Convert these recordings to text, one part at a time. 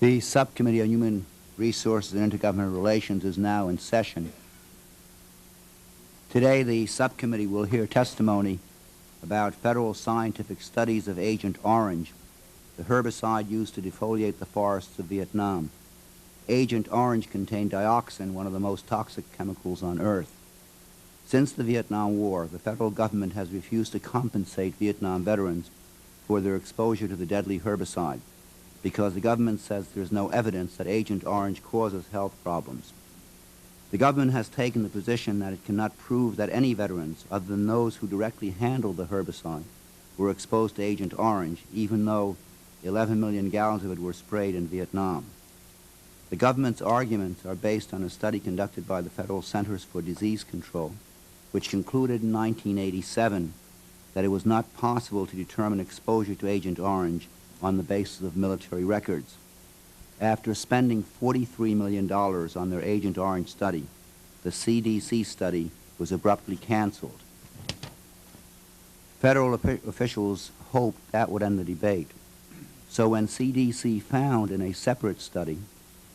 The Subcommittee on Human Resources and Intergovernmental Relations is now in session. Today, the subcommittee will hear testimony about federal scientific studies of Agent Orange, the herbicide used to defoliate the forests of Vietnam. Agent Orange contained dioxin, one of the most toxic chemicals on Earth. Since the Vietnam War, the federal government has refused to compensate Vietnam veterans for their exposure to the deadly herbicide, because the government says there is no evidence that Agent Orange causes health problems. The government has taken the position that it cannot prove that any veterans, other than those who directly handled the herbicide, were exposed to Agent Orange, even though 11 million gallons of it were sprayed in Vietnam. The government's arguments are based on a study conducted by the Federal Centers for Disease Control, which concluded in 1987 that it was not possible to determine exposure to Agent Orange on the basis of military records. After spending $43 million on their Agent Orange study, the CDC study was abruptly canceled. Federal officials hoped that would end the debate. So when CDC found in a separate study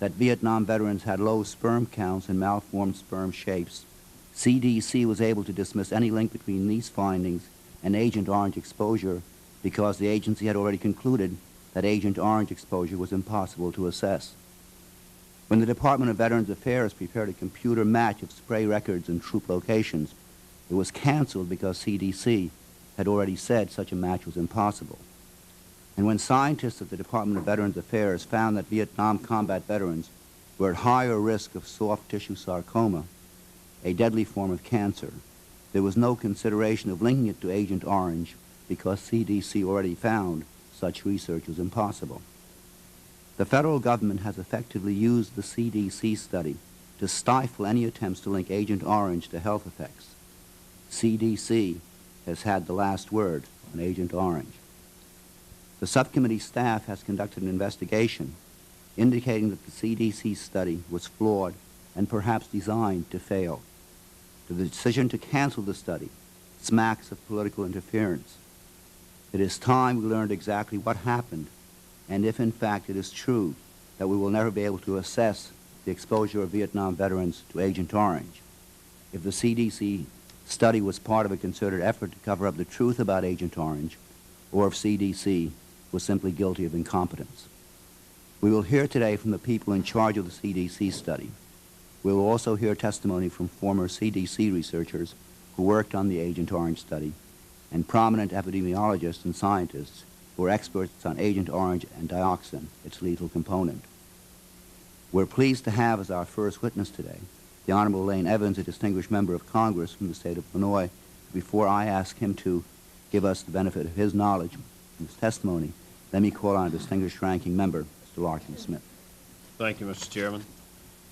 that Vietnam veterans had low sperm counts and malformed sperm shapes, CDC was able to dismiss any link between these findings and Agent Orange exposure because the agency had already concluded that Agent Orange exposure was impossible to assess. When the Department of Veterans Affairs prepared a computer match of spray records and troop locations, it was canceled because CDC had already said such a match was impossible. And when scientists at the Department of Veterans Affairs found that Vietnam combat veterans were at higher risk of soft tissue sarcoma, a deadly form of cancer, there was no consideration of linking it to Agent Orange because CDC already found such research was impossible. The federal government has effectively used the CDC study to stifle any attempts to link Agent Orange to health effects. CDC has had the last word on Agent Orange. The subcommittee staff has conducted an investigation indicating that the CDC study was flawed and perhaps designed to fail. The decision to cancel the study smacks of political interference. It is time we learned exactly what happened, and if in fact it is true that we will never be able to assess the exposure of Vietnam veterans to Agent Orange. If the CDC study was part of a concerted effort to cover up the truth about Agent Orange, or if CDC was simply guilty of incompetence. We will hear today from the people in charge of the CDC study. We will also hear testimony from former CDC researchers who worked on the Agent Orange study and prominent epidemiologists and scientists who are experts on Agent Orange and dioxin, its lethal component. We're pleased to have as our first witness today the Honorable Lane Evans, a distinguished member of Congress from the state of Illinois. Before I ask him to give us the benefit of his knowledge and his testimony, let me call on a distinguished ranking member, Mr. Larkin Smith. Thank you, Mr. Chairman.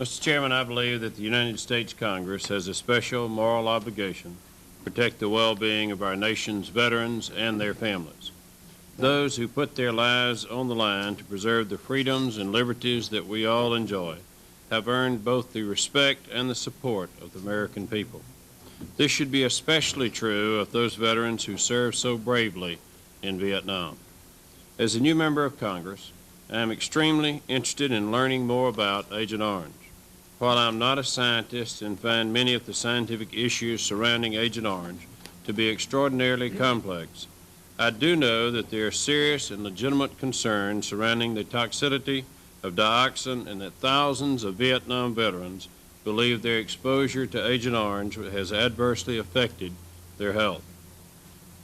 Mr. Chairman, I believe that the United States Congress has a special moral obligation to protect the well-being of our nation's veterans and their families. Those who put their lives on the line to preserve the freedoms and liberties that we all enjoy have earned both the respect and the support of the American people. This should be especially true of those veterans who served so bravely in Vietnam. As a new member of Congress, I am extremely interested in learning more about Agent Orange. While I'm not a scientist and find many of the scientific issues surrounding Agent Orange to be extraordinarily complex, I do know that there are serious and legitimate concerns surrounding the toxicity of dioxin and that thousands of Vietnam veterans believe their exposure to Agent Orange has adversely affected their health.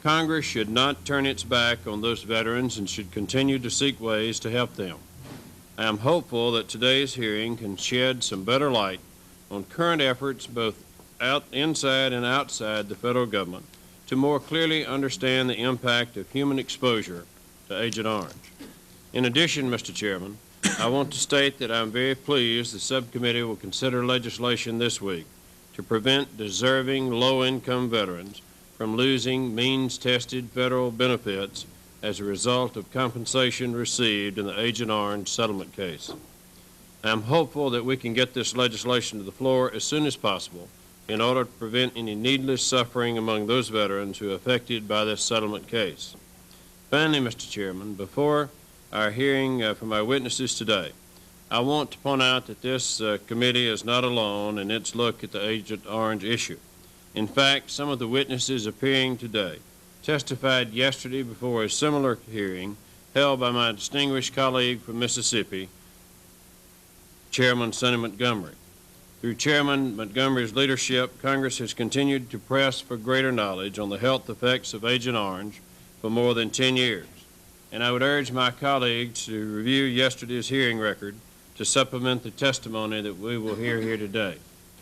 Congress should not turn its back on those veterans and should continue to seek ways to help them. I am hopeful that today's hearing can shed some better light on current efforts both inside and outside the federal government to more clearly understand the impact of human exposure to Agent Orange. In addition, Mr. Chairman, I want to state that I'm very pleased the subcommittee will consider legislation this week to prevent deserving low-income veterans from losing means-tested federal benefits as a result of compensation received in the Agent Orange settlement case. I'm hopeful that we can get this legislation to the floor as soon as possible in order to prevent any needless suffering among those veterans who are affected by this settlement case. Finally, Mr. Chairman, before our hearing from our witnesses today, I want to point out that this committee is not alone in its look at the Agent Orange issue. In fact, some of the witnesses appearing today testified yesterday before a similar hearing held by my distinguished colleague from Mississippi, Chairman Sonny Montgomery. Through Chairman Montgomery's leadership, Congress has continued to press for greater knowledge on the health effects of Agent Orange for more than 10 years. And I would urge my colleagues to review yesterday's hearing record to supplement the testimony that we will hear here today.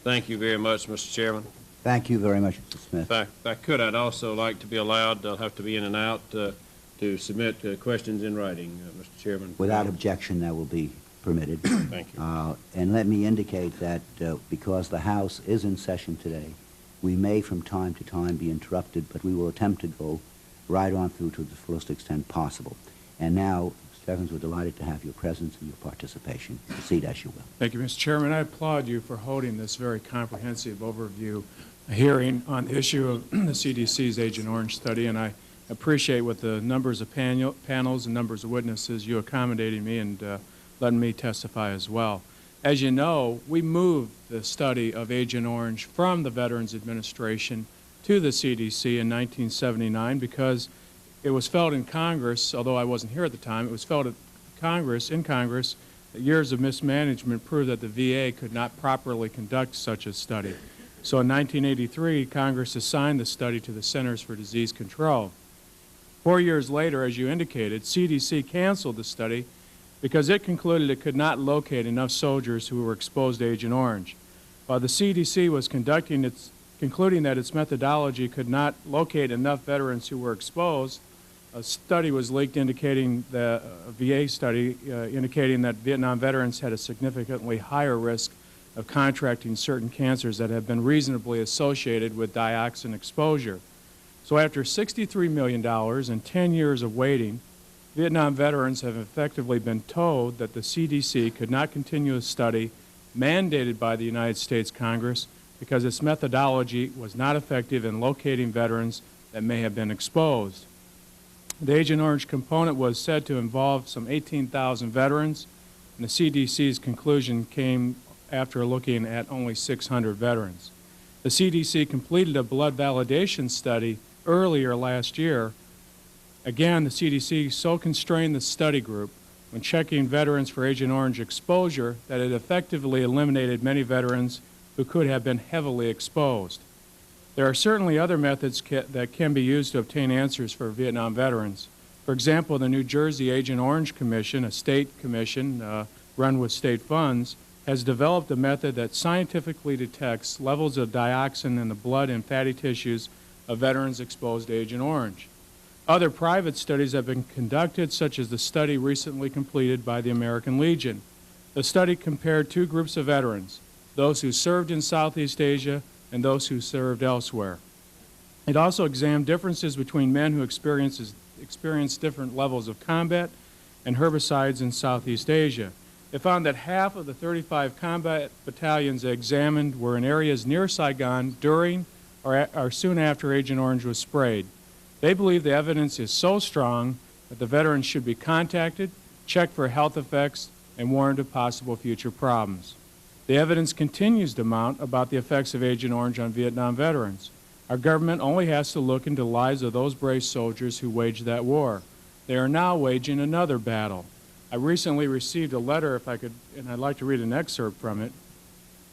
Thank you very much, Mr. Chairman. Thank you very much, Mr. Smith. If I could, I'd also like to be allowed, they'll have to be in and out, to submit questions in writing, Mr. Chairman. Without objection, that will be permitted. Thank you. And let me indicate that because the House is in session today, we may from time to time be interrupted, but we will attempt to go right on through to the fullest extent possible. And now, Mr. Evans, we're delighted to have your presence and your participation. Proceed as you will. Thank you, Mr. Chairman. I applaud you for holding this very comprehensive overview hearing on the issue of the CDC's Agent Orange study, and I appreciate with the numbers of panels and numbers of witnesses you accommodating me and letting me testify as well. As you know, we moved the study of Agent Orange from the Veterans Administration to the CDC in 1979 because it was felt in Congress, although I wasn't here at the time, it was felt in Congress that years of mismanagement proved that the VA could not properly conduct such a study. So in 1983, Congress assigned the study to the Centers for Disease Control. 4 years later, as you indicated, CDC canceled the study because it concluded it could not locate enough soldiers who were exposed to Agent Orange. While the CDC was concluding that its methodology could not locate enough veterans who were exposed, a study was leaked indicating a VA study indicating that Vietnam veterans had a significantly higher risk of contracting certain cancers that have been reasonably associated with dioxin exposure. So after $63 million and 10 years of waiting, Vietnam veterans have effectively been told that the CDC could not continue a study mandated by the United States Congress because its methodology was not effective in locating veterans that may have been exposed. The Agent Orange component was said to involve some 18,000 veterans, and the CDC's conclusion came after looking at only 600 veterans. The CDC completed a blood validation study earlier last year. Again, the CDC so constrained the study group when checking veterans for Agent Orange exposure that it effectively eliminated many veterans who could have been heavily exposed. There are certainly other methods that can be used to obtain answers for Vietnam veterans. For example, the New Jersey Agent Orange Commission, a state commission run with state funds, has developed a method that scientifically detects levels of dioxin in the blood and fatty tissues of veterans exposed to Agent Orange. Other private studies have been conducted, such as the study recently completed by the American Legion. The study compared two groups of veterans, those who served in Southeast Asia and those who served elsewhere. It also examined differences between men who experienced different levels of combat and herbicides in Southeast Asia. It found that half of the 35 combat battalions examined were in areas near Saigon during or soon after Agent Orange was sprayed. They believe the evidence is so strong that the veterans should be contacted, checked for health effects, and warned of possible future problems. The evidence continues to mount about the effects of Agent Orange on Vietnam veterans. Our government only has to look into the lives of those brave soldiers who waged that war. They are now waging another battle. I recently received a letter, if I could, and I'd like to read an excerpt from it.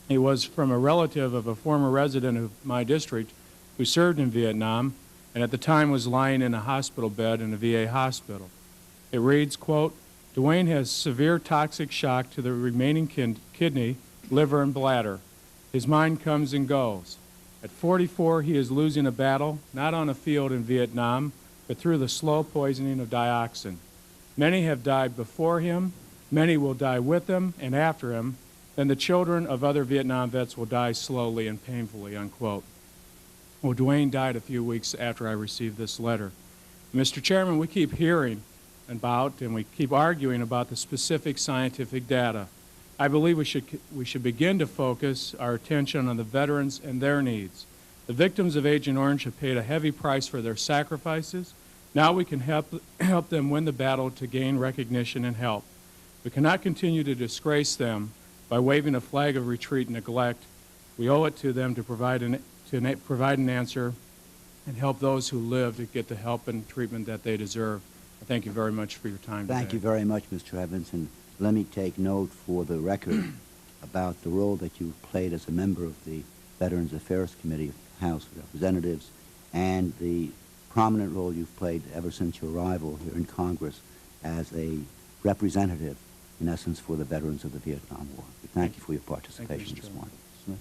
It was from a relative of a former resident of my district who served in Vietnam and at the time was lying in a hospital bed in a VA hospital. It reads, quote, "Dwayne has severe toxic shock to the remaining kidney, liver, and bladder. His mind comes and goes. At 44, he is losing a battle, not on a field in Vietnam, but through the slow poisoning of dioxin. Many have died before him, many will die with him and after him, then the children of other Vietnam vets will die slowly and painfully," unquote. Well, Dwayne died a few weeks after I received this letter. Mr. Chairman, we keep hearing about and we keep arguing about the specific scientific data. I believe we should begin to focus our attention on the veterans and their needs. The victims of Agent Orange have paid a heavy price for their sacrifices. Now we can help them win the battle to gain recognition and help. We cannot continue to disgrace them by waving a flag of retreat and neglect. We owe it to them to provide an answer and help those who live to get the help and treatment that they deserve. I thank you very much for your time today. Thank you very much, Mr. Evans, and let me take note for the record about the role that you've played as a member of the Veterans Affairs Committee of the House of Representatives and the prominent role you've played ever since your arrival here in Congress as a representative, in essence, for the veterans of the Vietnam War. We thank you for your participation this morning. Smith?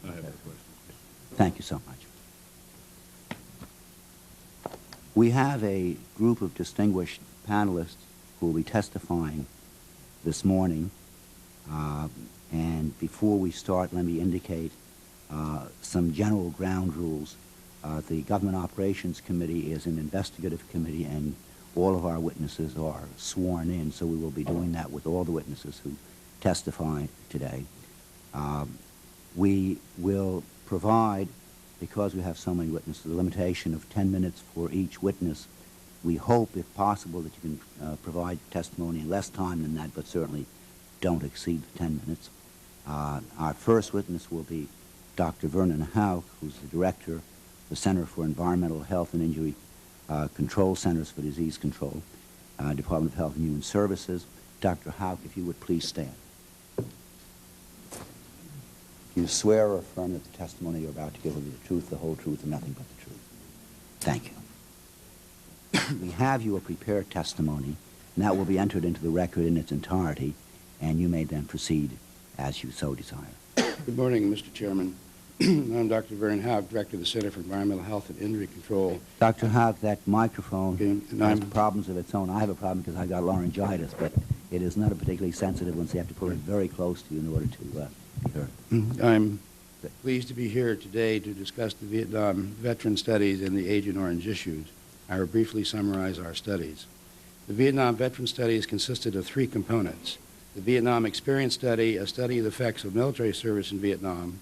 I have a question. Thank you so much. We have a group of distinguished panelists who will be testifying this morning. And before we start, let me indicate some general ground rules. The Government Operations Committee is an investigative committee, and all of our witnesses are sworn in, so we will be doing that with all the witnesses who testify today. We will provide, because we have so many witnesses, a limitation of 10 minutes for each witness. We hope, if possible, that you can provide testimony in less time than that, but certainly don't exceed the 10 minutes. Our first witness will be Dr. Vernon Houck, who's the director of the Center for Environmental Health and Injury Control Centers for Disease Control, Department of Health and Human Services. Dr. Houck, if you would please stand. You swear or affirm that the testimony you're about to give will be the truth, the whole truth, and nothing but the truth. Thank you. We have your prepared testimony, and that will be entered into the record in its entirety, and you may then proceed as you so desire. Good morning, Mr. Chairman. I'm Dr. Vernon Houck, Director of the Center for Environmental Health and Injury Control. Dr. Houck, that microphone and has problems of its own. I have a problem because I got laryngitis, but it is not a particularly sensitive one, so you have to pull it very close to you in order to be heard. I'm pleased to be here today to discuss the Vietnam veteran studies and the Agent Orange issues. I will briefly summarize our studies. The Vietnam veteran studies consisted of three components: the Vietnam Experience Study, a study of the effects of military service in Vietnam;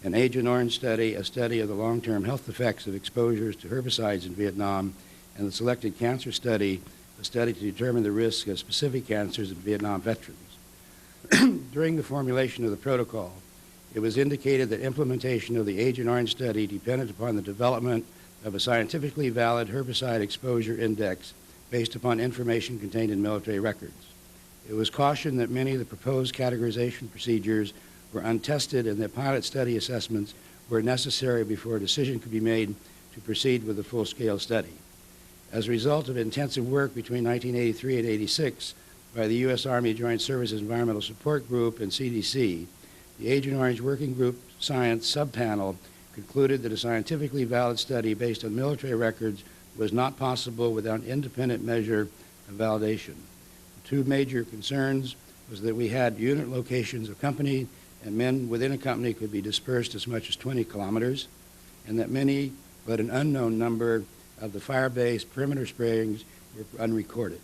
an Agent Orange study, a study of the long-term health effects of exposures to herbicides in Vietnam; and the Selected Cancer Study, a study to determine the risk of specific cancers in Vietnam veterans. During the formulation of the protocol, it was indicated that implementation of the Agent Orange study depended upon the development of a scientifically valid herbicide exposure index based upon information contained in military records. It was cautioned that many of the proposed categorization procedures were untested and that pilot study assessments were necessary before a decision could be made to proceed with a full-scale study. As a result of intensive work between 1983 and 86 by the U.S. Army Joint Services Environmental Support Group and CDC, the Agent Orange Working Group Science Subpanel concluded that a scientifically valid study based on military records was not possible without an independent measure of validation. The two major concerns was that we had unit locations of company, and men within a company could be dispersed as much as 20 kilometers, and that many, but an unknown number, of the fire-based perimeter sprayings were unrecorded.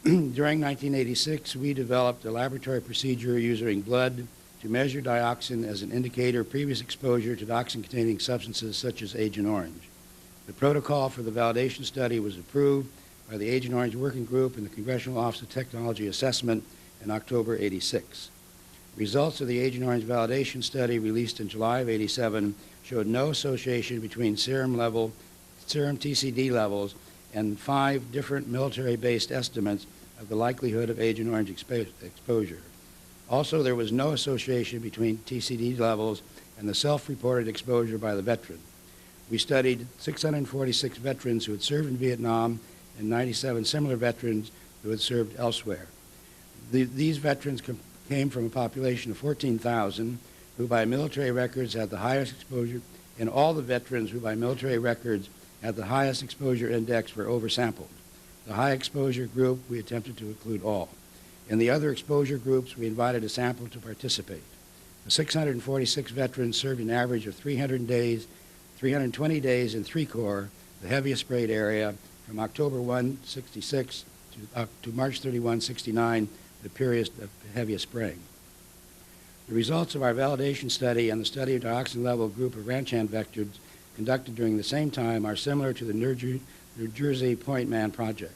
During 1986, we developed a laboratory procedure using blood to measure dioxin as an indicator of previous exposure to dioxin-containing substances such as Agent Orange. The protocol for the validation study was approved by the Agent Orange Working Group and the Congressional Office of Technology Assessment in October '86. Results of the Agent Orange validation study released in July of '87 showed no association between serum TCD levels and 5 different military-based estimates of the likelihood of Agent Orange exposure. Also, there was no association between TCD levels and the self-reported exposure by the veteran. We studied 646 veterans who had served in Vietnam and 97 similar veterans who had served elsewhere. These veterans came from a population of 14,000 who by military records had the highest exposure, and all the veterans who by military records had the highest exposure index were oversampled. The high exposure group, we attempted to include all. In the other exposure groups, we invited a sample to participate. The 646 veterans served an average of 320 days in 3 Corps, the heaviest sprayed area, from October 1, '66 to March 31, '69, the period of heaviest spraying. The results of our validation study and the study of dioxin level group of ranch hand veterans conducted during the same time are similar to the New Jersey Point Man project.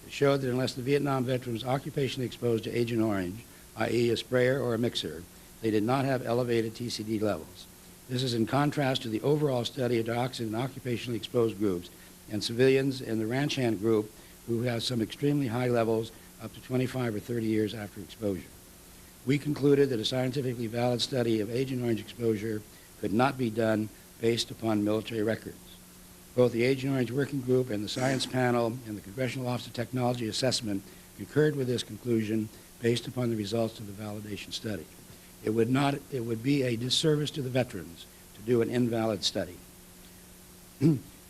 It showed that unless the Vietnam veteran was occupationally exposed to Agent Orange, i.e. a sprayer or a mixer, they did not have elevated TCD levels. This is in contrast to the overall study of dioxin in occupationally exposed groups and civilians and the ranch hand group who have some extremely high levels up to 25 or 30 years after exposure. We concluded that a scientifically valid study of Agent Orange exposure could not be done based upon military records. Both the Agent Orange Working Group and the Science Panel and the Congressional Office of Technology Assessment concurred with this conclusion based upon the results of the validation study. It would be a disservice to the veterans to do an invalid study.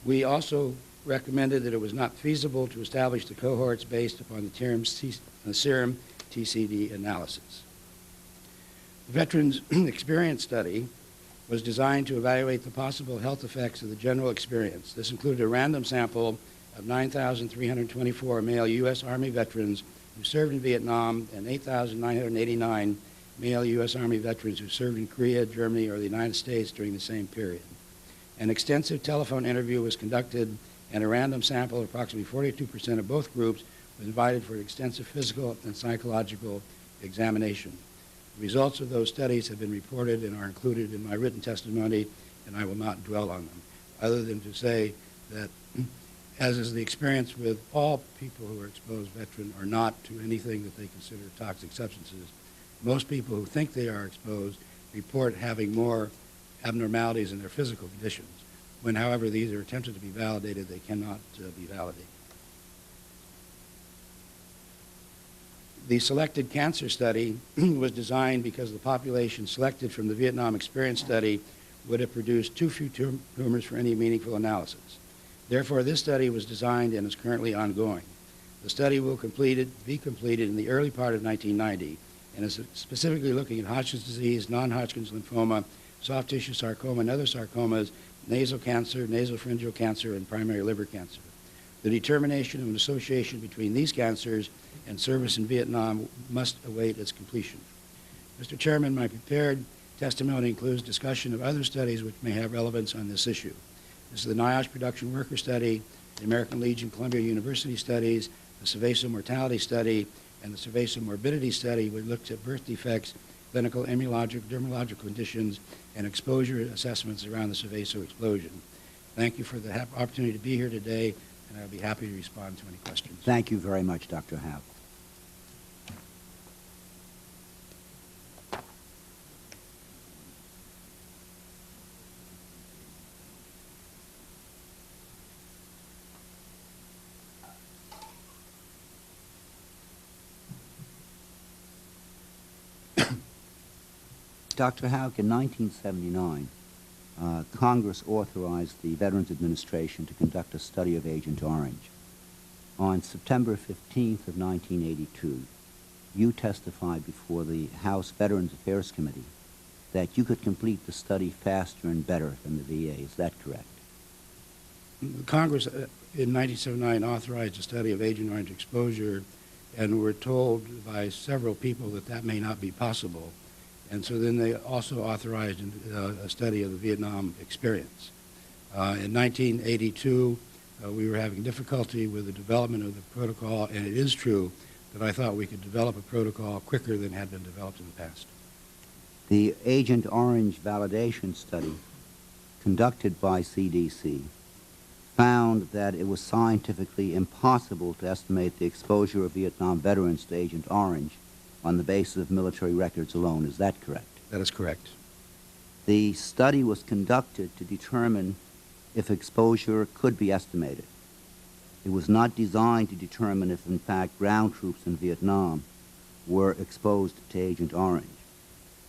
We also recommended that it was not feasible to establish the cohorts based upon the serum TCD analysis. The Veterans Experience Study was designed to evaluate the possible health effects of the general experience. This included a random sample of 9,324 male U.S. Army veterans who served in Vietnam and 8,989 male U.S. Army veterans who served in Korea, Germany, or the United States during the same period. An extensive telephone interview was conducted, and a random sample of approximately 42% of both groups was invited for an extensive physical and psychological examination. The results of those studies have been reported and are included in my written testimony, and I will not dwell on them, other than to say that, as is the experience with all people who are exposed, veteran or not, to anything that they consider toxic substances, most people who think they are exposed report having more abnormalities in their physical conditions. When, however, these are attempted to be validated, they cannot be validated. The selected cancer study was designed because the population selected from the Vietnam Experience Study would have produced too few tumors for any meaningful analysis. Therefore, this study was designed and is currently ongoing. The study will be completed in the early part of 1990 and is specifically looking at Hodgkin's disease, non-Hodgkin's lymphoma, soft tissue sarcoma, and other sarcomas, nasal cancer, nasopharyngeal cancer, and primary liver cancer. The determination of an association between these cancers and service in Vietnam must await its completion. Mr. Chairman, my prepared testimony includes discussion of other studies which may have relevance on this issue. This is the NIOSH Production Worker Study, the American Legion Columbia University Studies, the Cerveza Mortality Study, and the Cerveza Morbidity Study, which looks at birth defects, clinical, immunologic, dermatological conditions, and exposure assessments around the Cerveza explosion. Thank you for the opportunity to be here today, and I'll be happy to respond to any questions. Thank you very much, Dr. Howe. Dr. Houck, in 1979, Congress authorized the Veterans Administration to conduct a study of Agent Orange. On September 15th of 1982, you testified before the House Veterans Affairs Committee that you could complete the study faster and better than the VA. Is that correct? Congress in 1979 authorized a study of Agent Orange exposure, and were told by several people that that may not be possible. And so then they also authorized a study of the Vietnam experience. In 1982, we were having difficulty with the development of the protocol, and it is true that I thought we could develop a protocol quicker than had been developed in the past. The Agent Orange validation study conducted by CDC found that it was scientifically impossible to estimate the exposure of Vietnam veterans to Agent Orange on the basis of military records alone. Is that correct? That is correct. The study was conducted to determine if exposure could be estimated. It was not designed to determine if, in fact, ground troops in Vietnam were exposed to Agent Orange.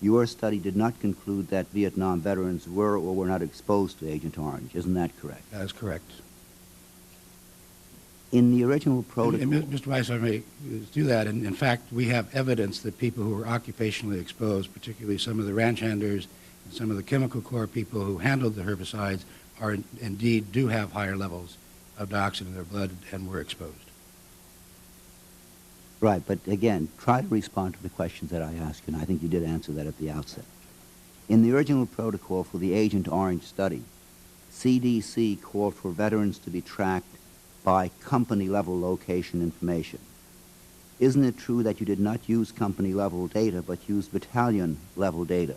Your study did not conclude that Vietnam veterans were or were not exposed to Agent Orange. Isn't that correct? That is correct. In the original protocol... Mr. Weiss, I may do that. And in fact, we have evidence that people who were occupationally exposed, particularly some of the ranch handlers and some of the chemical corps people who handled the herbicides, are indeed do have higher levels of dioxin in their blood and were exposed. Right, but again, try to respond to the questions that I asked you, and I think you did answer that at the outset. In the original protocol for the Agent Orange study, CDC called for veterans to be tracked by company-level location information. Isn't it true that you did not use company-level data, but used battalion-level data?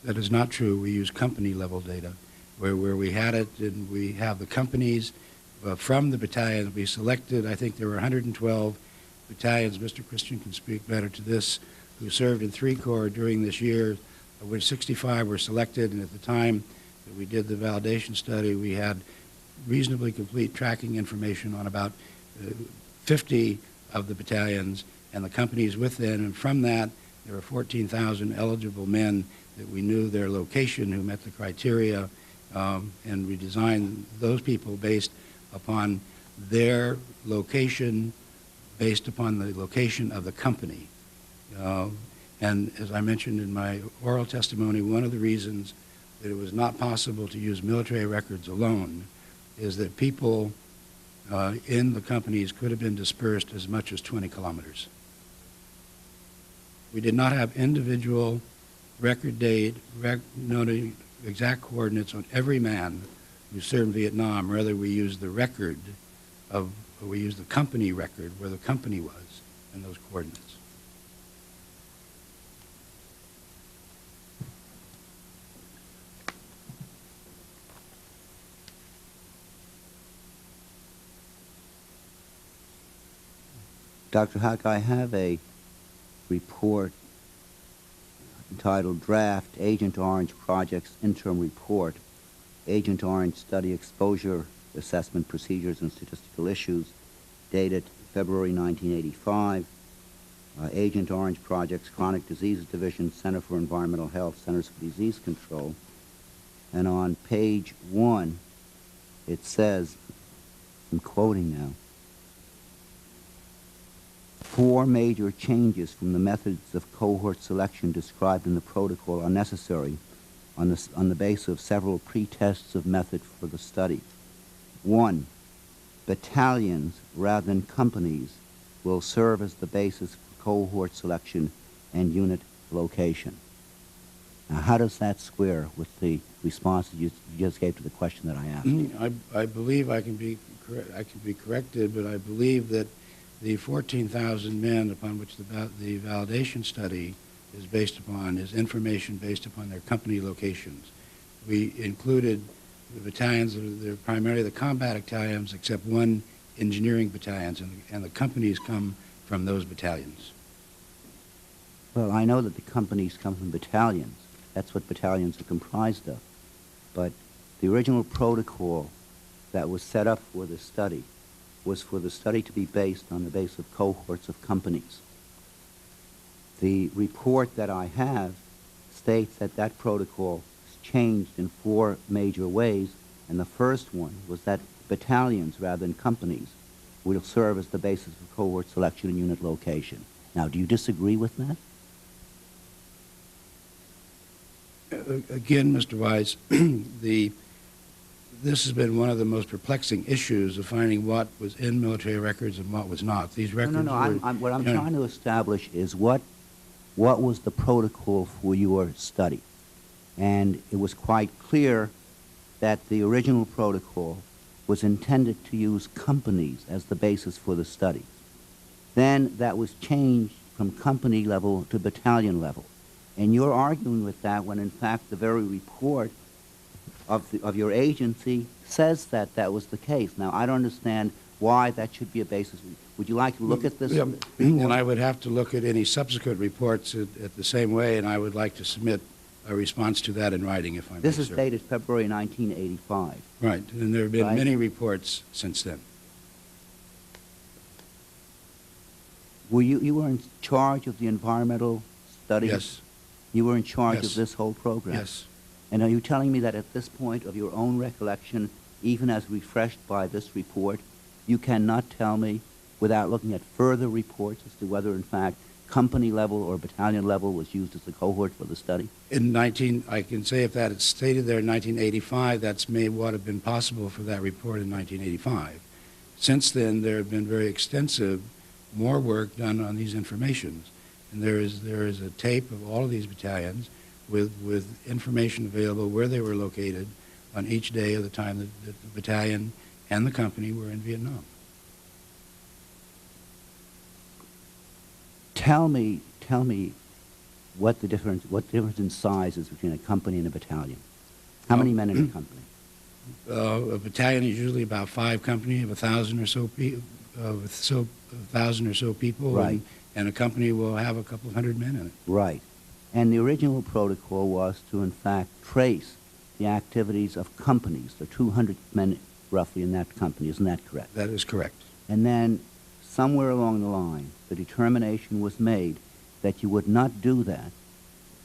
That is not true. We use company-level data, where we had it, and we have the companies from the battalion. We selected, I think there were 112 battalions, Mr. Christian can speak better to this, who served in 3 Corps during this year, of which 65 were selected, and at the time that we did the validation study, we had reasonably complete tracking information on about 50 of the battalions and the companies within, and from that, there were 14,000 eligible men that we knew their location, who met the criteria, and we designed those people based upon their location, based upon the location of the company. And as I mentioned in my oral testimony, one of the reasons that it was not possible to use military records alone is that people in the companies could have been dispersed as much as 20 kilometers. We did not have individual record date, noting exact coordinates on every man who served in Vietnam. Rather, we used the record we used the company record where the company was and those coordinates. Dr. Hack, I have a report entitled Draft Agent Orange Project's Interim Report, Agent Orange Study Exposure Assessment Procedures and Statistical Issues, dated February 1985. Agent Orange Project's Chronic Diseases Division, Center for Environmental Health, Centers for Disease Control. And on page 1, it says, I'm quoting now, 4 major changes from the methods of cohort selection described in the protocol are necessary on the basis of several pre-tests of method for the study. 1, battalions rather than companies will serve as the basis for cohort selection and unit location. Now, how does that square with the response that you just gave to the question that I asked? I believe I can be corrected, but I believe that the 14,000 men upon which the validation study is based upon is information based upon their company locations. We included the battalions, they're primarily the combat battalions, except 1 engineering battalions, and the companies come from those battalions. Well, I know that the companies come from battalions. That's what battalions are comprised of. But the original protocol that was set up for the study was for the study to be based on the basis of cohorts of companies. The report that I have states that that protocol is changed in 4 major ways, and the first one was that battalions rather than companies will serve as the basis for cohort selection and unit location. Now, do you disagree with that? Again, Mr. Wise, this has been one of the most perplexing issues of finding what was in military records and what was not. These records what I'm trying to establish is what was the protocol for your study. And it was quite clear that the original protocol was intended to use companies as the basis for the study. Then that was changed from company level to battalion level. And you're arguing with that when, in fact, the very report of your agency says that that was the case. Now, I don't understand why that should be a basis. Would you like to look at this? Yeah, and I would have to look at any subsequent reports at the same way, and I would like to submit a response to that in writing, if I may, This is sir. dated February 1985. Right, and there have been Right. many reports since then. You were in charge of the environmental study? Yes. You were in charge Yes. of this whole program? Yes. And are you telling me that at this point of your own recollection, even as refreshed by this report, you cannot tell me, without looking at further reports, as to whether, in fact, company level or battalion level was used as a cohort for the study? I can say if that is stated there in 1985, that's may what have been possible for that report in 1985. Since then, there have been very extensive more work done on these informations. And there is a tape of all of these battalions with information available where they were located on each day of the time that the battalion and the company were in Vietnam. Tell me what the difference in size is between a company and a battalion. How many men in a company? A battalion is usually about 5 company of 1,000 or so people, Right. and a company will have a couple of hundred men in it. Right. And the original protocol was to, in fact, trace the activities of companies. There are 200 men roughly in that company. Isn't that correct? That is correct. And then somewhere along the line, the determination was made that you would not do that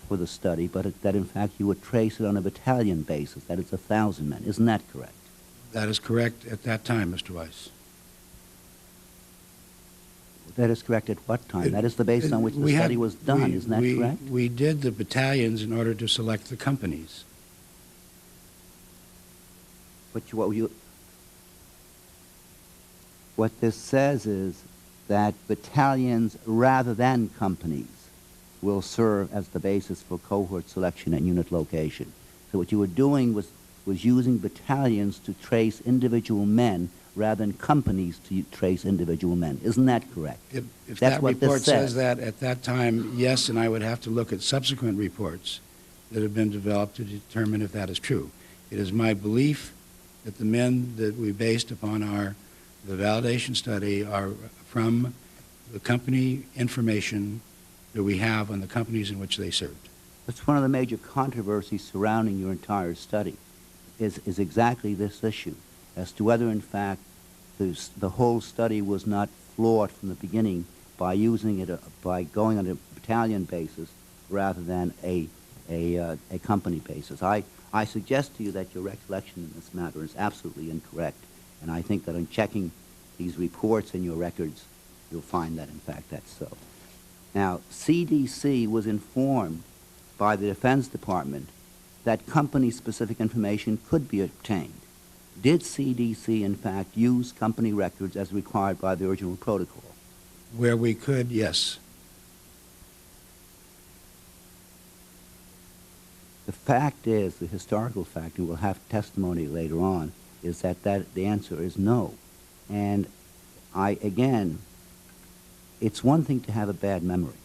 for the study, but that, in fact, you would trace it on a battalion basis. That is 1,000 men. Isn't that correct? That is correct at that time, Mr. Weiss. That is correct at what time? That is the basis on which the study was done. Isn't that correct? We did the battalions in order to select the companies. But what this says is that battalions rather than companies will serve as the basis for cohort selection and unit location. So what you were doing was using battalions to trace individual men rather than companies to trace individual men. Isn't that correct? If That's that what this report says. says that at that time, yes, and I would have to look at subsequent reports that have been developed to determine if that is true. It is my belief that the men that we based upon the validation study are from the company information that we have on the companies in which they served. That's one of the major controversies surrounding your entire study, is exactly this issue, as to whether, in fact, the whole study was not flawed from the beginning by using it, by going on a battalion basis rather than a company basis. I suggest to you that your recollection in this matter is absolutely incorrect, and I think that in checking these reports in your records, you'll find that, in fact, that's so. Now, CDC was informed by the Defense Department that company-specific information could be obtained. Did CDC, in fact, use company records as required by the original protocol? Where we could, yes. The fact is, the historical fact, and we'll have testimony later on, is that the answer is no. And again, it's one thing to have a bad memory,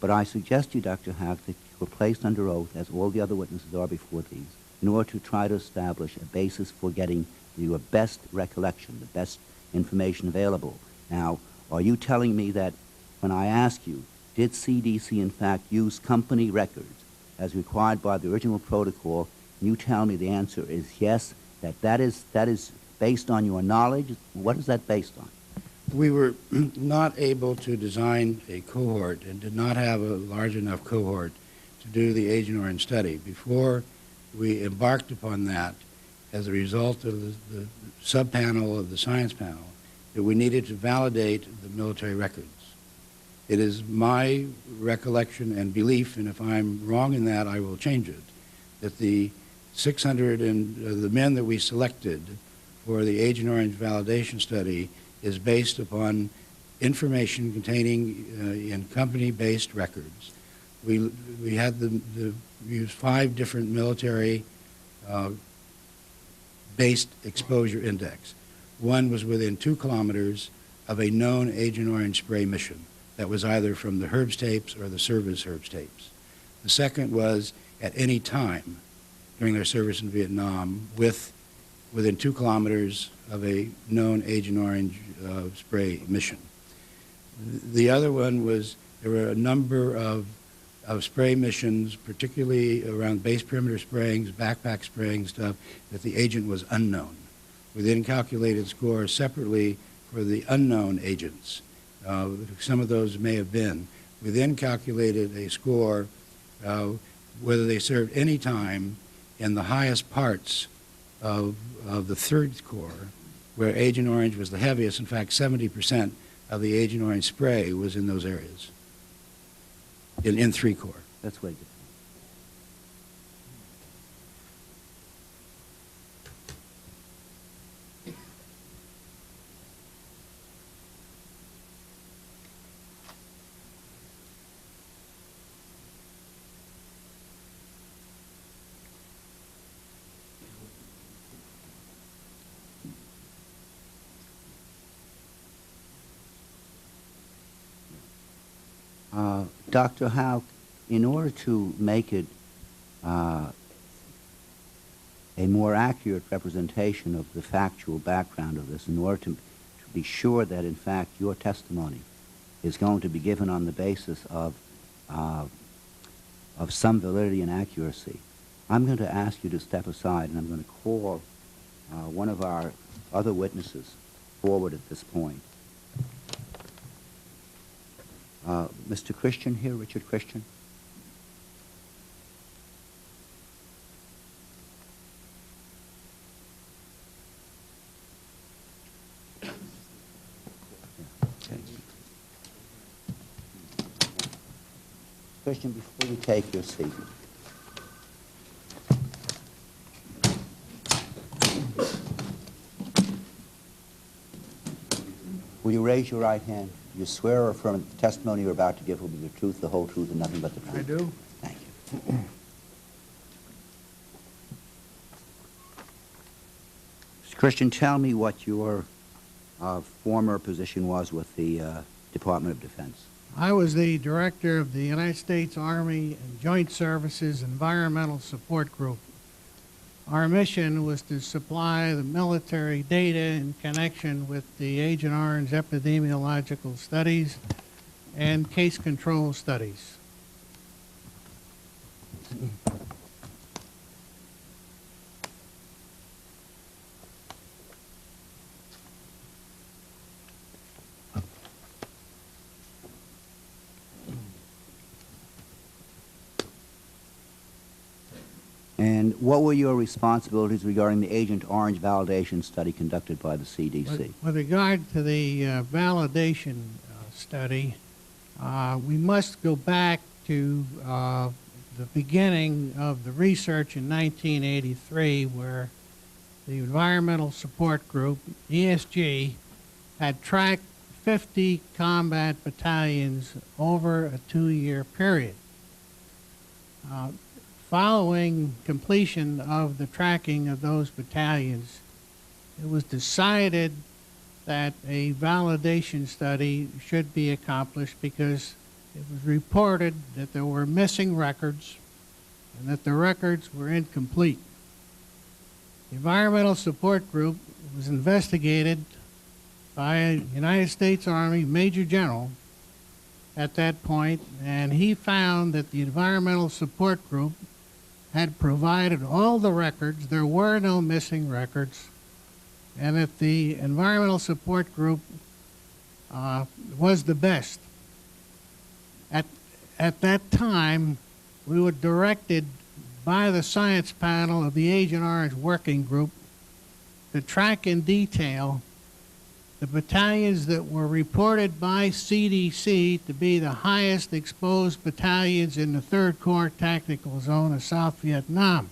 but I suggest to you, Dr. Hack, that you were placed under oath, as all the other witnesses are before these, in order to try to establish a basis for getting your best recollection, the best information available. Now, are you telling me that when I ask you, did CDC in fact use company records as required by the original protocol, and you tell me the answer is yes, that is based on your knowledge? What is that based on? We were not able to design a cohort and did not have a large enough cohort to do the Agent Orange study. Before we embarked upon that, as a result of the sub-panel of the science panel, that we needed to validate the military records. It is my recollection and belief, and if I'm wrong in that, I will change it, that the 600 and the men that we selected for the Agent Orange validation study is based upon information containing in company-based records. We had used 5 different military based exposure index. One was within 2 kilometers of a known Agent Orange spray mission that was either from the Herbst tapes or the service Herbst tapes. The second was at any time during their service in Vietnam within 2 kilometers of a known Agent Orange spray mission. The other one was there were a number of spray missions, particularly around base perimeter sprayings, backpack spraying stuff, that the agent was unknown. We then calculated scores separately for the unknown agents. Some of those may have been. We then calculated a score whether they served any time in the highest parts of the third corps, where Agent Orange was the heaviest. In fact, 70% of the Agent Orange spray was in those areas, in 3 corps. That's way good. Dr. Howe, in order to make it a more accurate representation of the factual background of this, in order to be sure that, in fact, your testimony is going to be given on the basis of some validity and accuracy, I'm going to ask you to step aside, and I'm going to call one of our other witnesses forward at this point. Mr. Christian here, Richard Christian. Okay. Christian, before you take your seat, will you raise your right hand? You swear or affirm that the testimony you're about to give will be the truth, the whole truth, and nothing but the truth? I do. Thank you. Mr. Christian, tell me what your former position was with the Department of Defense. I was the director of the United States Army and Joint Services Environmental Support Group. Our mission was to supply the military data in connection with the Agent Orange epidemiological studies and case control studies. And what were your responsibilities regarding the Agent Orange validation study conducted by the CDC? With regard to the validation study, we must go back to the beginning of the research in 1983, where the Environmental Support Group, ESG, had tracked 50 combat battalions over a 2-year period. Following completion of the tracking of those battalions, it was decided that a validation study should be accomplished because it was reported that there were missing records and that the records were incomplete. The Environmental Support Group was investigated by a United States Army Major General at that point, and he found that the Environmental Support Group had provided all the records, there were no missing records, and that the Environmental Support Group was the best. At that time, we were directed by the science panel of the Agent Orange Working Group to track in detail the battalions that were reported by CDC to be the highest exposed battalions in the 3rd Corps Tactical Zone of South Vietnam.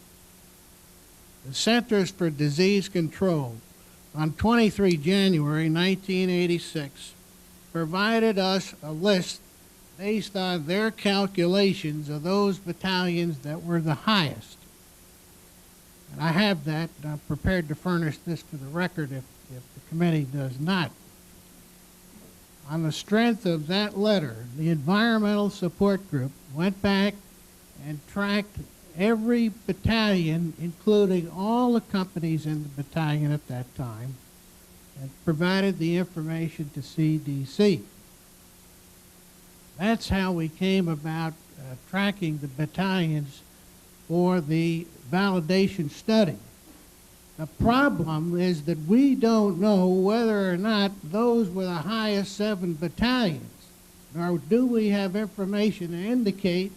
The Centers for Disease Control, on 23 January 1986, provided us a list based on their calculations of those battalions that were the highest. And I have that. I'm prepared to furnish this for the record if the committee does not. On the strength of that letter, the Environmental Support Group went back and tracked every battalion, including all the companies in the battalion at that time, and provided the information to CDC. That's how we came about tracking the battalions for the validation study. The problem is that we don't know whether or not those were the highest 7 battalions, nor do we have information to indicate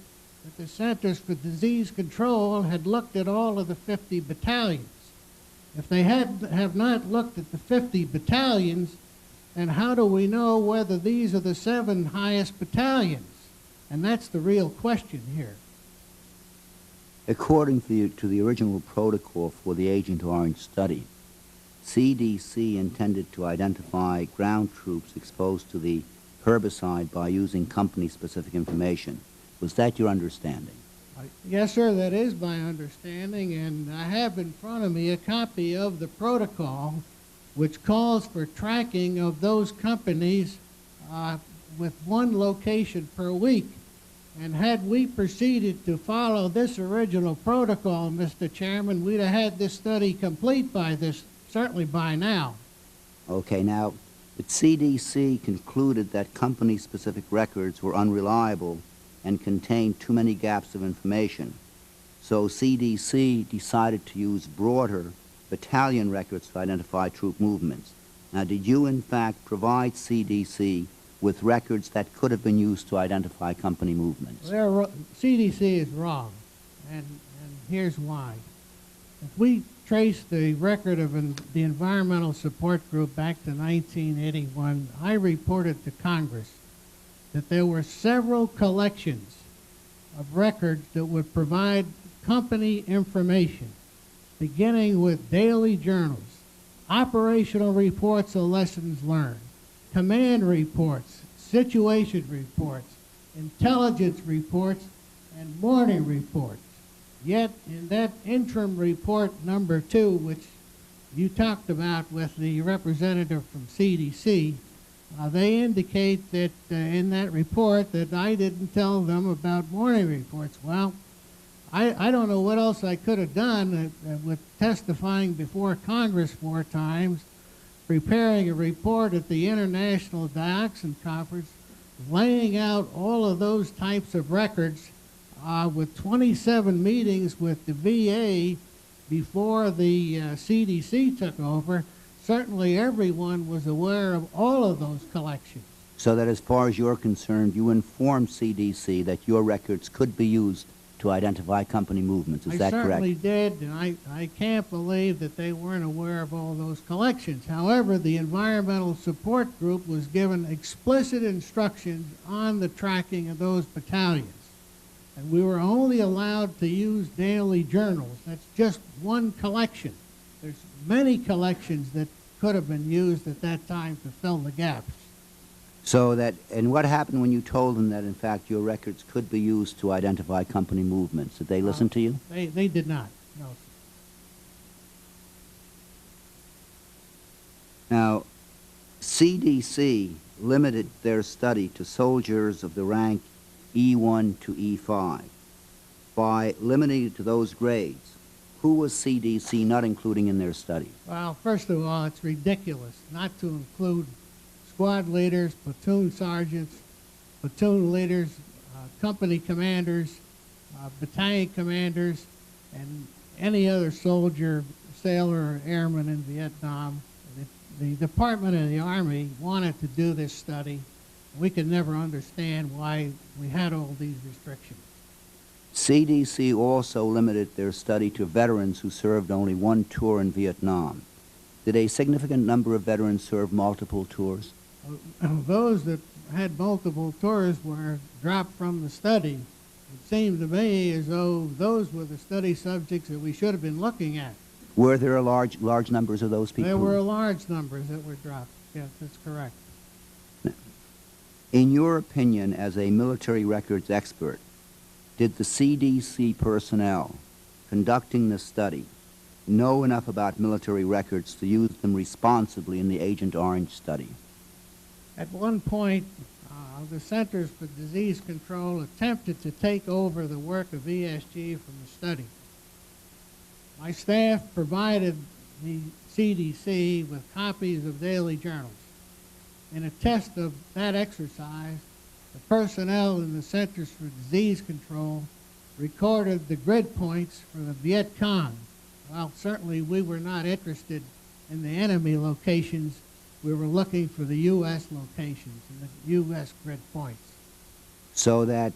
that the Centers for Disease Control had looked at all of the 50 battalions. If they have not looked at the 50 battalions, then how do we know whether these are the 7 highest battalions? And that's the real question here. According to the original protocol for the Agent Orange study, CDC intended to identify ground troops exposed to the herbicide by using company-specific information. Was that your understanding? Yes, sir, that is my understanding, and I have in front of me a copy of the protocol which calls for tracking of those companies with one location per week. And had we proceeded to follow this original protocol, Mr. Chairman, we'd have had this study complete by certainly by now. Okay, now, the CDC concluded that company-specific records were unreliable and contained too many gaps of information. So CDC decided to use broader battalion records to identify troop movements. Now, did you, in fact, provide CDC with records that could have been used to identify company movements? CDC is wrong, and here's why. If we trace the record of the Environmental Support Group back to 1981, I reported to Congress that there were several collections of records that would provide company information, beginning with daily journals, operational reports of lessons learned, command reports, situation reports, intelligence reports, and morning reports. Yet, in that interim report number 2, which you talked about with the representative from CDC, they indicate that in that report that I didn't tell them about morning reports. Well, I don't know what else I could have done with testifying before Congress 4 times, preparing a report at the International Dioxin Conference, laying out all of those types of records with 27 meetings with the VA before the CDC took over. Certainly everyone was aware of all of those collections. So that as far as you're concerned, you informed CDC that your records could be used to identify company movements. Is that correct? I certainly did, and I can't believe that they weren't aware of all those collections. However, the Environmental Support Group was given explicit instructions on the tracking of those battalions. And we were only allowed to use daily journals. That's just one collection. There's many collections that could have been used at that time to fill the gaps. So that, and what happened when you told them that, in fact, your records could be used to identify company movements? Did they listen to you? They did not, no. Now, CDC limited their study to soldiers of the rank E1 to E5. By limiting it to those grades, who was CDC not including in their study? Well, first of all, it's ridiculous not to include squad leaders, platoon sergeants, platoon leaders, company commanders, battalion commanders, and any other soldier, sailor, or airman in Vietnam. The Department of the Army wanted to do this study. We could never understand why we had all these restrictions. CDC also limited their study to veterans who served only one tour in Vietnam. Did a significant number of veterans serve multiple tours? Those that had multiple tours were dropped from the study. It seemed to me as though those were the study subjects that we should have been looking at. Were there large numbers of those people? There were large numbers that were dropped. Yes, that's correct. In your opinion, as a military records expert, did the CDC personnel conducting the study know enough about military records to use them responsibly in the Agent Orange study? At one point, the Centers for Disease Control attempted to take over the work of ESG from the study. My staff provided the CDC with copies of daily journals. In a test of that exercise, the personnel in the Centers for Disease Control recorded the grid points for the Viet Cong. Well, certainly we were not interested in the enemy locations. We were looking for the U.S. locations and the U.S. grid points. So that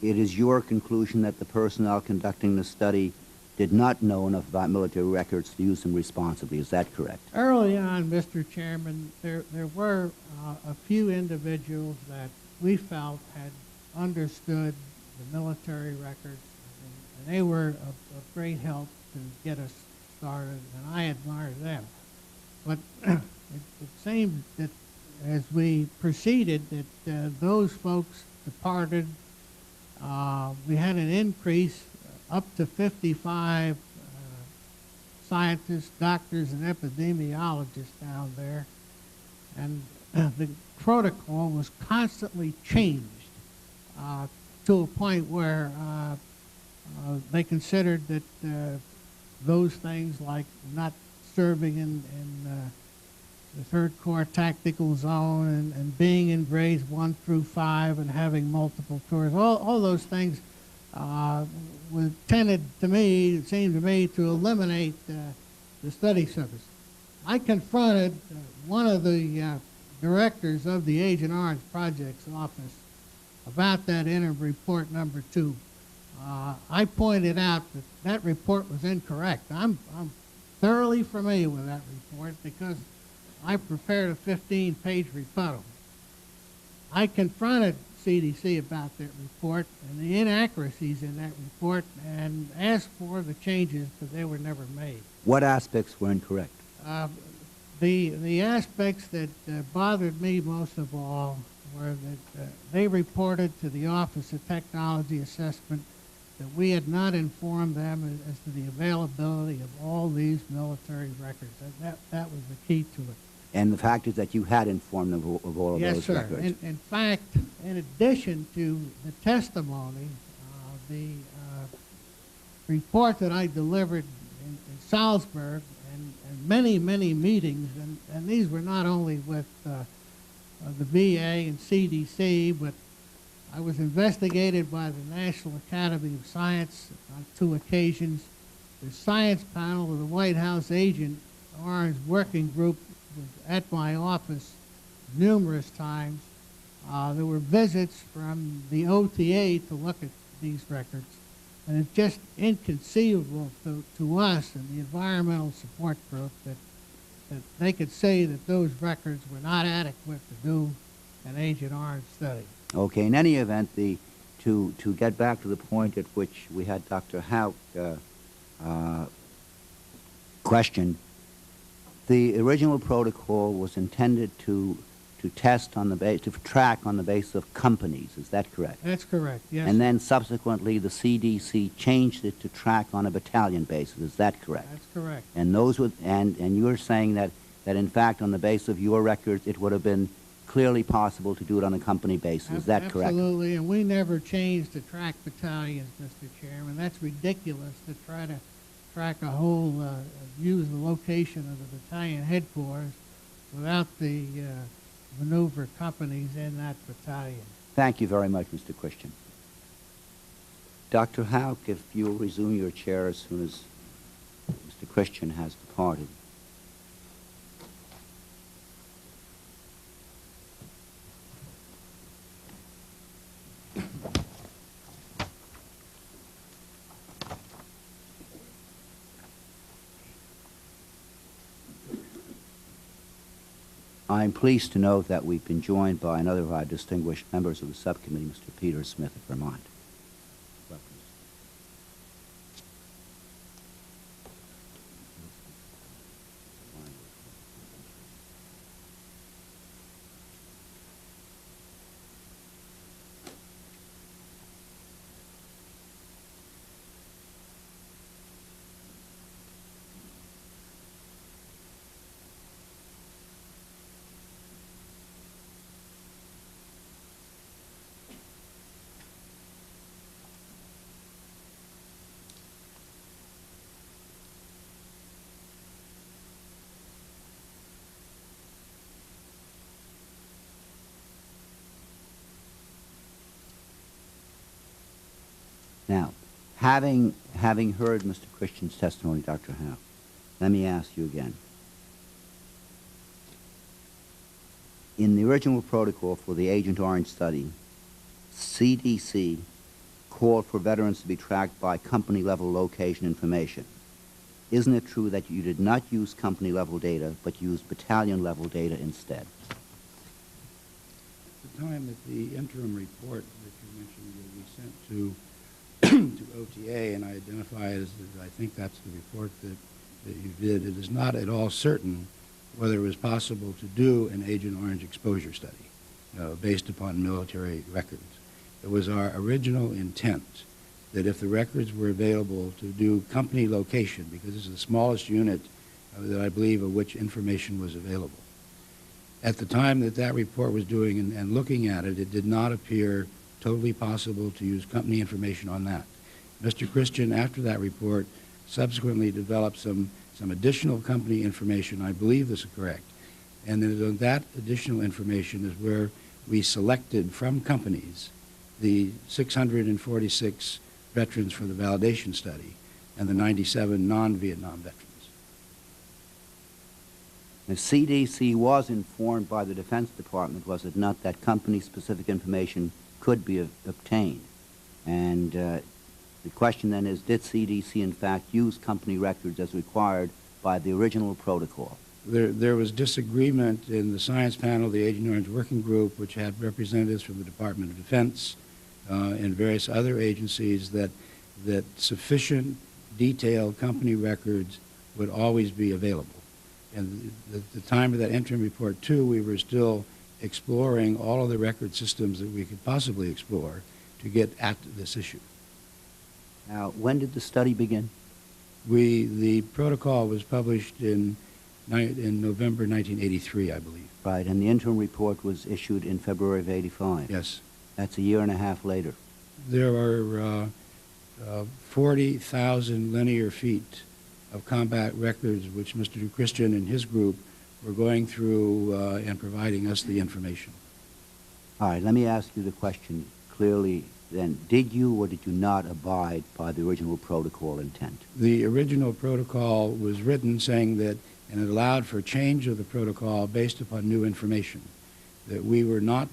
it is your conclusion that the personnel conducting the study did not know enough about military records to use them responsibly. Is that correct? Early on, Mr. Chairman, there were a few individuals that we felt had understood the military records, and they were of great help to get us started, and I admire them. But it seemed that as we proceeded that those folks departed. We had an increase up to 55 scientists, doctors, and epidemiologists down there. And the protocol was constantly changed to a point where they considered that those things like not serving in the Third Corps Tactical Zone and being in grades 1 through 5 and having multiple tours, all those things tended to me, it seemed to me, to eliminate the study service. I confronted one of the directors of the Agent Orange Project's office about that interim report number 2. I pointed out that that report was incorrect. I'm thoroughly familiar with that report because I prepared a 15-page rebuttal. I confronted CDC about that report and the inaccuracies in that report and asked for the changes, but they were never made. What aspects were incorrect? The aspects that bothered me most of all were that they reported to the Office of Technology Assessment that we had not informed them as to the availability of all these military records. That was the key to it. And the fact is that you had informed them of all of Yes, those sir. records. In fact, in addition to the testimony, the report that I delivered in Salzburg and many, many meetings, and these were not only with the VA and CDC, but I was investigated by the National Academy of Science on 2 occasions. The science panel of the White House Agent Orange Working Group was at my office numerous times. There were visits from the OTA to look at these records. And it's just inconceivable to us and the environmental support group that they could say that those records were not adequate to do an Agent Orange study. Okay, in any event, to get back to the point at which we had Dr. Hauk question, the original protocol was intended to test on the to track on the basis of companies. Is that correct? That's correct, yes. And then subsequently the CDC changed it to track on a battalion basis. Is that correct? That's correct. And those would, and you're saying that in fact on the basis of your records it would have been clearly possible to do it on a company basis. Is that correct? Absolutely, and we never changed to track battalions, Mr. Chairman. That's ridiculous to try to track a whole, use the location of the battalion headquarters without the maneuver companies in that battalion. Thank you very much, Mr. Christian. Dr. Hauk, if you'll resume your chair as soon as Mr. Christian has departed. I'm pleased to note that we've been joined by another of our distinguished members of the subcommittee, Mr. Peter Smith of Vermont. Welcome. Now, having heard Mr. Christian's testimony, Dr. Hauk, let me ask you again. In the original protocol for the Agent Orange study, CDC called for veterans to be tracked by company-level location information. Isn't it true that you did not use company-level data, but used battalion-level data instead? At the time that the interim report that you mentioned will be sent to OTA, and I identify it as I think that's the report that you did, it is not at all certain whether it was possible to do an Agent Orange exposure study based upon military records. It was our original intent that if the records were available to do company location, because this is the smallest unit that I believe of which information was available. At the time that that report was doing and looking at it, it did not appear totally possible to use company information on that. Mr. Christian, after that report, subsequently developed some additional company information. I believe this is correct. And then that additional information is where we selected from companies the 646 veterans for the validation study and the 97 non-Vietnam veterans. The CDC was informed by the Defense Department, was it not, that company-specific information could be obtained? And the question then is, did CDC in fact use company records as required by the original protocol? There was disagreement in the science panel, the Agent Orange Working Group, which had representatives from the Department of Defense and various other agencies, that sufficient detailed company records would always be available. And at the time of that interim report, too, we were still exploring all of the record systems that we could possibly explore to get at this issue. Now, when did the study begin? The protocol was published in November 1983, I believe. Right, and the interim report was issued in February of '85. Yes. That's a year and a half later. There are 40,000 linear feet of combat records which Mr. Christian and his group were going through and providing us the information. All right, let me ask you the question clearly then. Did you or did you not abide by the original protocol intent? The original protocol was written saying that, and it allowed for change of the protocol based upon new information, that we were not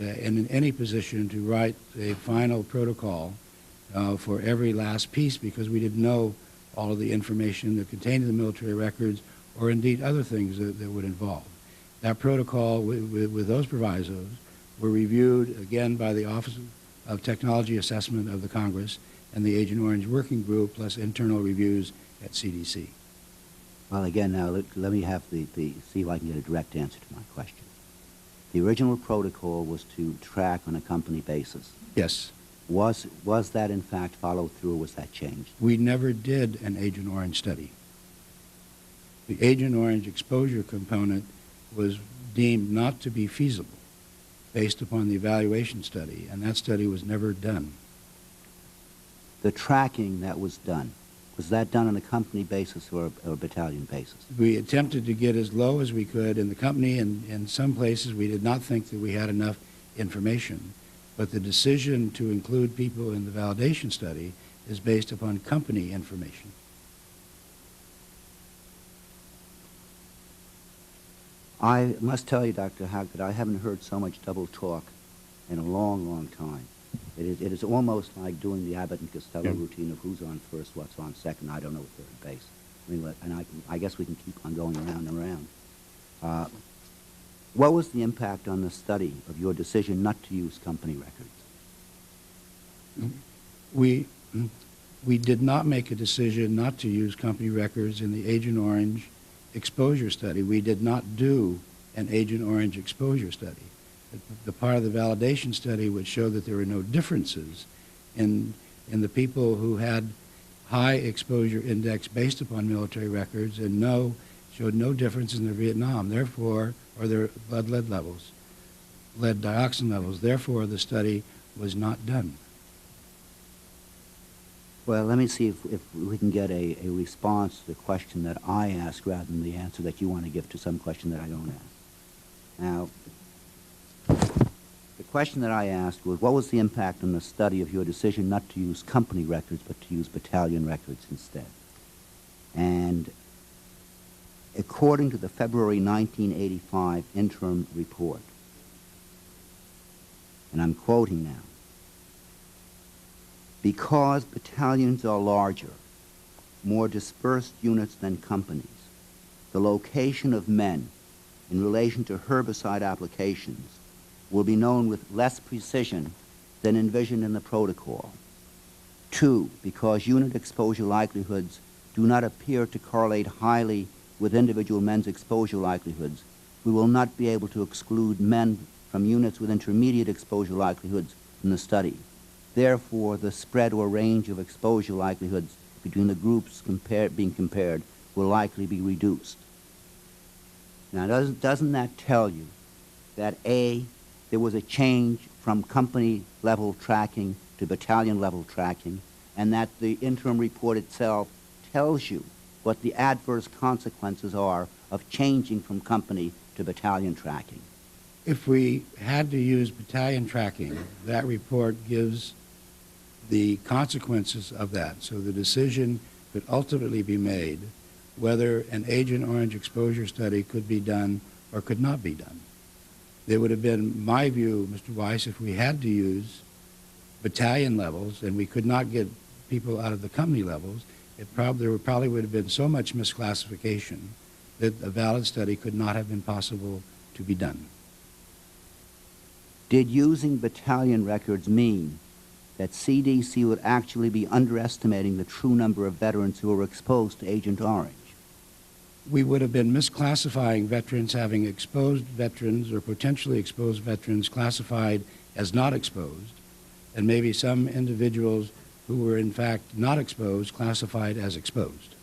in any position to write a final protocol for every last piece, because we didn't know all of the information that contained in the military records, or indeed other things that would involve. That protocol with those provisos were reviewed again by the Office of Technology Assessment of the Congress and the Agent Orange Working Group, plus internal reviews at CDC. Well, again, now let me have see if I can get a direct answer to my question. The original protocol was to track on a company basis. Yes. Was that in fact followed through, or was that changed? We never did an Agent Orange study. The Agent Orange exposure component was deemed not to be feasible based upon the evaluation study, and that study was never done. The tracking that was done, was that done on a company basis or a battalion basis? We attempted to get as low as we could in the company, and in some places we did not think that we had enough information. But the decision to include people in the validation study is based upon company information. I must tell you, Dr. Hackett, I haven't heard so much double talk in a long, long time. It is almost like doing the Abbott and Costello routine of who's on first, what's on second. I don't know what third base. I mean, and I guess we can keep on going around and around. What was the impact on the study of your decision not to use company records? We did not make a decision not to use company records in the Agent Orange exposure study. We did not do an Agent Orange exposure study. The part of the validation study would show that there were no differences in the people who had high exposure index based upon military records and showed no difference in their Vietnam, therefore, or their blood lead levels, lead dioxin levels. Therefore, the study was not done. Well, let me see if we can get a response to the question that I ask rather than the answer that you want to give to some question that I don't ask. Now, the question that I asked was, what was the impact on the study of your decision not to use company records but to use battalion records instead? And according to the February 1985 interim report, and I'm quoting now, because battalions are larger, more dispersed units than companies, the location of men in relation to herbicide applications will be known with less precision than envisioned in the protocol. 2, because unit exposure likelihoods do not appear to correlate highly with individual men's exposure likelihoods, we will not be able to exclude men from units with intermediate exposure likelihoods from the study. Therefore, the spread or range of exposure likelihoods between the groups being compared will likely be reduced. Now, doesn't that tell you that A, there was a change from company-level tracking to battalion-level tracking, and that the interim report itself tells you what the adverse consequences are of changing from company to battalion tracking? If we had to use battalion tracking, that report gives the consequences of that. So the decision could ultimately be made whether an Agent Orange exposure study could be done or could not be done. There would have been, my view, Mr. Weiss, if we had to use battalion levels and we could not get people out of the company levels, there probably would have been so much misclassification that a valid study could not have been possible to be done. Did using battalion records mean that CDC would actually be underestimating the true number of veterans who were exposed to Agent Orange? We would have been misclassifying veterans, having exposed veterans or potentially exposed veterans classified as not exposed, and maybe some individuals who were in fact not exposed classified as exposed.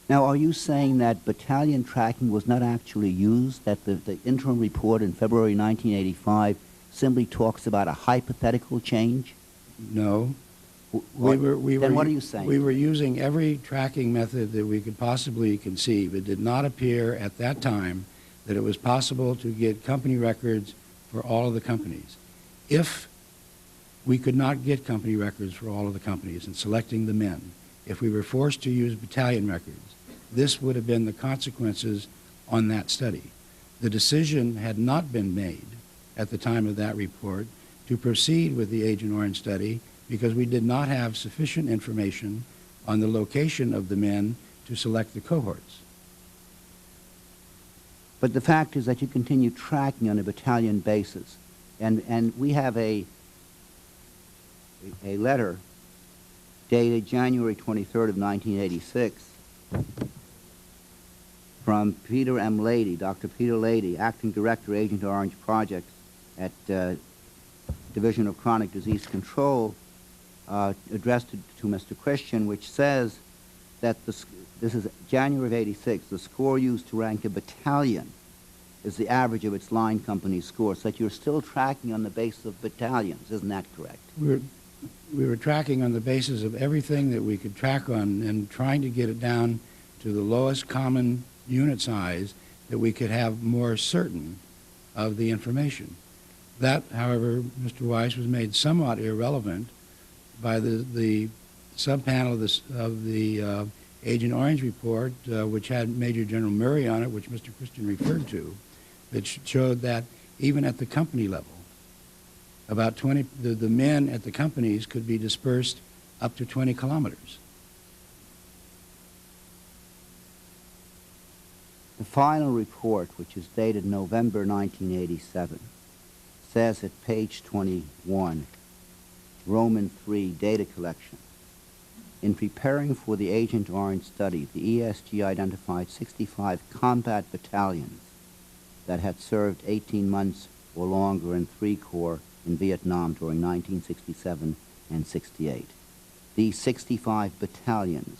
Now, are you saying that battalion tracking was not actually used, that the interim report in February 1985 simply talks about a hypothetical change? No. What are you saying? We were using every tracking method that we could possibly conceive. It did not appear at that time that it was possible to get company records for all of the companies. If we could not get company records for all of the companies in selecting the men, if we were forced to use battalion records, this would have been the consequences on that study. The decision had not been made at the time of that report to proceed with the Agent Orange study because we did not have sufficient information on the location of the men to select the cohorts. But the fact is that you continue tracking on a battalion basis. And we have a letter dated January 23rd of 1986 from Peter M. Lady, Dr. Peter Lady, Acting Director, Agent Orange Projects at Division of Chronic Disease Control, addressed to Mr. Christian, which says that this is January of 86, the score used to rank a battalion is the average of its line company score, so that you're still tracking on the basis of battalions. Isn't that correct? We were tracking on the basis of everything that we could track on and trying to get it down to the lowest common unit size that we could have more certain of the information. That, however, Mr. Weiss, was made somewhat irrelevant by the subpanel of the Agent Orange report, which had Major General Murray on it, which Mr. Christian referred to, that showed that even at the company level, about 20, the men at the companies could be dispersed up to 20 kilometers. The final report, which is dated November 1987, says at page 21, Roman 3, data collection. In preparing for the Agent Orange study, the ESG identified 65 combat battalions that had served 18 months or longer in 3 Corps in Vietnam during 1967 and 68. These 65 battalions,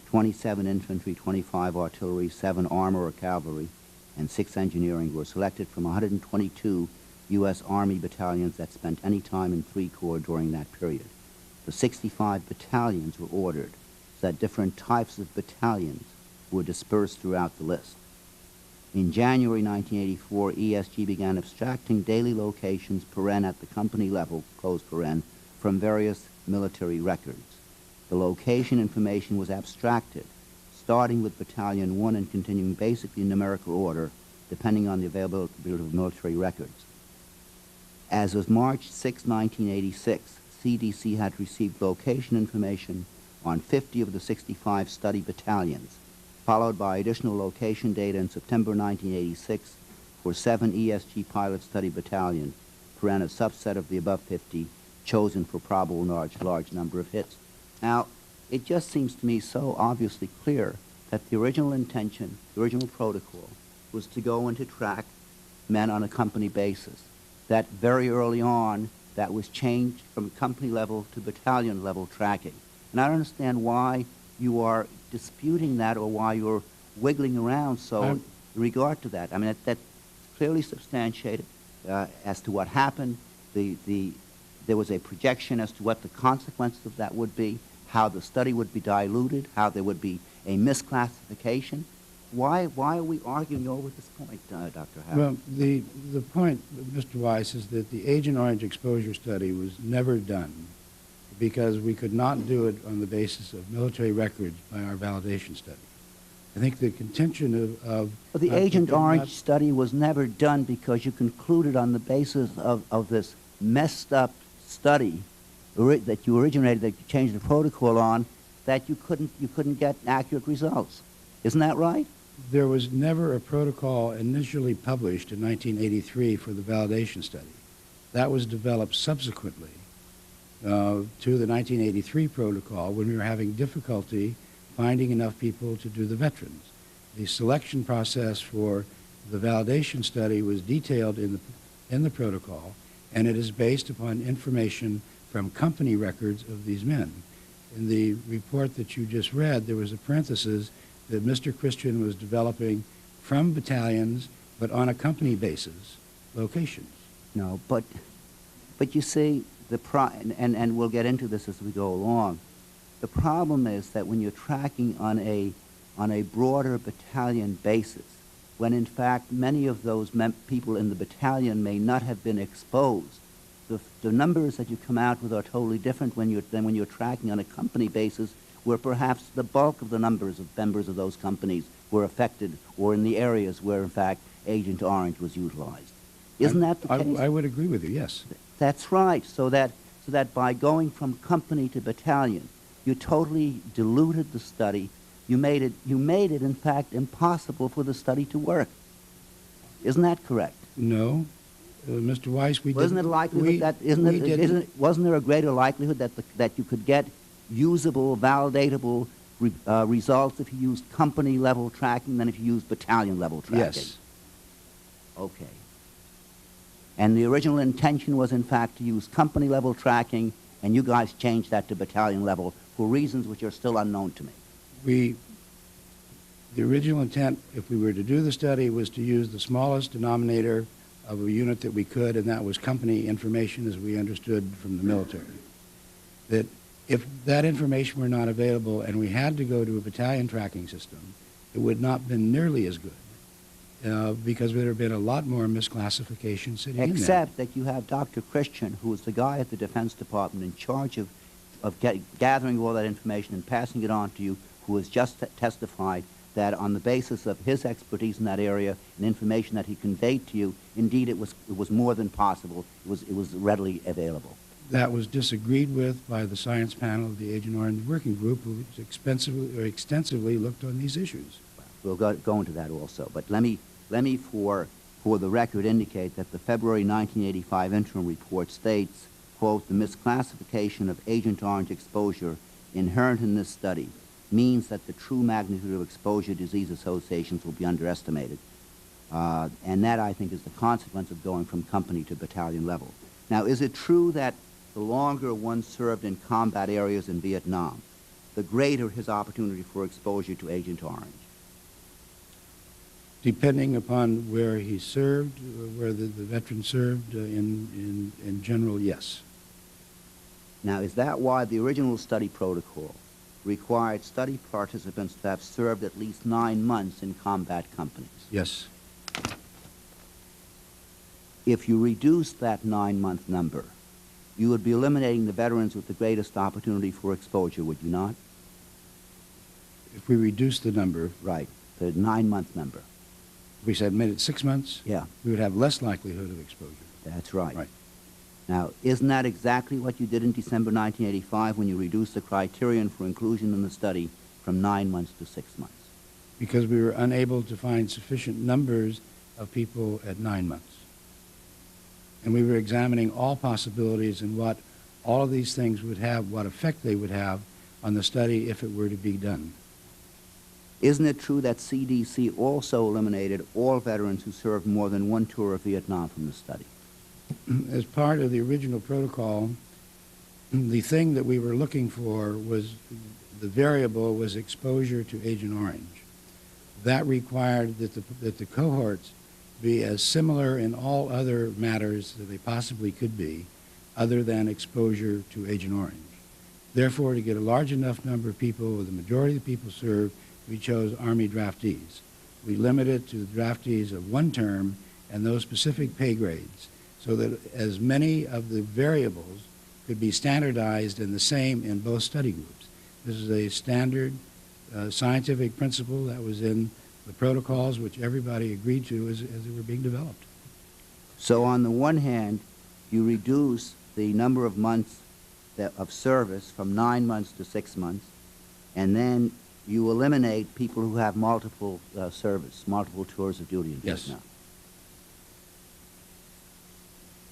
27 infantry, 25 artillery, 7 armor or cavalry, and 6 engineering, were selected from 122 U.S. Army battalions that spent any time in 3 Corps during that period. The 65 battalions were ordered so that different types of battalions were dispersed throughout the list. In January 1984, ESG began abstracting daily locations paren at the company level, close paren, from various military records. The location information was abstracted, starting with Battalion 1 and continuing basically in numerical order, depending on the availability of military records. As of March 6, 1986, CDC had received location information on 50 of the 65 study battalions, followed by additional location data in September 1986 for 7 ESG pilot study battalions, paren a subset of the above 50, chosen for probable large number of hits. Now, it just seems to me so obviously clear that the original intention, the original protocol, was to go and to track men on a company basis. That very early on, that was changed from company level to battalion level tracking. And I don't understand why you are disputing that or why you're wiggling around so in regard to that. I mean, that's clearly substantiated as to what happened. There was a projection as to what the consequences of that would be, how the study would be diluted, how there would be a misclassification. Why are we arguing over this point, Dr. Howard? Well, the point, Mr. Weiss, is that the Agent Orange exposure study was never done because we could not do it on the basis of military records by our validation study. I think the contention of But the Agent Orange study was never done because you concluded on the basis of this messed up study that you originated, that you changed the protocol on, that you couldn't get accurate results. Isn't that right? There was never a protocol initially published in 1983 for the validation study. That was developed subsequently to the 1983 protocol when we were having difficulty finding enough people to do the veterans. The selection process for the validation study was detailed in the protocol, and it is based upon information from company records of these men. In the report that you just read, there was a parenthesis that Mr. Christian was developing from battalions, but on a company basis, locations. No, but you see, and we'll get into this as we go along. The problem is that when you're tracking on a broader battalion basis, when in fact many of those people in the battalion may not have been exposed, the numbers that you come out with are totally different than when you're tracking on a company basis, where perhaps the bulk of the numbers of members of those companies were affected, or in the areas where in fact Agent Orange was utilized. Isn't that the case? I would agree with you, yes. That's right. So that by going from company to battalion, you totally diluted the study. You made it in fact impossible for the study to work. Isn't that correct? No, Mr. Weiss, we wasn't didn't. Wasn't there a greater likelihood that you could get usable, validatable results if you used company level tracking than if you used battalion level tracking? Yes. Okay. And the original intention was in fact to use company level tracking, and you guys changed that to battalion level for reasons which are still unknown to me. The original intent, if we were to do the study, was to use the smallest denominator of a unit that we could, and that was company information as we understood from the military. That if that information were not available and we had to go to a battalion tracking system, it would not have been nearly as good because there would have been a lot more misclassification sitting in there. Except that you have Dr. Christian, who is the guy at the Defense Department in charge of gathering all that information and passing it on to you, who has just testified that on the basis of his expertise in that area and information that he conveyed to you, indeed it was more than possible. It was readily available. That was disagreed with by the science panel of the Agent Orange Working Group, who extensively looked on these issues. We'll go into that also. But let me for the record indicate that the February 1985 interim report states, quote, the misclassification of Agent Orange exposure inherent in this study means that the true magnitude of exposure disease associations will be underestimated. And that, I think, is the consequence of going from company to battalion level. Now, is it true that the longer one served in combat areas in Vietnam, the greater his opportunity for exposure to Agent Orange? Depending upon where he served, where the veteran served, in general, yes. Now, is that why the original study protocol required study participants to have served at least 9 months in combat companies? Yes. If you reduce that 9-month number, you would be eliminating the veterans with the greatest opportunity for exposure, would you not? If we reduce the number, Right, the 9-month number. if we said made it 6 months, Yeah, we would have less likelihood of exposure. that's right. Right. Now, isn't that exactly what you did in December 1985 when you reduced the criterion for inclusion in the study from 9 months to 6 months? Because we were unable to find sufficient numbers of people at 9 months. And we were examining all possibilities and what all of these things would have, what effect they would have on the study if it were to be done. Isn't it true that CDC also eliminated all veterans who served more than one tour of Vietnam from the study? As part of the original protocol, the thing that we were looking for was, the variable was exposure to Agent Orange. That required that the cohorts be as similar in all other matters that they possibly could be, other than exposure to Agent Orange. Therefore, to get a large enough number of people, with the majority of the people served, we chose Army draftees. We limited it to the draftees of one term and those specific pay grades, so that as many of the variables could be standardized and the same in both study groups. This is a standard scientific principle that was in the protocols, which everybody agreed to as they were being developed. So on the one hand, you reduce the number of months of service from 9 months to 6 months, and then you eliminate people who have multiple service, multiple tours of duty in Vietnam.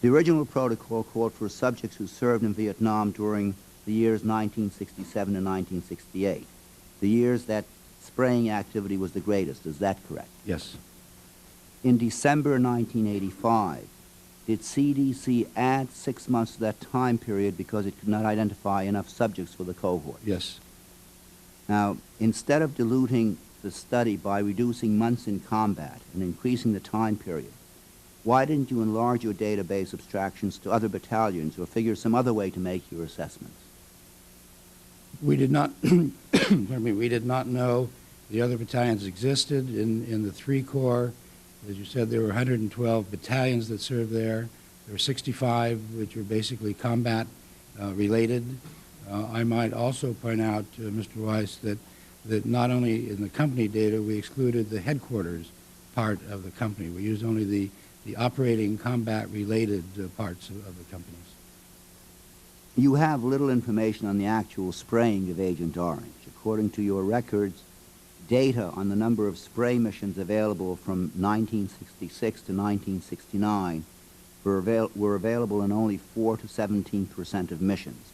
The original protocol called for subjects who served in Vietnam during the years 1967 and 1968, the years that spraying activity was the greatest. Is that correct? Yes. In December 1985, did CDC add 6 months to that time period because it could not identify enough subjects for the cohort? Yes. Now, instead of diluting the study by reducing months in combat and increasing the time period, why didn't you enlarge your database abstractions to other battalions or figure some other way to make your assessments? We did not, pardon me, we did not know the other battalions existed in the 3 Corps. As you said, there were 112 battalions that served there. There were 65 which were basically combat related. I might also point out, Mr. Weiss, that not only in the company data, we excluded the headquarters part of the company. We used only the operating combat-related parts of the companies. You have little information on the actual spraying of Agent Orange. According to your records, data on the number of spray missions available from 1966 to 1969 were available in only 4 to 17% of missions.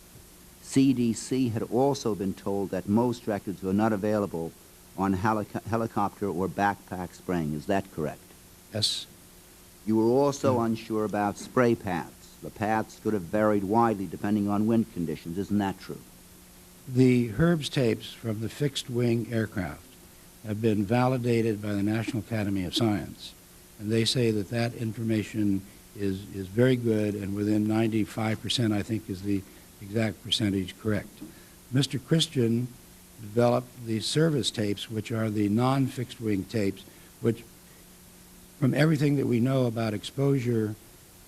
CDC had also been told that most records were not available on helicopter or backpack spraying. Is that correct? Yes. You were also unsure about spray paths. The paths could have varied widely depending on wind conditions. Isn't that true? The Herbst tapes from the fixed-wing aircraft have been validated by the National Academy of Science, and they say that that information is very good, and within 95%, I think, is the exact percentage correct. Mr. Christian developed the service tapes, which are the non-fixed-wing tapes, which, from everything that we know about exposure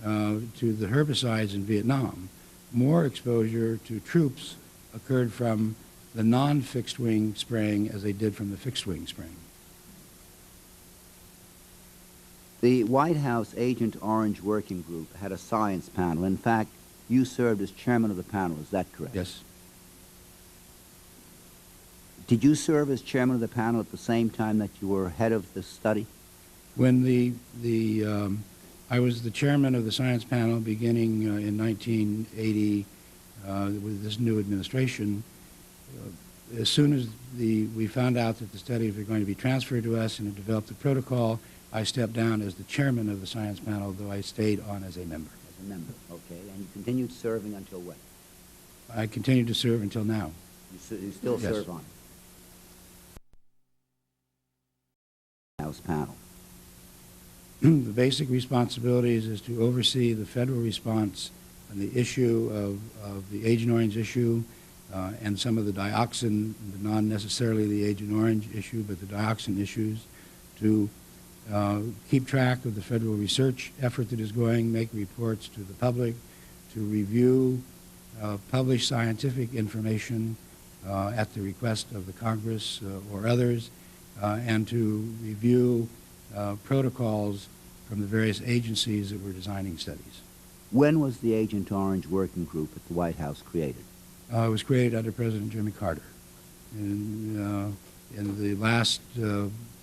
to the herbicides in Vietnam, more exposure to troops occurred from the non-fixed-wing spraying as they did from the fixed-wing spraying. The White House Agent Orange Working Group had a science panel. In fact, you served as chairman of the panel. Is that correct? Yes. Did you serve as chairman of the panel at the same time that you were head of the study? When I was the chairman of the science panel beginning in 1980 with this new administration. As soon as we found out that the studies were going to be transferred to us and had developed the protocol, I stepped down as the chairman of the science panel, though I stayed on as a member. As a member, okay. And you continued serving until when? I continued to serve until now. You still Yes. serve on it? House panel. The basic responsibilities is to oversee the federal response on the issue of the Agent Orange issue and some of the dioxin, not necessarily the Agent Orange issue, but the dioxin issues, to keep track of the federal research effort that is going, make reports to the public, to review published scientific information at the request of the Congress or others, and to review protocols from the various agencies that were designing studies. When was the Agent Orange Working Group at the White House created? It was created under President Jimmy Carter in the last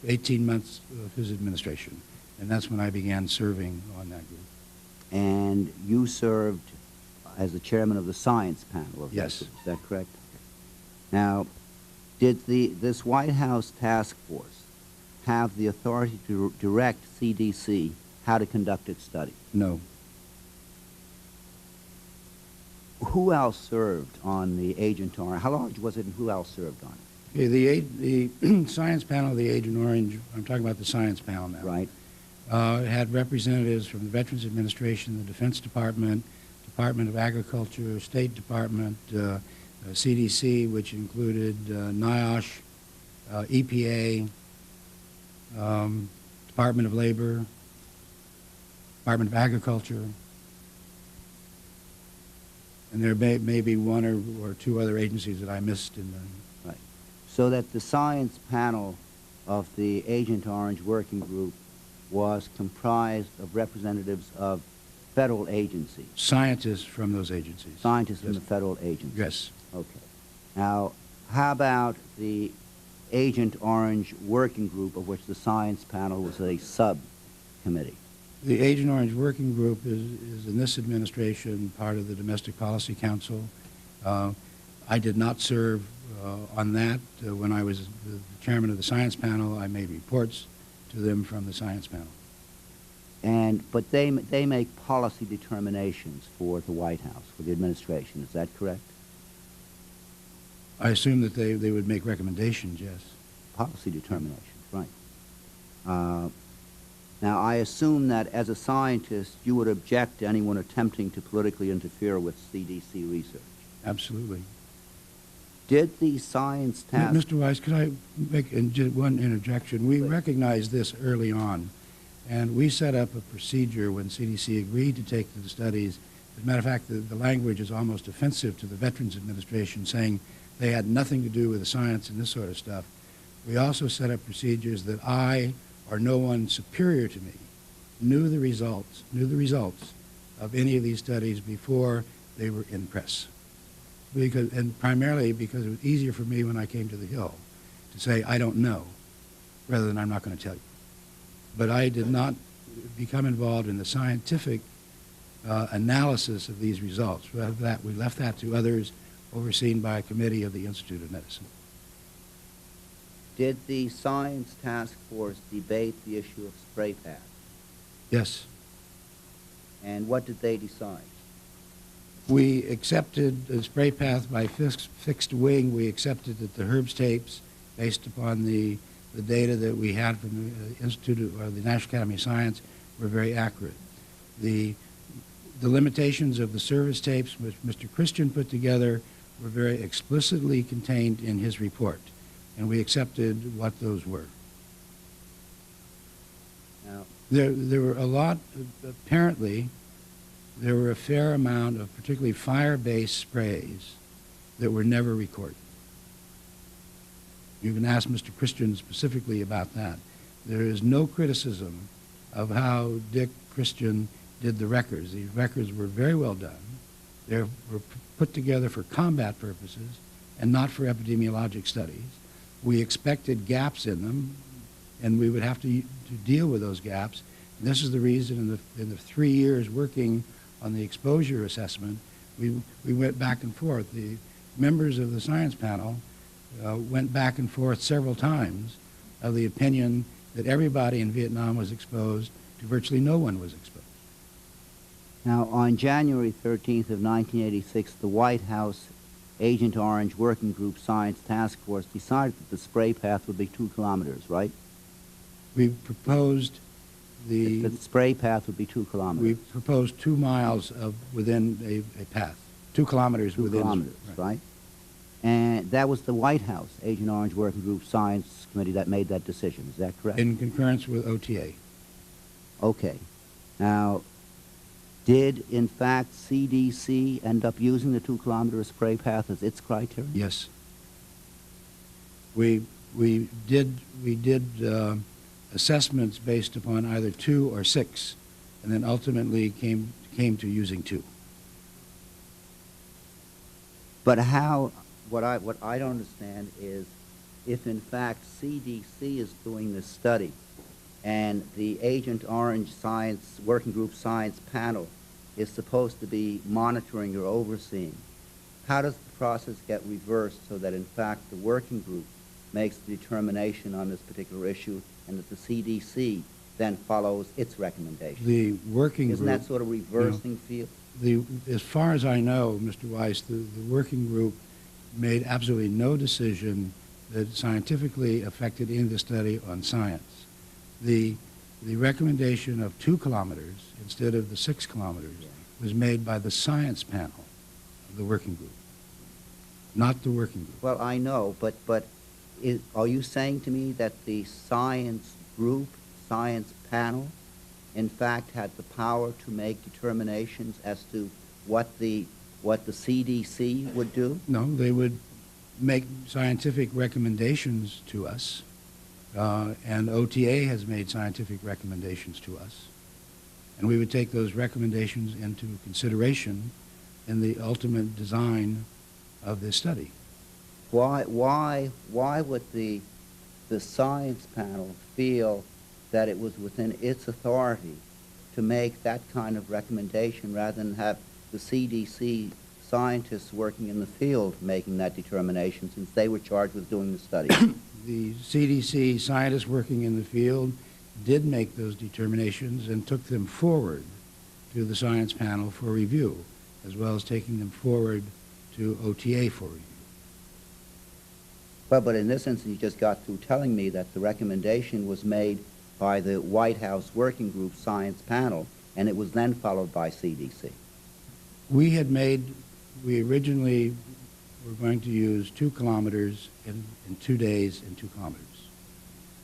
18 months of his administration, and that's when I began serving on that group. And you served as the chairman of the science panel of Yes. that group. Is that correct? Now, did this White House task force have the authority to direct CDC how to conduct its study? No. Who else served on the Agent Orange? How large was it, and who else served on it? Okay, the science panel of the Agent Orange, I'm talking about the science panel now, Right. had representatives from the Veterans Administration, the Defense Department, Department of Agriculture, State Department, CDC, which included NIOSH, EPA, Department of Labor, Department of Agriculture, and there may be one or two other agencies that I missed in the... Right. So that the science panel of the Agent Orange Working Group was comprised of representatives of federal agencies. Scientists from those agencies. Scientists from Yes. the federal agencies. Yes. Okay. Now, how about the Agent Orange Working Group, of which the science panel was a subcommittee? The Agent Orange Working Group is in this administration part of the Domestic Policy Council. I did not serve on that. When I was the chairman of the science panel, I made reports to them from the science panel. But they make policy determinations for the White House, for the administration. Is that correct? I assume that they would make recommendations, yes. Policy determinations, right. Now, I assume that as a scientist, you would object to anyone attempting to politically interfere with CDC research. Absolutely. Did the science task... Mr. Weiss, could I make one interjection? We recognized this early on, and we set up a procedure when CDC agreed to take the studies. As a matter of fact, the language is almost offensive to the Veterans Administration, saying they had nothing to do with the science and this sort of stuff. We also set up procedures that I or no one superior to me knew the results of any of these studies before they were in press. And primarily because it was easier for me when I came to the Hill to say, I don't know, rather than I'm not going to tell you. But I did not become involved in the scientific analysis of these results. We left that to others overseen by a committee of the Institute of Medicine. Did the science task force debate the issue of spray path? Yes. And what did they decide? We accepted the spray path by fixed wing. We accepted that the Herbst tapes, based upon the data that we had from the Institute or the National Academy of Science, were very accurate. The limitations of the service tapes, which Mr. Christian put together, were very explicitly contained in his report, and we accepted what those were. Now, There were a lot, apparently, there were a fair amount of particularly fire-based sprays that were never recorded. You can ask Mr. Christian specifically about that. There is no criticism of how Dick Christian did the records. These records were very well done. They were put together for combat purposes and not for epidemiologic studies. We expected gaps in them, and we would have to deal with those gaps. And this is the reason in the 3 years working on the exposure assessment, we went back and forth. The members of the science panel went back and forth several times of the opinion that everybody in Vietnam was exposed to virtually no one was exposed. Now, on January 13th of 1986, the White House Agent Orange Working Group Science Task Force decided that the spray path would be 2 kilometers, right? We proposed The spray path would be 2 kilometers. We proposed 2 miles within a path, 2 kilometers 2 within. kilometers, right? And that was the White House Agent Orange Working Group Science Committee that made that decision. Is that correct? In concurrence with OTA. Okay. Now, did, in fact, CDC end up using the 2-kilometer spray path as its criteria? Yes. We did assessments based upon either 2 or 6, and then ultimately came to using 2. But how, what I don't understand is if in fact CDC is doing this study and the Agent Orange Science Working Group Science Panel is supposed to be monitoring or overseeing, how does the process get reversed so that in fact the working group makes the determination on this particular issue and that the CDC then follows its recommendation? The working Isn't group, that sort of reversing field? As far as I know, Mr. Weiss, the working group made absolutely no decision that scientifically affected any of the study on science. The recommendation of 2 kilometers instead of the 6 kilometers was made by the science panel of the working group, not the working group. Well, I know, but are you saying to me that the science group, science panel, in fact had the power to make determinations as to what the CDC would do? No, they would make scientific recommendations to us, and OTA has made scientific recommendations to us, and we would take those recommendations into consideration in the ultimate design of this study. Why would the science panel feel that it was within its authority to make that kind of recommendation rather than have the CDC scientists working in the field making that determination, since they were charged with doing the study? The CDC scientists working in the field did make those determinations and took them forward to the science panel for review, as well as taking them forward to OTA for review. Well, but in this instance, you just got through telling me that the recommendation was made by the White House Working Group Science Panel, and it was then followed by CDC. We originally were going to use 2 kilometers in 2 days and 2 kilometers.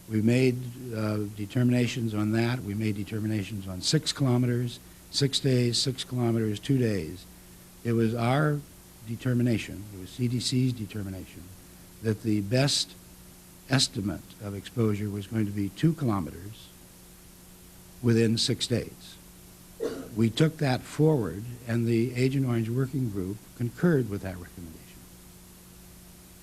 We made determinations on that. We made determinations on 6 kilometers, 6 days, 6 kilometers, 2 days. It was our determination, it was CDC's determination, that the best estimate of exposure was going to be 2 kilometers within 6 days. We took that forward, and the Agent Orange Working Group concurred with that recommendation.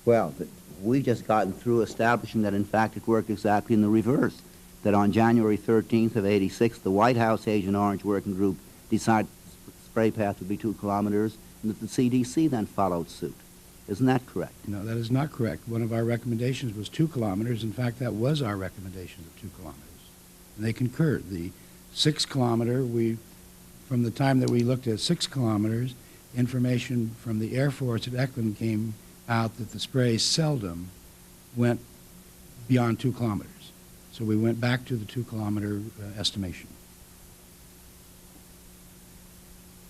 Well, but we just gotten through establishing that, in fact, it worked exactly in the reverse, that on January 13th of '86, the White House Agent Orange Working Group decided the spray path would be 2 kilometers, and that the CDC then followed suit. Isn't that correct? No, that is not correct. One of our recommendations was 2 kilometers. In fact, that was our recommendation of 2 kilometers. And they concurred. The 6 kilometer, from the time that we looked at 6 kilometers, information from the Air Force at Eklund came out that the spray seldom went beyond 2 kilometers. So we went back to the 2 kilometer estimation.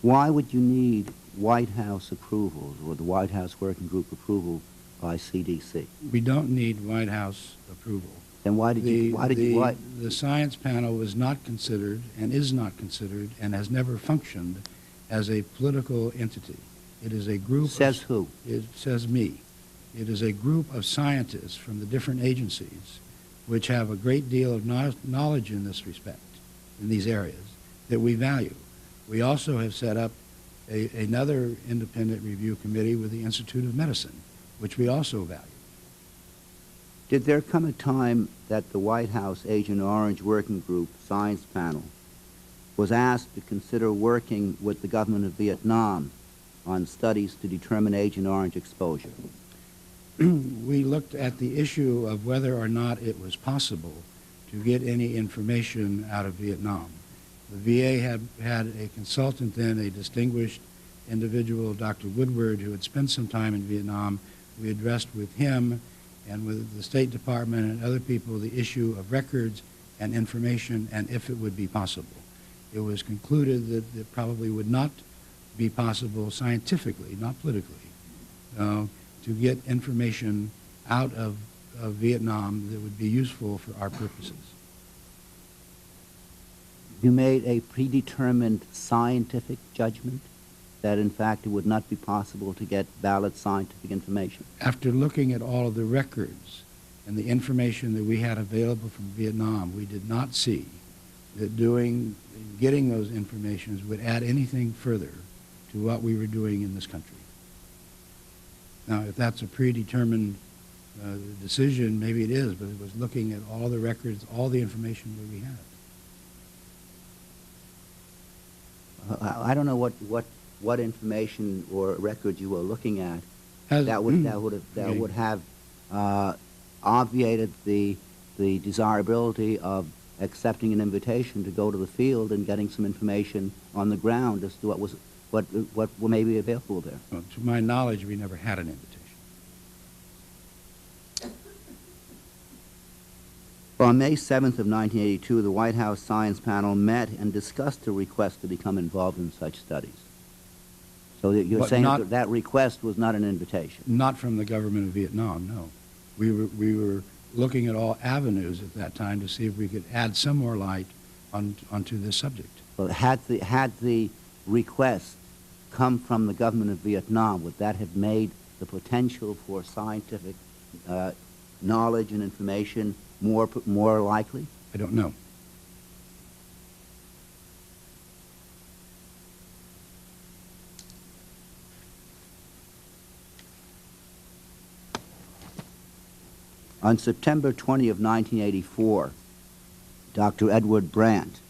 Why would you need White House approvals or the White House Working Group approval by CDC? We don't need White House approval. Then why did The science panel was not considered and is not considered and has never functioned as a political entity. It is a group. Says who? It says me. It is a group of scientists from the different agencies which have a great deal of knowledge in this respect, in these areas, that we value. We also have set up another independent review committee with the Institute of Medicine, which we also value. Did there come a time that the White House Agent Orange Working Group Science Panel was asked to consider working with the government of Vietnam on studies to determine Agent Orange exposure? We looked at the issue of whether or not it was possible to get any information out of Vietnam. The VA had a consultant then, a distinguished individual, Dr. Woodward, who had spent some time in Vietnam. We addressed with him and with the State Department and other people the issue of records and information and if it would be possible. It was concluded that it probably would not be possible scientifically, not politically, to get information out of Vietnam that would be useful for our purposes. You made a predetermined scientific judgment that, in fact, it would not be possible to get valid scientific information? After looking at all of the records and the information that we had available from Vietnam, we did not see that getting those informations would add anything further to what we were doing in this country. Now, if that's a predetermined decision, maybe it is, but it was looking at all the records, all the information that we had. I don't know what information or records you were looking at that would have obviated the desirability of accepting an invitation to go to the field and getting some information on the ground as to what was what may be available there. Well, to my knowledge, we never had an invitation. On May 7th of 1982, the White House Science Panel met and discussed a request to become involved in such studies. So you're But saying not- that that request was not an invitation? Not from the government of Vietnam, no. We were looking at all avenues at that time to see if we could add some more light onto this subject. Well, had the request come from the government of Vietnam, would that have made the potential for scientific knowledge and information more likely? I don't know. On September 20 of 1984, Dr. Edward Brandt,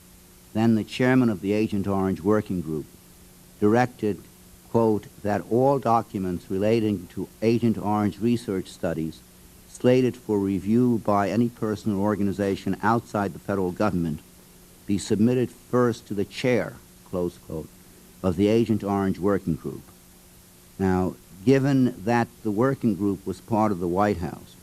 then the chairman of the Agent Orange Working Group, directed, quote, that all documents relating to Agent Orange research studies slated for review by any person or organization outside the federal government be submitted first to the chair, close quote, of the Agent Orange Working Group. Now, given that the working group was part of the White House,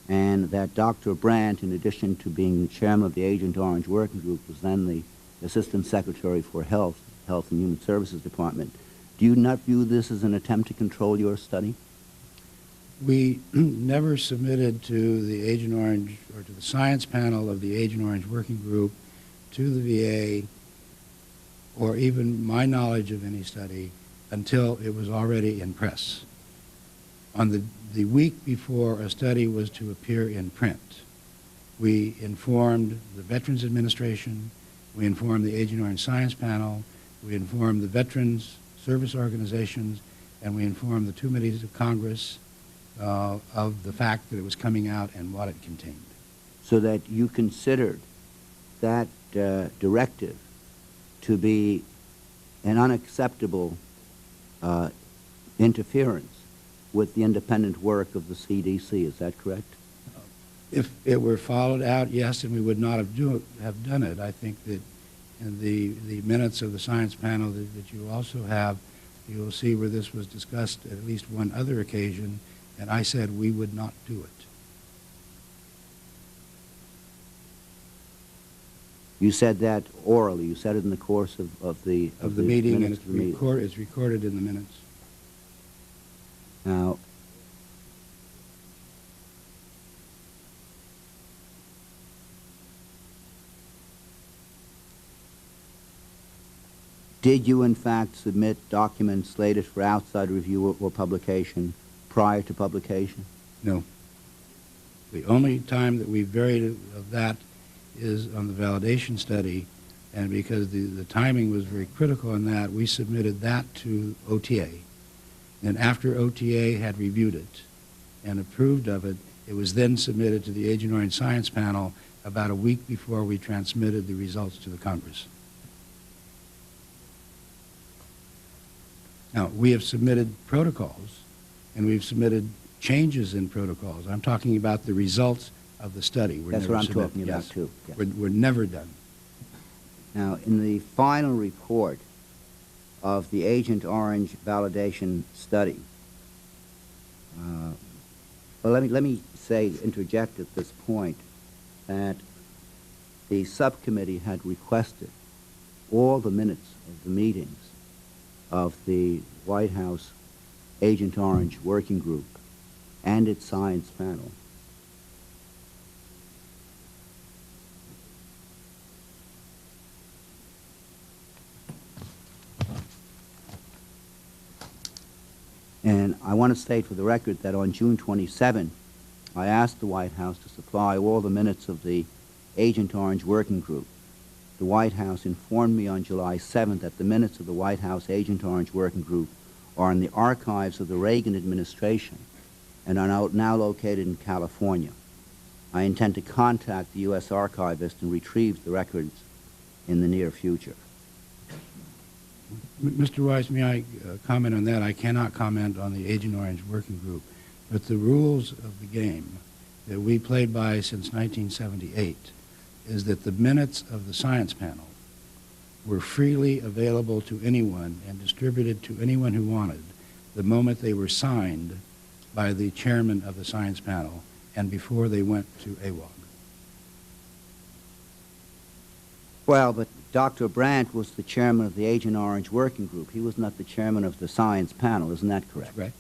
and that Dr. Brandt, in addition to being the chairman of the Agent Orange Working Group, was then the Assistant Secretary for Health and Human Services Department, do you not view this as an attempt to control your study? We never submitted to the Agent Orange or to the science panel of the Agent Orange Working Group, to the VA, or even my knowledge of any study until it was already in press. On the week before a study was to appear in print, we informed the Veterans Administration, we informed the Agent Orange Science Panel, we informed the Veterans Service Organizations, and we informed the two committees of Congress of the fact that it was coming out and what it contained. So that you considered that directive to be an unacceptable interference with the independent work of the CDC, is that correct? If it were followed out, yes, and we would not have done it. I think that in the minutes of the science panel that you also have, you will see where this was discussed at least one other occasion, and I said we would not do it. You said that orally. You said it in the course of the meeting, and minutes of the meeting. it's recorded in the minutes. Now, did you in fact submit documents slated for outside review or publication prior to publication? No. The only time that we varied of that is on the validation study, and because the timing was very critical in that, we submitted that to OTA. And after OTA had reviewed it and approved of it, it was then submitted to the Agent Orange Science Panel about a week before we transmitted the results to the Congress. Now, we have submitted protocols, and we've submitted changes in protocols. I'm talking about the results of the study. That's what I'm talking about, yes. too. Yes. We're never done. Now, in the final report of the Agent Orange validation study, well, let me say, interject at this point, that the subcommittee had requested all the minutes of the meetings of the White House Agent Orange Working Group and its science panel. And I want to state for the record that on June 27, I asked the White House to supply all the minutes of the Agent Orange Working Group. The White House informed me on July 7th that the minutes of the White House Agent Orange Working Group are in the archives of the Reagan administration and are now located in California. I intend to contact the U.S. archivist and retrieve the records in the near future. Mr. Weiss, may I comment on that? I cannot comment on the Agent Orange Working Group, but the rules of the game that we played by since 1978 is that the minutes of the science panel were freely available to anyone and distributed to anyone who wanted the moment they were signed by the chairman of the science panel and before they went to AWOG. Well, but Dr. Brandt was the chairman of the Agent Orange Working Group. He was not the chairman of the science panel, isn't that correct? That's correct.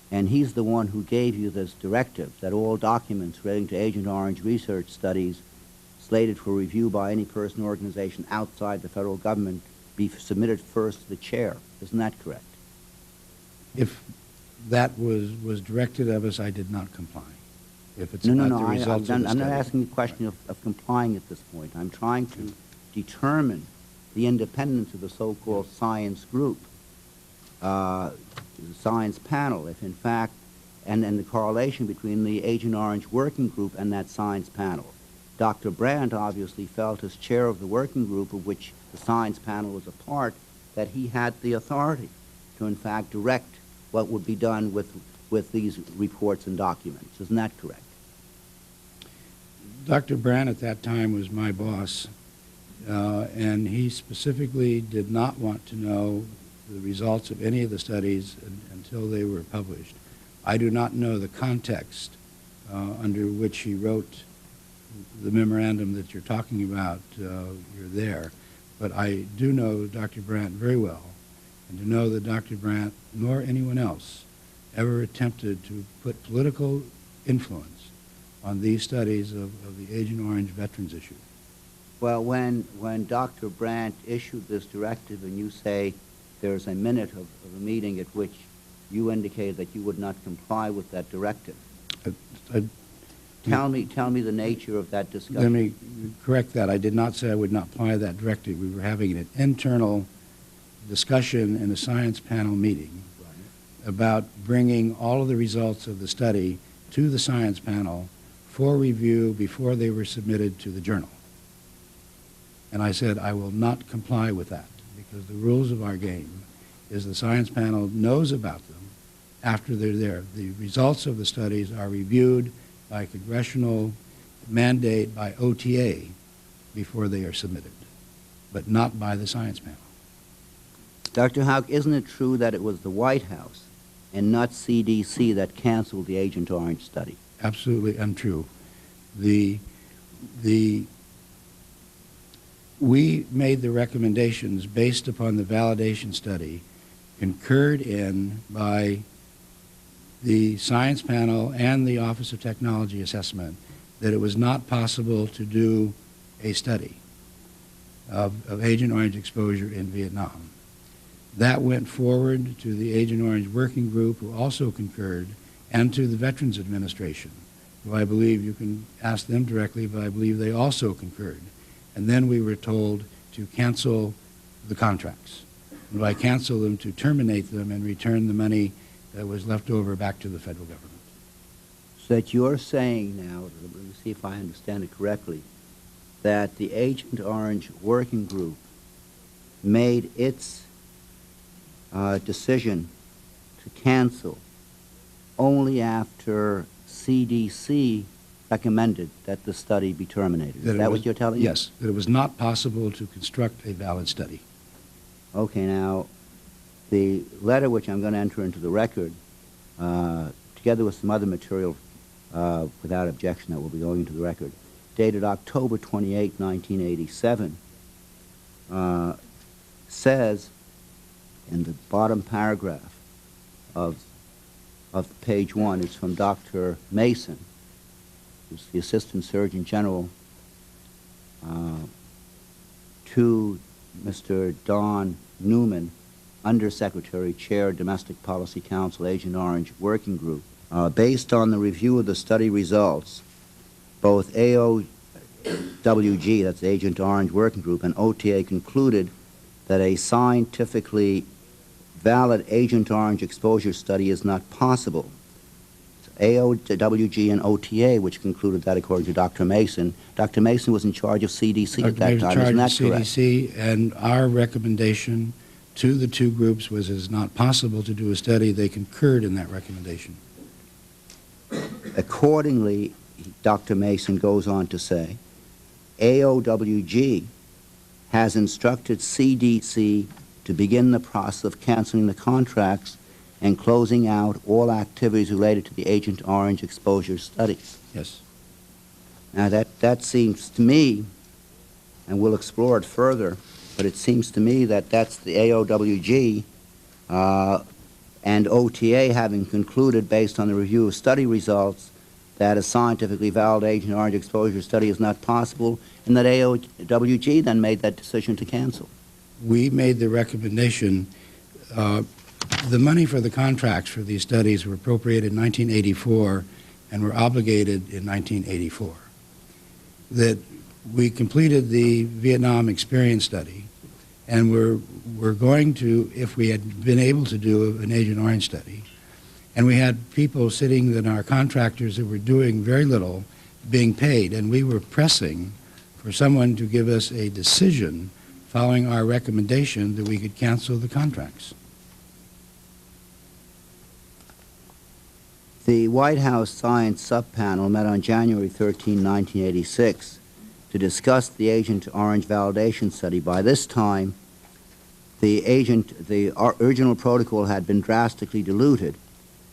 And he's the one who gave you this directive that all documents relating to Agent Orange research studies slated for review by any person or organization outside the federal government be submitted first to the chair. Isn't that correct? If that was directed of us, I did not comply. If it's No, about no, the no. results of the I'm not study. asking you a question of complying at this point. I'm trying to determine the independence of the so-called science group, the science panel, if in fact, and the correlation between the Agent Orange Working Group and that science panel. Dr. Brandt obviously felt as chair of the working group of which the science panel was a part that he had the authority to in fact direct what would be done with these reports and documents. Isn't that correct? Dr. Brandt at that time was my boss, and he specifically did not want to know the results of any of the studies until they were published. I do not know the context under which he wrote the memorandum that you're talking about. You're there. But I do know Dr. Brandt very well, and to know that Dr. Brandt nor anyone else ever attempted to put political influence on these studies of the Agent Orange veterans issue. Well, when Dr. Brandt issued this directive and you say there's a minute of a meeting at which you indicated that you would not comply with that directive, tell me the nature of that discussion. Let me correct that. I did not say I would not apply that directive. We were having an internal discussion in a science panel meeting about bringing all of the results of the study to the science panel for review before they were submitted to the journal. And I said I will not comply with that because the rules of our game is the science panel knows about them after they're there. The results of the studies are reviewed by congressional mandate by OTA before they are submitted, but not by the science panel. Dr. Houck, isn't it true that it was the White House and not CDC that canceled the Agent Orange study? Absolutely untrue. We made the recommendations based upon the validation study concurred in by the science panel and the Office of Technology Assessment that it was not possible to do a study of Agent Orange exposure in Vietnam. That went forward to the Agent Orange Working Group, who also concurred, and to the Veterans Administration, who I believe you can ask them directly, but I believe they also concurred. And then we were told to cancel the contracts. And by cancel them, to terminate them and return the money that was left over back to the federal government. So that you're saying now, let me see if I understand it correctly, that the Agent Orange Working Group made its decision to cancel only after CDC recommended that the study be terminated. Is that what you're telling me? Yes, that it was not possible to construct a valid study. Okay, now, the letter which I'm going to enter into the record, together with some other material without objection that will be going into the record, dated October 28, 1987, says in the bottom paragraph of page 1, it's from Dr. Mason, who's the Assistant Surgeon General, to Mr. Don Newman, Undersecretary, Chair, Domestic Policy Council, Agent Orange Working Group. Based on the review of the study results, both AOWG, that's Agent Orange Working Group, and OTA concluded that a scientifically valid Agent Orange exposure study is not possible. AOWG and OTA, which concluded that according to Dr. Mason. Dr. Mason was in charge of CDC at that time, isn't that correct? CDC, and our recommendation to the two groups was it is not possible to do a study. They concurred in that recommendation. Accordingly, Dr. Mason goes on to say, AOWG has instructed CDC to begin the process of canceling the contracts and closing out all activities related to the Agent Orange exposure study. Yes. Now, that seems to me, and we'll explore it further, but it seems to me that that's the AOWG and OTA having concluded, based on the review of study results, that a scientifically valid Agent Orange exposure study is not possible, and that AOWG then made that decision to cancel. We made the recommendation. The money for the contracts for these studies were appropriated in 1984 and were obligated in 1984. That we completed the Vietnam experience study, and we're going to, if we had been able to do an Agent Orange study, and we had people sitting in our contractors that were doing very little being paid, and we were pressing for someone to give us a decision following our recommendation that we could cancel the contracts. The White House Science Subpanel met on January 13, 1986, to discuss the Agent Orange validation study. By this time, the original protocol had been drastically diluted.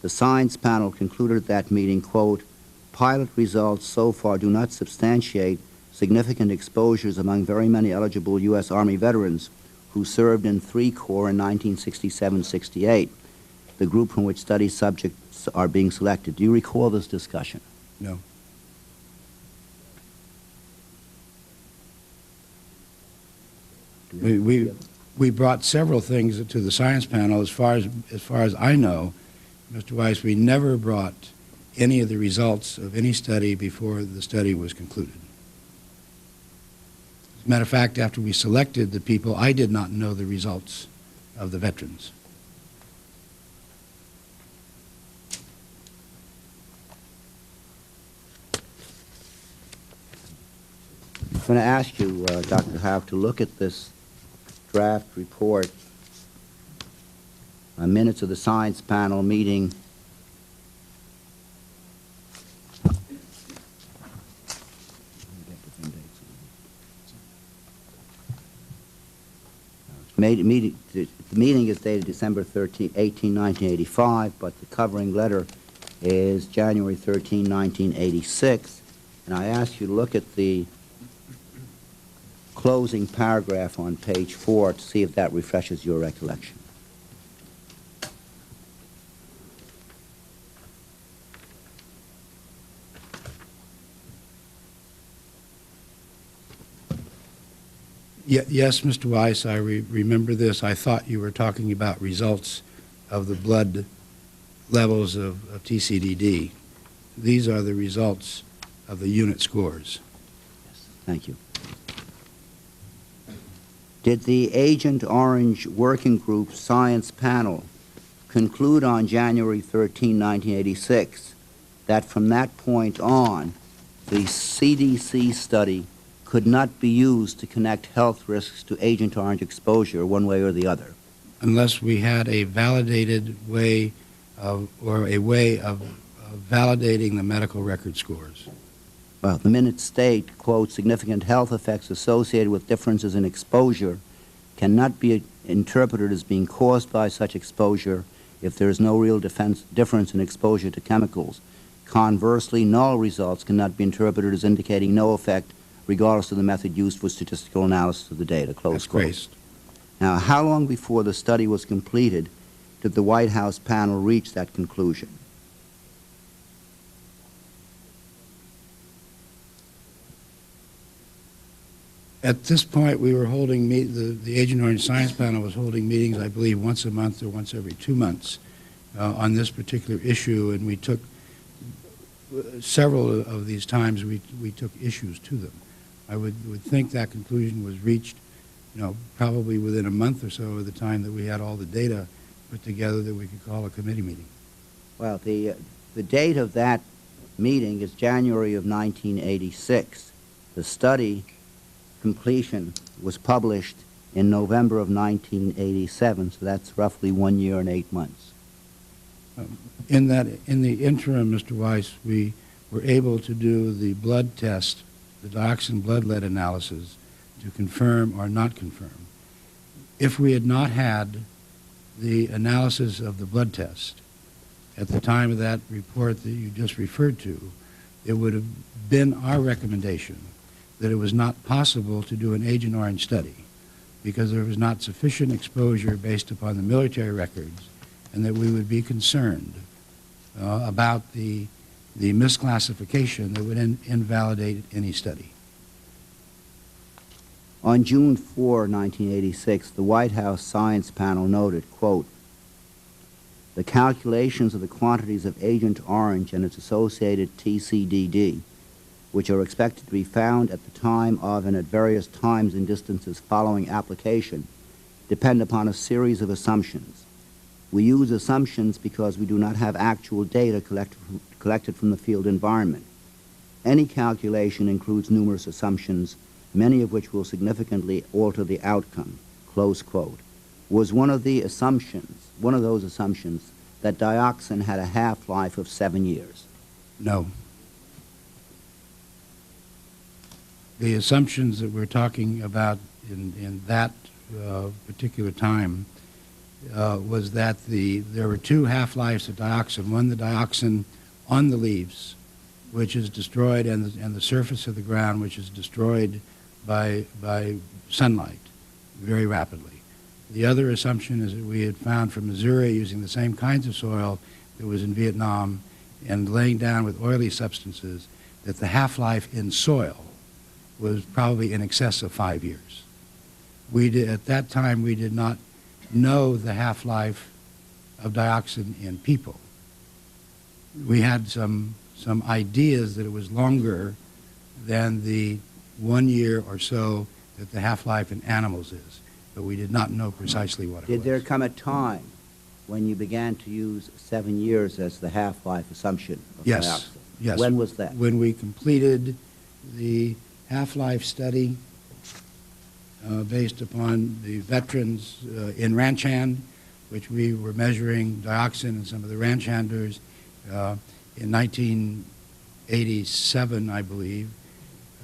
The Science Panel concluded at that meeting, quote, "Pilot results so far do not substantiate significant exposures among very many eligible U.S. Army veterans who served in 3 Corps in 1967-68, the group from which study subjects are being selected." Do you recall this discussion? No. We brought several things to the Science Panel. As far as I know, Mr. Weiss, we never brought any of the results of any study before the study was concluded. As a matter of fact, after we selected the people, I did not know the results of the veterans. I'm going to ask you, Dr. Howe, to look at this draft report, minutes of the Science Panel meeting the meeting is dated December 18, 1985, but the covering letter is January 13, 1986. And I ask you to look at the closing paragraph on page 4 to see if that refreshes your recollection. Yes, Mr. Weiss, I remember this. I thought you were talking about results of the blood levels of TCDD. These are the results of the unit scores. Yes, thank you. Did the Agent Orange Working Group Science Panel conclude on January 13, 1986, that from that point on, the CDC study could not be used to connect health risks to Agent Orange exposure one way or the other? Unless we had a validated way of, or a way of validating the medical record scores. Well, the minutes state, quote, "Significant health effects associated with differences in exposure cannot be interpreted as being caused by such exposure if there is no real difference in exposure to chemicals. Conversely, null results cannot be interpreted as indicating no effect regardless of the method used for statistical analysis of the data," close quote. That's great. Now, how long before the study was completed did the White House panel reach that conclusion? At this point, we were holding, the Agent Orange Science Panel was holding meetings, I believe, once a month or once every 2 months on this particular issue, and we took several of these times, we took issues to them. I would think that conclusion was reached, probably within a month or so of the time that we had all the data put together that we could call a committee meeting. Well, the date of that meeting is January of 1986. The study completion was published in November of 1987, so that's roughly 1 year and 8 months. In the interim, Mr. Weiss, we were able to do the blood test, the dioxin blood lead analysis, to confirm or not confirm. If we had not had the analysis of the blood test at the time of that report that you just referred to, it would have been our recommendation that it was not possible to do an Agent Orange study because there was not sufficient exposure based upon the military records, and that we would be concerned about the misclassification that would invalidate any study. On June 4, 1986, the White House Science Panel noted, quote, "The calculations of the quantities of Agent Orange and its associated TCDD, which are expected to be found at the time of and at various times and distances following application, depend upon a series of assumptions. We use assumptions because we do not have actual data collected from the field environment. Any calculation includes numerous assumptions, many of which will significantly alter the outcome," close quote. Was one of those assumptions, that dioxin had a half-life of 7 years? No. The assumptions that we're talking about in that particular time was that there were two half-lives of dioxin. One, the dioxin on the leaves, which is destroyed, and the surface of the ground, which is destroyed by sunlight very rapidly. The other assumption is that we had found from Missouri, using the same kinds of soil that was in Vietnam and laying down with oily substances, that the half-life in soil was probably in excess of 5 years. At that time, we did not know the half-life of dioxin in people. We had some ideas that it was longer than the 1 year or so that the half-life in animals is, but we did not know precisely what it was. Did there come a time when you began to use 7 years as the half-life assumption of dioxin? Yes. When was that? When we completed the half-life study based upon the veterans in ranch hand, which we were measuring dioxin in some of the ranch handers in 1987, I believe,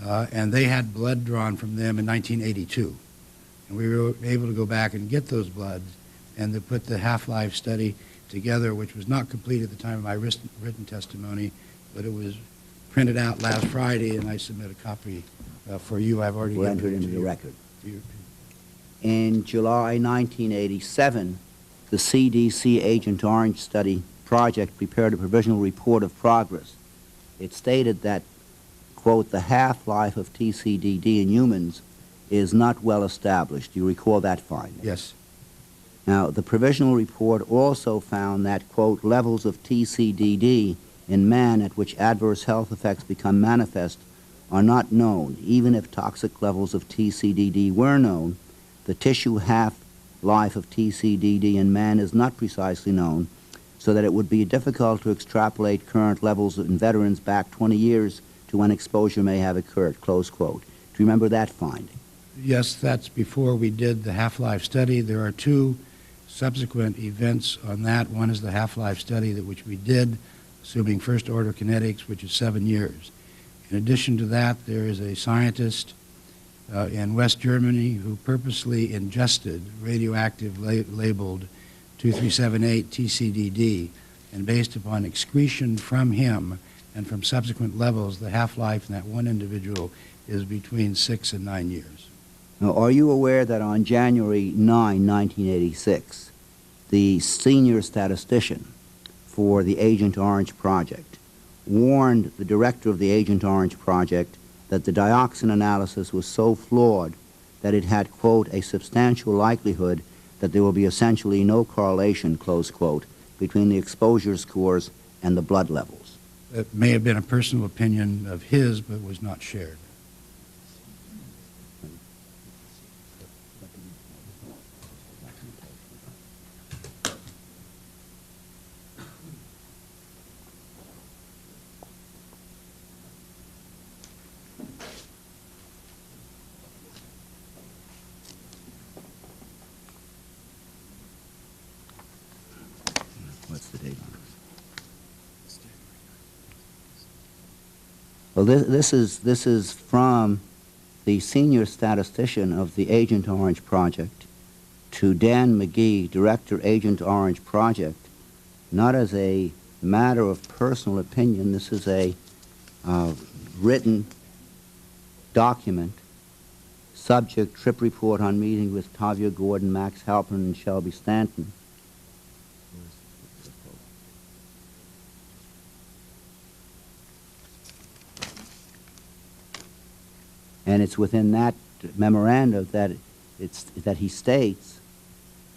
and they had blood drawn from them in 1982. And we were able to go back and get those bloods and to put the half-life study together, which was not complete at the time of my written testimony, but it was printed out last Friday, and I submit a copy for you. I've already Were given entered it into to the you. record. In July 1987, the CDC Agent Orange study project prepared a provisional report of progress. It stated that, quote, "The half-life of TCDD in humans is not well established." Do you recall that finding? Yes. Now, the provisional report also found that, quote, "Levels of TCDD in man at which adverse health effects become manifest are not known. Even if toxic levels of TCDD were known, the tissue half-life of TCDD in man is not precisely known, so that it would be difficult to extrapolate current levels in veterans back 20 years to when exposure may have occurred," close quote. Do you remember that finding? Yes, that's before we did the half-life study. There are two subsequent events on that. One is the half-life study which we did, assuming first-order kinetics, which is 7 years. In addition to that, there is a scientist in West Germany who purposely ingested radioactive labeled 2378 TCDD, and based upon excretion from him and from subsequent levels, the half-life in that one individual is between 6 and 9 years. Now, are you aware that on January 9, 1986, the senior statistician for the Agent Orange project warned the director of the Agent Orange project that the dioxin analysis was so flawed that it had, quote, "a substantial likelihood that there will be essentially no correlation," close quote, between the exposure scores and the blood levels? It may have been a personal opinion of his, but was not shared. What's the date on this? Well, this is from the senior statistician of the Agent Orange project, to Dan McGee, Director, Agent Orange project, not as a matter of personal opinion. This is a written document, subject, trip report on meeting with Tavia Gordon, Max Halpern, and Shelby Stanton. And it's within that memorandum that that he states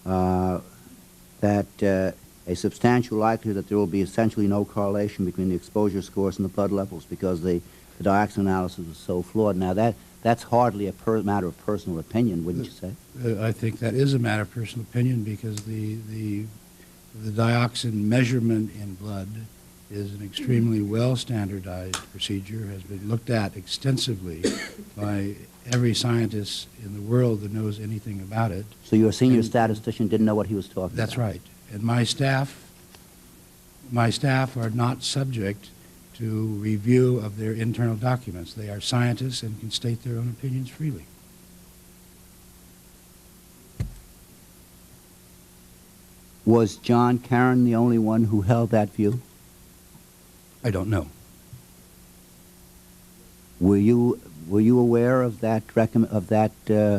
that a substantial likelihood that there will be essentially no correlation between the exposure scores and the blood levels because the dioxin analysis is so flawed. Now that's hardly a matter of personal opinion, wouldn't you say? I think that is a matter of personal opinion because the dioxin measurement in blood is an extremely well standardized procedure, has been looked at extensively by every scientist in the world that knows anything about it. So your senior statistician didn't know what he was talking about? That's right. And my staff are not subject to review of their internal documents. They are scientists and can state their own opinions freely. Was John Caron the only one who held that view? I don't know. Were you aware of that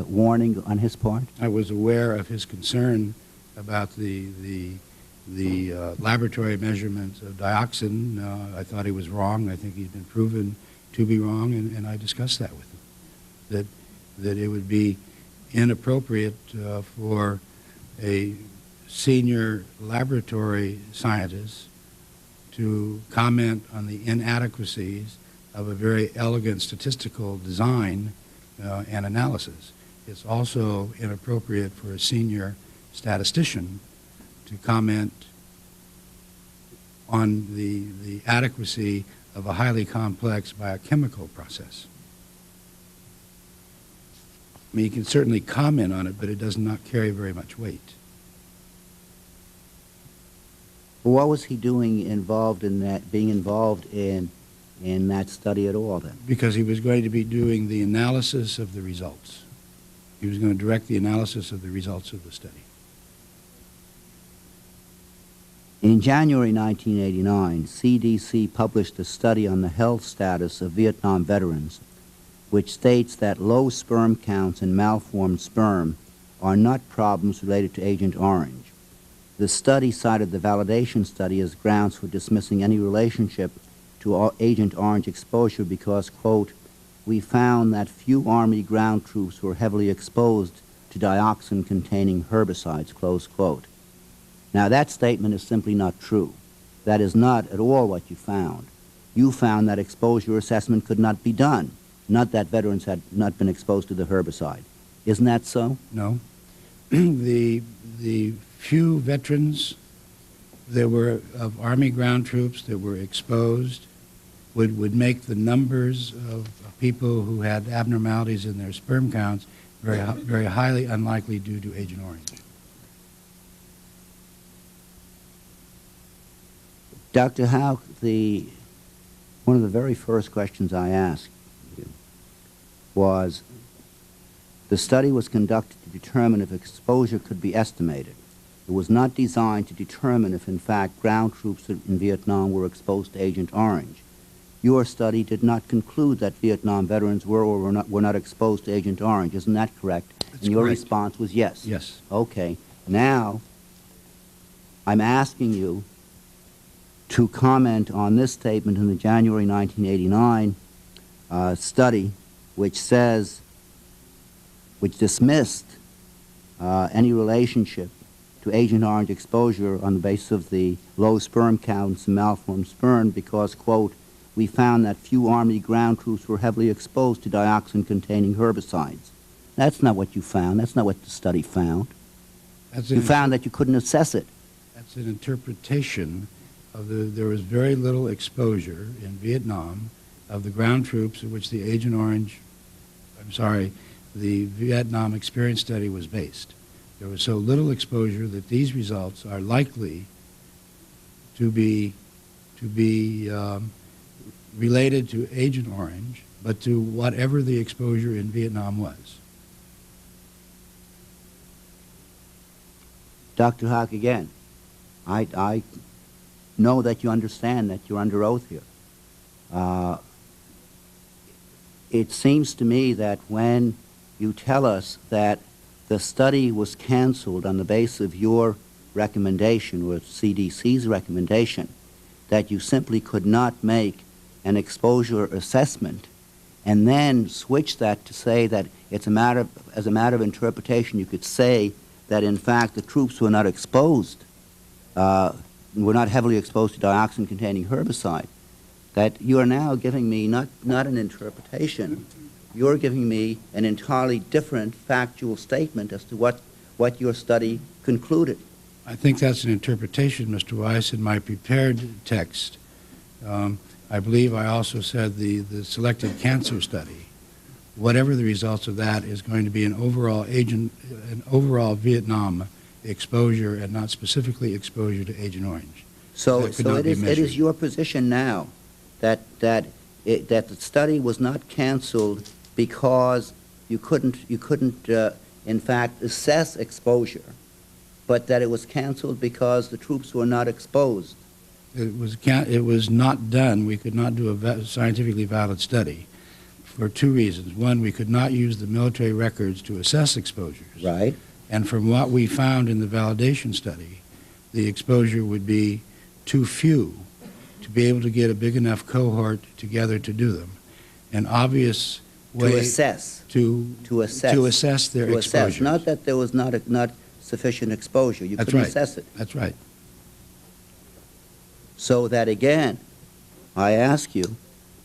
warning on his part? I was aware of his concern about the laboratory measurements of dioxin. I thought he was wrong. I think he's been proven to be wrong, and I discussed that with him, that it would be inappropriate for a senior laboratory scientist to comment on the inadequacies of a very elegant statistical design and analysis. It's also inappropriate for a senior statistician to comment on the adequacy of a highly complex biochemical process. I mean, you can certainly comment on it, but it does not carry very much weight. What was he doing being involved in that study at all then? Because he was going to be doing the analysis of the results. He was going to direct the analysis of the results of the study. In January 1989, CDC published a study on the health status of Vietnam veterans, which states that low sperm counts and malformed sperm are not problems related to Agent Orange. The study cited the validation study as grounds for dismissing any relationship to Agent Orange exposure because, quote, we found that few Army ground troops were heavily exposed to dioxin-containing herbicides, close quote. Now, that statement is simply not true. That is not at all what you found. You found that exposure assessment could not be done, not that veterans had not been exposed to the herbicide. Isn't that so? No. The few veterans that were of Army ground troops that were exposed would make the numbers of people who had abnormalities in their sperm counts very highly unlikely due to Agent Orange. Dr. Houck, one of the very first questions I asked you was, the study was conducted to determine if exposure could be estimated. It was not designed to determine if, in fact, ground troops in Vietnam were exposed to Agent Orange. Your study did not conclude that Vietnam veterans were or were not exposed to Agent Orange. Isn't that correct? That's and your correct. response was yes. Yes. Okay. Now, I'm asking you to comment on this statement in the January 1989 study, which dismissed any relationship to Agent Orange exposure on the basis of the low sperm counts and malformed sperm because, quote, we found that few Army ground troops were heavily exposed to dioxin-containing herbicides. That's not what you found. That's not what the study found. You found that you couldn't assess it. That's an interpretation of there was very little exposure in Vietnam of the ground troops in which the the Vietnam Experience Study was based. There was so little exposure that these results are likely to be related to Agent Orange but to whatever the exposure in Vietnam was. Dr. Hawk, again, I know that you understand that you're under oath here. It seems to me that when you tell us that the study was canceled on the basis of your recommendation, or CDC's recommendation, that you simply could not make an exposure assessment and then switch that to say that it's a matter, as a matter of interpretation, you could say that in fact the troops were not exposed, were not heavily exposed to dioxin-containing herbicide, that you are now giving me not an interpretation, you're giving me an entirely different factual statement as to what your study concluded. I think that's an interpretation, Mr. Weiss, in my prepared text. I believe I also said the selected cancer study, whatever the results of that, is going to be an overall Vietnam exposure and not specifically exposure to Agent Orange. So it is your position now that the study was not canceled because you couldn't in fact assess exposure, but that it was canceled because the troops were not exposed. It was not done. We could not do a scientifically valid study for two reasons. One, we could not use the military records to assess exposures. Right. And from what we found in the validation study, the exposure would be too few to be able to get a big enough cohort together to do them. An obvious way to assess their exposure. Not that there was not sufficient exposure. You couldn't assess it. That's right. So that again, I ask you,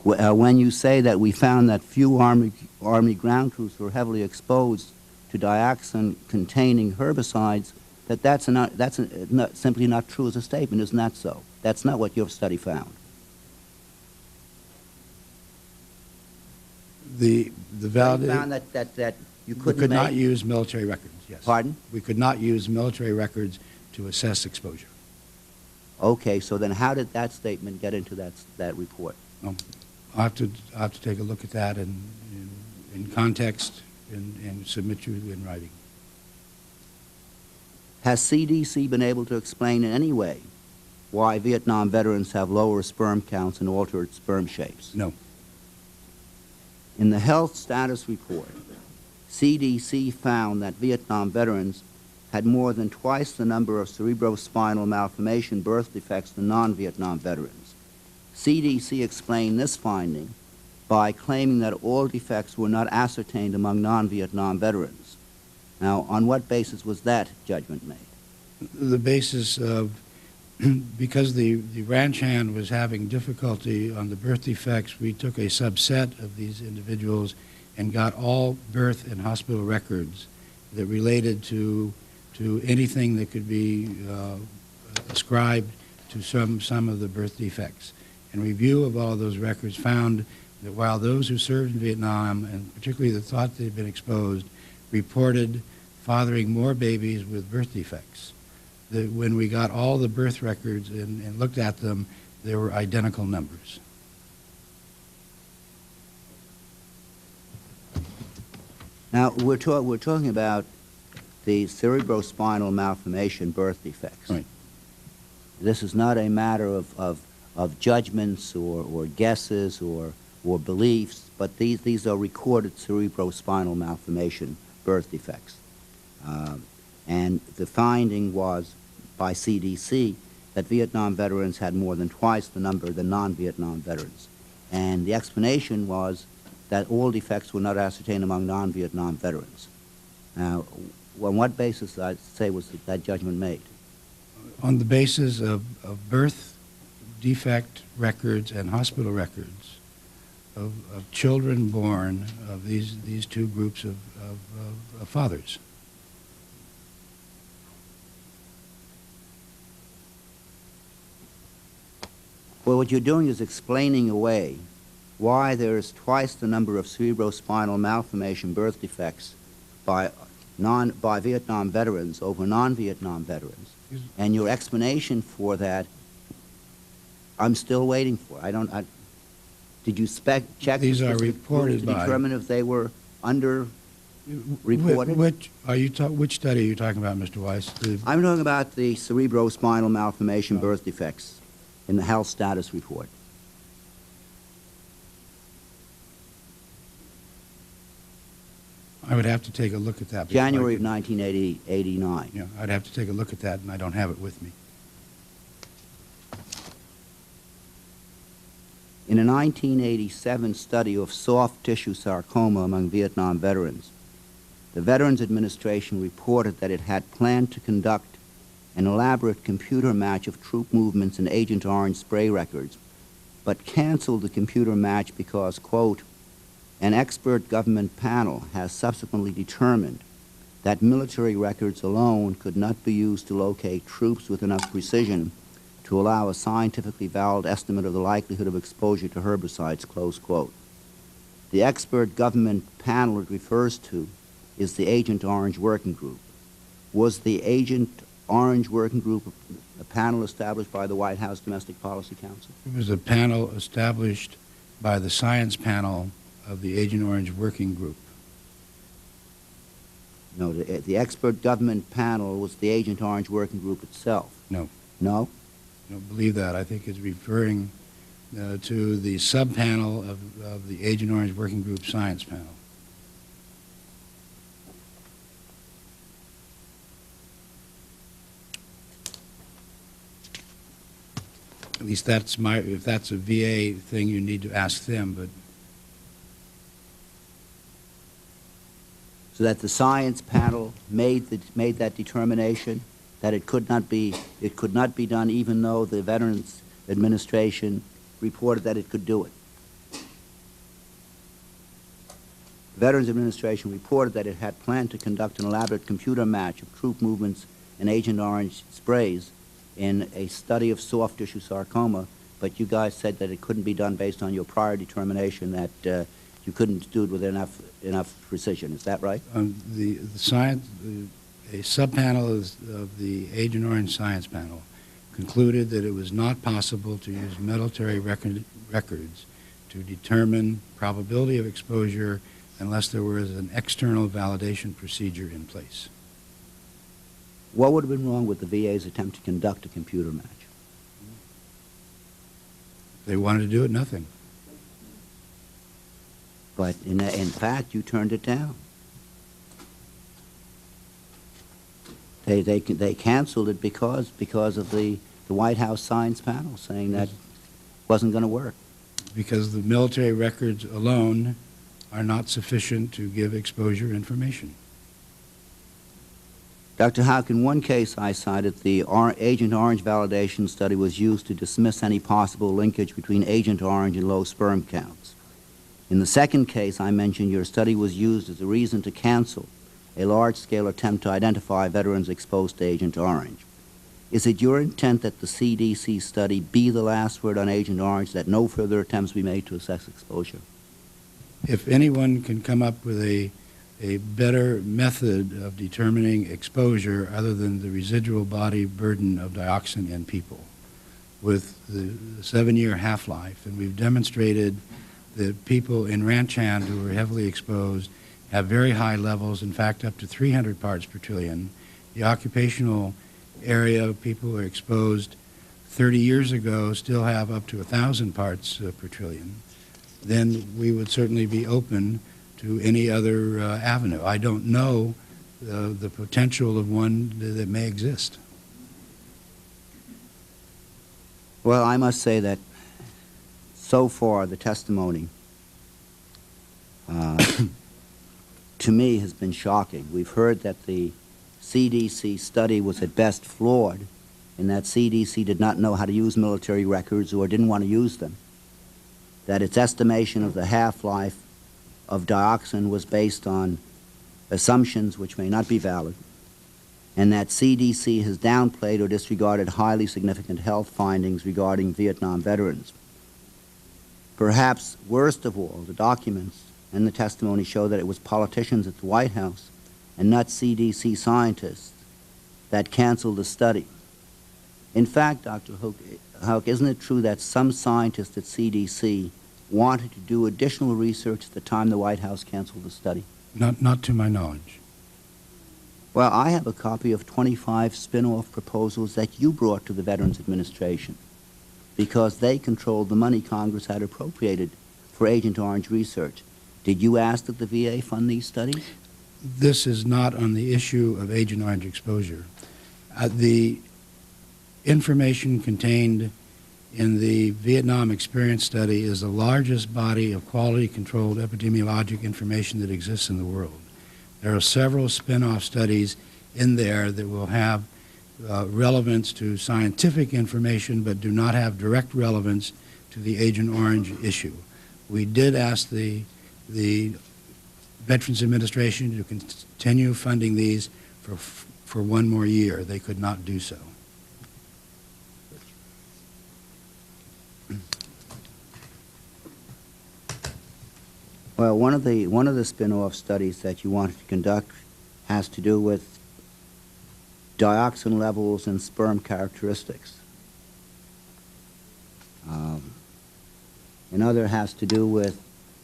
when you say that we found that few Army ground troops were heavily exposed to dioxin-containing herbicides, that's simply not true as a statement, isn't that so? That's not what your study found. The valid. found that you couldn't. We could not use military records. Yes. Pardon? We could not use military records to assess exposure. Okay, so then how did that statement get into that report? I'll have to take a look at that in context and submit you in writing. Has CDC been able to explain in any way why Vietnam veterans have lower sperm counts and altered sperm shapes? No. In the health status report, CDC found that Vietnam veterans had more than twice the number of cerebrospinal malformation birth defects than non-Vietnam veterans. CDC explained this finding by claiming that all defects were not ascertained among non-Vietnam veterans. Now, on what basis was that judgment made? The basis of, because the ranch hand was having difficulty on the birth defects, we took a subset of these individuals and got all birth and hospital records that related to anything that could be ascribed to some of the birth defects. And review of all of those records found that while those who served in Vietnam, and particularly the thought they'd been exposed, reported fathering more babies with birth defects, that when we got all the birth records and looked at them, there were identical numbers. Now, we're talking about the cerebrospinal malformation birth defects. Right. This is not a matter of judgments or guesses or beliefs, but these are recorded cerebrospinal malformation birth defects. And the finding was by CDC that Vietnam veterans had more than twice the number than non-Vietnam veterans. And the explanation was that all defects were not ascertained among non-Vietnam veterans. Now, on what basis, I'd say, was that judgment made? On the basis of birth defect records and hospital records of children born of these two groups of fathers. Well, what you're doing is explaining away why there is twice the number of cerebrospinal malformation birth defects by Vietnam veterans over non-Vietnam veterans. And your explanation for that, I'm still waiting for. Did you check These the are specific reported groups to by- determine if they were under-reported? Which study are you talking about, Mr. Weiss? I'm talking about the cerebrospinal malformation birth defects in the health status report. I would have to take a look at that. before I January of could- 1989. Yeah, I'd have to take a look at that, and I don't have it with me. In a 1987 study of soft tissue sarcoma among Vietnam veterans, the Veterans Administration reported that it had planned to conduct an elaborate computer match of troop movements and Agent Orange spray records, but canceled the computer match because, quote, an expert government panel has subsequently determined that military records alone could not be used to locate troops with enough precision to allow a scientifically valid estimate of the likelihood of exposure to herbicides, close quote. The expert government panel it refers to is the Agent Orange Working Group. Was the Agent Orange Working Group a panel established by the White House Domestic Policy Council? It was a panel established by the science panel of the Agent Orange Working Group. No, the expert government panel was the Agent Orange Working Group itself. No. No? I don't believe that. I think it's referring to the sub-panel of the Agent Orange Working Group science panel. At least that's if that's a VA thing, you need to ask them, but So that the science panel made that determination that it could not be done, even though the Veterans Administration reported that it could do it. The Veterans Administration reported that it had planned to conduct an elaborate computer match of troop movements and Agent Orange sprays in a study of soft tissue sarcoma, but you guys said that it couldn't be done based on your prior determination that you couldn't do it with enough precision. Is that right? the science, a sub-panel of the Agent Orange science panel concluded that it was not possible to use military records to determine probability of exposure unless there was an external validation procedure in place. What would have been wrong with the VA's attempt to conduct a computer match? They wanted to do it, nothing. But in fact, you turned it down. They canceled it because of the White House science panel saying that wasn't going to work. Because the military records alone are not sufficient to give exposure information. Dr. Houck, in one case I cited, the Agent Orange validation study was used to dismiss any possible linkage between Agent Orange and low sperm counts. In the second case I mentioned, your study was used as a reason to cancel a large-scale attempt to identify veterans exposed to Agent Orange. Is it your intent that the CDC study be the last word on Agent Orange, that no further attempts be made to assess exposure? If anyone can come up with a better method of determining exposure other than the residual body burden of dioxin in people with the 7-year half-life, and we've demonstrated that people in ranch hand who are heavily exposed have very high levels, in fact up to 300 parts per trillion. The occupational area of people who are exposed 30 years ago still have up to 1,000 parts per trillion. Then we would certainly be open to any other avenue. I don't know the potential of one that may exist. Well, I must say that so far the testimony to me has been shocking. We've heard that the CDC study was at best flawed, in that CDC did not know how to use military records or didn't want to use them, that its estimation of the half-life of dioxin was based on assumptions which may not be valid, and that CDC has downplayed or disregarded highly significant health findings regarding Vietnam veterans. Perhaps worst of all, the documents and the testimony show that it was politicians at the White House and not CDC scientists that canceled the study. In fact, Dr. Houck, isn't it true that some scientists at CDC wanted to do additional research at the time the White House canceled the study? Not to my knowledge. Well, I have a copy of 25 spin-off proposals that you brought to the Veterans Administration because they controlled the money Congress had appropriated for Agent Orange research. Did you ask that the VA fund these studies? This is not on the issue of Agent Orange exposure. The information contained in the Vietnam Experience Study is the largest body of quality-controlled epidemiologic information that exists in the world. There are several spin-off studies in there that will have relevance to scientific information but do not have direct relevance to the Agent Orange issue. We did ask the Veterans Administration to continue funding these for one more year. They could not do so. Well, one of the spin-off studies that you wanted to conduct has to do with dioxin levels and sperm characteristics. Another has to do with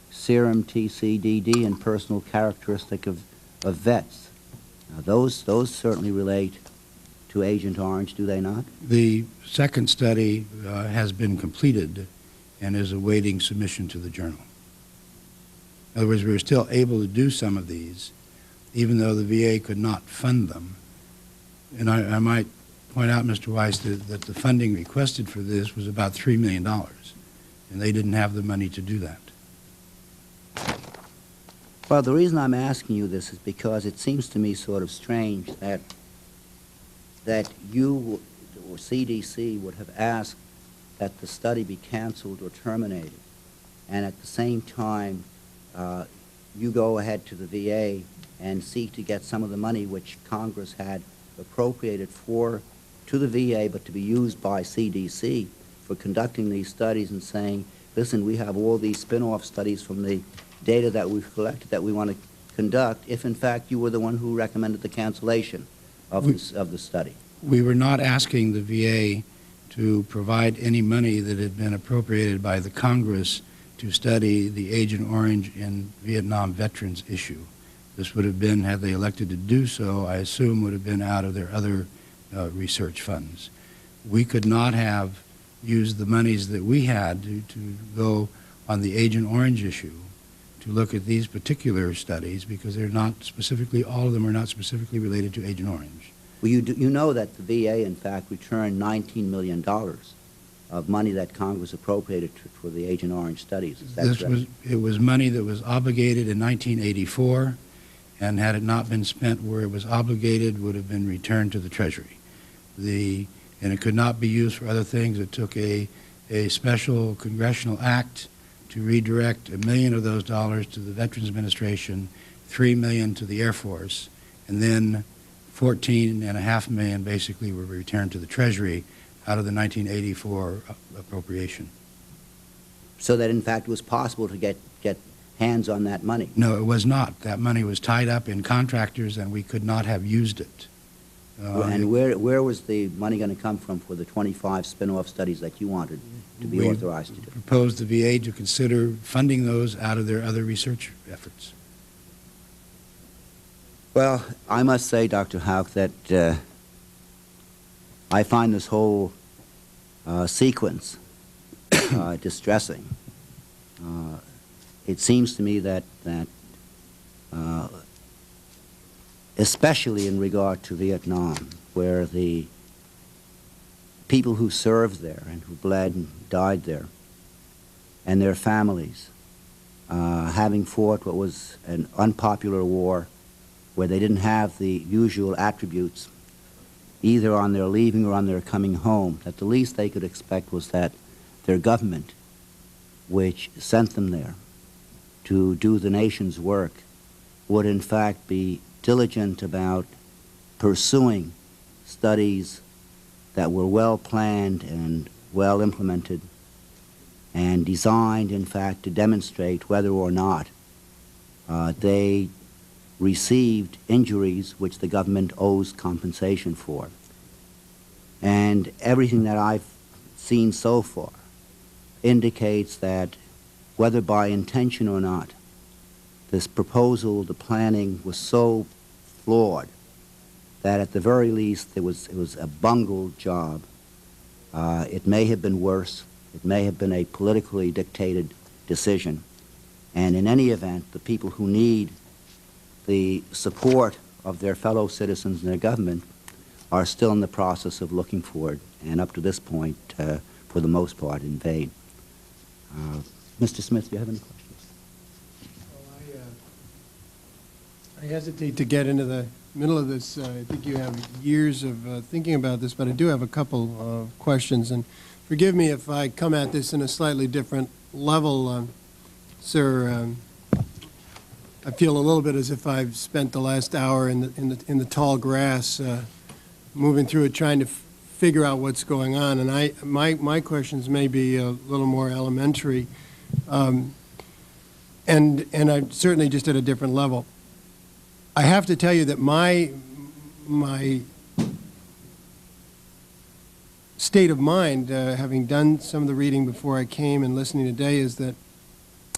serum TCDD and personal characteristic of vets. Now, those certainly relate to Agent Orange, do they not? The second study has been completed and is awaiting submission to the journal. In other words, we were still able to do some of these, even though the VA could not fund them. And I might point out, Mr. Weiss, that the funding requested for this was about $3 million, and they didn't have the money to do that. Well, the reason I'm asking you this is because it seems to me sort of strange that you or CDC would have asked that the study be canceled or terminated, and at the same time you go ahead to the VA and seek to get some of the money which Congress had appropriated to the VA but to be used by CDC for conducting these studies and saying, listen, we have all these spin-off studies from the data that we've collected that we want to conduct, if in fact you were the one who recommended the cancellation of the study. We were not asking the VA to provide any money that had been appropriated by the Congress to study the Agent Orange in Vietnam veterans issue. This would have been, had they elected to do so, I assume would have been out of their other research funds. We could not have used the monies that we had to go on the Agent Orange issue to look at these particular studies because they're not specifically, all of them are not specifically related to Agent Orange. Well, you know that the VA, in fact, returned $19 million of money that Congress appropriated for the Agent Orange studies. Is that correct? It was money that was obligated in 1984, and had it not been spent where it was obligated, would have been returned to the Treasury. And it could not be used for other things. It took a special congressional act to redirect $1 million of those dollars to the Veterans Administration, $3 million to the Air Force, and then $14.5 million basically were returned to the Treasury out of the 1984 appropriation. So that in fact it was possible to get hands on that money? No, it was not. That money was tied up in contractors and we could not have used it. And where was the money going to come from for the 25 spin-off studies that you wanted to be authorized to do? We proposed the VA to consider funding those out of their other research efforts. Well, I must say, Dr. Houck, that I find this whole sequence distressing. It seems to me that especially in regard to Vietnam, where the people who served there and who bled and died there, and their families, having fought what was an unpopular war where they didn't have the usual attributes either on their leaving or on their coming home, that the least they could expect was that their government, which sent them there to do the nation's work, would in fact be diligent about pursuing studies that were well planned and well implemented and designed, in fact, to demonstrate whether or not they received injuries which the government owes compensation for. And everything that I've seen so far indicates that whether by intention or not, this proposal, the planning was so flawed that at the very least it was a bungled job. It may have been worse. It may have been a politically dictated decision. And in any event, the people who need the support of their fellow citizens and their government are still in the process of looking for it, and up to this point, for the most part, in vain. Mr. Smith, do you have any questions? Well, I hesitate to get into the middle of this. I think you have years of thinking about this, but I do have a couple of questions. And forgive me if I come at this in a slightly different level, sir. I feel a little bit as if I've spent the last hour in the tall grass, moving through it, trying to figure out what's going on. And my questions may be a little more elementary, and I'm certainly just at a different level. I have to tell you that my state of mind, having done some of the reading before I came and listening today, is that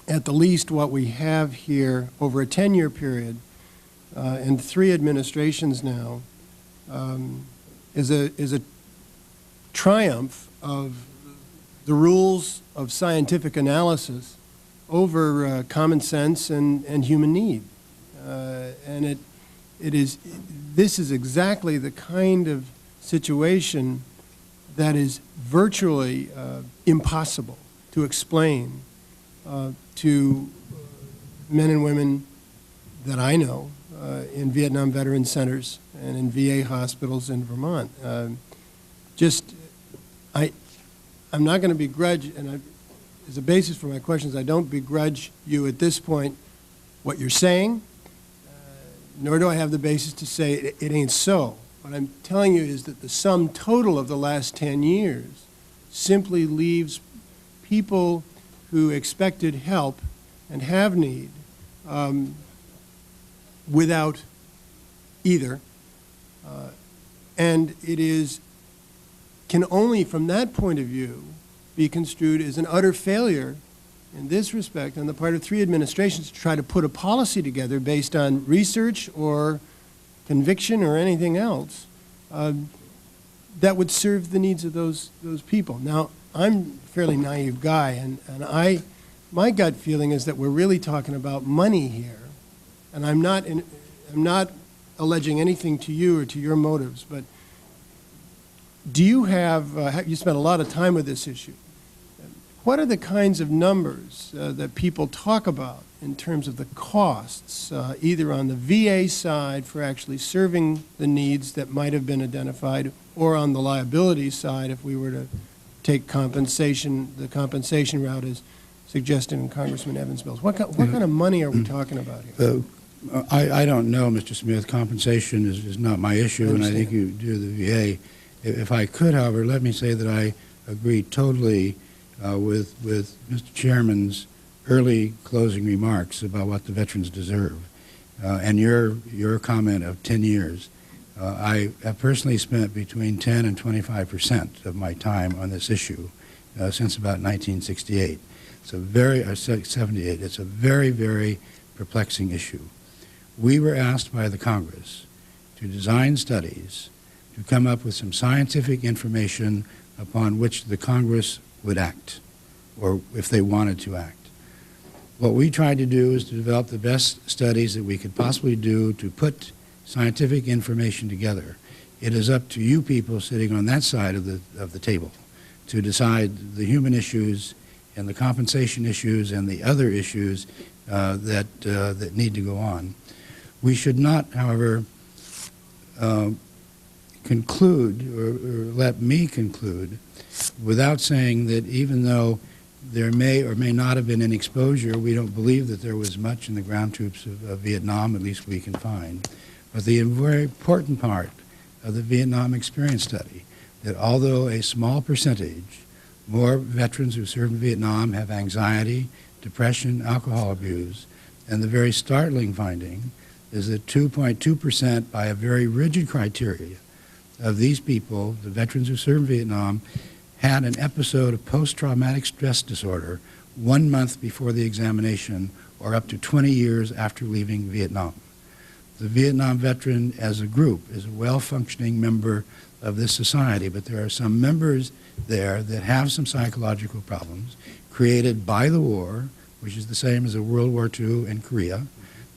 at the least what we have here over a 10-year period and 3 administrations now is a triumph of the rules of scientific analysis over common sense and human need. And this is exactly the kind of situation that is virtually impossible to explain to men and women that I know in Vietnam veteran centers and in VA hospitals in Vermont. I'm not going to begrudge, and as a basis for my questions, I don't begrudge you at this point what you're saying, nor do I have the basis to say it ain't so. What I'm telling you is that the sum total of the last 10 years simply leaves people who expected help and have need without either. And it can only, from that point of view, be construed as an utter failure in this respect on the part of 3 administrations to try to put a policy together based on research or conviction or anything else that would serve the needs of those people. Now, I'm a fairly naive guy, and my gut feeling is that we're really talking about money here. And I'm not alleging anything to you or to your motives, but do you have you spent a lot of time with this issue. What are the kinds of numbers that people talk about in terms of the costs, either on the VA side for actually serving the needs that might have been identified, or on the liability side if we were to take the compensation route as suggested in Congressman Evans' bills? What kind of money are we talking about here? I don't know, Mr. Smith. Compensation is not my issue, and I think you do the VA. If I could, however, let me say that I agree totally with Mr. Chairman's early closing remarks about what the veterans deserve, and your comment of 10 years. I have personally spent between 10 and 25% of my time on this issue since about 1968. It's a very, 78. It's a very, very perplexing issue. We were asked by the Congress to design studies to come up with some scientific information upon which the Congress would act, or if they wanted to act. What we tried to do is to develop the best studies that we could possibly do to put scientific information together. It is up to you people sitting on that side of the table to decide the human issues and the compensation issues and the other issues that need to go on. We should not, however, conclude or let me conclude without saying that even though there may or may not have been an exposure, we don't believe that there was much in the ground troops of Vietnam, at least we can find. But the very important part of the Vietnam Experience Study, that although a small percentage, more veterans who served in Vietnam have anxiety, depression, alcohol abuse, and the very startling finding is that 2.2% by a very rigid criteria of these people, the veterans who served in Vietnam, had an episode of post-traumatic stress disorder 1 month before the examination or up to 20 years after leaving Vietnam. The Vietnam veteran as a group is a well-functioning member of this society, but there are some members there that have some psychological problems created by the war, which is the same as a World War II in Korea,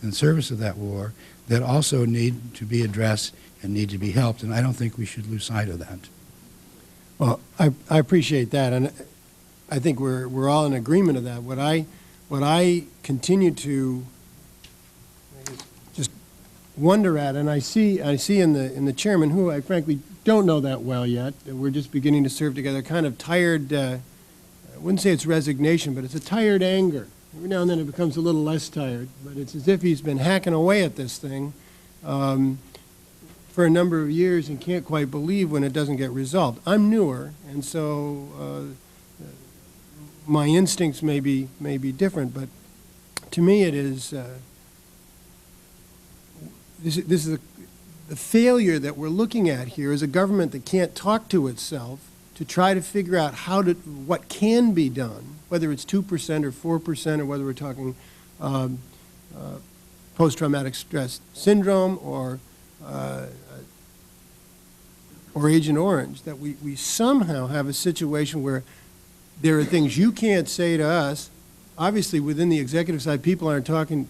in service of that war, that also need to be addressed and need to be helped, and I don't think we should lose sight of that. Well, I appreciate that, and I think we're all in agreement of that. What I continue to just wonder at, and I see in the chairman, who I frankly don't know that well yet, we're just beginning to serve together, kind of tired, I wouldn't say it's resignation, but it's a tired anger. Every now and then it becomes a little less tired, but it's as if he's been hacking away at this thing for a number of years and can't quite believe when it doesn't get resolved. I'm newer, and so my instincts may be different, but to me it is this is the failure that we're looking at here is a government that can't talk to itself to try to figure out what can be done, whether it's 2% or 4%, or whether we're talking post-traumatic stress syndrome or Agent Orange, that we somehow have a situation where there are things you can't say to us. Obviously, within the executive side, people aren't talking,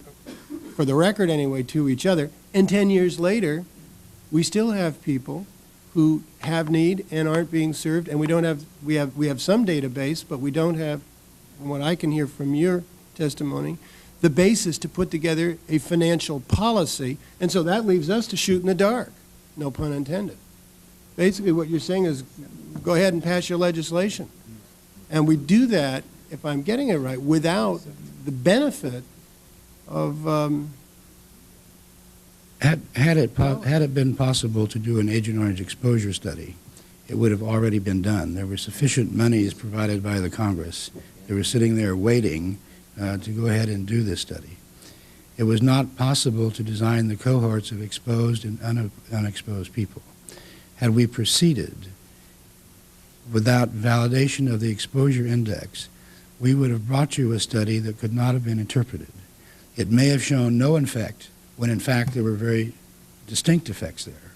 for the record anyway, to each other. And 10 years later, we still have people who have need and aren't being served, and we have some database, but we don't have, from what I can hear from your testimony, the basis to put together a financial policy, and so that leaves us to shoot in the dark, no pun intended. Basically what you're saying is go ahead and pass your legislation. And we do that, if I'm getting it right, without the benefit of Had it been possible to do an Agent Orange exposure study, it would have already been done. There were sufficient monies provided by the Congress. They were sitting there waiting to go ahead and do this study. It was not possible to design the cohorts of exposed and unexposed people. Had we proceeded without validation of the exposure index, we would have brought you a study that could not have been interpreted. It may have shown no effect when in fact there were very distinct effects there,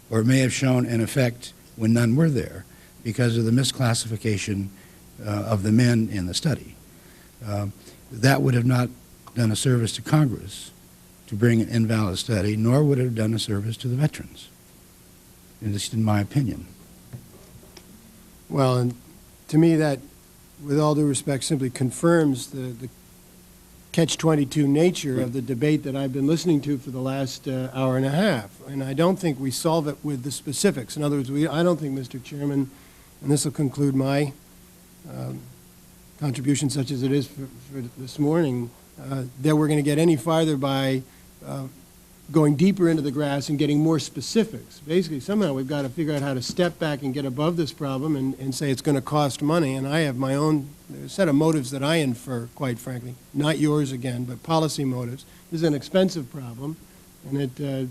or it may have shown an effect when none were there because of the misclassification of the men in the study. That would have not done a service to Congress to bring an invalid study, nor would it have done a service to the veterans, at least in my opinion. Well, and to me that, with all due respect, simply confirms the catch-22 nature of the debate that I've been listening to for the last hour and a half. And I don't think we solve it with the specifics. In other words, I don't think, Mr. Chairman, and this will conclude my contribution such as it is for this morning, that we're going to get any farther by going deeper into the grass and getting more specifics. Basically, somehow we've got to figure out how to step back and get above this problem and say it's going to cost money. And I have my own set of motives that I infer, quite frankly, not yours again, but policy motives. This is an expensive problem, and at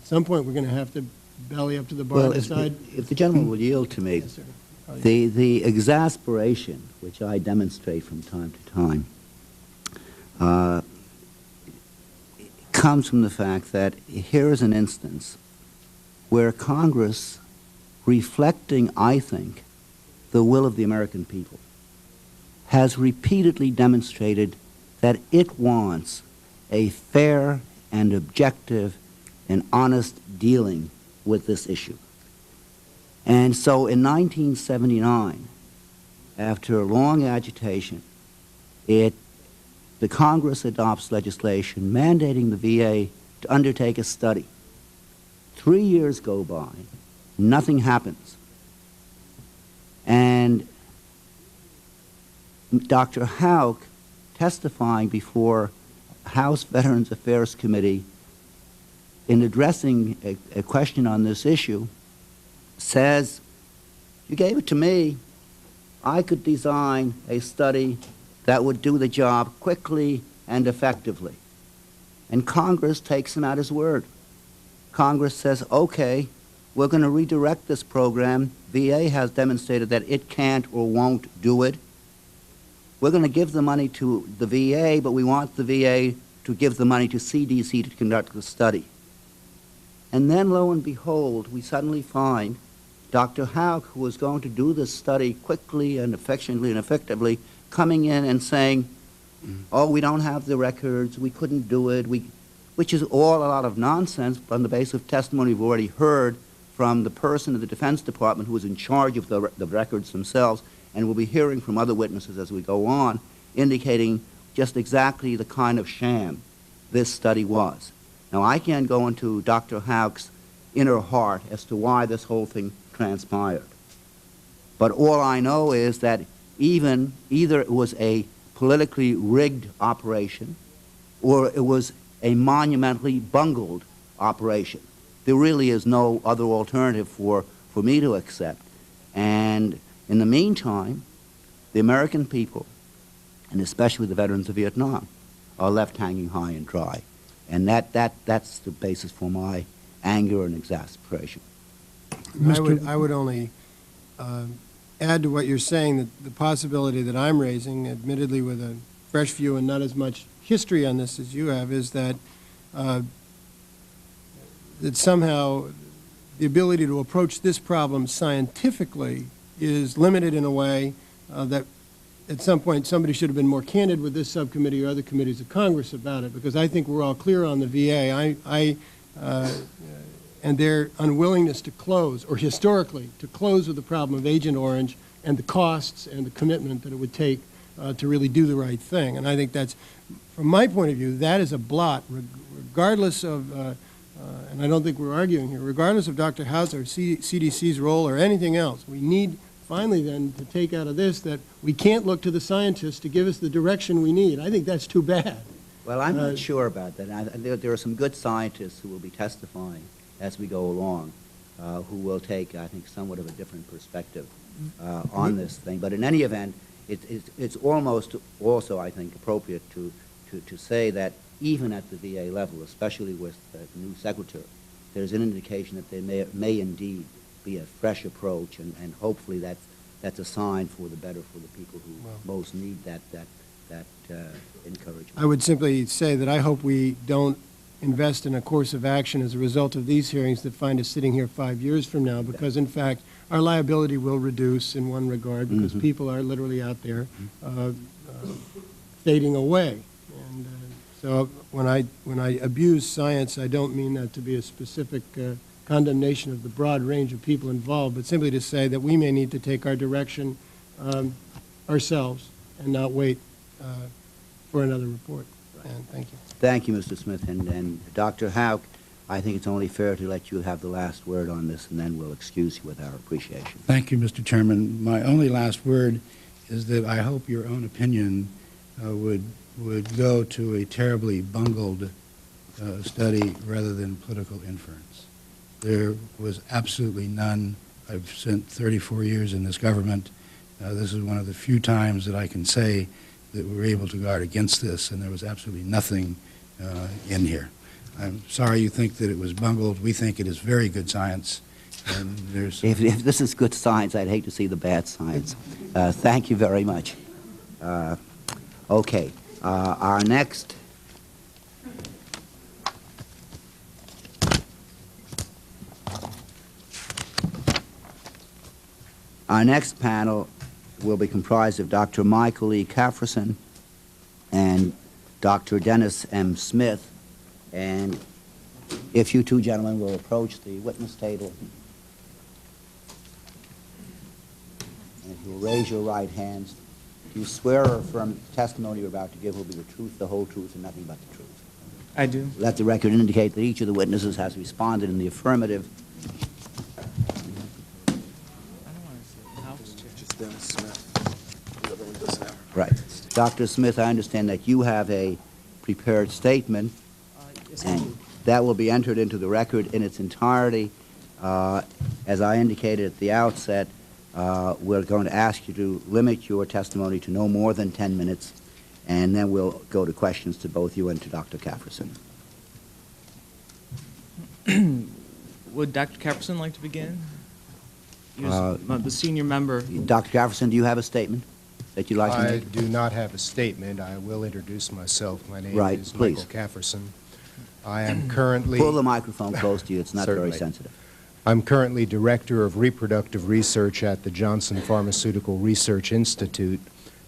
some point we're going to have to belly up to the bar and decide. If the gentleman will yield to me, Yes, sir. the exasperation which I demonstrate from time to time comes from the fact that here is an instance where Congress, reflecting, I think, the will of the American people, has repeatedly demonstrated that it wants a fair and objective and honest dealing with this issue. And so in 1979, after long agitation, the Congress adopts legislation mandating the VA to undertake a study. 3 years go by, nothing happens. And Dr. Houck, testifying before House Veterans Affairs Committee in addressing a question on this issue, says, you gave it to me, I could design a study that would do the job quickly and effectively. And Congress takes him at his word. Congress says, okay, we're going to redirect this program. VA has demonstrated that it can't or won't do it. we're going to give the money to the VA, but we want the VA to give the money to CDC to conduct the study. And then, lo and behold, we suddenly find Dr. Hauk, who was going to do this study quickly and efficiently and effectively, coming in and saying, oh, we don't have the records, we couldn't do it, which is all a lot of nonsense on the basis of testimony we've already heard from the person in the Defense Department who was in charge of the records themselves, and we'll be hearing from other witnesses as we go on, indicating just exactly the kind of sham this study was. Now, I can't go into Dr. Hauk's inner heart as to why this whole thing transpired. But all I know is that either it was a politically rigged operation or it was a monumentally bungled operation. There really is no other alternative for me to accept. And in the meantime, the American people, and especially the veterans of Vietnam, are left hanging high and dry. And that's the basis for my anger and exasperation. I would only add to what you're saying that the possibility that I'm raising, admittedly with a fresh view and not as much history on this as you have, is that that somehow the ability to approach this problem scientifically is limited in a way that at some point somebody should have been more candid with this subcommittee or other committees of Congress about it, because I think we're all clear on the VA. And their unwillingness to close, or historically, to close with the problem of Agent Orange and the costs and the commitment that it would take to really do the right thing. And I think that's, from my point of view, that is a blot, regardless of, and I don't think we're arguing here, regardless of Dr. House or CDC's role or anything else. We need, finally then, to take out of this that we can't look to the scientists to give us the direction we need. I think that's too bad. Well, I'm not sure about that. There are some good scientists who will be testifying as we go along, who will take, I think, somewhat of a different perspective on this thing. But in any event, it's almost also, I think, appropriate to say that even at the VA level, especially with the new secretary, there's an indication that there may indeed be a fresh approach, and hopefully that's a sign for the better for the people who most need that encouragement. I would simply say that I hope we don't invest in a course of action as a result of these hearings that find us sitting here 5 years from now, because in fact our liability will reduce in one regard, because people are literally out there fading away. And so when I abuse science, I don't mean that to be a specific condemnation of the broad range of people involved, but simply to say that we may need to take our direction ourselves and not wait for another report. And thank you. Thank you, Mr. Smith. And Dr. Hauk, I think it's only fair to let you have the last word on this, and then we'll excuse you with our appreciation. Thank you, Mr. Chairman. My only last word is that I hope your own opinion would go to a terribly bungled study rather than political inference. There was absolutely none. I've spent 34 years in this government. This is one of the few times that I can say that we were able to guard against this, and there was absolutely nothing in here. I'm sorry you think that it was bungled. We think it is very good science. And there's If this is good science, I'd hate to see the bad science. Thank you very much. Okay. Our next panel will be comprised of Dr. Michael E. Cafferson and Dr. Dennis M. Smith. And if you two gentlemen will approach the witness table, and if you'll raise your right hands, do you swear or affirm that the testimony you're about to give will be the truth, the whole truth, and nothing but the truth? I do. Let the record indicate that each of the witnesses has responded in the affirmative. Right. Dr. Smith, I understand that you have a prepared statement, and that will be entered into the record in its entirety. As I indicated at the outset, we're going to ask you to limit your testimony to no more than 10 minutes, and then we'll go to questions to both you and to Dr. Cafferson. Would Dr. Cafferson like to begin? He was the senior member. Dr. Cafferson, do you have a statement? that you'd like to I make? do not have a statement. I will introduce myself. My name Right, is please. Michael Cafferson. I am currently... Pull the microphone close to you. It's not very Certainly. sensitive. I'm currently Director of Reproductive Research at the Johnson Pharmaceutical Research Institute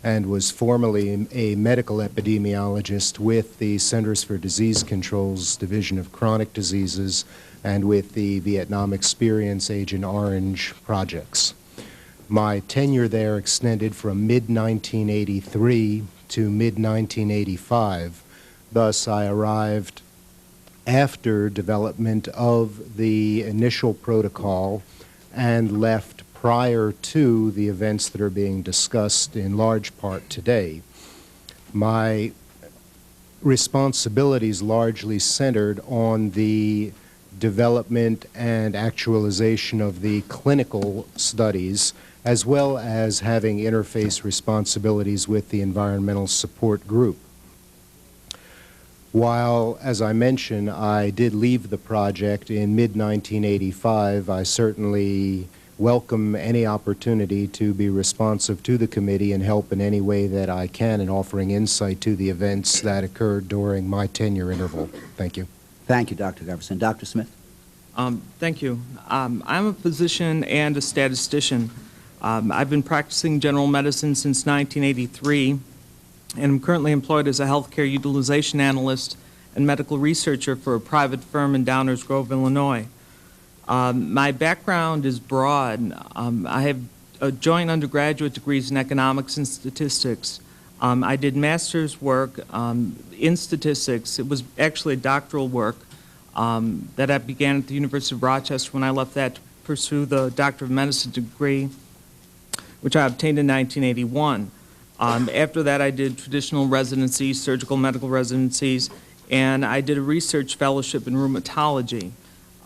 and was formerly a medical epidemiologist with the Centers for Disease Control's Division of Chronic Diseases and with the Vietnam Experience Agent Orange projects. My tenure there extended from mid-1983 to mid-1985. Thus, I arrived after development of the initial protocol and left prior to the events that are being discussed in large part today. My responsibilities largely centered on the development and actualization of the clinical studies, as well as having interface responsibilities with the environmental support group. While, as I mentioned, I did leave the project in mid-1985, I certainly welcome any opportunity to be responsive to the committee and help in any way that I can in offering insight to the events that occurred during my tenure interval. Thank you. Thank you, Dr. Jefferson. Dr. Smith? Thank you. I'm a physician and a statistician. I've been practicing general medicine since 1983, and I'm currently employed as a healthcare utilization analyst and medical researcher for a private firm in Downers Grove, Illinois. My background is broad. I have joint undergraduate degrees in economics and statistics. I did master's work in statistics. It was actually doctoral work that I began at the University of Rochester when I left that to pursue the Doctor of Medicine degree, which I obtained in 1981. After that, I did traditional residencies, surgical medical residencies, and I did a research fellowship in rheumatology.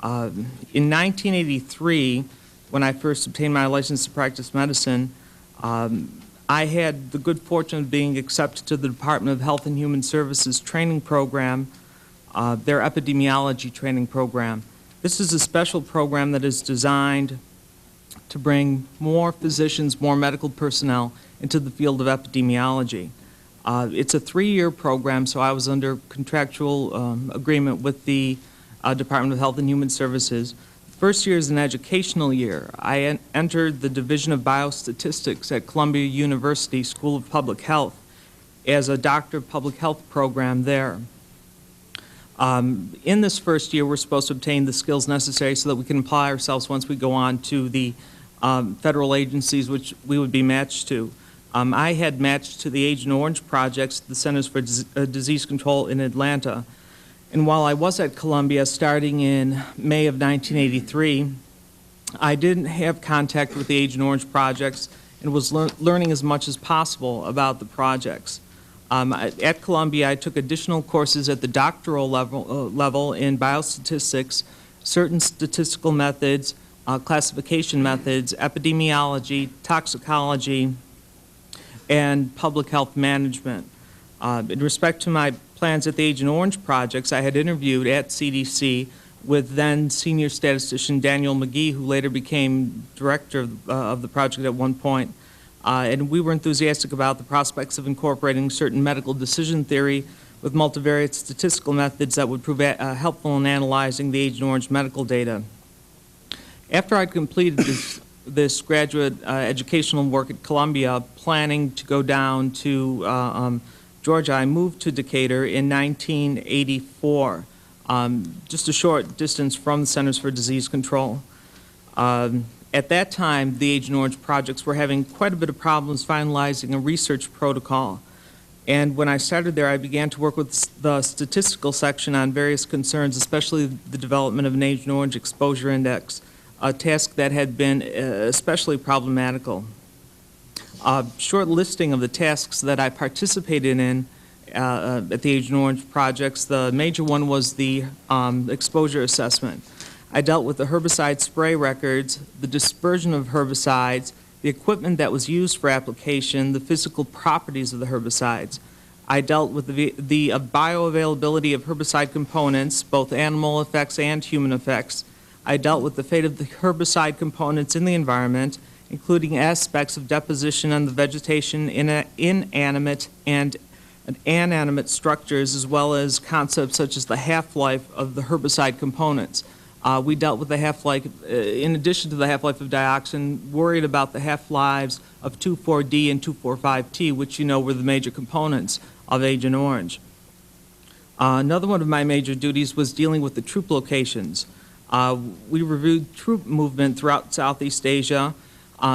In 1983, when I first obtained my license to practice medicine, I had the good fortune of being accepted to the Department of Health and Human Services training program, their epidemiology training program. This is a special program that is designed to bring more physicians, more medical personnel into the field of epidemiology. It's a 3-year program, so I was under contractual agreement with the Department of Health and Human Services. The first year is an educational year. I entered the Division of Biostatistics at Columbia University School of Public Health as a Doctor of Public Health program there. In this first year, we're supposed to obtain the skills necessary so that we can apply ourselves once we go on to the federal agencies which we would be matched to. I had matched to the Agent Orange projects, the Centers for Disease Control in Atlanta. And while I was at Columbia starting in May of 1983, I didn't have contact with the Agent Orange projects and was learning as much as possible about the projects. At Columbia, I took additional courses at the doctoral level in biostatistics, certain statistical methods, classification methods, epidemiology, toxicology, and public health management. In respect to my plans at the Agent Orange projects, I had interviewed at CDC with then senior statistician Daniel McGee, who later became director of the project at one point. And we were enthusiastic about the prospects of incorporating certain medical decision theory with multivariate statistical methods that would prove helpful in analyzing the Agent Orange medical data. After I'd completed this graduate educational work at Columbia, planning to go down to Georgia, I moved to Decatur in 1984, just a short distance from the Centers for Disease Control. At that time, the Agent Orange projects were having quite a bit of problems finalizing a research protocol. And when I started there, I began to work with the statistical section on various concerns, especially the development of an Agent Orange exposure index, a task that had been especially problematical. A short listing of the tasks that I participated in at the Agent Orange projects. The major one was the exposure assessment. I dealt with the herbicide spray records, the dispersion of herbicides, the equipment that was used for application, the physical properties of the herbicides. I dealt with the bioavailability of herbicide components, both animal effects and human effects. I dealt with the fate of the herbicide components in the environment including aspects of deposition on the vegetation, inanimate and animate structures, as well as concepts such as the half-life of the herbicide components. We dealt with the half-life, in addition to the half-life of dioxin, worried about the half-lives of 2,4-D and 2,4,5-T, which you know were the major components of Agent Orange. Another one of my major duties was dealing with the troop locations. We reviewed troop movement throughout Southeast Asia,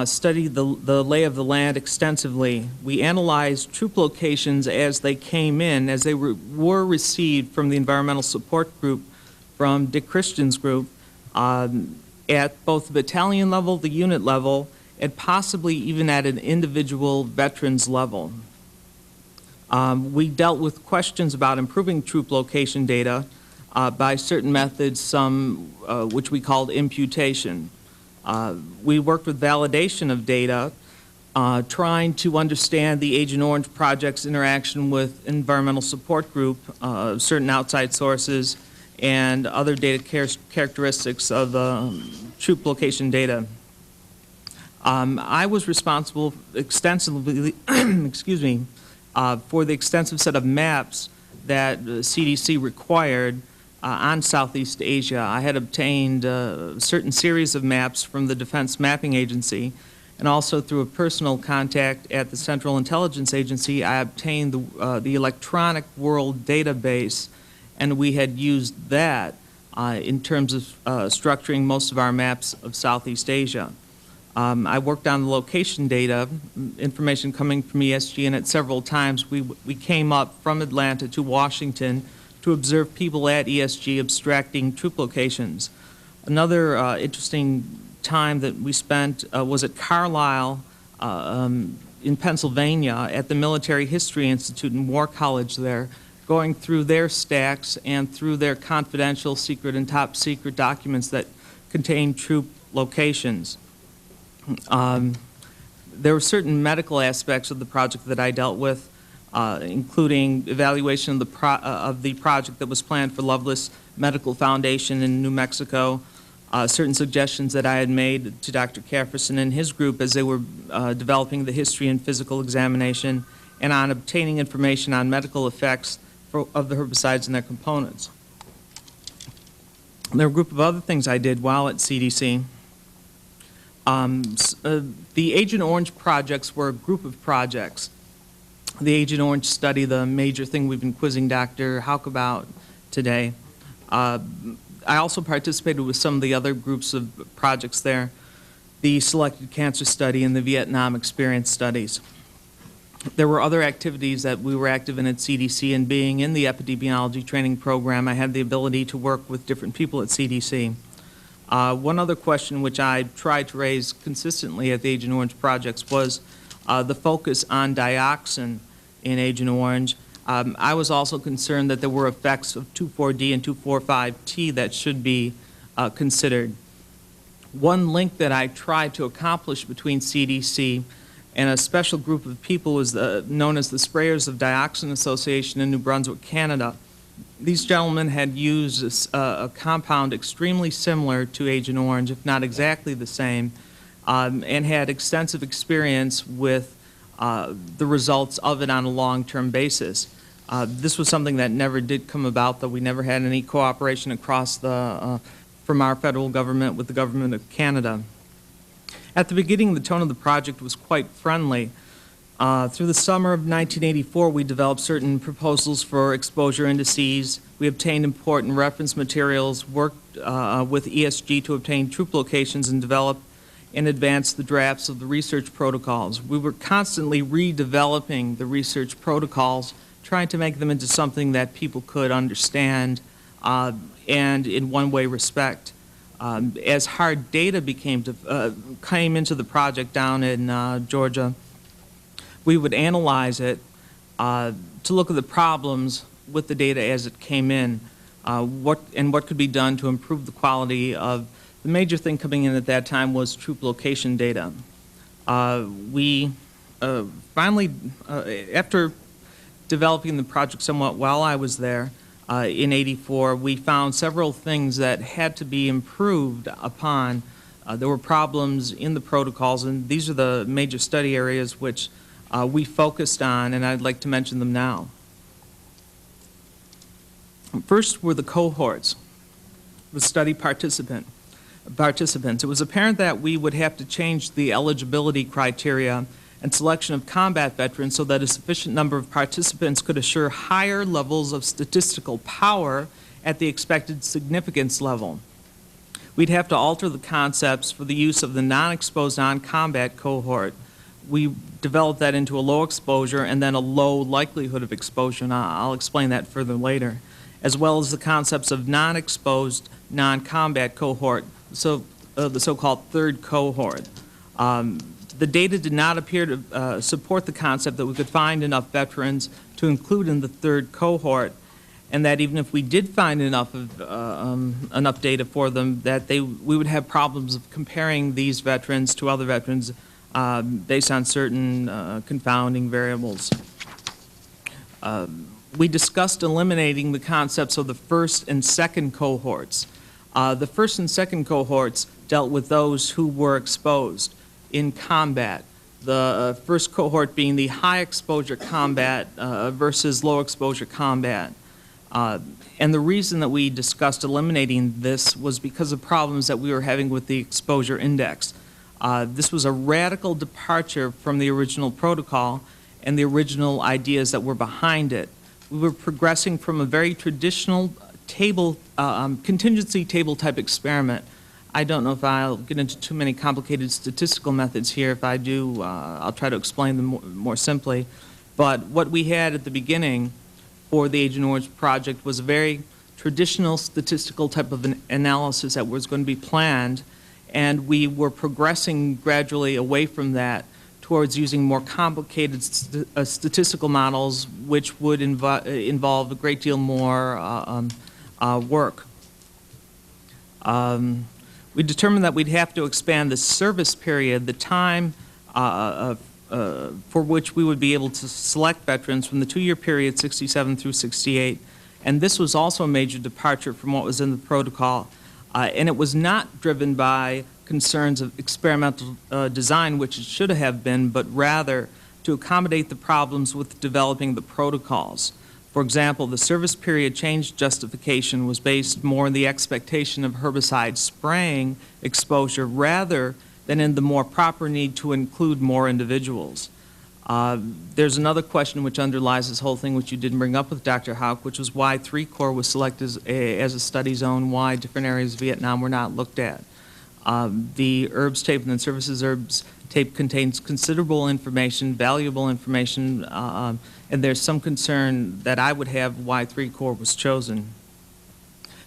studied the lay of the land extensively. We analyzed troop locations as they came in, as they were received from the environmental support group, from Dick Christian's group, at both the battalion level, the unit level, and possibly even at an individual veterans level. We dealt with questions about improving troop location data by certain methods, some which we called imputation. We worked with validation of data, trying to understand the Agent Orange project's interaction with environmental support group, certain outside sources, and other data characteristics of troop location data. I was responsible extensively, excuse me, for the extensive set of maps that CDC required on Southeast Asia. I had obtained a certain series of maps from the Defense Mapping Agency, and also through a personal contact at the Central Intelligence Agency, I obtained the electronic world database, and we had used that in terms of structuring most of our maps of Southeast Asia. I worked on the location data, information coming from ESG, and at several times we came up from Atlanta to Washington to observe people at ESG abstracting troop locations. Another interesting time that we spent was at Carlisle in Pennsylvania at the Military History Institute and War College there, going through their stacks and through their confidential, secret, and top secret documents that contain troop locations. There were certain medical aspects of the project that I dealt with, including evaluation of the project that was planned for Loveless Medical Foundation in New Mexico, certain suggestions that I had made to Dr. Cafferson and his group as they were developing the history and physical examination, and on obtaining information on medical effects of the herbicides and their components. There were a group of other things I did while at CDC. The Agent Orange projects were a group of projects. The Agent Orange study, the major thing we've been quizzing Dr. Houck about today. I also participated with some of the other groups of projects there, the Selected Cancer Study and the Vietnam Experience Studies. There were other activities that we were active in at CDC, and being in the epidemiology training program, I had the ability to work with different people at CDC. One other question which I tried to raise consistently at the Agent Orange projects was the focus on dioxin in Agent Orange. I was also concerned that there were effects of 2,4-D and 2,4,5-T that should be considered. One link that I tried to accomplish between CDC and a special group of people was known as the Sprayers of Dioxin Association in New Brunswick, Canada. These gentlemen had used a compound extremely similar to Agent Orange, if not exactly the same, and had extensive experience with the results of it on a long-term basis. This was something that never did come about, though we never had any cooperation across from our federal government with the government of Canada. At the beginning, the tone of the project was quite friendly. Through the summer of 1984, we developed certain proposals for exposure indices. We obtained important reference materials, worked with ESG to obtain troop locations, and develop and advance the drafts of the research protocols. We were constantly redeveloping the research protocols, trying to make them into something that people could understand and in one-way respect. As hard data came into the project down in Georgia, we would analyze it to look at the problems with the data as it came in, what could be done to improve the quality of. The major thing coming in at that time was troop location data. We finally, after developing the project somewhat while I was there in '84, we found several things that had to be improved upon There were problems in the protocols, and these are the major study areas which we focused on, and I'd like to mention them now. First were the cohorts, the study participants. It was apparent that we would have to change the eligibility criteria and selection of combat veterans so that a sufficient number of participants could assure higher levels of statistical power at the expected significance level. We'd have to alter the concepts for the use of the non-exposed non-combat cohort. We developed that into a low exposure and then a low likelihood of exposure, and I'll explain that further later, as well as the concepts of non-exposed non-combat cohort, so the so-called third cohort. The data did not appear to support the concept that we could find enough veterans to include in the third cohort, and that even if we did find enough data for them, that we would have problems of comparing these veterans to other veterans based on certain confounding variables. We discussed eliminating the concepts of the first and second cohorts. The first and second cohorts dealt with those who were exposed in combat. The first cohort being the high exposure combat versus low exposure combat. And the reason that we discussed eliminating this was because of problems that we were having with the exposure index. This was a radical departure from the original protocol and the original ideas that were behind it. We were progressing from a very traditional table, contingency table type experiment. I don't know if I'll get into too many complicated statistical methods here. If I do, I'll try to explain them more simply. But what we had at the beginning for the Agent Orange project was a very traditional statistical type of an analysis that was going to be planned, and we were progressing gradually away from that towards using more complicated statistical models, which would involve a great deal more work. We determined that we'd have to expand the service period, the time for which we would be able to select veterans from the 2-year period, 67 through 68. And this was also a major departure from what was in the protocol. And it was not driven by concerns of experimental design, which it should have been, but rather to accommodate the problems with developing the protocols. For example, the service period change justification was based more on the expectation of herbicide spraying exposure rather than in the more proper need to include more individuals. There's another question which underlies this whole thing, which you didn't bring up with Dr. Houck, which was why 3 Corps was selected as a study zone, why different areas of Vietnam were not looked at. The herbs tape and the services herbs tape contains considerable information, valuable information, and there's some concern that I would have why 3 Corps was chosen.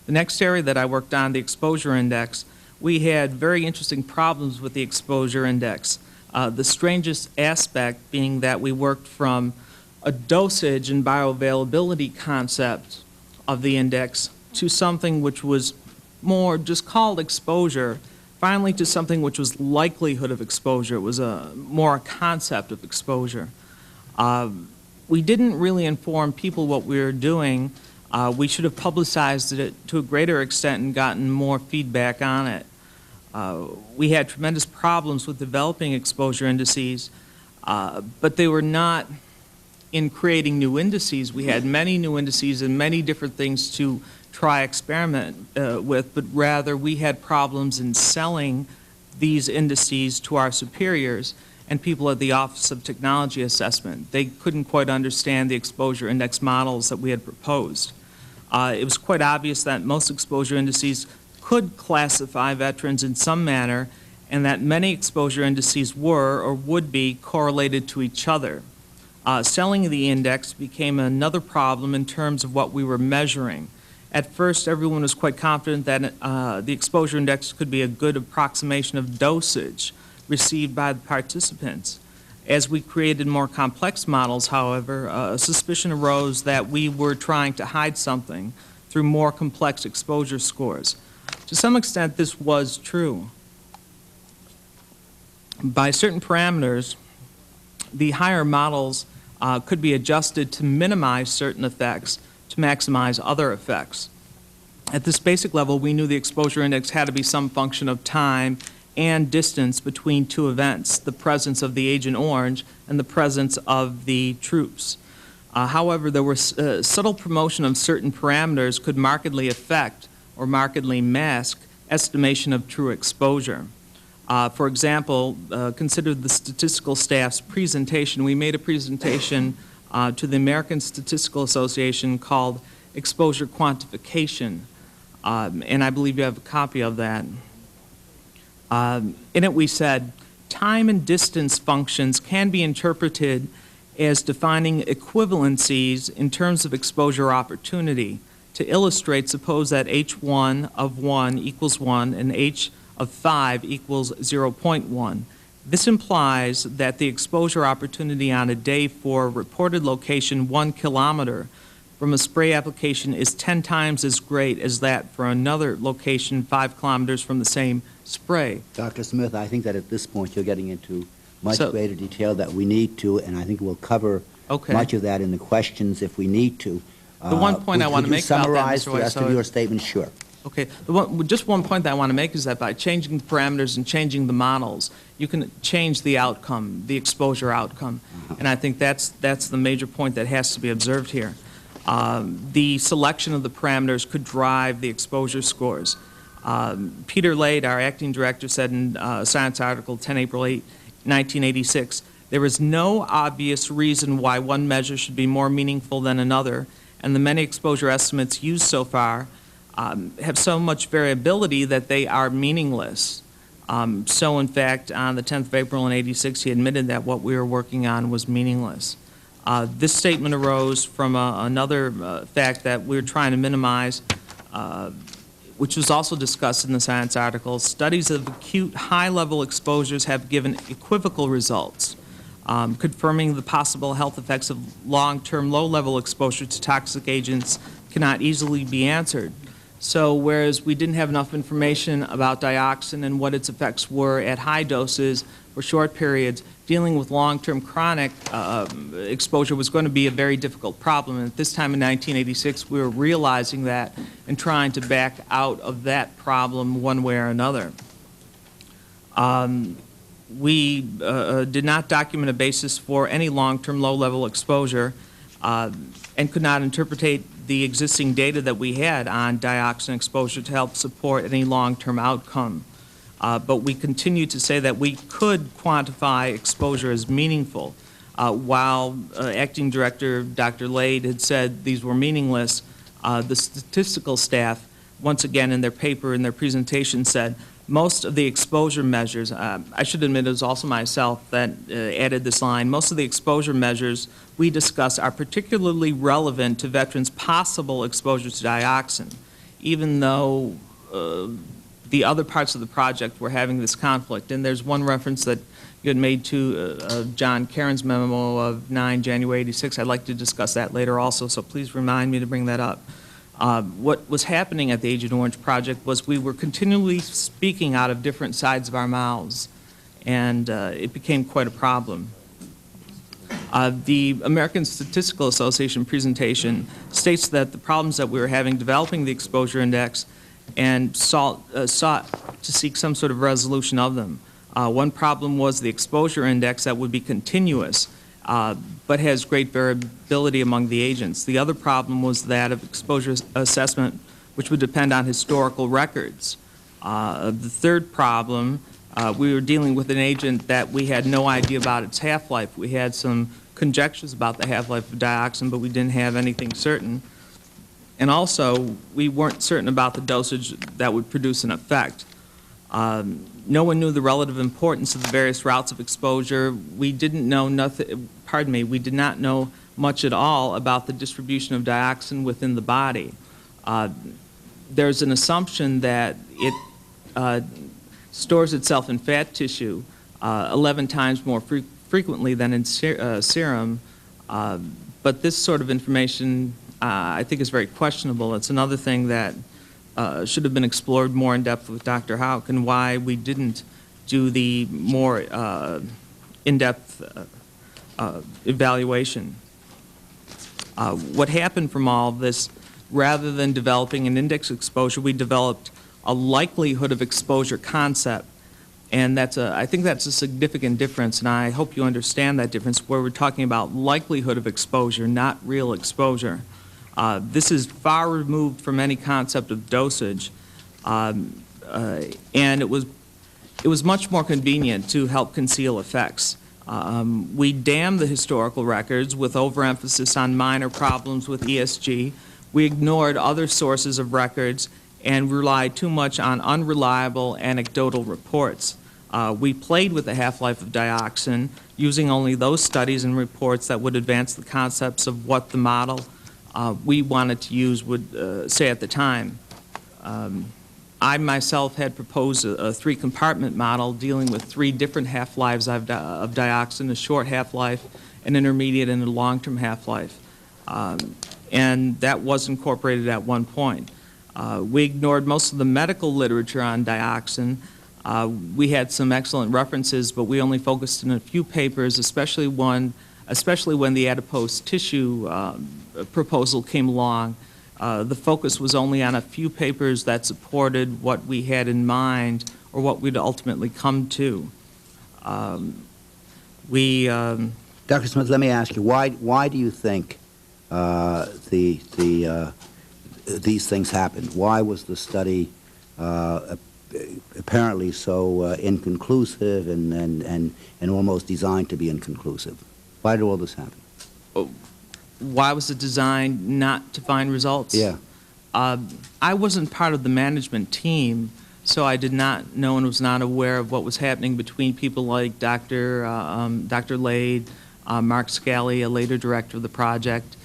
The next area that I worked on, the exposure index, we had very interesting problems with the exposure index. The strangest aspect being that we worked from a dosage and bioavailability concept of the index to something which was more just called exposure, finally to something which was likelihood of exposure. It was more a concept of exposure. We didn't really inform people what we were doing. We should have publicized it to a greater extent and gotten more feedback on it. We had tremendous problems with developing exposure indices, but they were not in creating new indices. We had many new indices and many different things to try experiment with, but rather we had problems in selling these indices to our superiors and people at the Office of Technology Assessment. They couldn't quite understand the exposure index models that we had proposed. It was quite obvious that most exposure indices could classify veterans in some manner, and that many exposure indices were or would be correlated to each other. Selling the index became another problem in terms of what we were measuring. At first, everyone was quite confident that the exposure index could be a good approximation of dosage received by the participants. As we created more complex models, however, a suspicion arose that we were trying to hide something through more complex exposure scores. To some extent, this was true. By certain parameters, the higher models could be adjusted to minimize certain effects to maximize other effects. At this basic level, we knew the exposure index had to be some function of time and distance between two events, the presence of the Agent Orange and the presence of the troops. However, there was subtle promotion of certain parameters could markedly affect or markedly mask estimation of true exposure. For example, consider the statistical staff's presentation. We made a presentation to the American Statistical Association called Exposure Quantification, and I believe you have a copy of that. In it we said, time and distance functions can be interpreted as defining equivalencies in terms of exposure opportunity. To illustrate, suppose that H1 of 1 equals 1 and H of 5 equals 0.1. This implies that the exposure opportunity on a day for a reported location 1 kilometer from a spray application is 10 times as great as that for another location 5 kilometers from the same spray. Dr. Smith, I think that at this point you're getting into much So- greater detail that we need to, and I think we'll cover Okay. much of that in the questions if we need to. The one point I want to make about that, Summarize Mr. the White, rest of so- your statement? Sure. Okay, just one point that I want to make is that by changing the parameters and changing the models, you can change the outcome, the exposure outcome. And I think that's the major point that has to be observed here. The selection of the parameters could drive the exposure scores. Peter Lade, our acting director, said in a science article 10 April 8, 1986, there is no obvious reason why one measure should be more meaningful than another, and the many exposure estimates used so far have so much variability that they are meaningless. So in fact, on the 10th of April in 86, he admitted that what we were working on was meaningless. This statement arose from another fact that we were trying to minimize, which was also discussed in the science article. Studies of acute high-level exposures have given equivocal results, confirming the possible health effects of long-term low-level exposure to toxic agents cannot easily be answered. So whereas we didn't have enough information about dioxin and what its effects were at high doses for short periods, dealing with long-term chronic exposure was going to be a very difficult problem. And at this time in 1986, we were realizing that and trying to back out of that problem one way or another. We did not document a basis for any long-term low-level exposure and could not interpretate the existing data that we had on dioxin exposure to help support any long-term outcome. But we continue to say that we could quantify exposure as meaningful. While Acting Director Dr. Lade had said these were meaningless, the statistical staff, once again in their paper, in their presentation, said most of the exposure measures, I should admit it was also myself that added this line, most of the exposure measures we discuss are particularly relevant to veterans' possible exposure to dioxin, even though the other parts of the project were having this conflict. And there's one reference that you had made to John Caron's memo of 9 January 86. I'd like to discuss that later also, so please remind me to bring that up. What was happening at the Agent Orange project was we were continually speaking out of different sides of our mouths, and it became quite a problem. The American Statistical Association presentation states that the problems that we were having developing the exposure index and sought to seek some sort of resolution of them. One problem was the exposure index that would be continuous, but has great variability among the agents. The other problem was that of exposure assessment, which would depend on historical records. The third problem, we were dealing with an agent that we had no idea about its half-life. We had some conjectures about the half-life of dioxin, but we didn't have anything certain. And also, we weren't certain about the dosage that would produce an effect. No one knew the relative importance of the various routes of exposure. We didn't know we did not know much at all about the distribution of dioxin within the body. There's an assumption that it stores itself in fat tissue 11 times more frequently than in serum, but this sort of information I think is very questionable. It's another thing that should have been explored more in depth with Dr. Houck, and why we didn't do the more in-depth evaluation. What happened from all of this, rather than developing an index exposure, we developed a likelihood of exposure concept. And I think that's a significant difference, and I hope you understand that difference, where we're talking about likelihood of exposure, not real exposure. This is far removed from any concept of dosage, and it was much more convenient to help conceal effects. We damned the historical records with overemphasis on minor problems with ESG. We ignored other sources of records and relied too much on unreliable anecdotal reports. We played with the half-life of dioxin, using only those studies and reports that would advance the concepts of what the model we wanted to use would say at the time. I myself had proposed a three-compartment model dealing with 3 different half-lives of dioxin, a short half-life, an intermediate, and a long-term half-life. And that was incorporated at one point. We ignored most of the medical literature on dioxin. We had some excellent references, but we only focused on a few papers, especially when the adipose tissue proposal came along. The focus was only on a few papers that supported what we had in mind or what we'd ultimately come to. Dr. Smith, let me ask you, why do you think these things happened? Why was the study apparently so inconclusive and almost designed to be inconclusive? Why did all this happen? Why was it designed not to find results? Yeah. I wasn't part of the management team, so I did not know and was not aware of what was happening between people like Dr. Lade, Mark Scally, a later director of the project,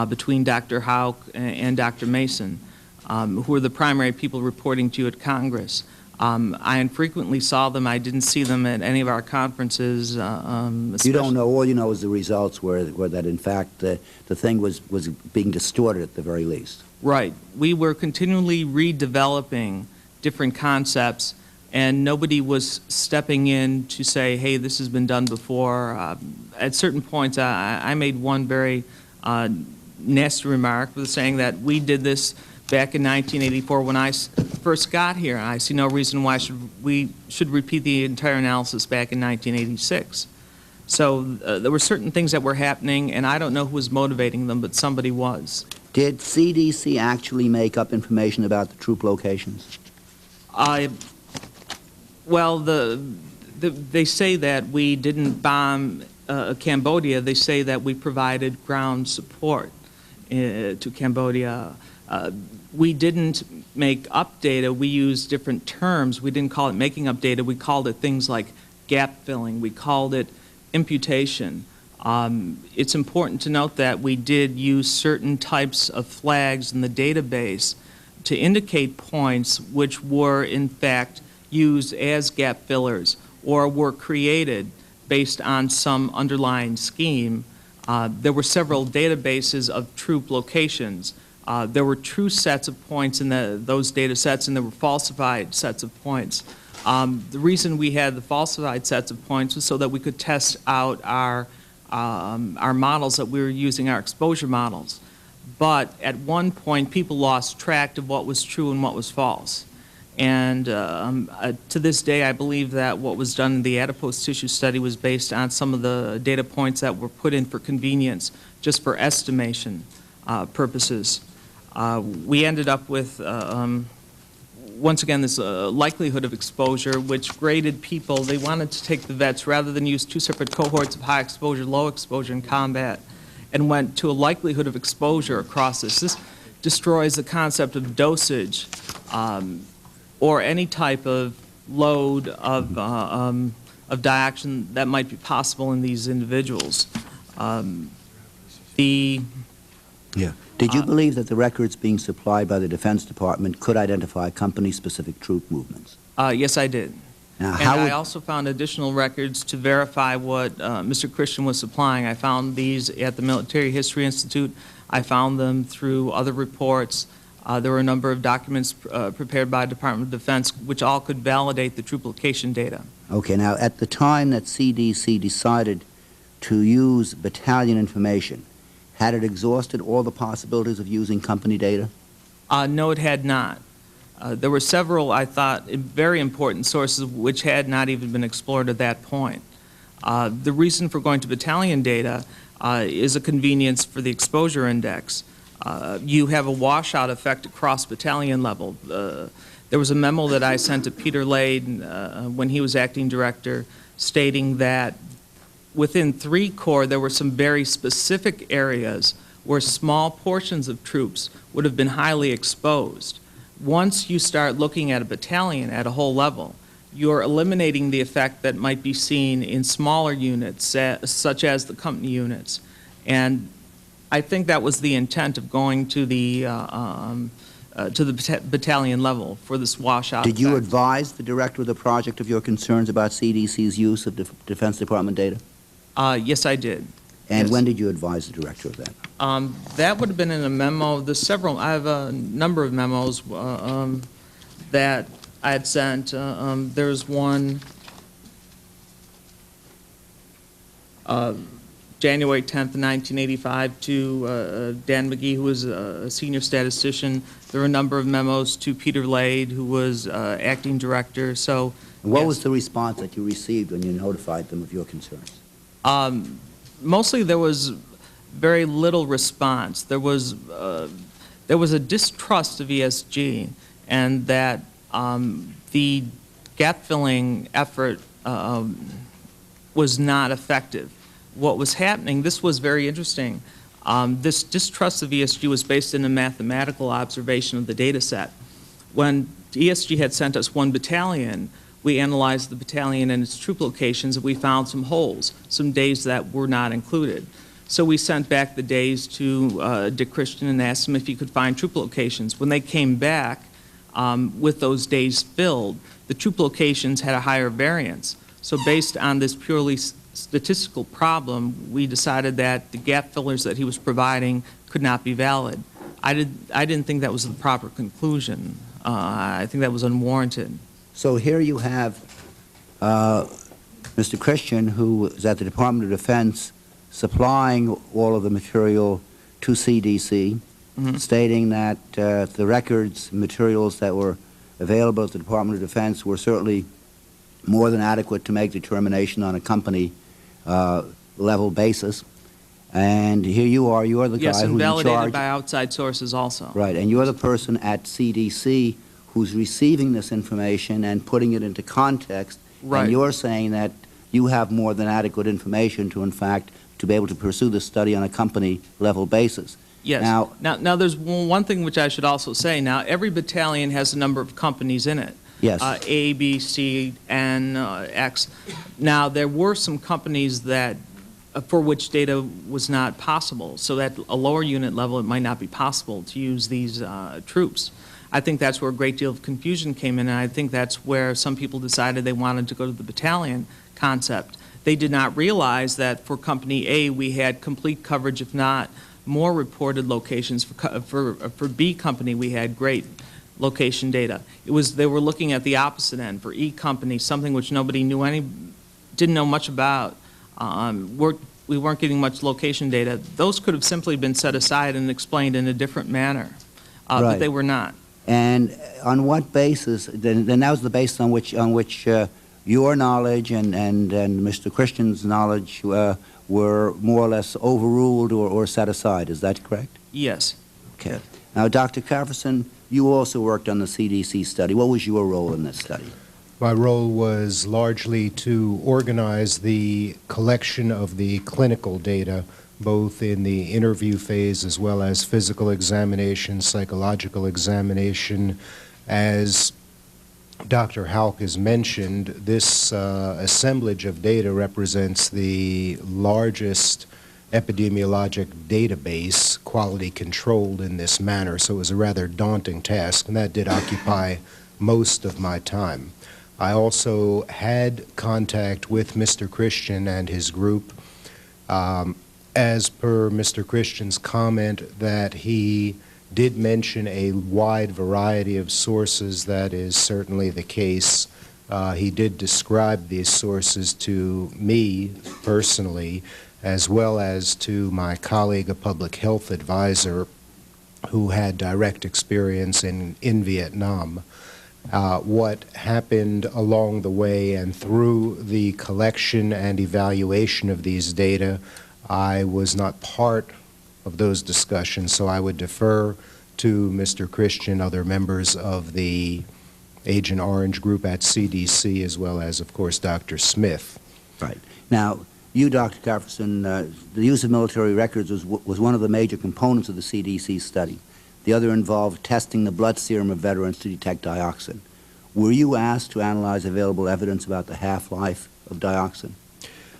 between Dr. Houck and Dr. Mason, who were the primary people reporting to you at Congress. I infrequently saw them. I didn't see them at any of our conferences. You don't know. All you know is the results were that, in fact, the thing was being distorted at the very least. Right. We were continually redeveloping different concepts, and nobody was stepping in to say, hey, this has been done before. At certain points, I made one very nasty remark with saying that we did this back in 1984 when I first got here. I see no reason why we should repeat the entire analysis back in 1986. So there were certain things that were happening, and I don't know who was motivating them, but somebody was. Did CDC actually make up information about the troop locations? Well, they say that we didn't bomb Cambodia. They say that we provided ground support to Cambodia. We didn't make up data. We used different terms. We didn't call it making up data. We called it things like gap filling. We called it imputation. It's important to note that we did use certain types of flags in the database to indicate points which were, in fact, used as gap fillers or were created based on some underlying scheme. There were several databases of troop locations. There were true sets of points in those data sets, and there were falsified sets of points. The reason we had the falsified sets of points was so that we could test out our models that we were using, our exposure models. But at one point, people lost track of what was true and what was false. And to this day, I believe that what was done in the adipose tissue study was based on some of the data points that were put in for convenience, just for estimation purposes. We ended up with, once again, this likelihood of exposure, which graded people. They wanted to take the vets, rather than use 2 separate cohorts of high exposure, low exposure in combat, and went to a likelihood of exposure across this. This destroys the concept of dosage or any type of load of dioxin that might be possible in these individuals. Did you believe that the records being supplied by the Defense Department could identify company-specific troop movements? Yes, I did. Now, and I also found additional records to verify what Mr. Christian was supplying. I found these at the Military History Institute. I found them through other reports. There were a number of documents prepared by the Department of Defense which all could validate the troop location data. Okay, now at the time that CDC decided to use battalion information, had it exhausted all the possibilities of using company data? No, it had not. There were several, I thought, very important sources which had not even been explored at that point. The reason for going to battalion data is a convenience for the exposure index. You have a washout effect across battalion level. There was a memo that I sent to Peter Lade when he was acting director stating that within 3 Corps there were some very specific areas where small portions of troops would have been highly exposed. Once you start looking at a battalion at a whole level, you're eliminating the effect that might be seen in smaller units, such as the company units. And I think that was the intent of going to the battalion level for this washout Did you effect. advise the director of the project of your concerns about CDC's use of Defense Department data? Yes, I did. And Yes. when did you advise the director of that? That would have been in a memo. There's several. I have a number of memos that I had sent. There's one January 10th, 1985, to Dan McGee, who was a senior statistician. There were a number of memos to Peter Lade, who was acting director. So, And what yes. was the response that you received when you notified them of your concerns? Mostly there was very little response. There was a distrust of ESG, and that the gap-filling effort was not effective. What was happening, this was very interesting, this distrust of ESG was based in a mathematical observation of the data set. When ESG had sent us 1 battalion, we analyzed the battalion and its troop locations, and we found some holes, some days that were not included. So we sent back the days to Dick Christian and asked him if he could find troop locations. When they came back with those days filled, the troop locations had a higher variance. So based on this purely statistical problem, we decided that the gap fillers that he was providing could not be valid. I didn't think that was the proper conclusion. I think that was unwarranted. So here you have Mr. Christian, who is at the Department of Defense, supplying all of the material to CDC, stating that the records, materials that were available at the Department of Defense were certainly more than adequate to make determination on a company level basis. And here you are, you're the Yes, guy and who's in validated charge. by outside sources also. Right, and you're the person at CDC who's receiving this information and putting it into context. Right. And you're saying that you have more than adequate information to, in fact, to be able to pursue this study on a company level basis. Yes. Now there's one thing which I should also say. Now, every battalion has a number of companies in it. Yes. A, B, C, N, X. Now, there were some companies that for which data was not possible. So at a lower unit level, it might not be possible to use these troops. I think that's where a great deal of confusion came in, and I think that's where some people decided they wanted to go to the battalion concept. They did not realize that for Company A, we had complete coverage, if not more reported locations. For B Company, we had great location data. They were looking at the opposite end. For E Company, something which nobody didn't know much about. We weren't getting much location data. Those could have simply been set aside and explained in a different manner, but Right. they were not. And on what basis, then that was the basis on which your knowledge and Mr. Christian's knowledge were more or less overruled or set aside. Is that correct? Yes. Okay. Now, Dr. Carverson, you also worked on the CDC study. What was your role in this study? My role was largely to organize the collection of the clinical data, both in the interview phase as well as physical examination, psychological examination. As Dr. Houck has mentioned, this assemblage of data represents the largest epidemiologic database, quality controlled in this manner, so it was a rather daunting task, and that did occupy most of my time. I also had contact with Mr. Christian and his group. As per Mr. Christian's comment that he did mention a wide variety of sources, that is certainly the case. He did describe these sources to me personally, as well as to my colleague, a public health advisor, who had direct experience in Vietnam. What happened along the way and through the collection and evaluation of these data, I was not part of those discussions, so I would defer to Mr. Christian, other members of the Agent Orange group at CDC, as well as, of course, Dr. Smith. Right. Now, you, Dr. Jefferson, the use of military records was one of the major components of the CDC study. The other involved testing the blood serum of veterans to detect dioxin. Were you asked to analyze available evidence about the half-life of dioxin?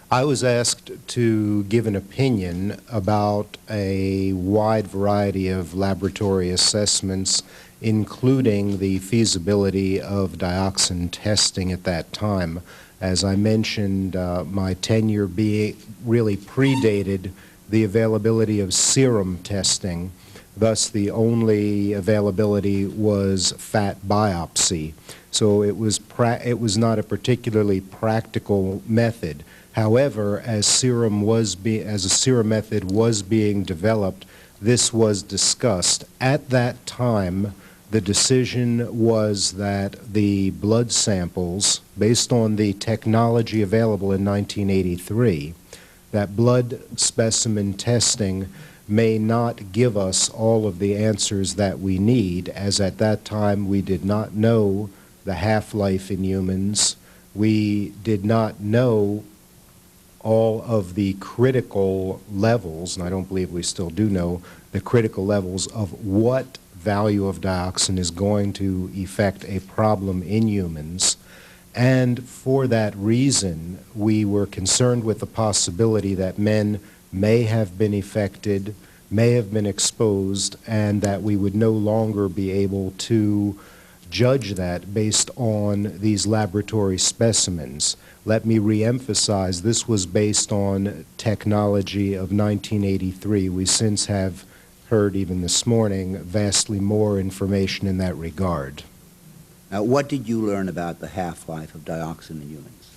I was asked to give an opinion about a wide variety of laboratory assessments, including the feasibility of dioxin testing at that time. As I mentioned, my tenure really predated the availability of serum testing. Thus, the only availability was fat biopsy. So it was not a particularly practical method. However, as a serum method was being developed, this was discussed. At that time, the decision was that the blood samples, based on the technology available in 1983, that blood specimen testing may not give us all of the answers that we need, as at that time we did not know the half-life in humans. We did not know all of the critical levels, and I don't believe we still do know the critical levels of what value of dioxin is going to affect a problem in humans. And for that reason, we were concerned with the possibility that men may have been affected, may have been exposed, and that we would no longer be able to judge that based on these laboratory specimens. Let me reemphasize, this was based on technology of 1983. We since have heard, even this morning, vastly more information in that regard. Now, what did you learn about the half-life of dioxin in humans?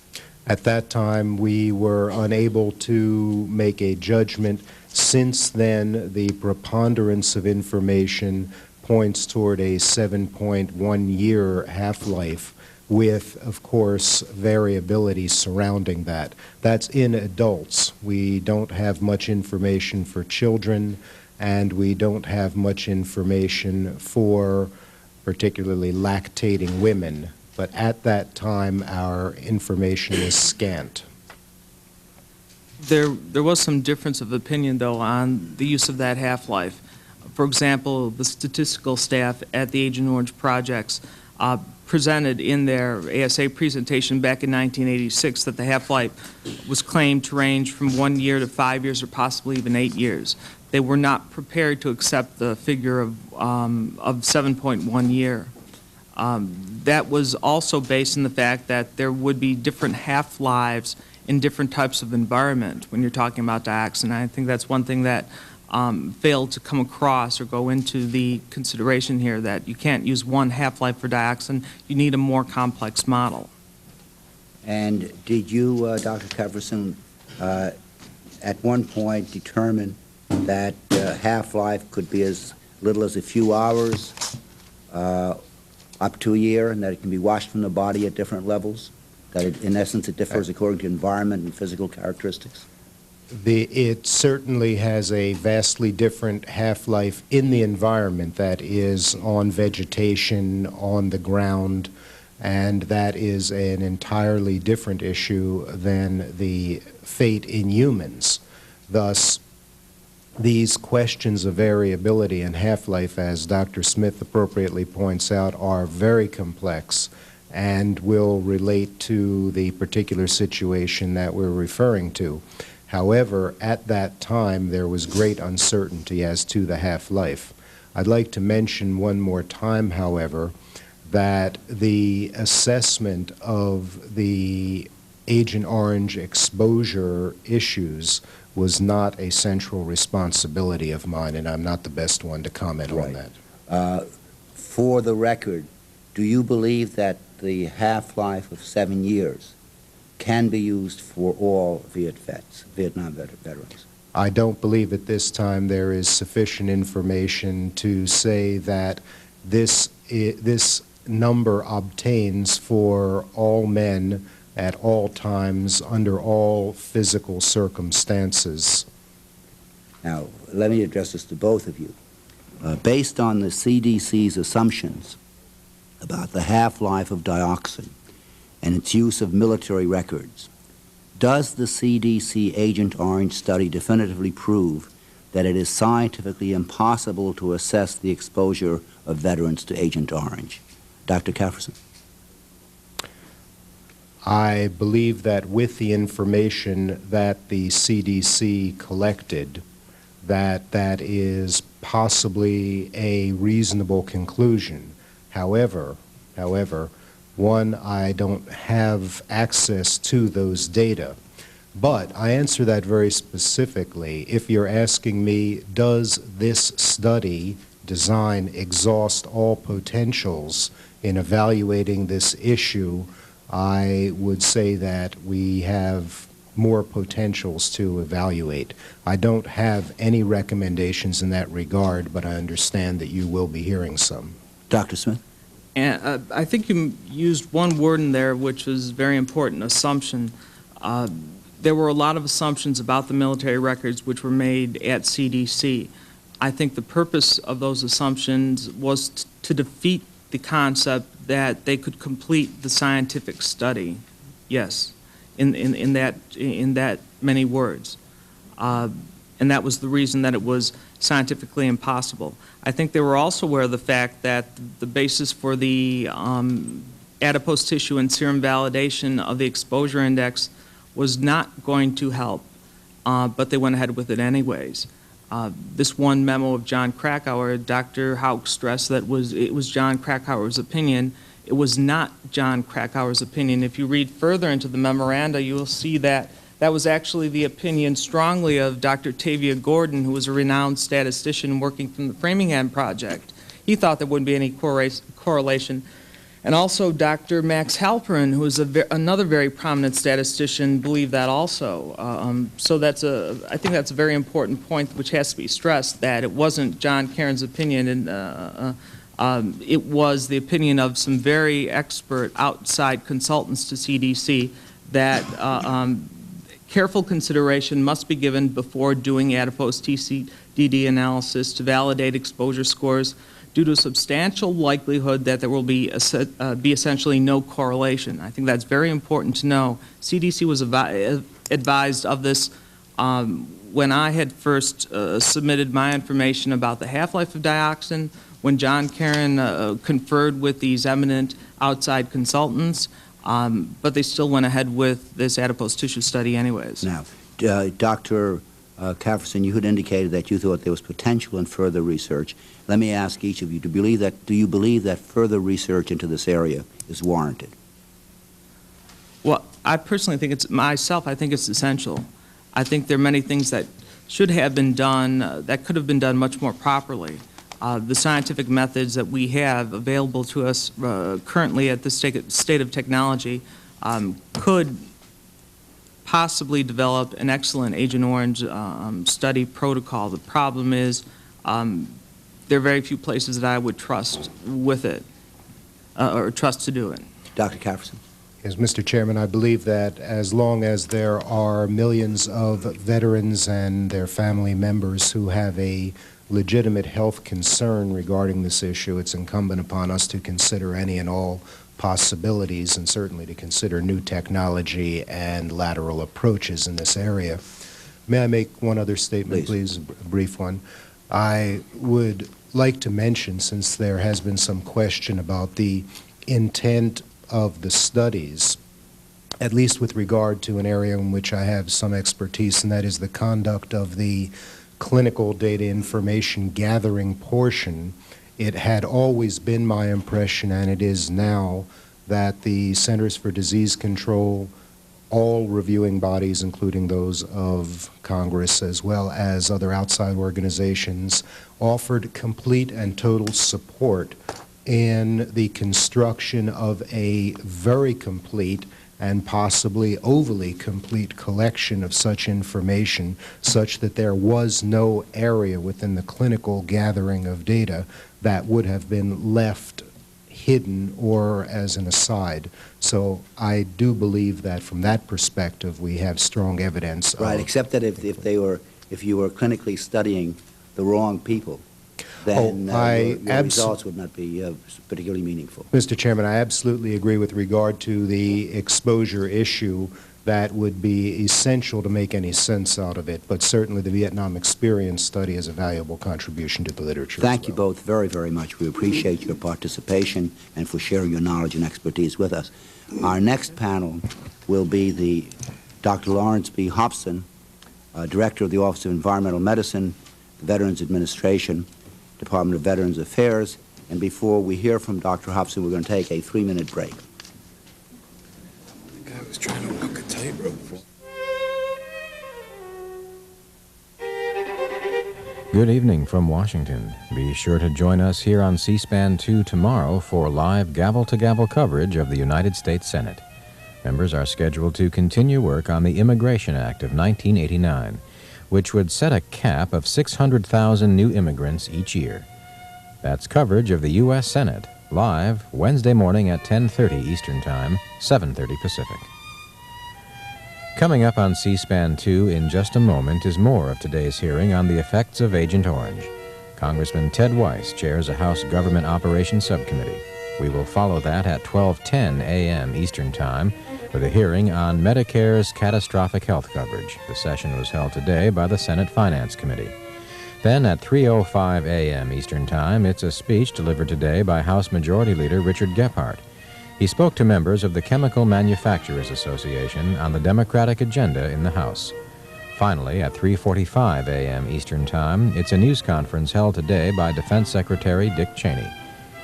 At that time, we were unable to make a judgment. Since then, the preponderance of information points toward a 7.1-year half-life with, of course, variability surrounding that. That's in adults. We don't have much information for children, and we don't have much information for particularly lactating women. But at that time, our information was scant. There was some difference of opinion, though, on the use of that half-life. For example, the statistical staff at the Agent Orange projects presented in their ASA presentation back in 1986 that the half-life was claimed to range from 1 year to 5 years or possibly even 8 years. They were not prepared to accept the figure of 7.1 year. That was also based on the fact that there would be different half-lives in different types of environment when you're talking about dioxin. I think that's one thing that failed to come across or go into the consideration here, that you can't use one half-life for dioxin. You need a more complex model. And did you, Dr. Jefferson, at one point determine that half-life could be as little as a few hours, up to a year, and that it can be washed from the body at different levels? That in essence it differs according to environment and physical characteristics? It certainly has a vastly different half-life in the environment, that is on vegetation, on the ground, and that is an entirely different issue than the fate in humans. Thus, these questions of variability and half-life, as Dr. Smith appropriately points out, are very complex and will relate to the particular situation that we're referring to. However, at that time, there was great uncertainty as to the half-life. I'd like to mention one more time, however, that the assessment of the Agent Orange exposure issues was not a central responsibility of mine, and I'm not the best one to comment on that. For the record, do you believe that the half-life of 7 years can be used for all Vietnam veterans? I don't believe at this time there is sufficient information to say that this number obtains for all men at all times under all physical circumstances. Now, let me address this to both of you. Based on the CDC's assumptions about the half-life of dioxin and its use of military records, does the CDC Agent Orange study definitively prove that it is scientifically impossible to assess the exposure of veterans to Agent Orange? Dr. Kefferson. I believe that with the information that the CDC collected, that is possibly a reasonable conclusion. However, one, I don't have access to those data. But I answer that very specifically. If you're asking me, does this study design exhaust all potentials in evaluating this issue, I would say that we have more potentials to evaluate. I don't have any recommendations in that regard, but I understand that you will be hearing some. Dr. Smith? And I think you used one word in there which was very important, assumption. There were a lot of assumptions about the military records which were made at CDC. I think the purpose of those assumptions was to defeat the concept that they could complete the scientific study. Yes, in that many words. And that was the reason that it was scientifically impossible. I think they were also aware of the fact that the basis for the adipose tissue and serum validation of the exposure index was not going to help, but they went ahead with it anyways. This one memo of John Krakauer, Dr. Houck stressed that it was John Krakauer's opinion. It was not John Krakauer's opinion. If you read further into the memoranda, you will see that that was actually the opinion strongly of Dr. Tavia Gordon, who was a renowned statistician working from the Framingham Project. He thought there wouldn't be any correlation. And also Dr. Max Halperin, who is another very prominent statistician, believed that also. So I think that's a very important point which has to be stressed, that it wasn't John Caron's opinion, and it was the opinion of some very expert outside consultants to CDC that careful consideration must be given before doing adipose TCDD analysis to validate exposure scores due to a substantial likelihood that there will be essentially no correlation. I think that's very important to know. CDC was advised of this when I had first submitted my information about the half-life of dioxin, when John Caron conferred with these eminent outside consultants, but they still went ahead with this adipose tissue study anyways. Now, Dr. Kefferson, you had indicated that you thought there was potential in further research. Let me ask each of you, do you believe that further research into this area is warranted? Well, I personally think I think it's essential. I think there are many things that should have been done, that could have been done much more properly. The scientific methods that we have available to us currently at the state of technology could possibly develop an excellent Agent Orange study protocol. The problem is there are very few places that I would trust with it or trust to do it. Dr. Kefferson? Yes, Mr. Chairman, I believe that as long as there are millions of veterans and their family members who have a legitimate health concern regarding this issue, it's incumbent upon us to consider any and all possibilities and certainly to consider new technology and lateral approaches in this area. May I make one other statement, please? A brief one. I would like to mention, since there has been some question about the intent of the studies, at least with regard to an area in which I have some expertise, and that is the conduct of the clinical data information gathering portion. It had always been my impression, and it is now, that the Centers for Disease Control, all reviewing bodies, including those of Congress as well as other outside organizations, offered complete and total support in the construction of a very complete and possibly overly complete collection of such information, such that there was no area within the clinical gathering of data that would have been left hidden or as an aside. So I do believe that from that perspective we have strong evidence. Right, except that if you were clinically studying the wrong people, then your results would not be particularly meaningful. Mr. Chairman, I absolutely agree with regard to the exposure issue. That would be essential to make any sense out of it, but certainly the Vietnam experience study is a valuable contribution to the literature. Thank you both very, very much. We appreciate your participation and for sharing your knowledge and expertise with us. Our next panel will be Dr. Lawrence B. Hobson, Director of the Office of Environmental Medicine, the Veterans Administration, Department of Veterans Affairs. And before we hear from Dr. Hobson, we're going to take a 3-minute break. I was trying to walk a tightrope. Good evening from Washington. Be sure to join us here on C-SPAN 2 tomorrow for live gavel-to-gavel coverage of the United States Senate. Members are scheduled to continue work on the Immigration Act of 1989, which would set a cap of 600,000 new immigrants each year. That's coverage of the U.S. Senate, live Wednesday morning at 10:30 Eastern Time, 7:30 Pacific. Coming up on C-SPAN 2 in just a moment is more of today's hearing on the effects of Agent Orange. Congressman Ted Weiss chairs a House Government Operations Subcommittee. We will follow that at 12:10 a.m. Eastern Time with a hearing on Medicare's catastrophic health coverage. The session was held today by the Senate Finance Committee. Then at 3:05 a.m. Eastern Time, it's a speech delivered today by House Majority Leader Richard Gephardt. He spoke to members of the Chemical Manufacturers Association on the Democratic agenda in the House. Finally, at 3:45 a.m. Eastern Time, it's a news conference held today by Defense Secretary Dick Cheney.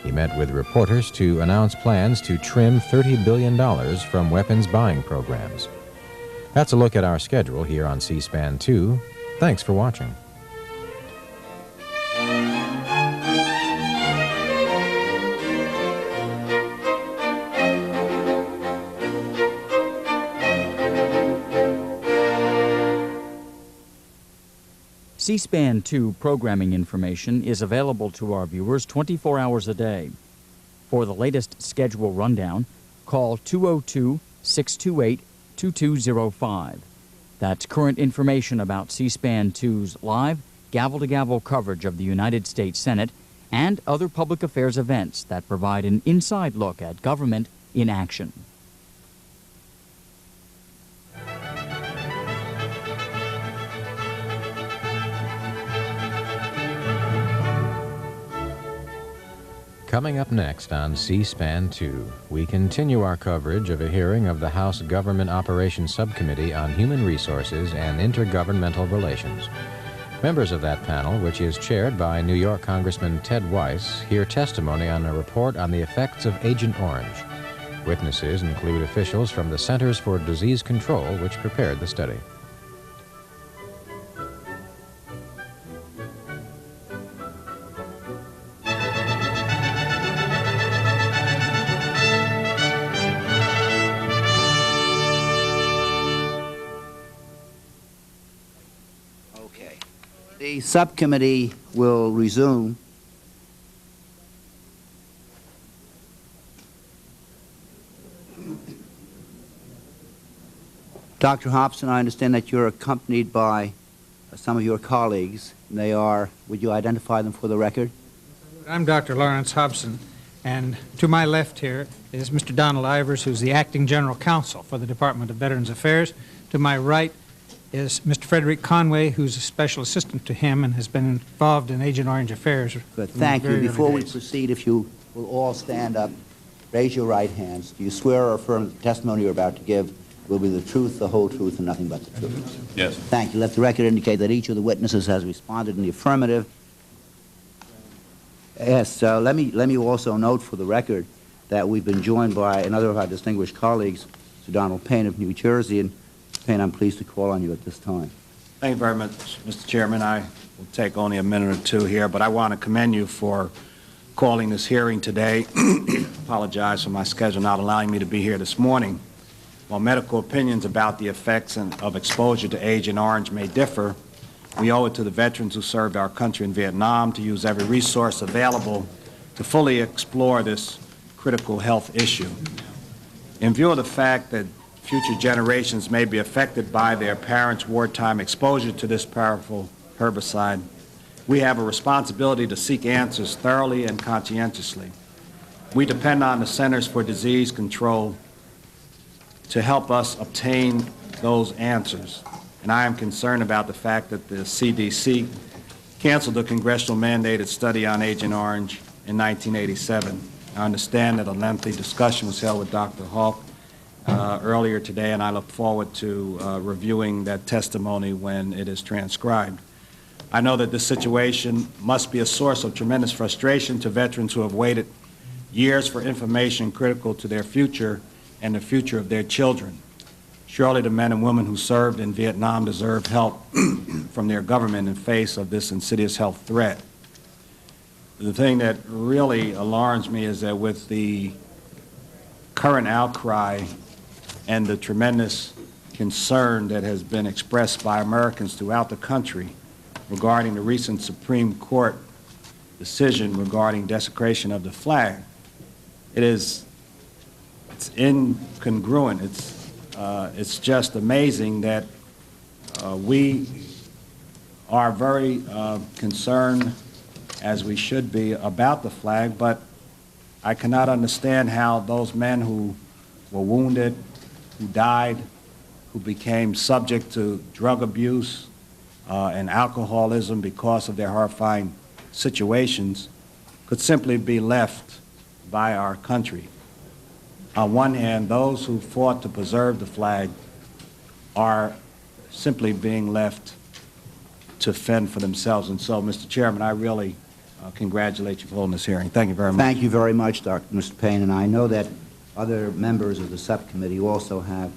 He met with reporters to announce plans to trim $30 billion from weapons buying programs. That's a look at our schedule here on C-SPAN 2. Thanks for watching. C-SPAN 2 programming information is available to our viewers 24 hours a day. For the latest schedule rundown, call 202-628-2205. That's current information about C-SPAN 2's live, gavel-to-gavel coverage of the United States Senate and other public affairs events that provide an inside look at government in action. Coming up next on C-SPAN 2, we continue our coverage of a hearing of the House Government Operations Subcommittee on Human Resources and Intergovernmental Relations. Members of that panel, which is chaired by New York Congressman Ted Weiss, hear testimony on a report on the effects of Agent Orange. Witnesses include officials from the Centers for Disease Control, which prepared the study. The subcommittee will resume. Dr. Hobson, I understand that you're accompanied by some of your colleagues. They are, would you identify them for the record? I'm Dr. Lawrence Hobson, and to my left here is Mr. Donald Ivers, who's the Acting General Counsel for the Department of Veterans Affairs. To my right is Mr. Frederick Conway, who's a special assistant to him and has been involved in Agent Orange affairs. Good. Thank you. Before we proceed, if you will all stand up, raise your right hands. Do you swear or affirm that the testimony you're about to give will be the truth, the whole truth, and nothing but the truth? Yes. Thank you. Let the record indicate that each of the witnesses has responded in the affirmative. Yes, let me also note for the record that we've been joined by another of our distinguished colleagues, Mr. Donald Payne of New Jersey, and Payne, I'm pleased to call on you at this time. Thank you very much, Mr. Chairman. I will take only a minute or two here, but I want to commend you for calling this hearing today. Apologize for my schedule not allowing me to be here this morning. while medical opinions about the effects of exposure to Agent Orange may differ, we owe it to the veterans who served our country in Vietnam to use every resource available to fully explore this critical health issue. In view of the fact that future generations may be affected by their parents' wartime exposure to this powerful herbicide, we have a responsibility to seek answers thoroughly and conscientiously. We depend on the Centers for Disease Control to help us obtain those answers. And I am concerned about the fact that the CDC canceled a congressional mandated study on Agent Orange in 1987. I understand that a lengthy discussion was held with Dr. Hawk earlier today, and I look forward to reviewing that testimony when it is transcribed. I know that this situation must be a source of tremendous frustration to veterans who have waited years for information critical to their future and the future of their children. Surely the men and women who served in Vietnam deserve help from their government in face of this insidious health threat. The thing that really alarms me is that with the current outcry and the tremendous concern that has been expressed by Americans throughout the country regarding the recent Supreme Court decision regarding desecration of the flag, it's incongruent. It's just amazing that we are very concerned, as we should be, about the flag, but I cannot understand how those men who were wounded, who died, who became subject to drug abuse and alcoholism because of their horrifying situations could simply be left by our country. On one hand, those who fought to preserve the flag are simply being left to fend for themselves. And so, Mr. Chairman, I really congratulate you for holding this hearing. Thank you very much. Thank you very much, Mr. Payne, and I know that other members of the subcommittee also have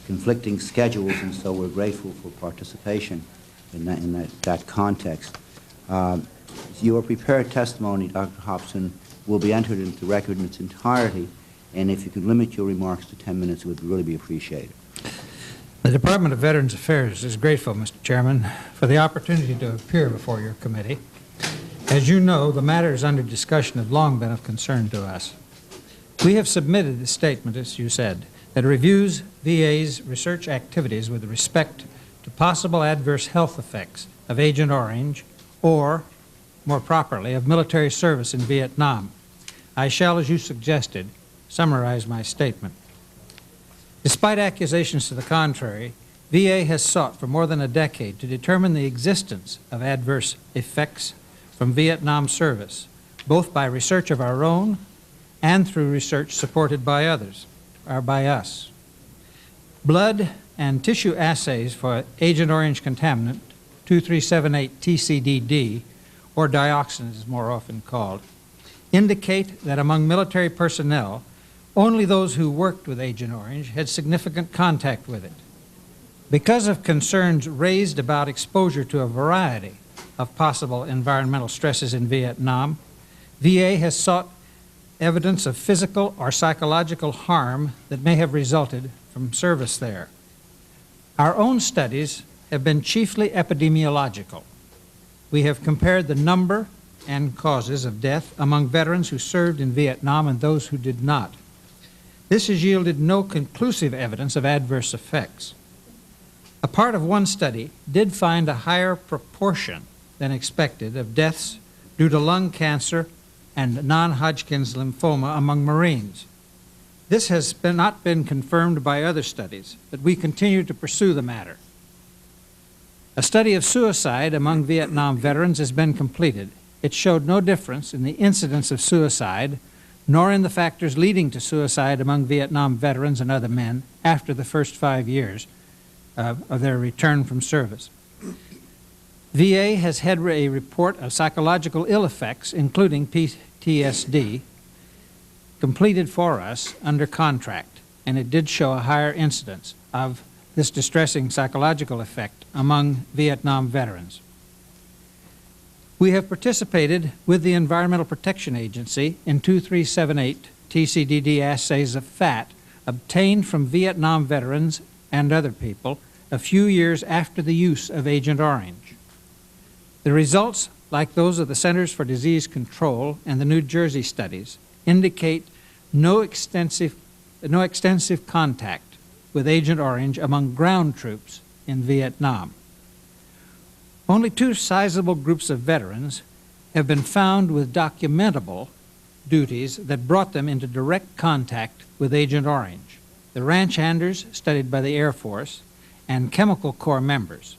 conflicting schedules, and so we're grateful for participation in that context. Your prepared testimony, Dr. Hobson, will be entered into the record in its entirety, and if you could limit your remarks to 10 minutes, it would really be appreciated. The Department of Veterans Affairs is grateful, Mr. Chairman, for the opportunity to appear before your committee. As you know, the matters under discussion have long been of concern to us. We have submitted a statement, as you said, that reviews VA's research activities with respect to possible adverse health effects of Agent Orange or, more properly, of military service in Vietnam. I shall, as you suggested, summarize my statement. Despite accusations to the contrary, VA has sought for more than a decade to determine the existence of adverse effects from Vietnam service, both by research of our own and through research supported by others, or by us. Blood and tissue assays for Agent Orange contaminant 2378 TCDD, or dioxin as more often called, indicate that among military personnel, only those who worked with Agent Orange had significant contact with it. Because of concerns raised about exposure to a variety of possible environmental stresses in Vietnam, VA has sought evidence of physical or psychological harm that may have resulted from service there. Our own studies have been chiefly epidemiological. We have compared the number and causes of death among veterans who served in Vietnam and those who did not. This has yielded no conclusive evidence of adverse effects. A part of one study did find a higher proportion than expected of deaths due to lung cancer and non-Hodgkin's lymphoma among Marines. This has not been confirmed by other studies, but we continue to pursue the matter. A study of suicide among Vietnam veterans has been completed. It showed no difference in the incidence of suicide, nor in the factors leading to suicide among Vietnam veterans and other men after the first 5 years of their return from service. VA has had a report of psychological ill effects, including PTSD, completed for us under contract, and it did show a higher incidence of this distressing psychological effect among Vietnam veterans. We have participated with the Environmental Protection Agency in 2378 TCDD assays of fat obtained from Vietnam veterans and other people a few years after the use of Agent Orange. The results, like those of the Centers for Disease Control and the New Jersey studies, indicate no extensive contact with Agent Orange among ground troops in Vietnam. Only 2 sizable groups of veterans have been found with documentable duties that brought them into direct contact with Agent Orange: the ranch handers studied by the Air Force and Chemical Corps members.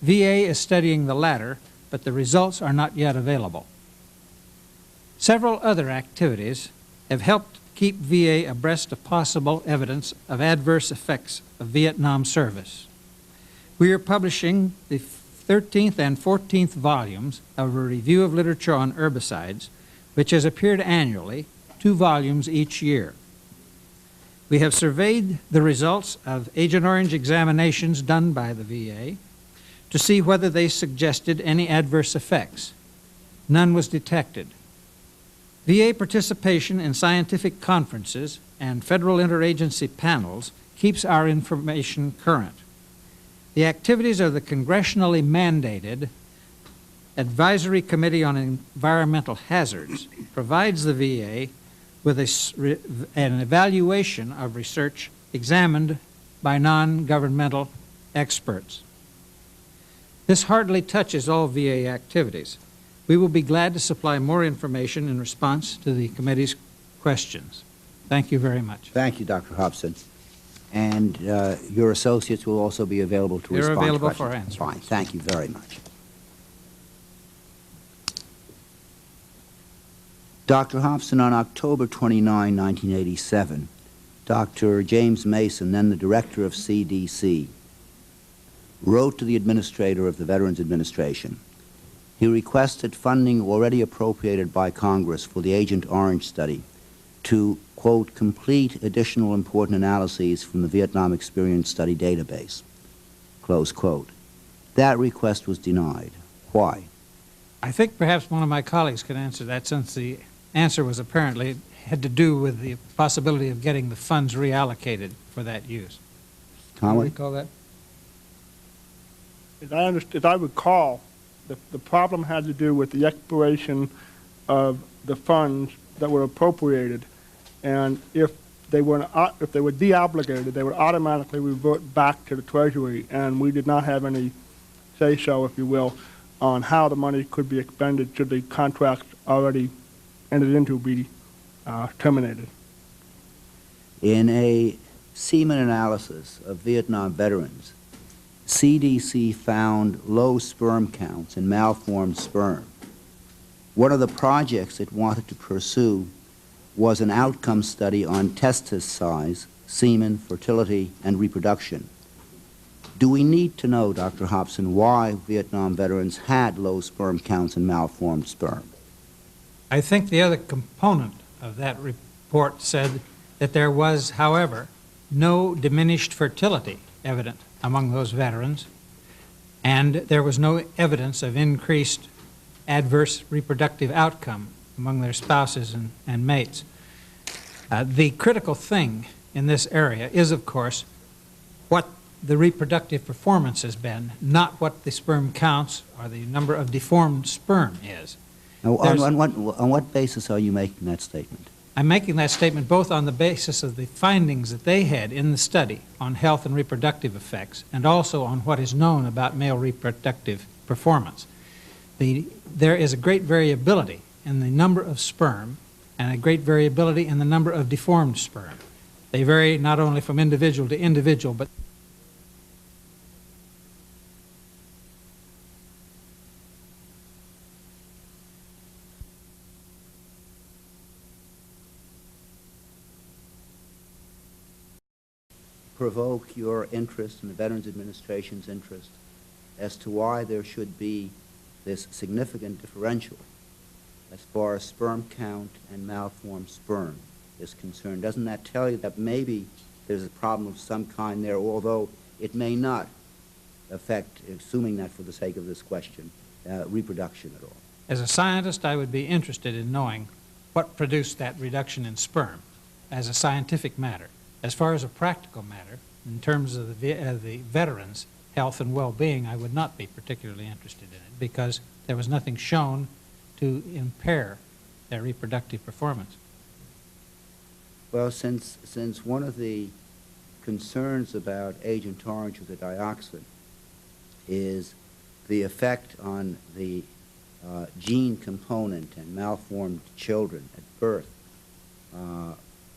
VA is studying the latter, but the results are not yet available. Several other activities have helped keep VA abreast of possible evidence of adverse effects of Vietnam service. We are publishing the 13th and 14th volumes of a review of literature on herbicides, which has appeared annually, 2 volumes each year. We have surveyed the results of Agent Orange examinations done by the VA to see whether they suggested any adverse effects. None was detected. VA participation in scientific conferences and federal interagency panels keeps our information current. The activities of the congressionally mandated Advisory Committee on Environmental Hazards provides the VA with an evaluation of research examined by non-governmental experts. This hardly touches all VA activities. We will be glad to supply more information in response to the committee's questions. Thank you very much. Thank you, Dr. Hobson. And your associates will also be available to respond to questions. They're available for answers. Fine. Thank you very much. Dr. Hobson, on October 29, 1987, Dr. James Mason, then the director of CDC, wrote to the administrator of the Veterans Administration. He requested funding already appropriated by Congress for the Agent Orange study to, quote, complete additional important analyses from the Vietnam Experience Study database, close quote. That request was denied. Why? I think perhaps one of my colleagues could answer that, since the answer was apparently had to do with the possibility of getting the funds reallocated for that use. Conway? Do you recall that? As I recall, the problem had to do with the expiration of the funds that were appropriated, and if they were deobligated, they would automatically revert back to the Treasury, and we did not have any say-so, if you will, on how the money could be expended should the contract already entered into be terminated. In a semen analysis of Vietnam veterans, CDC found low sperm counts and malformed sperm. One of the projects it wanted to pursue was an outcome study on testis size, semen, fertility, and reproduction. Do we need to know, Dr. Hobson, why Vietnam veterans had low sperm counts and malformed sperm? I think the other component of that report said that there was, however, no diminished fertility evident among those veterans, and there was no evidence of increased adverse reproductive outcome among their spouses and mates. The critical thing in this area is, of course, what the reproductive performance has been, not what the sperm counts or the number of deformed sperm is. Now, on what basis are you making that statement? I'm making that statement both on the basis of the findings that they had in the study on health and reproductive effects, and also on what is known about male reproductive performance. There is a great variability in the number of sperm and a great variability in the number of deformed sperm. They vary not only from individual to individual, but provoke your interest and the Veterans Administration's interest as to why there should be this significant differential as far as sperm count and malformed sperm is concerned? Doesn't that tell you that maybe there's a problem of some kind there, although it may not affect, assuming that for the sake of this question, reproduction at all? as a scientist, I would be interested in knowing what produced that reduction in sperm as a scientific matter. As far as a practical matter, in terms of the veterans' health and well-being, I would not be particularly interested in it because there was nothing shown to impair their reproductive performance. Well, since one of the concerns about Agent Orange or the dioxin is the effect on the gene component and malformed children at birth,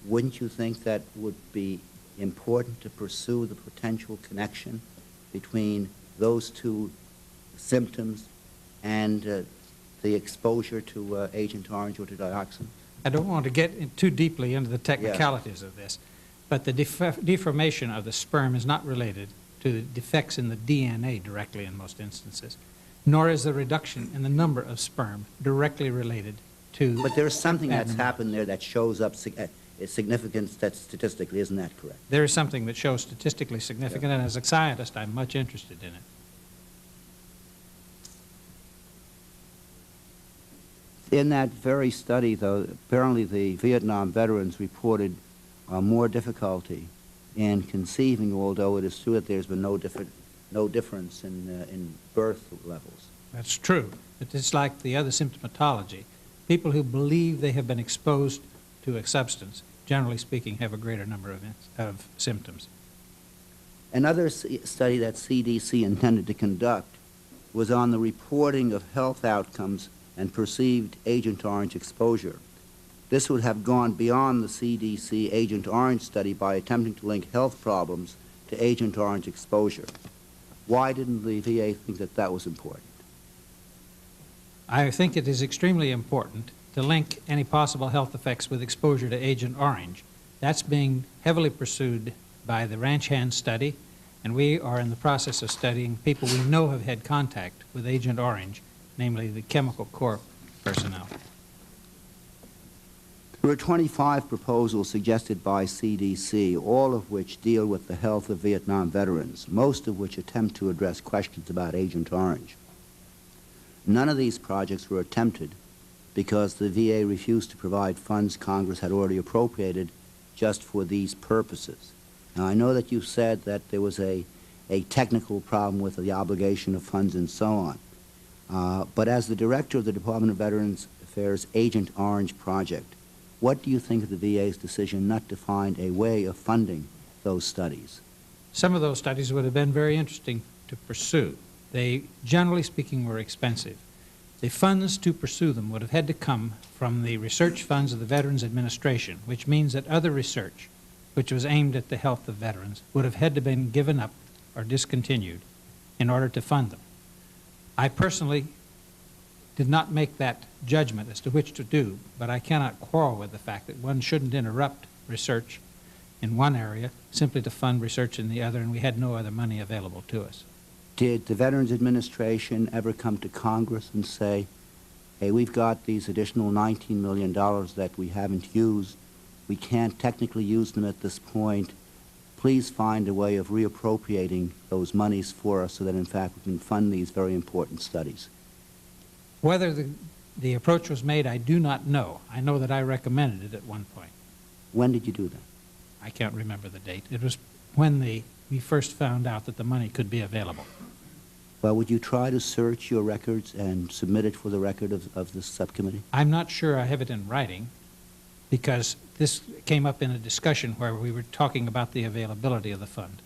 wouldn't you think that would be important to pursue the potential connection between those two symptoms and the exposure to Agent Orange or to dioxin? I don't want to get too deeply into the technicalities of this, but the deformation of the sperm is not related to the defects in the DNA directly in most instances, nor is the reduction in the number of sperm directly related to... But there's something that's happened there that shows up significant statistically, isn't that correct? There is something that shows statistically significant, and as a scientist, I'm much interested in it. In that very study, though, apparently the Vietnam veterans reported more difficulty in conceiving, although it is true that there's been no difference in birth levels. That's true. It's like the other symptomatology. People who believe they have been exposed to a substance, generally speaking, have a greater number of symptoms. Another study that CDC intended to conduct was on the reporting of health outcomes and perceived Agent Orange exposure. This would have gone beyond the CDC Agent Orange study by attempting to link health problems to Agent Orange exposure. Why didn't the VA think that that was important? I think it is extremely important to link any possible health effects with exposure to Agent Orange. That's being heavily pursued by the ranch hand study, and we are in the process of studying people we know have had contact with Agent Orange, namely the Chemical Corps personnel. There are 25 proposals suggested by CDC, all of which deal with the health of Vietnam veterans, most of which attempt to address questions about Agent Orange. None of these projects were attempted because the VA refused to provide funds Congress had already appropriated just for these purposes. Now, I know that you said that there was a technical problem with the obligation of funds and so on. But as the director of the Department of Veterans Affairs Agent Orange project, what do you think of the VA's decision not to find a way of funding those studies? Some of those studies would have been very interesting to pursue. They, generally speaking, were expensive. The funds to pursue them would have had to come from the research funds of the Veterans Administration, which means that other research, which was aimed at the health of veterans, would have had to have been given up or discontinued in order to fund them. I personally did not make that judgment as to which to do, but I cannot quarrel with the fact that one shouldn't interrupt research in one area simply to fund research in the other, and we had no other money available to us. Did the Veterans Administration ever come to Congress and say, hey, we've got these additional $19 million that we haven't used. We can't technically use them at this point. Please find a way of reappropriating those monies for us so that, in fact, we can fund these very important studies? Whether the approach was made, I do not know. I know that I recommended it at one point. When did you do that? I can't remember the date. It was when we first found out that the money could be available. Well, would you try to search your records and submit it for the record of the subcommittee? I'm not sure I have it in writing because this came up in a discussion where we were talking about the availability of the fund.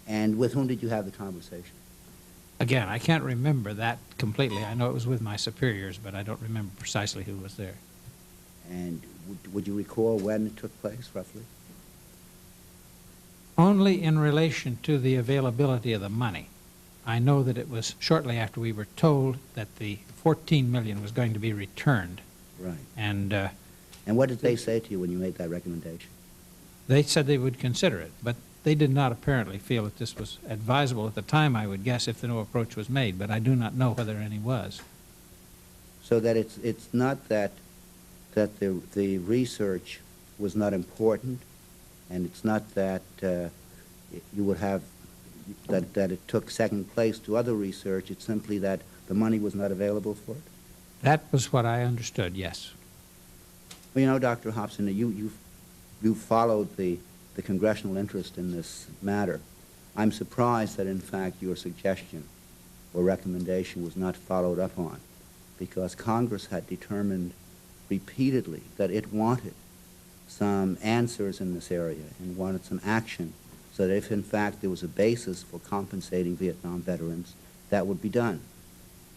And with whom did you have the conversation? Again, I can't remember that completely. I know it was with my superiors, but I don't remember precisely who was there. And would you recall when it took place, roughly? Only in relation to the availability of the money. I know that it was shortly after we were told that the $14 million was going to be returned. Right. And what did they say to you when you made that recommendation? They said they would consider it, but they did not apparently feel that this was advisable at the time, I would guess, if no approach was made, but I do not know whether any was. So that it's not that the research was not important, and it's not that you would have that it took second place to other research. It's simply that the money was not available for it. That was what I understood. Yes. Well, you know, Dr. Hobson, you followed the congressional interest in this matter. I'm surprised that, in fact, your suggestion or recommendation was not followed up on, because Congress had determined repeatedly that it wanted some answers in this area and wanted some action, so that if, in fact, there was a basis for compensating Vietnam veterans, that would be done.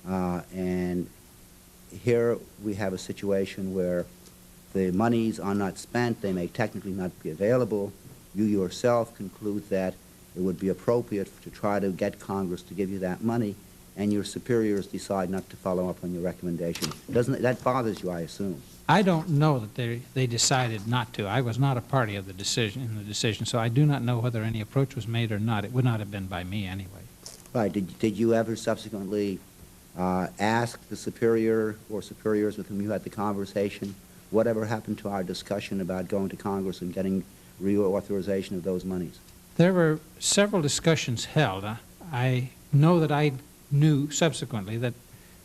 And here we have a situation where the monies are not spent, they may technically not be available. You yourself conclude that it would be appropriate to try to get Congress to give you that money, and your superiors decide not to follow up on your recommendation. That bothers you, I assume? I don't know that they decided not to. I was not a party of the decision, so I do not know whether any approach was made or not. It would not have been by me anyway. Right. Did you ever subsequently ask the superior or superiors with whom you had the conversation, whatever happened to our discussion about going to Congress and getting reauthorization of those monies? There were several discussions held. I know that I knew subsequently that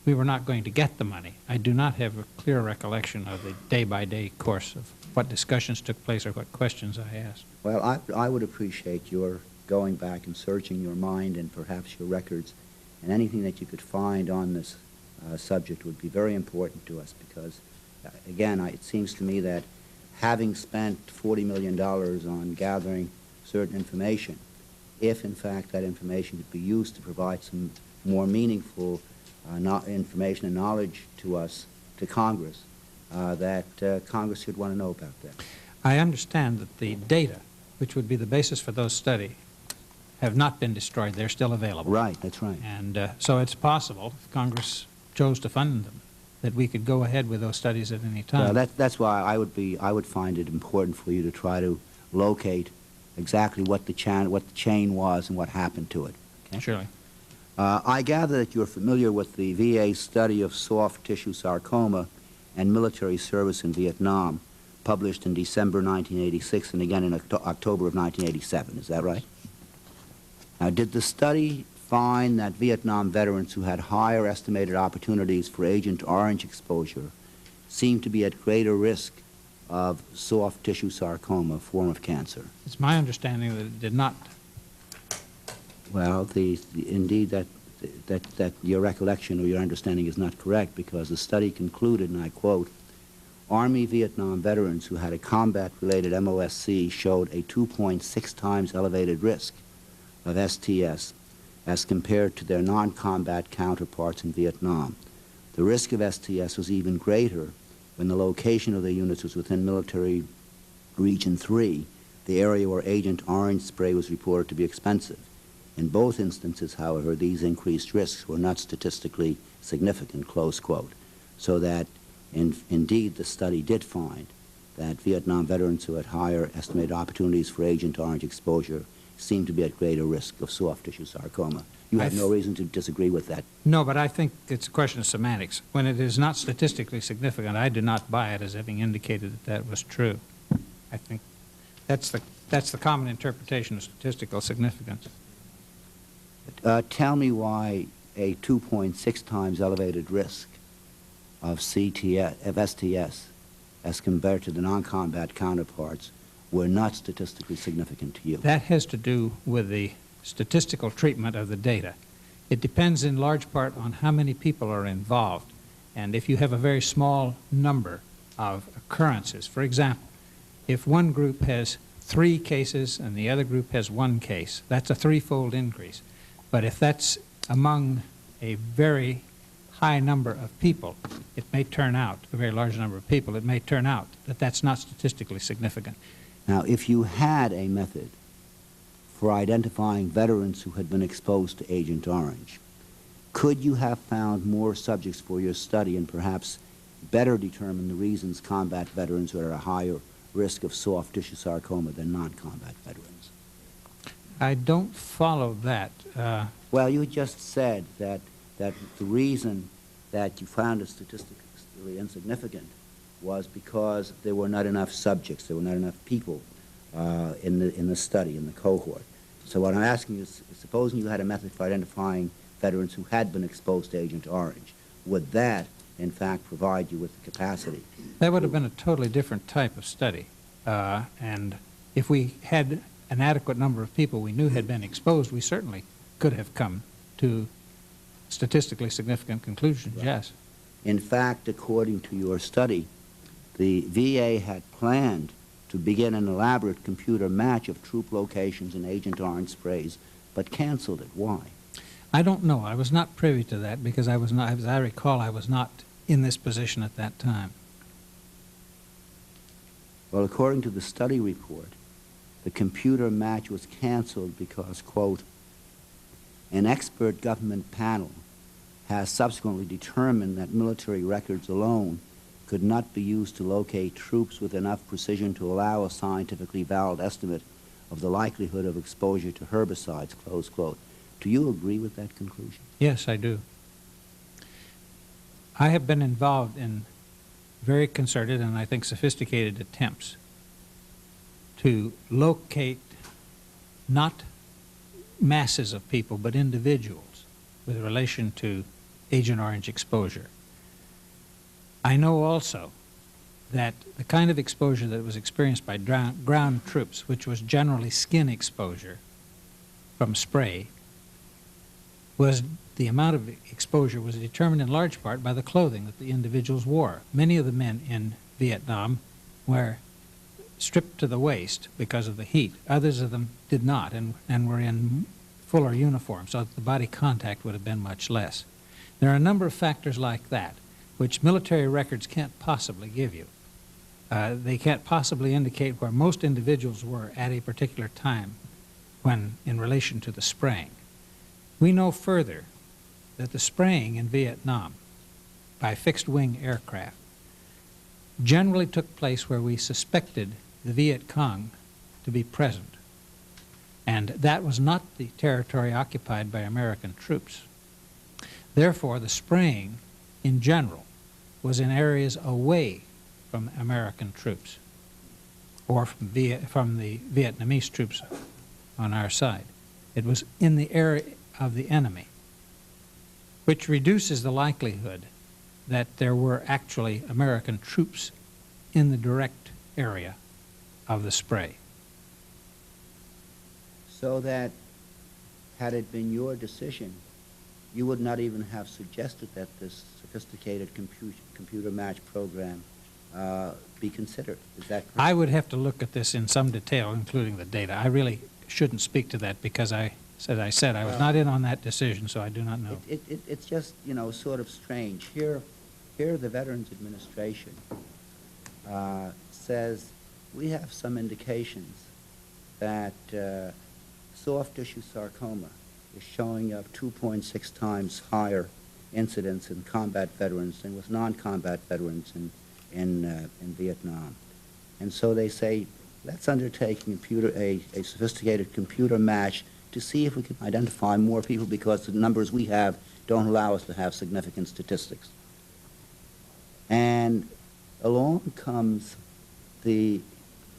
we were not going to get the money. I do not have a clear recollection of the day-by-day course of what discussions took place or what questions I asked. Well, I would appreciate your going back and searching your mind and perhaps your records, and anything that you could find on this subject would be very important to us, because, again, it seems to me that having spent $40 million on gathering certain information, if in fact that information could be used to provide some more meaningful information and knowledge to us, to Congress, that Congress should want to know about that. I understand that the data, which would be the basis for those studies, have not been destroyed. They're still available. Right, that's right. And so it's possible, if Congress chose to fund them, that we could go ahead with those studies at any time. Well, that's why I would find it important for you to try to locate exactly what the chain was and what happened to it. Okay? Surely. I gather that you're familiar with the VA study of soft tissue sarcoma and military service in Vietnam, published in December 1986 and again in October of 1987. Is that right? Now, did the study find that Vietnam veterans who had higher estimated opportunities for Agent Orange exposure seemed to be at greater risk of soft tissue sarcoma, a form of cancer? It's my understanding that it did not. Well, indeed, that your recollection or your understanding is not correct, because the study concluded, and I quote, Army Vietnam veterans who had a combat-related MOSC showed a 2.6 times elevated risk of STS as compared to their non-combat counterparts in Vietnam. The risk of STS was even greater when the location of the units was within Military Region 3, the area where Agent Orange spray was reported to be expensive. In both instances, however, these increased risks were not statistically significant, close quote. So that, indeed, the study did find that Vietnam veterans who had higher estimated opportunities for Agent Orange exposure seemed to be at greater risk of soft tissue sarcoma. You have no reason to disagree with that. No, but I think it's a question of semantics. When it is not statistically significant, I do not buy it as having indicated that that was true. I think that's the common interpretation of statistical significance. Tell me why a 2.6 times elevated risk of STS as compared to the non-combat counterparts were not statistically significant to you. That has to do with the statistical treatment of the data. It depends in large part on how many people are involved. And if you have a very small number of occurrences, for example, if one group has 3 cases and the other group has 1 case, that's a 3-fold increase. But if that's among a very high number of people, it may turn out, a very large number of people, it may turn out that that's not statistically significant. Now, if you had a method for identifying veterans who had been exposed to Agent Orange, could you have found more subjects for your study and perhaps better determine the reasons combat veterans are at a higher risk of soft tissue sarcoma than non-combat veterans? I don't follow that. Well, you just said that the reason that you found it statistically insignificant was because there were not enough subjects, there were not enough people in the study, in the cohort. So what I'm asking you is, supposing you had a method for identifying veterans who had been exposed to Agent Orange, would that, in fact, provide you with the capacity? That would have been a totally different type of study. And if we had an adequate number of people we knew had been exposed, we certainly could have come to statistically significant conclusions, yes. In fact, according to your study, the VA had planned to begin an elaborate computer match of troop locations and Agent Orange sprays, but canceled it. Why? I don't know. I was not privy to that because I was not, as I recall, I was not in this position at that time. Well, according to the study report, the computer match was canceled because, quote, an expert government panel has subsequently determined that military records alone could not be used to locate troops with enough precision to allow a scientifically valid estimate of the likelihood of exposure to herbicides, close quote. Do you agree with that conclusion? Yes, I do. I have been involved in very concerted and I think sophisticated attempts to locate not masses of people but individuals with relation to Agent Orange exposure. I know also that the kind of exposure that was experienced by ground troops, which was generally skin exposure from spray, was the amount of exposure was determined in large part by the clothing that the individuals wore. Many of the men in Vietnam were stripped to the waist because of the heat. Others of them did not and were in fuller uniforms, so that the body contact would have been much less. There are a number of factors like that which military records can't possibly give you. They can't possibly indicate where most individuals were at a particular time when in relation to the spraying. We know further that the spraying in Vietnam by fixed-wing aircraft generally took place where we suspected the Viet Cong to be present. And that was not the territory occupied by American troops. Therefore, the spraying in general was in areas away from American troops or from the Vietnamese troops on our side. It was in the area of the enemy, which reduces the likelihood that there were actually American troops in the direct area of the spray. So that, had it been your decision, you would not even have suggested that this sophisticated computer match program be considered. Is that correct? I would have to look at this in some detail, including the data. I really shouldn't speak to that because I was not in on that decision, so I do not know. It's just, you know, sort of strange. Here the Veterans Administration says we have some indications that soft tissue sarcoma is showing up 2.6 times higher incidence in combat veterans than with non-combat veterans in Vietnam. And so they say, let's undertake a sophisticated computer match to see if we can identify more people because the numbers we have don't allow us to have significant statistics. And along comes the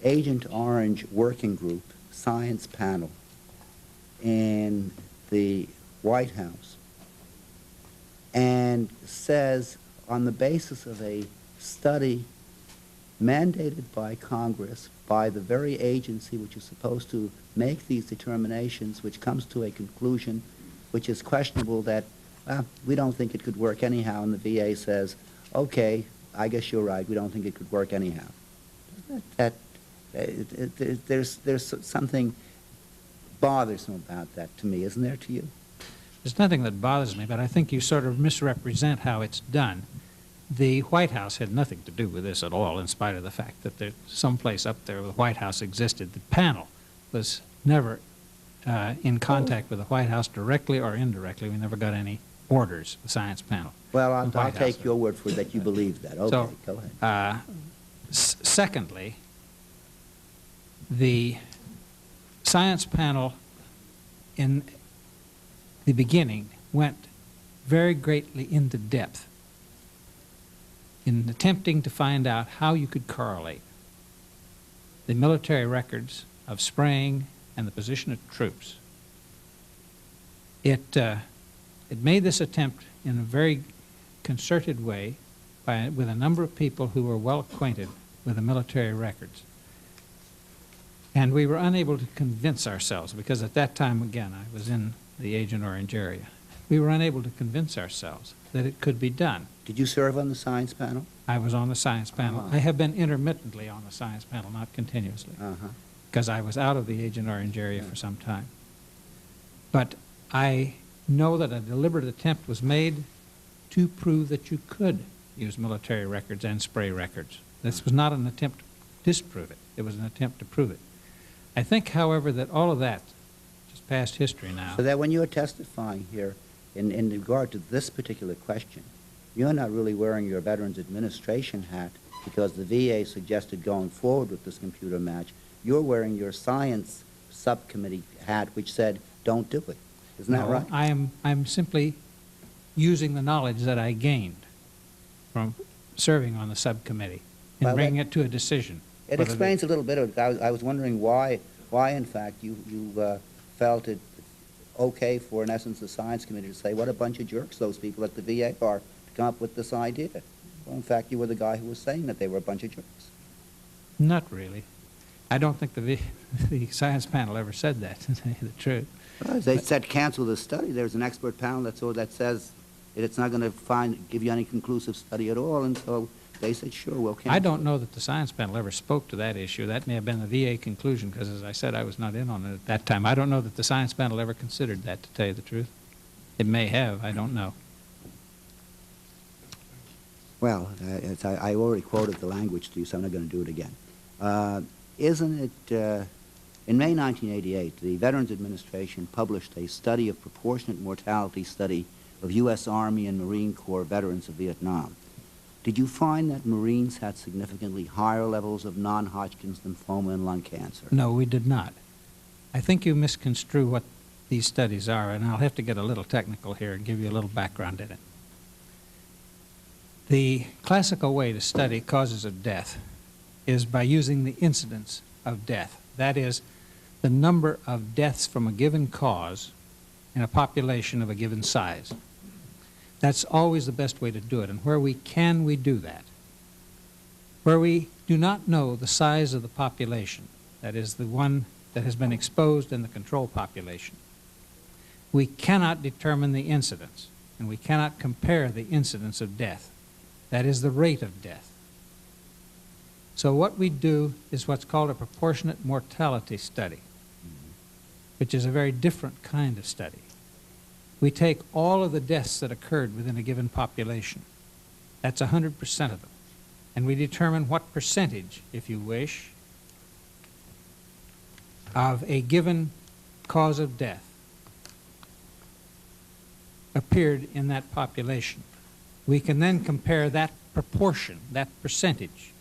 Agent Orange Working Group Science Panel in the White House and says, on the basis of a study mandated by Congress, by the very agency which is supposed to make these determinations, which comes to a conclusion which is questionable, that we don't think it could work anyhow, and the VA says, okay, I guess you're right, we don't think it could work anyhow. There's something bothersome about that to me, isn't there to you? There's nothing that bothers me, but I think you sort of misrepresent how it's done. The White House had nothing to do with this at all, in spite of the fact that there's someplace up there the White House existed. The panel was never in contact with the White House directly or indirectly. We never got any orders, the science panel. Well, I'll take your word for it that you believe that. Okay, so, go ahead. Secondly, the science panel in the beginning went very greatly into depth in attempting to find out how you could correlate the military records of spraying and the position of troops. It made this attempt in a very concerted way with a number of people who were well acquainted with the military records. And we were unable to convince ourselves, because at that time, again, I was in the Agent Orange area. We were unable to convince ourselves that it could be done. Did you serve on the science panel? I was on the science panel. I have been intermittently on the science panel, not continuously, because I was out of the Agent Orange area for some time. But I know that a deliberate attempt was made to prove that you could use military records and spray records. This was not an attempt to disprove it. It was an attempt to prove it. I think, however, that all of that is past history now. So that when you are testifying here in regard to this particular question, you're not really wearing your Veterans Administration hat because the VA suggested going forward with this computer match. You're wearing your science subcommittee hat, which said, don't do it. Isn't that right? I'm simply using the knowledge that I gained from serving on the subcommittee and bringing it to a decision. It explains a little bit of it. I was wondering why in fact, you felt it okay for, in essence, the science committee to say, what a bunch of jerks those people at the VA are to come up with this idea. Well, in fact, you were the guy who was saying that they were a bunch of jerks. Not really. I don't think the science panel ever said that, to tell you the truth. Well, they said cancel the study. There's an expert panel that says that it's not going to give you any conclusive study at all, and so they said, sure, we'll cancel. I don't know that the science panel ever spoke to that issue. That may have been the VA conclusion, because, as I said, I was not in on it at that time. I don't know that the science panel ever considered that, to tell you the truth. It may have. I don't know. Well, I already quoted the language to you, so I'm not going to do it again. Isn't it, in May 1988, the Veterans Administration published a study of proportionate mortality study of U.S. Army and Marine Corps veterans of Vietnam. Did you find that Marines had significantly higher levels of non-Hodgkin's lymphoma and lung cancer? No, we did not. I think you misconstrue what these studies are, and I'll have to get a little technical here and give you a little background in it. The classical way to study causes of death is by using the incidence of death. That is, the number of deaths from a given cause in a population of a given size. That's always the best way to do it, and where we can, we do that. Where we do not know the size of the population, that is the one that has been exposed in the control population, we cannot determine the incidence, and we cannot compare the incidence of death. That is the rate of death. So what we do is what's called a proportionate mortality study, which is a very different kind of study. We take all of the deaths that occurred within a given population. That's 100% of them. And we determine what percentage, if you wish, of a given cause of death appeared in that population. We can then compare that proportion, that percentage,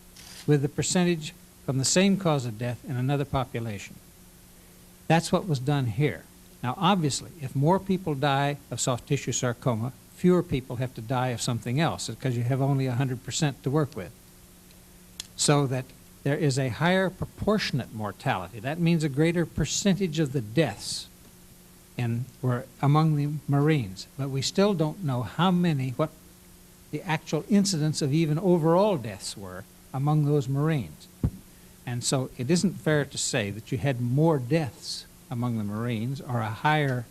with the percentage from the same cause of death in another population. That's what was done here. Now, obviously, if more people die of soft tissue sarcoma, fewer people have to die of something else, because you have only 100% to work with. So that there is a higher proportionate mortality. That means a greater percentage of the deaths were among the Marines. But we still don't know how many, what the actual incidence of even overall deaths were among those Marines. And so it isn't fair to say that you had more deaths among the Marines, or a higher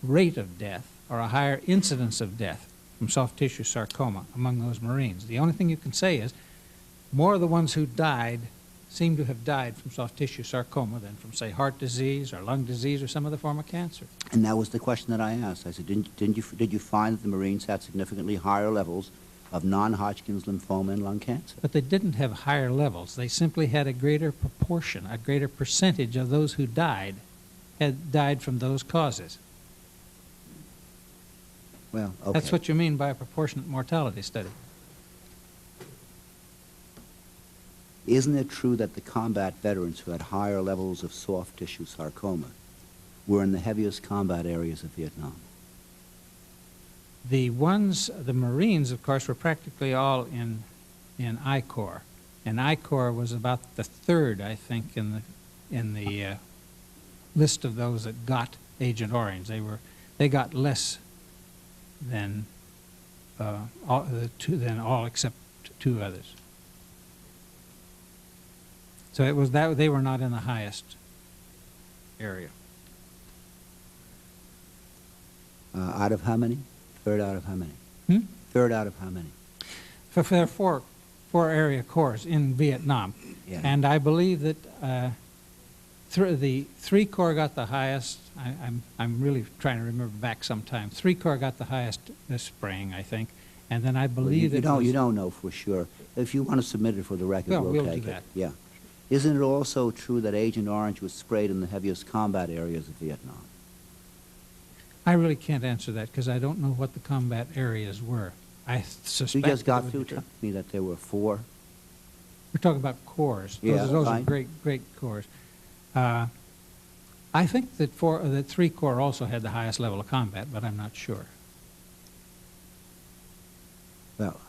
rate of death, or a higher incidence of death from soft tissue sarcoma among those Marines. The only thing you can say is more of the ones who died seem to have died from soft tissue sarcoma than from, say, heart disease or lung disease or some other form of cancer. And that was the question that I asked. I said, did you find that the Marines had significantly higher levels of non-Hodgkin's lymphoma and lung cancer? But they didn't have higher levels. They simply had a greater proportion, a greater percentage of those who died had died from those causes. Well, okay. That's what you mean by a proportionate mortality study. Isn't it true that the combat veterans who had higher levels of soft tissue sarcoma were in the heaviest combat areas of Vietnam? The Marines, of course, were practically all in I Corps, and I Corps was about the third, I think, in the list of those that got Agent Orange. They got less than all except two others. So it was that they were not in the highest area. Out of how many? Third out of how many? Third out of how many? There are four area corps in Vietnam. Yeah. And I believe that the 3 Corps got the highest. I'm really trying to remember back sometime. 3 Corps got the highest this spring, I think. And then I believe Well, you don't know for sure. If you want to submit it for the record, Well, we'll we'll take do it. that. Yeah. Isn't it also true that Agent Orange was sprayed in the heaviest combat areas of Vietnam? I really can't answer that because I don't know what the combat areas were. I suspect You just got that it through would be- telling me that there were 4. We're talking about corps. Yeah, Those are right. great corps. I think that 3 Corps also had the highest level of combat, but I'm not sure. Well,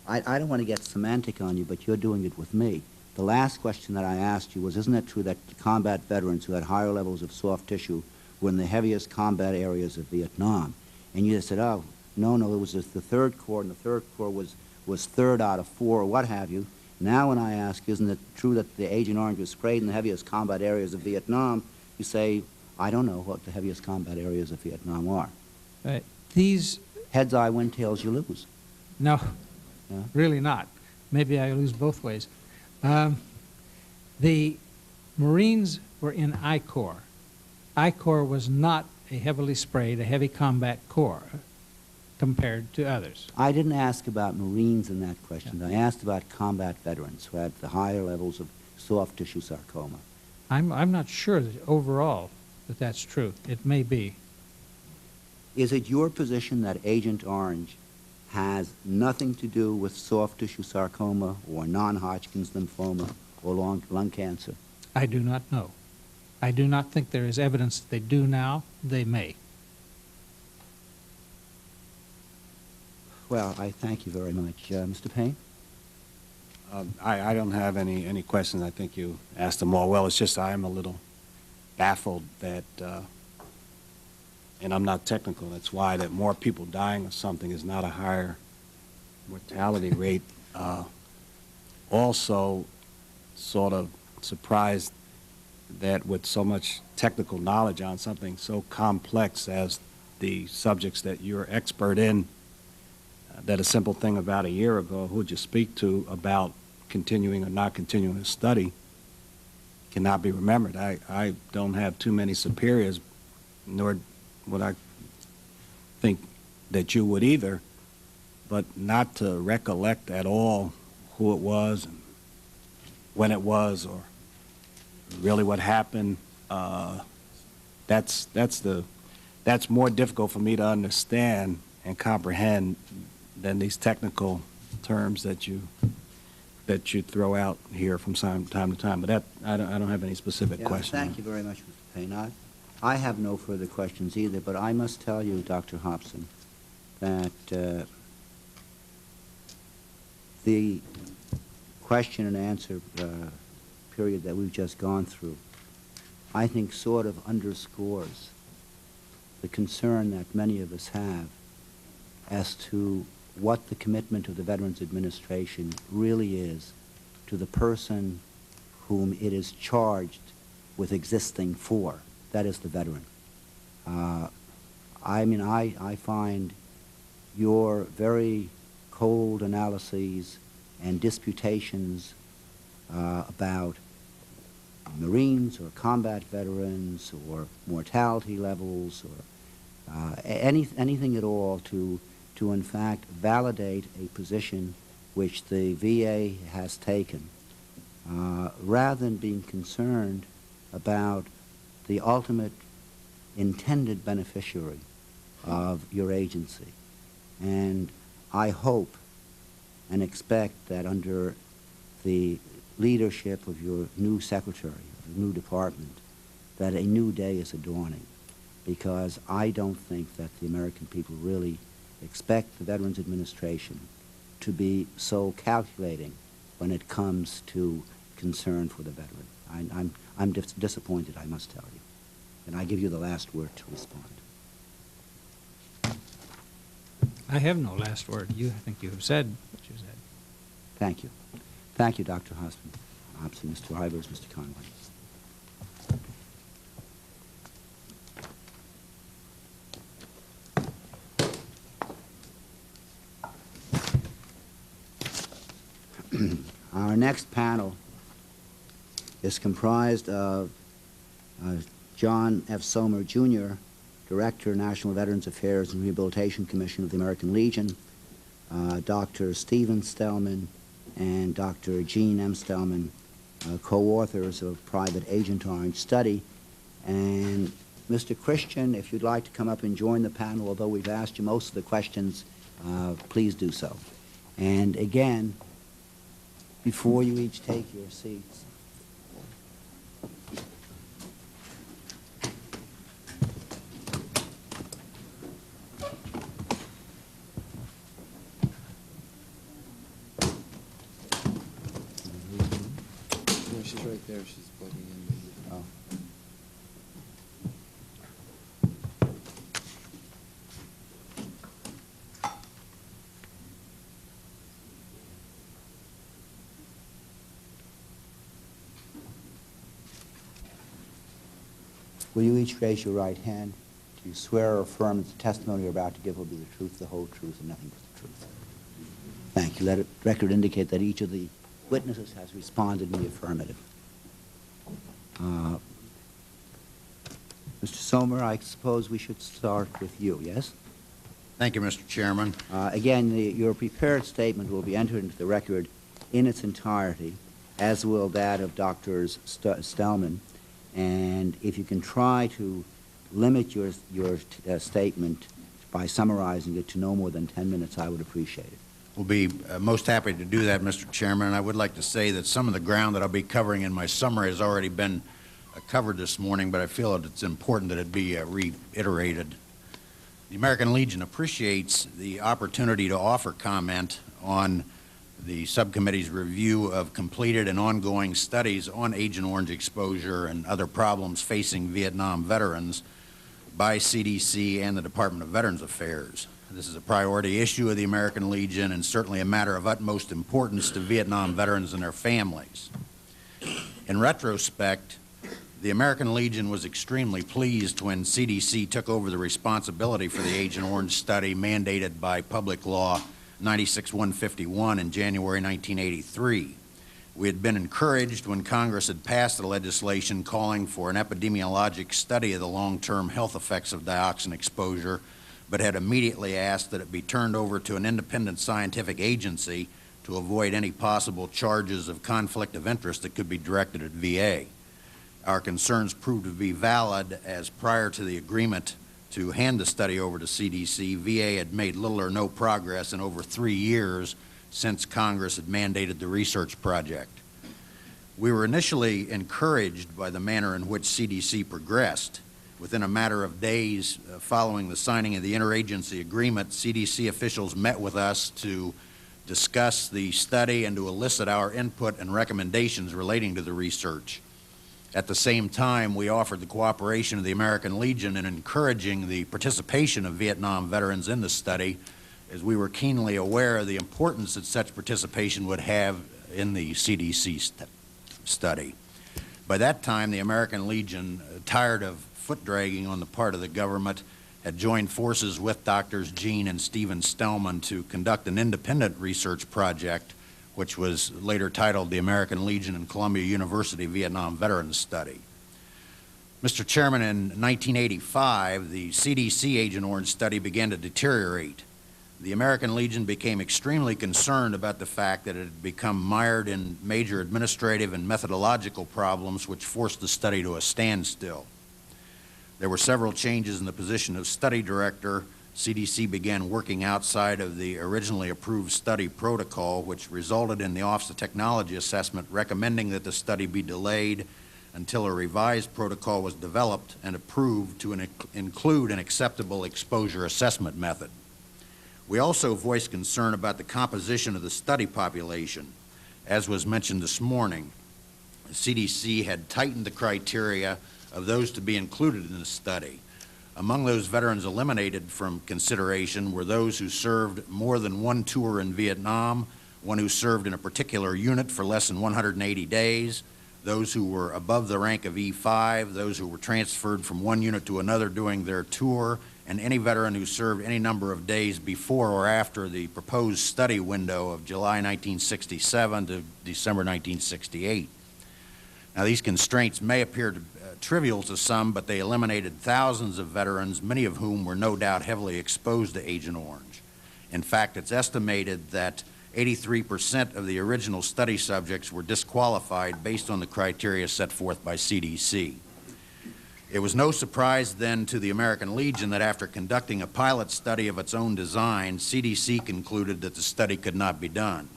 I don't want to get semantic on you, but you're doing it with me. The last question that I asked you was, isn't it true that combat veterans who had higher levels of soft tissue were in the heaviest combat areas of Vietnam? And you said, oh, no, it was just the 3rd Corps, and the 3rd Corps was 3rd out of 4, or what have you. Now when I ask, isn't it true that the Agent Orange was sprayed in the heaviest combat areas of Vietnam, you say, I don't know what the heaviest combat areas of Vietnam are. These... Heads I win, tails you lose. No, Yeah. really not. Maybe I lose both ways. The Marines were in I Corps. I Corps was not a heavily sprayed, a heavy combat corps compared to others. I didn't ask about Marines in that question. I asked about combat veterans who had the higher levels of soft tissue sarcoma. I'm not sure that overall that that's true. It may be. Is it your position that Agent Orange has nothing to do with soft tissue sarcoma or non-Hodgkin's lymphoma or lung cancer? I do not know. I do not think there is evidence that they do now. They may. Well, I thank you very much. Mr. Payne? I don't have any questions. I think you asked them all well. It's just I'm a little baffled that, and I'm not technical, that's why that more people dying of something is not a higher mortality rate. Also, sort of surprised that with so much technical knowledge on something so complex as the subjects that you're expert in, that a simple thing about a year ago, who would you speak to about continuing or not continuing a study cannot be remembered. I don't have too many superiors, nor would I think that you would either, but not to recollect at all who it was, and when it was, or really what happened, that's more difficult for me to understand and comprehend than these technical terms that you throw out here from time to time. But that I don't have any specific questions. Thank you very much, Mr. Payne. I have no further questions either, but I must tell you, Dr. Hobson, that the question and answer period that we've just gone through, I think sort of underscores the concern that many of us have as to what the commitment of the Veterans Administration really is to the person whom it is charged with existing for, that is the veteran. I find your very cold analyses and disputations about Marines or combat veterans or mortality levels or anything at all to in fact validate a position which the VA has taken, rather than being concerned about the ultimate intended beneficiary of your agency. And I hope and expect that under the leadership of your new secretary, the new department, that a new day is dawning, because I don't think that the American people really expect the Veterans Administration to be so calculating when it comes to concern for the veteran. I'm disappointed, I must tell you. And I give you the last word to respond. I have no last word. I think you have said what you said. Thank you. Thank you, Dr. Hobson, Mr. Ivers, Mr. Conway. Our next panel is comprised of John F. Somer, Jr., Director, National Veterans Affairs and Rehabilitation Commission of the American Legion, Dr. Stephen Stellman, and Dr. Gene M. Stellman, co-authors of Private Agent Orange Study. And Mr. Christian, if you'd like to come up and join the panel, although we've asked you most of the questions, please do so. And again, before you each take your seats, She's right there. She's plugging in. oh. Will you each raise your right hand? Do you swear or affirm that the testimony you're about to give will be the truth, the whole truth, and nothing but the truth? Thank you. Let the record indicate that each of the witnesses has responded in the affirmative. Mr. Somer, I suppose we should start with you, yes? Thank you, Mr. Chairman. Again, your prepared statement will be entered into the record in its entirety, as will that of Drs. Stellman. And if you can try to limit your statement by summarizing it to no more than 10 minutes, I would appreciate it. We'll be most happy to do that, Mr. Chairman. And I would like to say that some of the ground that I'll be covering in my summary has already been covered this morning, but I feel that it's important that it be reiterated. The American Legion appreciates the opportunity to offer comment on the subcommittee's review of completed and ongoing studies on Agent Orange exposure and other problems facing Vietnam veterans by CDC and the Department of Veterans Affairs. This is a priority issue of the American Legion and certainly a matter of utmost importance to Vietnam veterans and their families. In retrospect, the American Legion was extremely pleased when CDC took over the responsibility for the Agent Orange study mandated by Public Law 96-151 in January 1983. We had been encouraged when Congress had passed the legislation calling for an epidemiologic study of the long-term health effects of dioxin exposure, but had immediately asked that it be turned over to an independent scientific agency to avoid any possible charges of conflict of interest that could be directed at VA. Our concerns proved to be valid, as prior to the agreement to hand the study over to CDC, VA had made little or no progress in over 3 years since Congress had mandated the research project. We were initially encouraged by the manner in which CDC progressed. Within a matter of days following the signing of the interagency agreement, CDC officials met with us to discuss the study and to elicit our input and recommendations relating to the research. At the same time, we offered the cooperation of the American Legion in encouraging the participation of Vietnam veterans in the study, as we were keenly aware of the importance that such participation would have in the CDC study. By that time, the American Legion, tired of foot-dragging on the part of the government, had joined forces with Drs. Gene and Stephen Stellman to conduct an independent research project, which was later titled the American Legion and Columbia University Vietnam Veterans Study. Mr. Chairman, in 1985, the CDC Agent Orange study began to deteriorate. The American Legion became extremely concerned about the fact that it had become mired in major administrative and methodological problems which forced the study to a standstill. There were several changes in the position of study director. CDC began working outside of the originally approved study protocol, which resulted in the Office of Technology Assessment recommending that the study be delayed until a revised protocol was developed and approved to include an acceptable exposure assessment method. We also voiced concern about the composition of the study population. As was mentioned this morning, the CDC had tightened the criteria of those to be included in the study. Among those veterans eliminated from consideration were those who served more than one tour in Vietnam one who served in a particular unit for less than 180 days, those who were above the rank of E5, those who were transferred from one unit to another during their tour, and any veteran who served any number of days before or after the proposed study window of July 1967 to December 1968. Now, these constraints may appear trivial to some, but they eliminated thousands of veterans, many of whom were no doubt heavily exposed to Agent Orange. In fact, it's estimated that 83% of the original study subjects were disqualified based on the criteria set forth by CDC. It was no surprise then to the American Legion that after conducting a pilot study of its own design, CDC concluded that the study could not be done.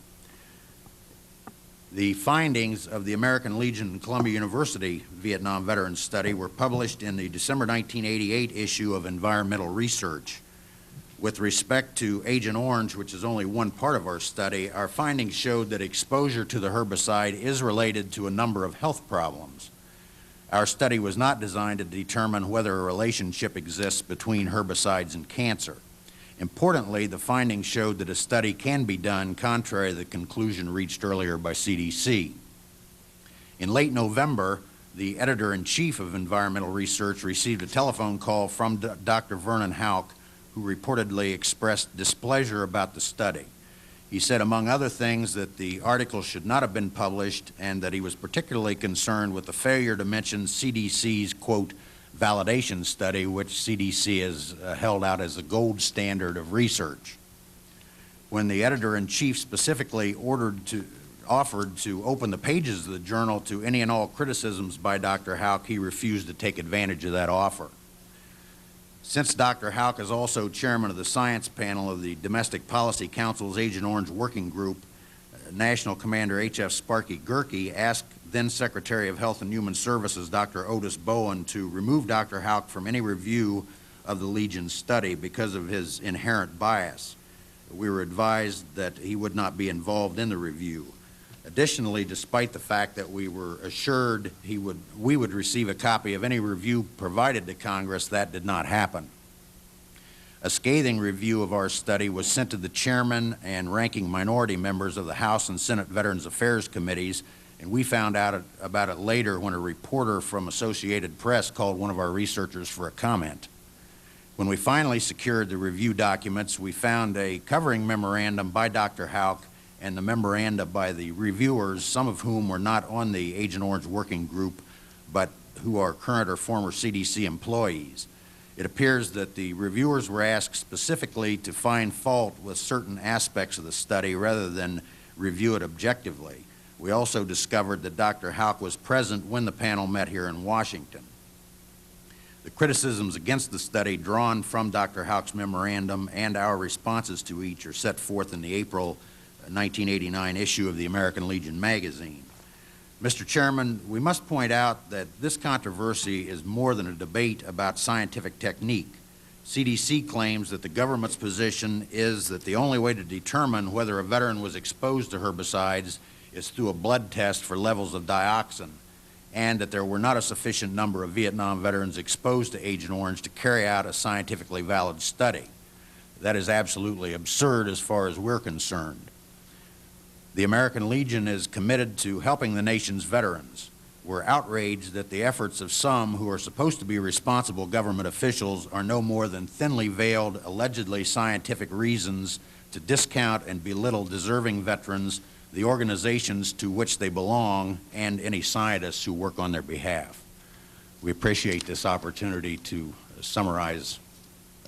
The findings of the American Legion and Columbia University Vietnam Veterans Study were published in the December 1988 issue of Environmental Research. With respect to Agent Orange, which is only one part of our study, our findings showed that exposure to the herbicide is related to a number of health problems. Our study was not designed to determine whether a relationship exists between herbicides and cancer. Importantly, the findings showed that a study can be done contrary to the conclusion reached earlier by CDC. In late November, the editor-in-chief of Environmental Research received a telephone call from Dr. Vernon Houck, who reportedly expressed displeasure about the study. He said, among other things, that the article should not have been published and that he was particularly concerned with the failure to mention CDC's, quote, validation study, which CDC has held out as the gold standard of research. When the editor-in-chief specifically offered to open the pages of the journal to any and all criticisms by Dr. Houck, he refused to take advantage of that offer. Since Dr. Houck is also chairman of the science panel of the Domestic Policy Council's Agent Orange Working Group, National Commander H.F. Sparky Gerke asked then Secretary of Health and Human Services, Dr. Otis Bowen, to remove Dr. Houck from any review of the Legion study because of his inherent bias. We were advised that he would not be involved in the review. Additionally, despite the fact that we were assured we would receive a copy of any review provided to Congress, that did not happen. A scathing review of our study was sent to the chairman and ranking minority members of the House and Senate Veterans Affairs Committees, and we found out about it later when a reporter from Associated Press called one of our researchers for a comment. When we finally secured the review documents, we found a covering memorandum by Dr. Houck and the memoranda by the reviewers, some of whom were not on the Agent Orange Working Group, but who are current or former CDC employees. It appears that the reviewers were asked specifically to find fault with certain aspects of the study rather than review it objectively. We also discovered that Dr. Houck was present when the panel met here in Washington. The criticisms against the study drawn from Dr. Houck's memorandum and our responses to each are set forth in the April 1989 issue of the American Legion magazine. Mr. Chairman, we must point out that this controversy is more than a debate about scientific technique. CDC claims that the government's position is that the only way to determine whether a veteran was exposed to herbicides is through a blood test for levels of dioxin, and that there were not a sufficient number of Vietnam veterans exposed to Agent Orange to carry out a scientifically valid study. That is absolutely absurd as far as we're concerned. The American Legion is committed to helping the nation's veterans. We're outraged that the efforts of some who are supposed to be responsible government officials are no more than thinly veiled, allegedly scientific reasons to discount and belittle deserving veterans, the organizations to which they belong, and any scientists who work on their behalf. We appreciate this opportunity to summarize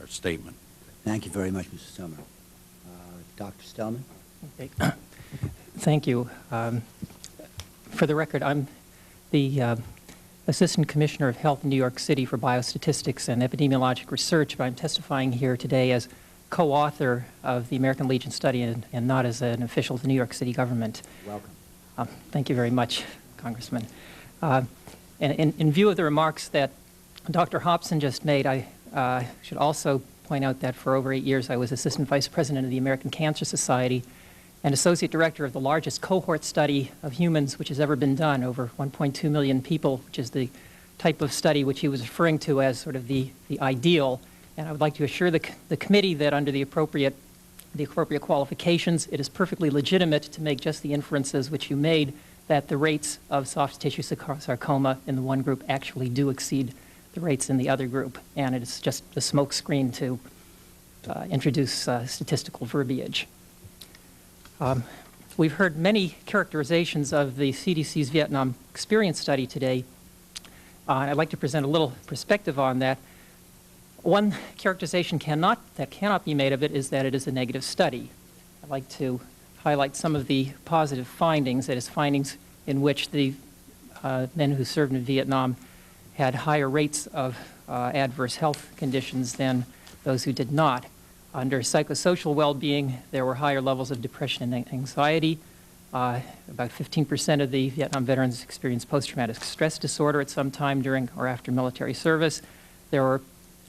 our statement. Thank you very much, Mr. Summer. Dr. Stellman? Okay. Thank you. For the record, I'm the Assistant Commissioner of Health in New York City for Biostatistics and Epidemiologic Research, but I'm testifying here today as co-author of the American Legion study and not as an official of the New York City government. Welcome. Thank you very much, Congressman. And in view of the remarks that Dr. Hobson just made, I should also point out that for over 8 years I was Assistant Vice President of the American Cancer Society and Associate Director of the largest cohort study of humans which has ever been done, over 1.2 million people, which is the type of study which he was referring to as sort of the ideal. And I would like to assure the committee that under the appropriate the appropriate qualifications, it is perfectly legitimate to make just the inferences which you made, that the rates of soft tissue sarcoma in the one group actually do exceed the rates in the other group. And it is just a smoke screen to introduce statistical verbiage. We've heard many characterizations of the CDC's Vietnam experience study today. I'd like to present a little perspective on that. One characterization that cannot be made of it is that it is a negative study. I'd like to highlight some of the positive findings, that is, findings in which the men who served in Vietnam had higher rates of adverse health conditions than those who did not. Under psychosocial well-being, there were higher levels of depression and anxiety. About 15% of the Vietnam veterans experienced post-traumatic stress disorder at some time during or after military service.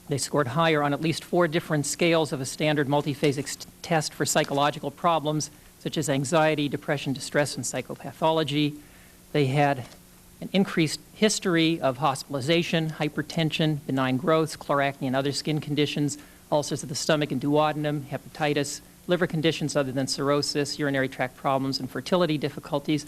They scored higher on at least 4 different scales of a standard multiphasic test for psychological problems, such as anxiety, depression, distress, and psychopathology. They had an increased history of hospitalization, hypertension, benign growths, chloracne, and other skin conditions, ulcers of the stomach and duodenum, hepatitis, liver conditions other than cirrhosis, urinary tract problems, and fertility difficulties.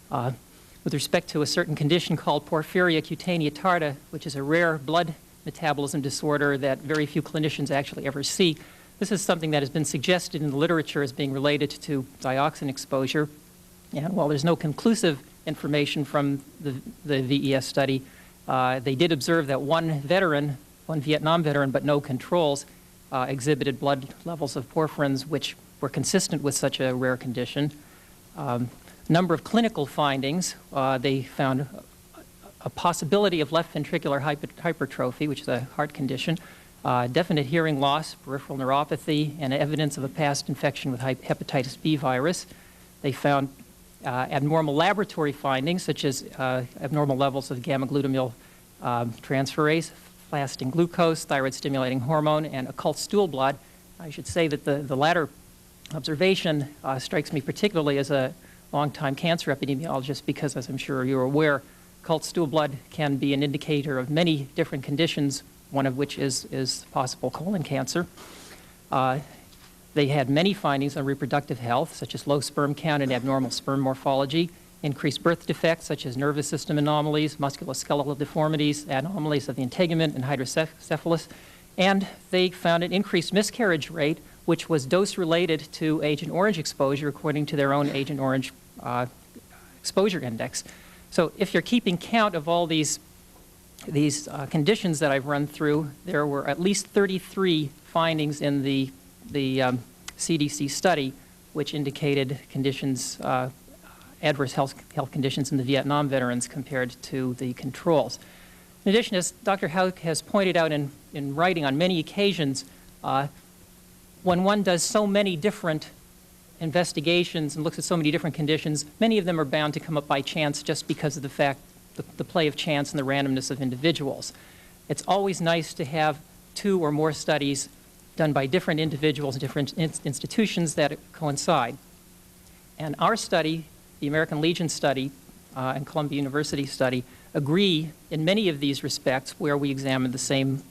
With respect to a certain condition called porphyria cutanea tarda, which is a rare blood metabolism disorder that very few clinicians actually ever see, this is something that has been suggested in the literature as being related to dioxin exposure. And while there's no conclusive information from the VES study, they did observe that one Vietnam veteran, but no controls, exhibited blood levels of porphyrins which were consistent with such a rare condition. Number of clinical findings, they found a possibility of left ventricular hypertrophy, which is a heart condition, definite hearing loss, peripheral neuropathy, and evidence of a past infection with hepatitis B virus. They found abnormal laboratory findings, such as abnormal levels of gamma-glutamyl transferase, fasting glucose, thyroid-stimulating hormone, and occult stool blood. I should say that the latter observation strikes me particularly as a long-time cancer epidemiologist because, as I'm sure you're aware, occult stool blood can be an indicator of many different conditions, one of which is possible colon cancer. They had many findings on reproductive health, such as low sperm count and abnormal sperm morphology, increased birth defects, such as nervous system anomalies, musculoskeletal deformities, anomalies of the integument, and hydrocephalus. And they found an increased miscarriage rate, which was dose-related to Agent Orange exposure, according to their own Agent Orange exposure index. So if you're keeping count of all these conditions that I've run through, there were at least 33 findings in the CDC study which indicated conditions, adverse health conditions in the Vietnam veterans compared to the controls. In addition, as Dr. Houck has pointed out in writing on many occasions, when one does so many different investigations and looks at so many different conditions, many of them are bound to come up by chance just because of the fact, the play of chance and the randomness of individuals. It's always nice to have 2 or more studies done by different individuals and different institutions that coincide. And our study, the American Legion study and Columbia University study, agree in many of these respects where we examine the same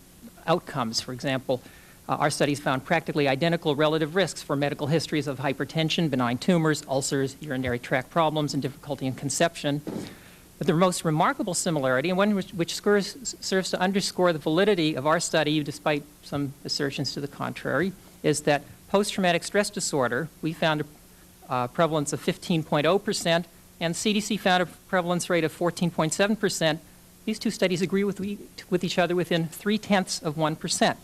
outcomes. For example, our studies found practically identical relative risks for medical histories of hypertension, benign tumors, ulcers, urinary tract problems, and difficulty in conception. But the most remarkable similarity, and one which serves to underscore the validity of our study, despite some assertions to the contrary, is that post-traumatic stress disorder, we found a prevalence of 15.0%, and CDC found a prevalence rate of 14.7%. These 2 studies agree with each other within 0.3%.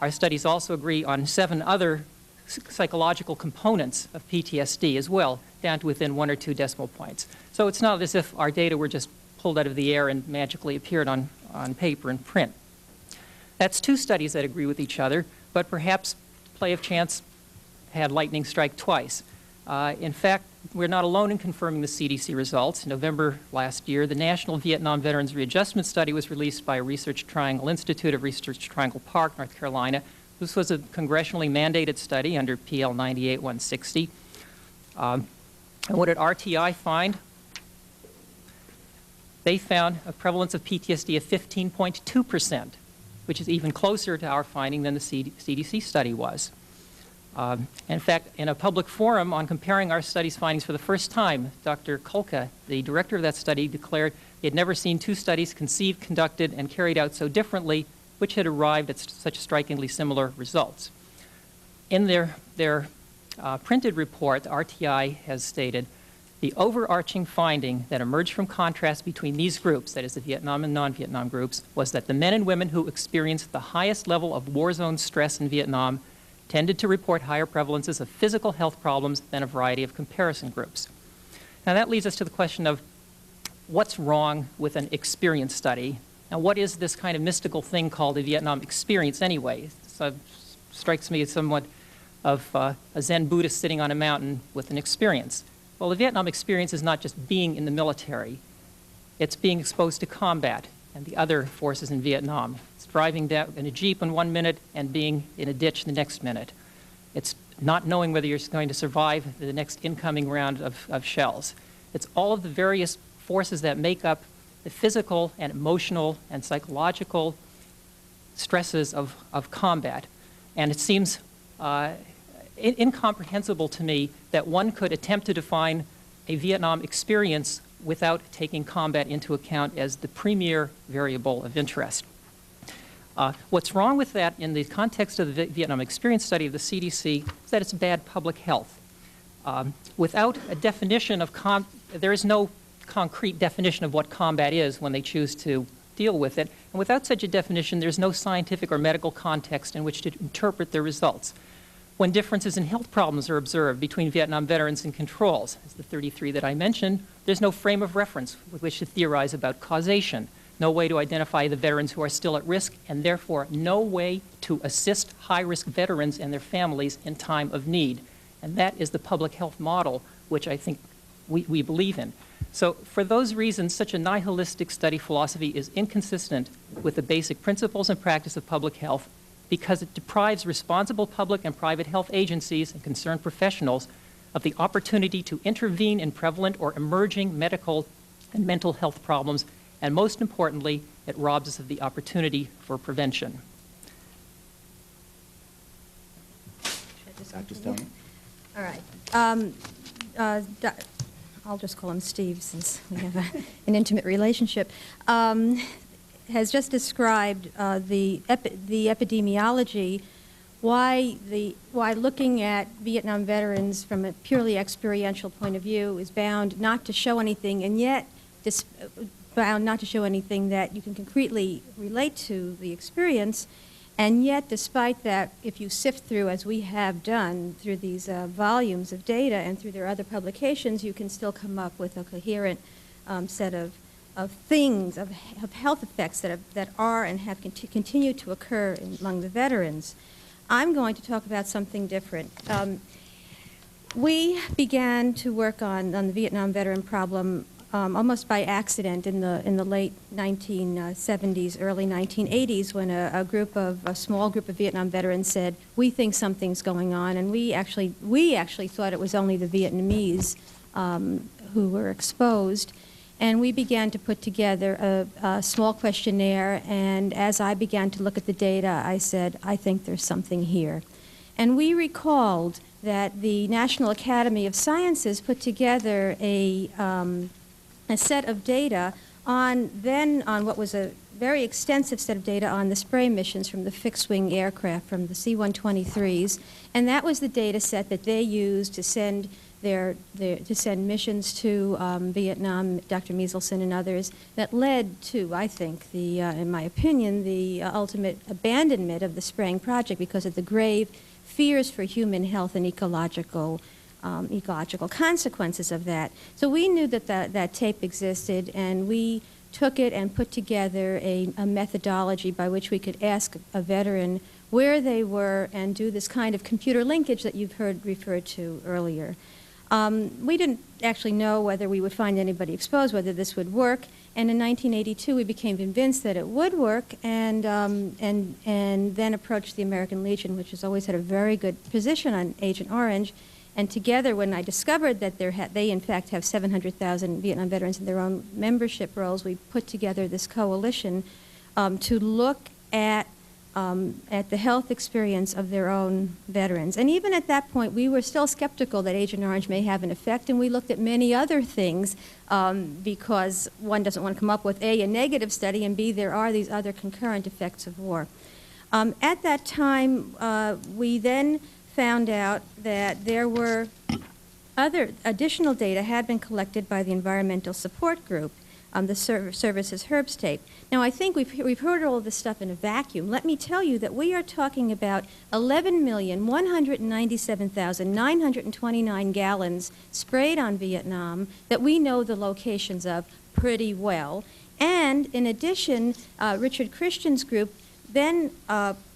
Our studies also agree on 7 other psychological components of PTSD as well, down to within 1 or 2 decimal points. So it's not as if our data were just pulled out of the air and magically appeared on paper and print. That's 2 studies that agree with each other, but perhaps play of chance had lightning strike twice. In fact, we're not alone in confirming the CDC results. In November last year, the National Vietnam Veterans Readjustment Study was released by Research Triangle Institute of Research Triangle Park, North Carolina. This was a congressionally mandated study under PL 98-160. And what did RTI find? They found a prevalence of PTSD of 15.2%, which is even closer to our finding than the CDC study was. In fact, in a public forum on comparing our study's findings for the first time, Dr. Kolka, the director of that study, declared he had never seen two studies conceived, conducted, and carried out so differently, which had arrived at such strikingly similar results. In their printed report, RTI has stated, the overarching finding that emerged from contrast between these groups, that is the Vietnam and non-Vietnam groups, was that the men and women who experienced the highest level of war zone stress in Vietnam tended to report higher prevalences of physical health problems than a variety of comparison groups. Now that leads us to the question of what's wrong with an experience study? Now what is this kind of mystical thing called a Vietnam experience anyway? So strikes me as somewhat of a Zen Buddhist sitting on a mountain with an experience. Well, the Vietnam experience is not just being in the military. It's being exposed to combat and the other forces in Vietnam. It's driving down in a Jeep in 1 minute and being in a ditch the next minute. It's not knowing whether you're going to survive the next incoming round of shells. It's all of the various forces that make up the physical and emotional and psychological stresses of combat. And it seems incomprehensible to me that one could attempt to define a Vietnam experience without taking combat into account as the premier variable of interest. What's wrong with that in the context of the Vietnam experience study of the CDC is that it's bad public health. Without a definition of there is no concrete definition of what combat is when they choose to deal with it, and without such a definition, there's no scientific or medical context in which to interpret the results. When differences in health problems are observed between Vietnam veterans and controls, as the 33 that I mentioned, there's no frame of reference with which to theorize about causation, no way to identify the veterans who are still at risk, and therefore no way to assist high-risk veterans and their families in time of need. And that is the public health model which I think we believe in. So for those reasons, such a nihilistic study philosophy is inconsistent with the basic principles and practice of public health, because it deprives responsible public and private health agencies and concerned professionals of the opportunity to intervene in prevalent or emerging medical and mental health problems, and most importantly, it robs us of the opportunity for prevention. Dr. Stone? All right. I'll just call him Steve since we have an intimate relationship. Has just described the epidemiology, why looking at Vietnam veterans from a purely experiential point of view is bound not to show anything, and yet bound not to show anything that you can concretely relate to the experience. And yet, despite that, if you sift through, as we have done, through these volumes of data and through their other publications, you can still come up with a coherent set of things, of health effects that are and have continued to occur among the veterans. I'm going to talk about something different. We began to work on the Vietnam veteran problem almost by accident in the late 1970s, early 1980s, when a small group of Vietnam veterans said, "We think something's going on," and we actually thought it was only the Vietnamese who were exposed. And we began to put together a small questionnaire, and as I began to look at the data, I said, I think there's something here. And we recalled that the National Academy of Sciences put together a set of data on what was a very extensive set of data on the spray missions from the fixed-wing aircraft, from the C-123s, and that was the data set that they used to send missions to Vietnam, Dr. Mieselson and others, that led to, I think, in my opinion, the ultimate abandonment of the spraying project because of the grave fears for human health and ecological consequences of that. So we knew that tape existed, and we took it and put together a methodology by which we could ask a veteran where they were and do this kind of computer linkage that you've heard referred to earlier. We didn't actually know whether we would find anybody exposed, whether this would work, and in 1982 we became convinced that it would work, and then approached the American Legion, which has always had a very good position on Agent Orange, and together, when I discovered that they in fact have 700,000 Vietnam veterans in their own membership rolls, we put together this coalition to look at at the health experience of their own veterans. And even at that point, we were still skeptical that Agent Orange may have an effect, and we looked at many other things because one doesn't want to come up with A, a negative study, and B, there are these other concurrent effects of war. At that time, we then found out that there were other additional data had been collected by the Environmental Support Group, the services Herbst tape. Now, I think we've heard all of this stuff in a vacuum. Let me tell you that we are talking about 11,197,929 gallons sprayed on Vietnam that we know the locations of pretty well. And in addition, Richard Christian's group then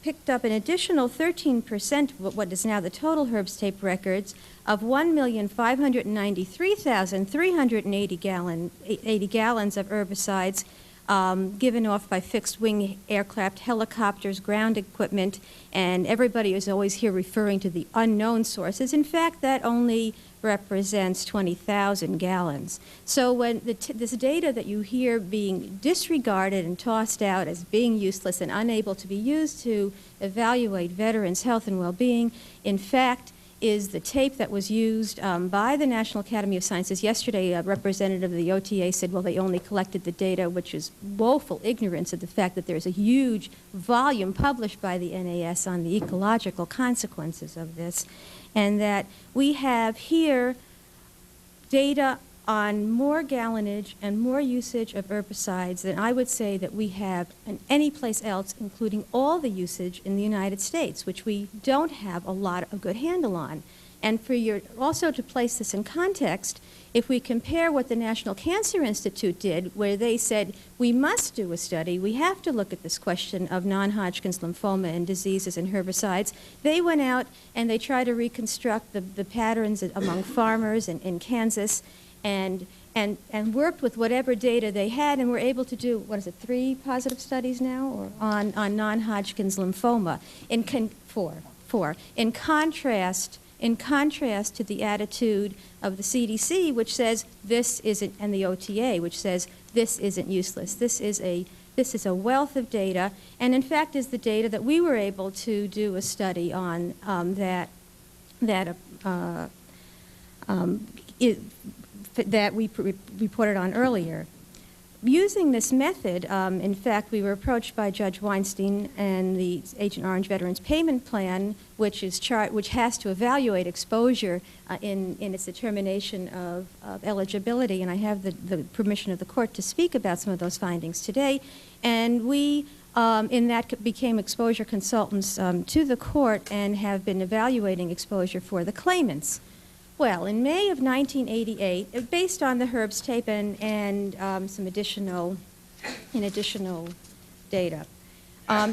picked up an additional 13% of what is now the total Herbst tape records of 1,593,380 gallons of herbicides given off by fixed-wing aircraft, helicopters, ground equipment, and everybody is always here referring to the unknown sources. In fact, that only represents 20,000 gallons. So when this data that you hear being disregarded and tossed out as being useless and unable to be used to evaluate veterans' health and well-being, in fact, is the tape that was used by the National Academy of Sciences. Yesterday, a representative of the OTA said, well, they only collected the data, which is woeful ignorance of the fact that there's a huge volume published by the NAS on the ecological consequences of this, and that we have here data on more gallonage and more usage of herbicides than I would say that we have in any place else, including all the usage in the United States, which we don't have a lot of good handle on. And for also to place this in context, if we compare what the National Cancer Institute did, where they said we must do a study, we have to look at this question of non-Hodgkin's lymphoma and diseases and herbicides, they went out and they tried to reconstruct the patterns among farmers in Kansas, and worked with whatever data they had, and were able to do, 3 positive studies now or on non-Hodgkin's lymphoma. Four. In contrast to the attitude of the CDC, which says this isn't, and the OTA, which says this isn't useless. This is a wealth of data, and in fact is the data that we were able to do a study on that we reported on earlier. Using this method, in fact, we were approached by Judge Weinstein and the Agent Orange Veterans Payment Plan, which has to evaluate exposure in its determination of eligibility, and I have the permission of the court to speak about some of those findings today. And we, in that, became exposure consultants to the court and have been evaluating exposure for the claimants. Well, in May of 1988, based on the Herbst tape and some additional data,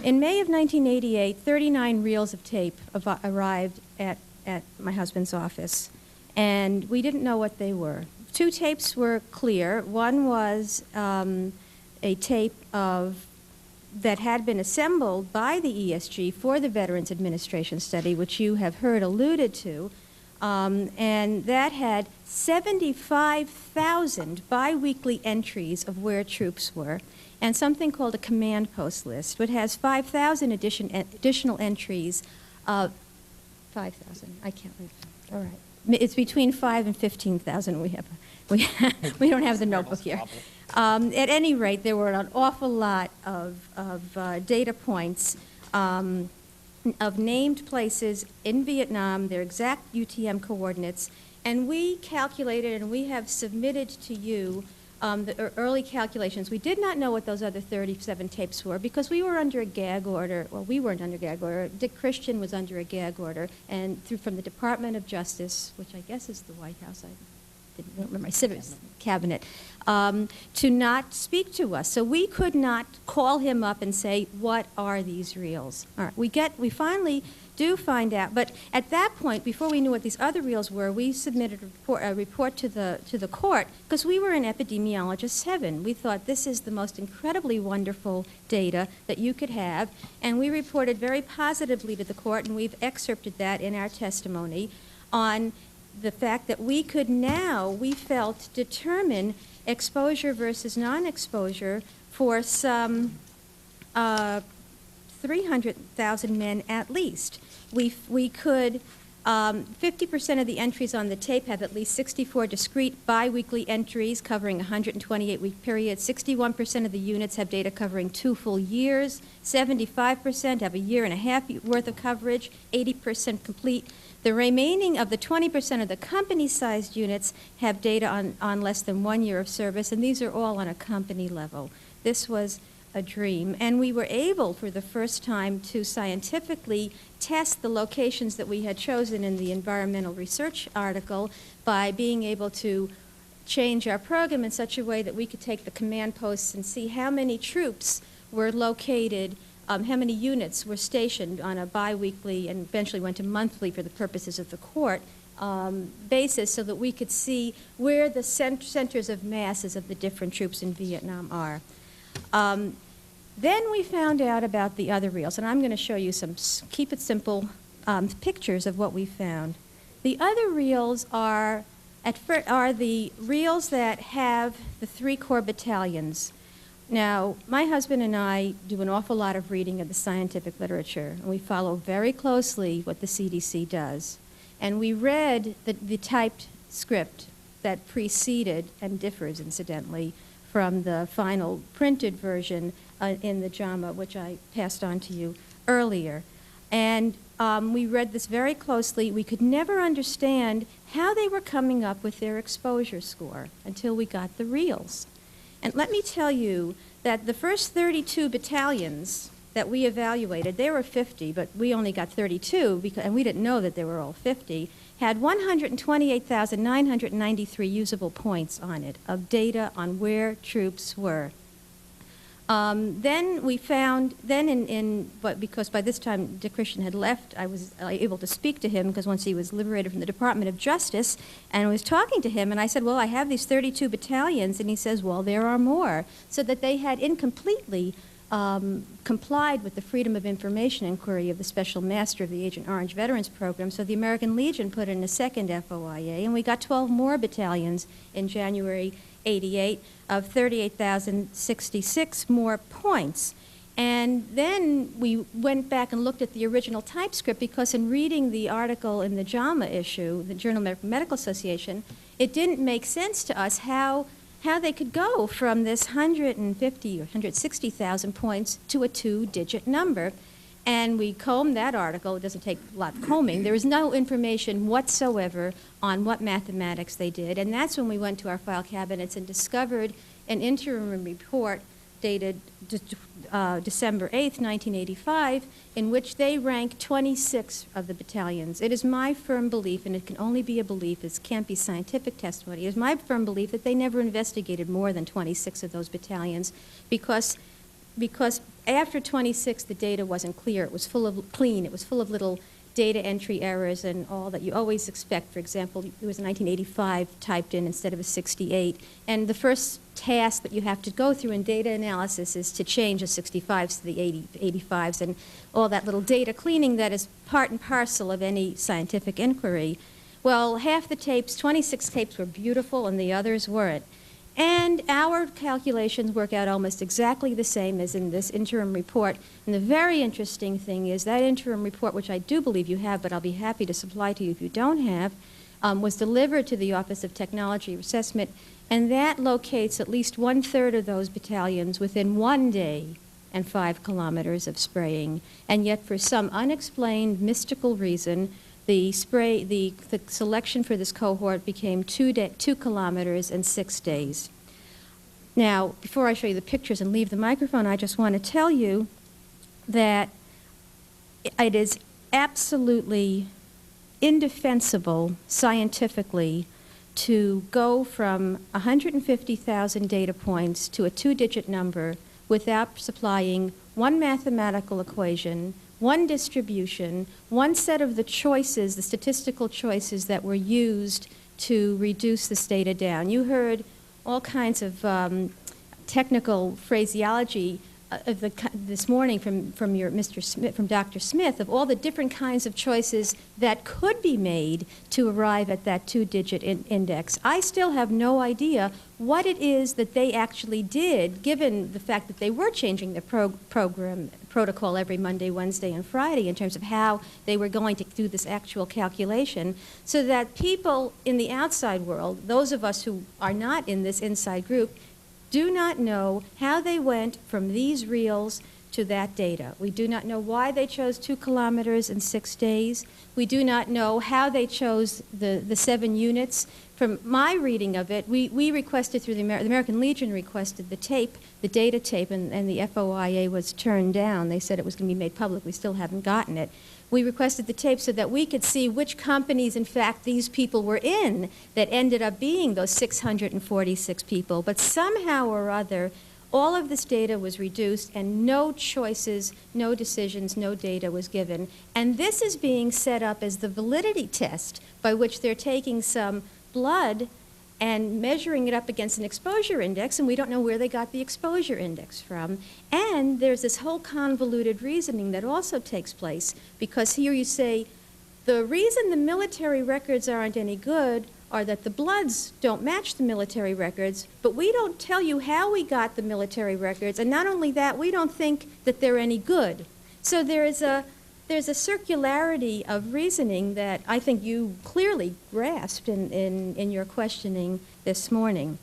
in May of 1988, 39 reels of tape arrived at my husband's office, and we didn't know what they were. 2 tapes were clear. One was a tape that had been assembled by the ESG for the Veterans Administration study, which you have heard alluded to. And that had 75,000 biweekly entries of where troops were, and something called a command post list, which has 5,000 additional entries of 5,000. I can't read. All right, it's between 5,000 and 15,000. We don't have the notebook here. At any rate, there were an awful lot of data points. Of named places in Vietnam, their exact UTM coordinates, and we calculated and we have submitted to you the early calculations. We did not know what those other 37 tapes were because we were under a gag order. Well, we weren't under a gag order. Dick Christian was under a gag order, and from the Department of Justice, which I guess is the White House, I don't remember, my civics cabinet, to not speak to us. So we could not call him up and say, what are these reels? All right, we finally do find out, but at that point, before we knew what these other reels were, we submitted a report to the court because we were in epidemiologist heaven. We thought this is the most incredibly wonderful data that you could have, and we reported very positively to the court, and we've excerpted that in our testimony on the fact that we could now, we felt, determine exposure versus non-exposure for some 300,000 men at least. We could 50% of the entries on the tape have at least 64 discrete biweekly entries covering a 128-week period. 61% of the units have data covering 2 full years. 75% have a year and a half worth of coverage. 80% complete. The remaining of the 20% of the company-sized units have data on less than 1 year of service, and these are all on a company level. This was a dream, and we were able for the first time to scientifically test the locations that we had chosen in the environmental research article by being able to change our program in such a way that we could take the command posts and see how many troops were located, how many units were stationed on a biweekly and eventually went to monthly for the purposes of the court basis, so that we could see where the centers of masses of the different troops in Vietnam are. Then we found out about the other reels, and I'm going to show you some, keep it simple, pictures of what we found. The other reels are the reels that have the 3 core battalions. Now, my husband and I do an awful lot of reading of the scientific literature, and we follow very closely what the CDC does. And we read the typed script that preceded, and differs incidentally, from the final printed version in the JAMA, which I passed on to you earlier. And we read this very closely. We could never understand how they were coming up with their exposure score until we got the reels. And let me tell you that the first 32 battalions that we evaluated, there were 50, but we only got 32, and we didn't know that they were all 50, had 128,993 usable points on it of data on where troops were. Then we found, but because by this time Dick Christian had left, I was able to speak to him, because once he was liberated from the Department of Justice, and I was talking to him, and I said, well, I have these 32 battalions, and he says, well, there are more, so that they had incompletely complied with the Freedom of Information inquiry of the Special Master of the Agent Orange Veterans Program, so the American Legion put in a second FOIA, and we got 12 more battalions in January '88 of 38,066 more points. And then we went back and looked at the original typescript, because in reading the article in the JAMA issue, the Journal of American Medical Association, it didn't make sense to us how they could go from this 150 or 160,000 points to a 2-digit number. And we combed that article. It doesn't take a lot of combing. There was no information whatsoever on what mathematics they did. And that's when we went to our file cabinets and discovered an interim report dated December 8th, 1985, in which they rank 26 of the battalions. It is my firm belief, and it can only be a belief, it can't be scientific testimony, it is my firm belief that they never investigated more than 26 of those battalions, because after 26 the data wasn't clear, it was full of little data entry errors and all that you always expect. For example, it was 1985 typed in instead of a 68. And the first task that you have to go through in data analysis is to change the 65s to the 85s and all that little data cleaning that is part and parcel of any scientific inquiry. Well, half the tapes, 26 tapes, were beautiful and the others weren't. And our calculations work out almost exactly the same as in this interim report. And the very interesting thing is that interim report, which I do believe you have, but I'll be happy to supply to you if you don't have, was delivered to the Office of Technology Assessment, and that locates at least 1/3 of those battalions within 1 day and 5 kilometers of spraying. And yet, for some unexplained mystical reason, the selection for this cohort became 2 kilometers and 6 days. Now, before I show you the pictures and leave the microphone, I just want to tell you that it is absolutely indefensible scientifically to go from 150,000 data points to a 2-digit number without supplying one mathematical equation, one distribution, one set of the choices, the statistical choices that were used to reduce this data down. You heard all kinds of technical phraseology this morning from Dr. Smith, of all the different kinds of choices that could be made to arrive at that two-digit index. I still have no idea what it is that they actually did, given the fact that they were changing the protocol every Monday, Wednesday, and Friday in terms of how they were going to do this actual calculation, so that people in the outside world, those of us who are not in this inside group, do not know how they went from these reals to that data. We do not know why they chose 2 kilometers in 6 days. We do not know how they chose the 7 units. From my reading of it, we requested through the American Legion requested the tape, the data tape, and the FOIA was turned down. They said it was going to be made public. We still haven't gotten it. We requested the tape so that we could see which companies, in fact, these people were in that ended up being those 646 people. But somehow or other, all of this data was reduced and no choices, no decisions, no data was given. And this is being set up as the validity test by which they're taking some blood and measuring it up against an exposure index, and we don't know where they got the exposure index from. And there's this whole convoluted reasoning that also takes place, because here you say, the reason the military records aren't any good are that the bloods don't match the military records, but we don't tell you how we got the military records, and not only that, we don't think that they're any good. So there's a circularity of reasoning that I think you clearly grasped in your questioning this morning.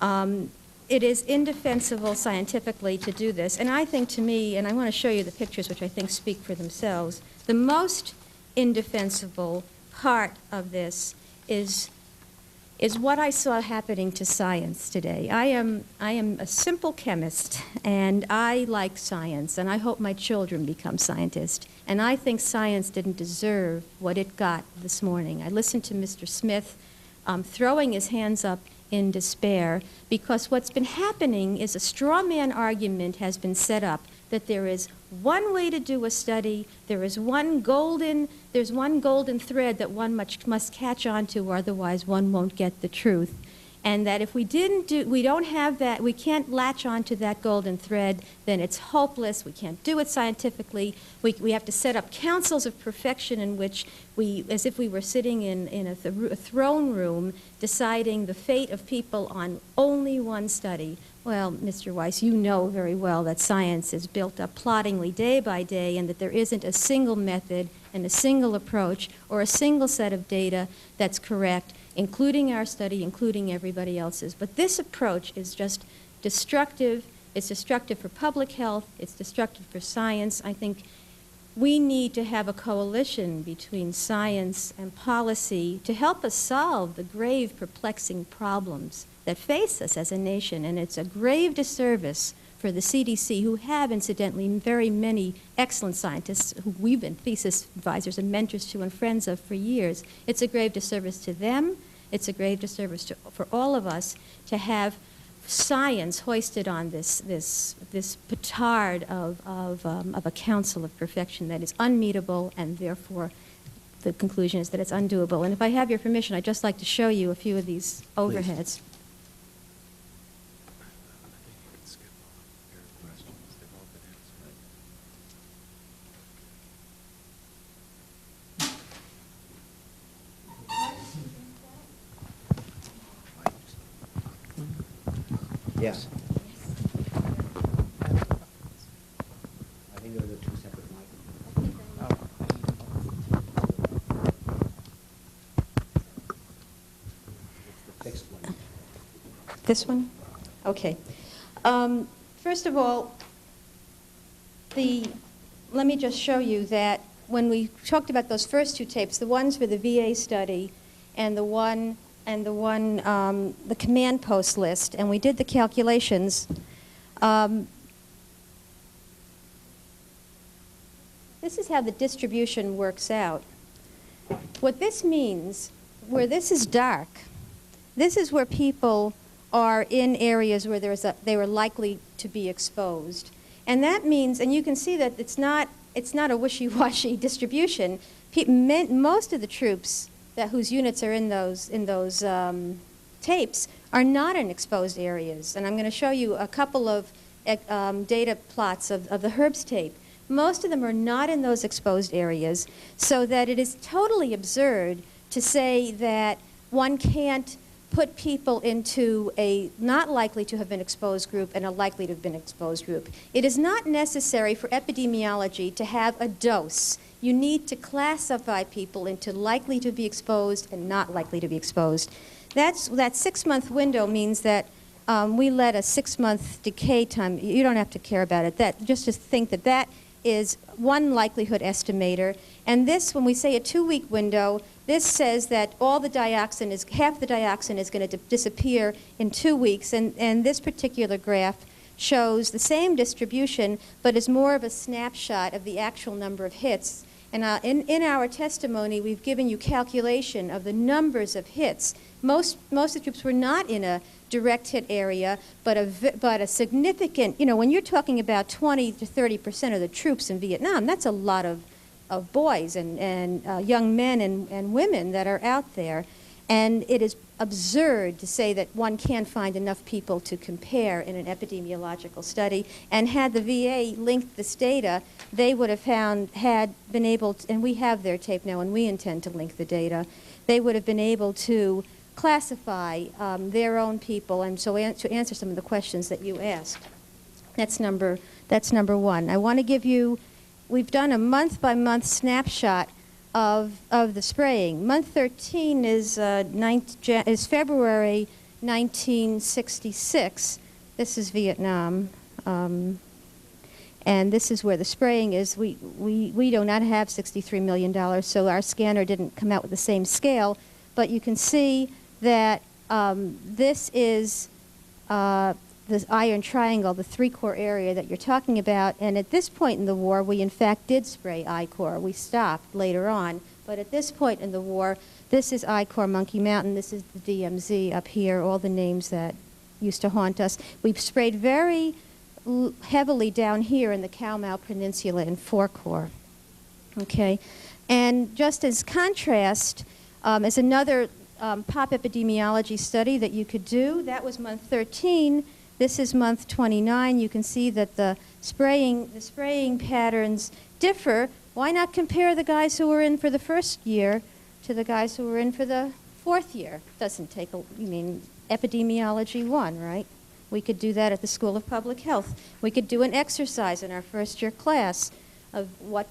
It is indefensible scientifically to do this, and I think to me, and I want to show you the pictures which I think speak for themselves, the most indefensible part of this is what I saw happening to science today. I am a simple chemist, and I like science, and I hope my children become scientists. And I think science didn't deserve what it got this morning. I listened to Mr. Smith throwing his hands up in despair, because what's been happening is a straw man argument has been set up that there is one way to do a study, there's one golden thread that one must catch on to, or otherwise one won't get the truth. And that if we don't have that, we can't latch onto that golden thread, then it's hopeless, we can't do it scientifically. We have to set up councils of perfection in which as if we were sitting in a throne room, deciding the fate of people on only one study. Well, Mr. Weiss, you know very well that science is built up ploddingly day by day, and that there isn't a single method and a single approach or a single set of data that's correct, including our study, including everybody else's. But this approach is just destructive. It's destructive for public health. It's destructive for science. I think we need to have a coalition between science and policy to help us solve the grave, perplexing problems that face us as a nation. And it's a grave disservice for the CDC, who have, incidentally, very many excellent scientists who we've been thesis advisors and mentors to and friends of for years. It's a grave disservice to them. It's a grave disservice for all of us to have science hoisted on this petard of a council of perfection that is unmeetable, and therefore the conclusion is that it's undoable. And if I have your permission, I'd just like to show you a few of these overheads. Please. Yes. I think those are 2 separate microphones. It's the fixed one. This one? Okay. First of all, let me just show you that when we talked about those first 2 tapes, the ones for the VA study and the command post list, and we did the calculations. This is how the distribution works out. What this means, where this is dark, this is where people are in areas where they were likely to be exposed. And that means, and you can see that it's not a wishy-washy distribution. Most of the troops whose units are in those tapes are not in exposed areas. And I'm going to show you a couple of data plots of the Herbst tape. Most of them are not in those exposed areas, so that it is totally absurd to say that one can't put people into a not likely to have been exposed group and a likely to have been exposed group. It is not necessary for epidemiology to have a dose. You need to classify people into likely to be exposed and not likely to be exposed. That 6-month window means that we let a 6-month decay time. You don't have to care about it. Just to think that that is one likelihood estimator. And this, when we say a 2-week window, this says that all the dioxin is, half the dioxin is going to disappear in 2 weeks. And this particular graph shows the same distribution, but is more of a snapshot of the actual number of hits. And in our testimony, we've given you calculation of the numbers of hits. Most of the groups were not in a direct hit area, but a significant, you know, when you're talking about 20 to 30% of the troops in Vietnam, that's a lot of boys and young men and women that are out there. And it is absurd to say that one can't find enough people to compare in an epidemiological study. And had the VA linked this data, they would have been able to, and we have their tape now and we intend to link the data, they would have been able to classify their own people, and so to answer some of the questions that you asked. That's number one. I want to give you, we've done a month-by-month snapshot of the spraying. Month 13 is February 1966. This is Vietnam. And this is where the spraying is. We do not have $63 million, so our scanner didn't come out with the same scale, but you can see that this is this iron triangle, the 3-core area that you're talking about. And at this point in the war, we in fact did spray I-core. We stopped later on. But at this point in the war, this is I-core Monkey Mountain. This is the DMZ up here, all the names that used to haunt us. We've sprayed very heavily down here in the Cow Mau Peninsula in 4-core. Okay? And just as contrast, as another pop epidemiology study that you could do, that was month 13. This is month 29. You can see that the spraying patterns differ. Why not compare the guys who were in for the first year to the guys who were in for the 4th year? Doesn't take epidemiology 1, right? We could do that at the School of Public Health. We could do an exercise in our first-year class of what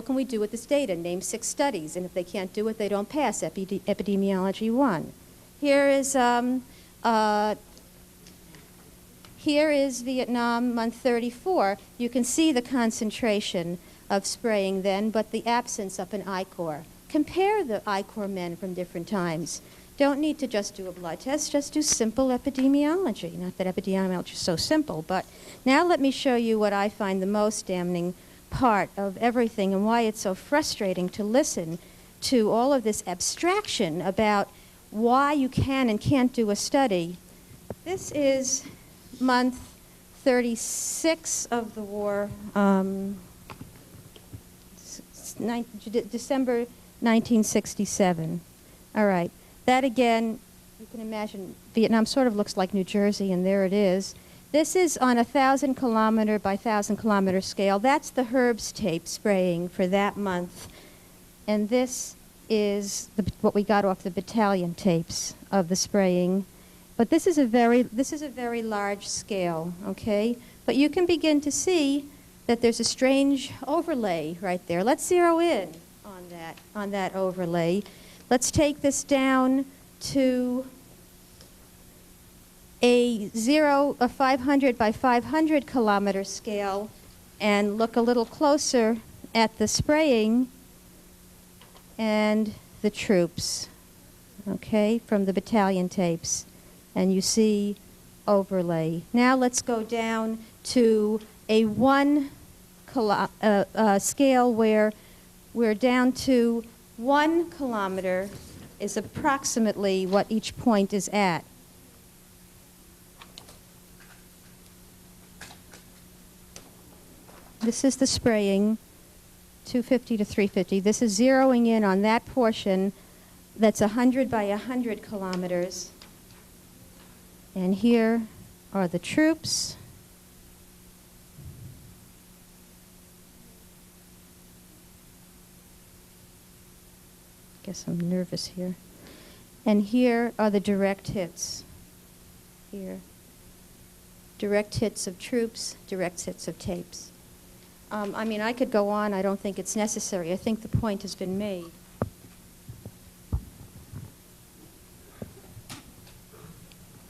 can we do with this data? Name 6 studies, and if they can't do it, they don't pass epidemiology 1. Here is Vietnam, month 34. You can see the concentration of spraying then, but the absence up in I-core. Compare the I-core men from different times. Don't need to just do a blood test, just do simple epidemiology. Not that epidemiology is so simple, but now let me show you what I find the most damning part of everything and why it's so frustrating to listen to all of this abstraction about why you can and can't do a study. This is month 36 of the war, December 1967. All right. That again, you can imagine, Vietnam sort of looks like New Jersey, and there it is. This is on a 1,000-kilometer by 1,000-kilometer scale. That's the Herbst tape spraying for that month. And this is what we got off the battalion tapes of the spraying. But this is a very large scale, okay? But you can begin to see that there's a strange overlay right there. Let's zero in on that overlay. Let's take this down to a 500 by 500 kilometer scale and look a little closer at the spraying and the troops, okay, from the battalion tapes. And you see overlay. Now let's go down to a scale where we're down to 1 kilometer is approximately what each point is at. This is the spraying, 250 to 350. This is zeroing in on that portion that's 100 by 100 kilometers. And here are the troops. guess I'm nervous here. And here are the direct hits. Here. Direct hits of troops, direct hits of tapes. I mean, I could go on. I don't think it's necessary. I think the point has been made.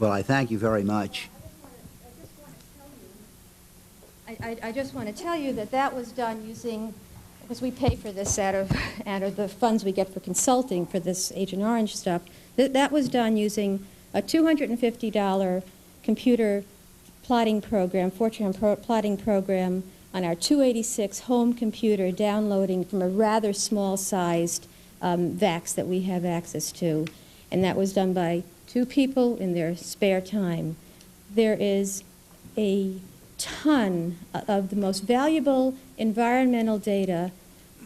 Well, I thank you very much. I just want to tell you that that was done using, because we pay for this out of the funds we get for consulting for this Agent Orange stuff. That was done using a $250 computer plotting program, Fortran plotting program on our 286 home computer, downloading from a rather small-sized VAX that we have access to. And that was done by 2 people in their spare time. There is a ton of the most valuable environmental data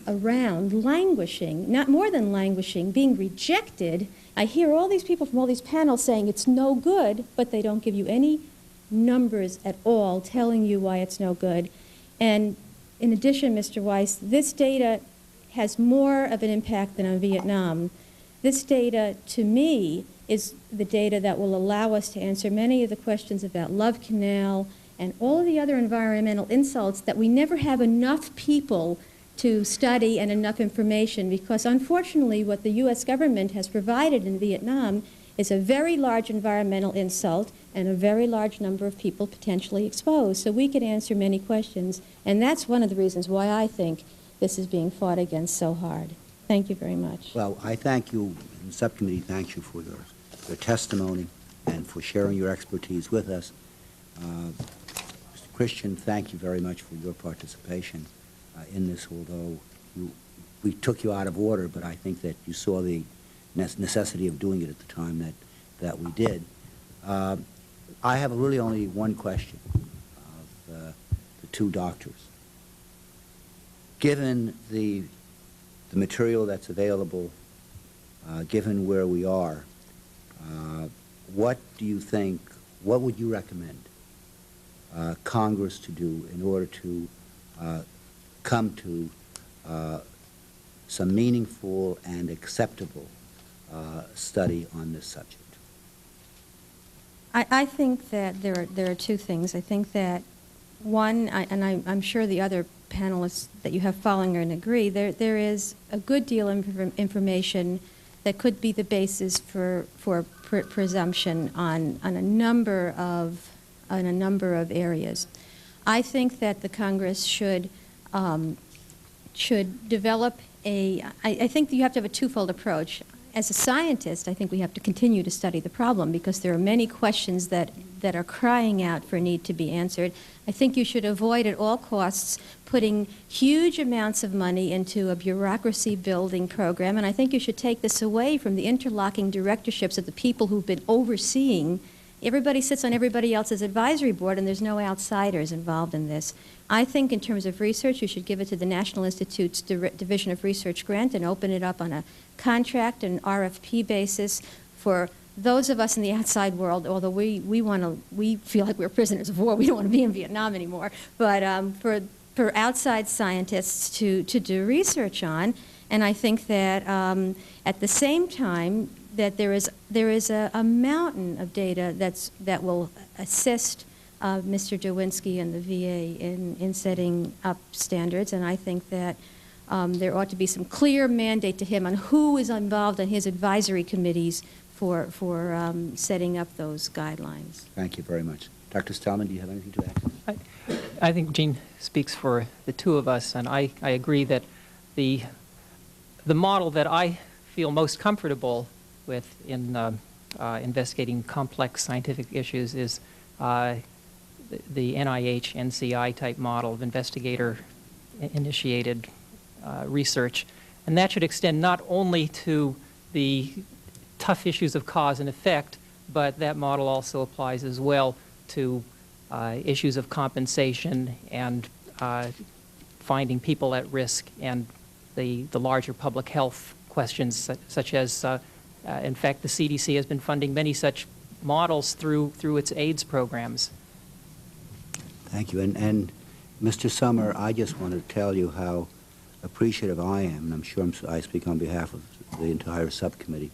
around, languishing, not more than languishing, being rejected. I hear all these people from all these panels saying it's no good, but they don't give you any numbers at all telling you why it's no good. And in addition, Mr. Weiss, this data has more of an impact than on Vietnam. This data, to me, is the data that will allow us to answer many of the questions about Love Canal and all of the other environmental insults that we never have enough people to study and enough information, because unfortunately what the U.S. government has provided in Vietnam is a very large environmental insult and a very large number of people potentially exposed. So we could answer many questions, and that's one of the reasons why I think this is being fought against so hard. Thank you very much. Well, I thank you, and the subcommittee thanks you for your testimony and for sharing your expertise with us. Mr. Christian, thank you very much for your participation in this, although we took you out of order, but I think that you saw the necessity of doing it at the time that we did. I have really only one question of the 2 doctors. Given the material that's available, given where we are, what do you think, what would you recommend Congress to do in order to come to some meaningful and acceptable study on this subject? I think that there are 2 things. I think that one, I'm sure the other panelists that you have following are and agree, there is a good deal of information that could be the basis for presumption on a number of areas. I think that the Congress should develop I think that you have to have a twofold approach. As a scientist, I think we have to continue to study the problem because there are many questions that are crying out for need to be answered. I think you should avoid at all costs putting huge amounts of money into a bureaucracy building program, and I think you should take this away from the interlocking directorships of the people who've been overseeing. Everybody sits on everybody else's advisory board, and there's no outsiders involved in this. I think in terms of research, you should give it to the National Institute's Division of Research grant and open it up on a contract and RFP basis for those of us in the outside world, although we feel like we're prisoners of war, we don't want to be in Vietnam anymore, but for outside scientists to do research on. And I think that at the same time, that there is a mountain of data that will assist Mr. Dowinski and the VA in setting up standards, and I think that there ought to be some clear mandate to him on who is involved in his advisory committees for setting up those guidelines. Thank you very much. Dr. Stallman, do you have anything to add? I think Jean speaks for the 2 of us, and I agree that the model that I feel most comfortable with in investigating complex scientific issues is the NIH, NCI type model of investigator-initiated research. And that should extend not only to the tough issues of cause and effect, but that model also applies as well to issues of compensation and finding people at risk and the larger public health questions such as in fact, the CDC has been funding many such models through its AIDS programs. Thank you. And Mr. Summer, I just want to tell you how appreciative I am, and I'm sure I speak on behalf of the entire subcommittee,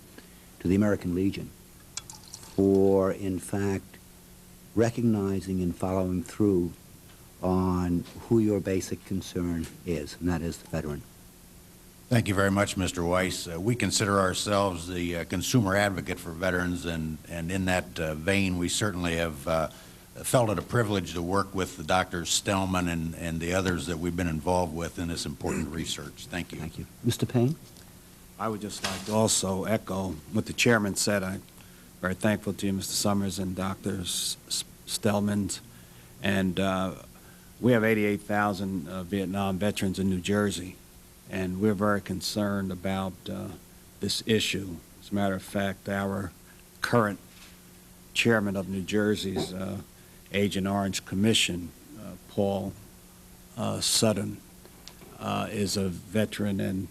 to the American Legion for, in fact, recognizing and following through on who your basic concern is, and that is the veteran. Thank you very much, Mr. Weiss. We consider ourselves the consumer advocate for veterans, and in that vein, we certainly have felt it a privilege to work with the Dr. Stellman and the others that we've been involved with in this important research. Thank you. Thank you. Mr. Payne? I would just like to also echo what the chairman said. I'm very thankful to you, Mr. Summers and Dr. Stellman. And we have 88,000 Vietnam veterans in New Jersey, and we're very concerned about this issue. As a matter of fact, our current chairman of New Jersey's Agent Orange Commission, Paul Sutton, is a veteran, and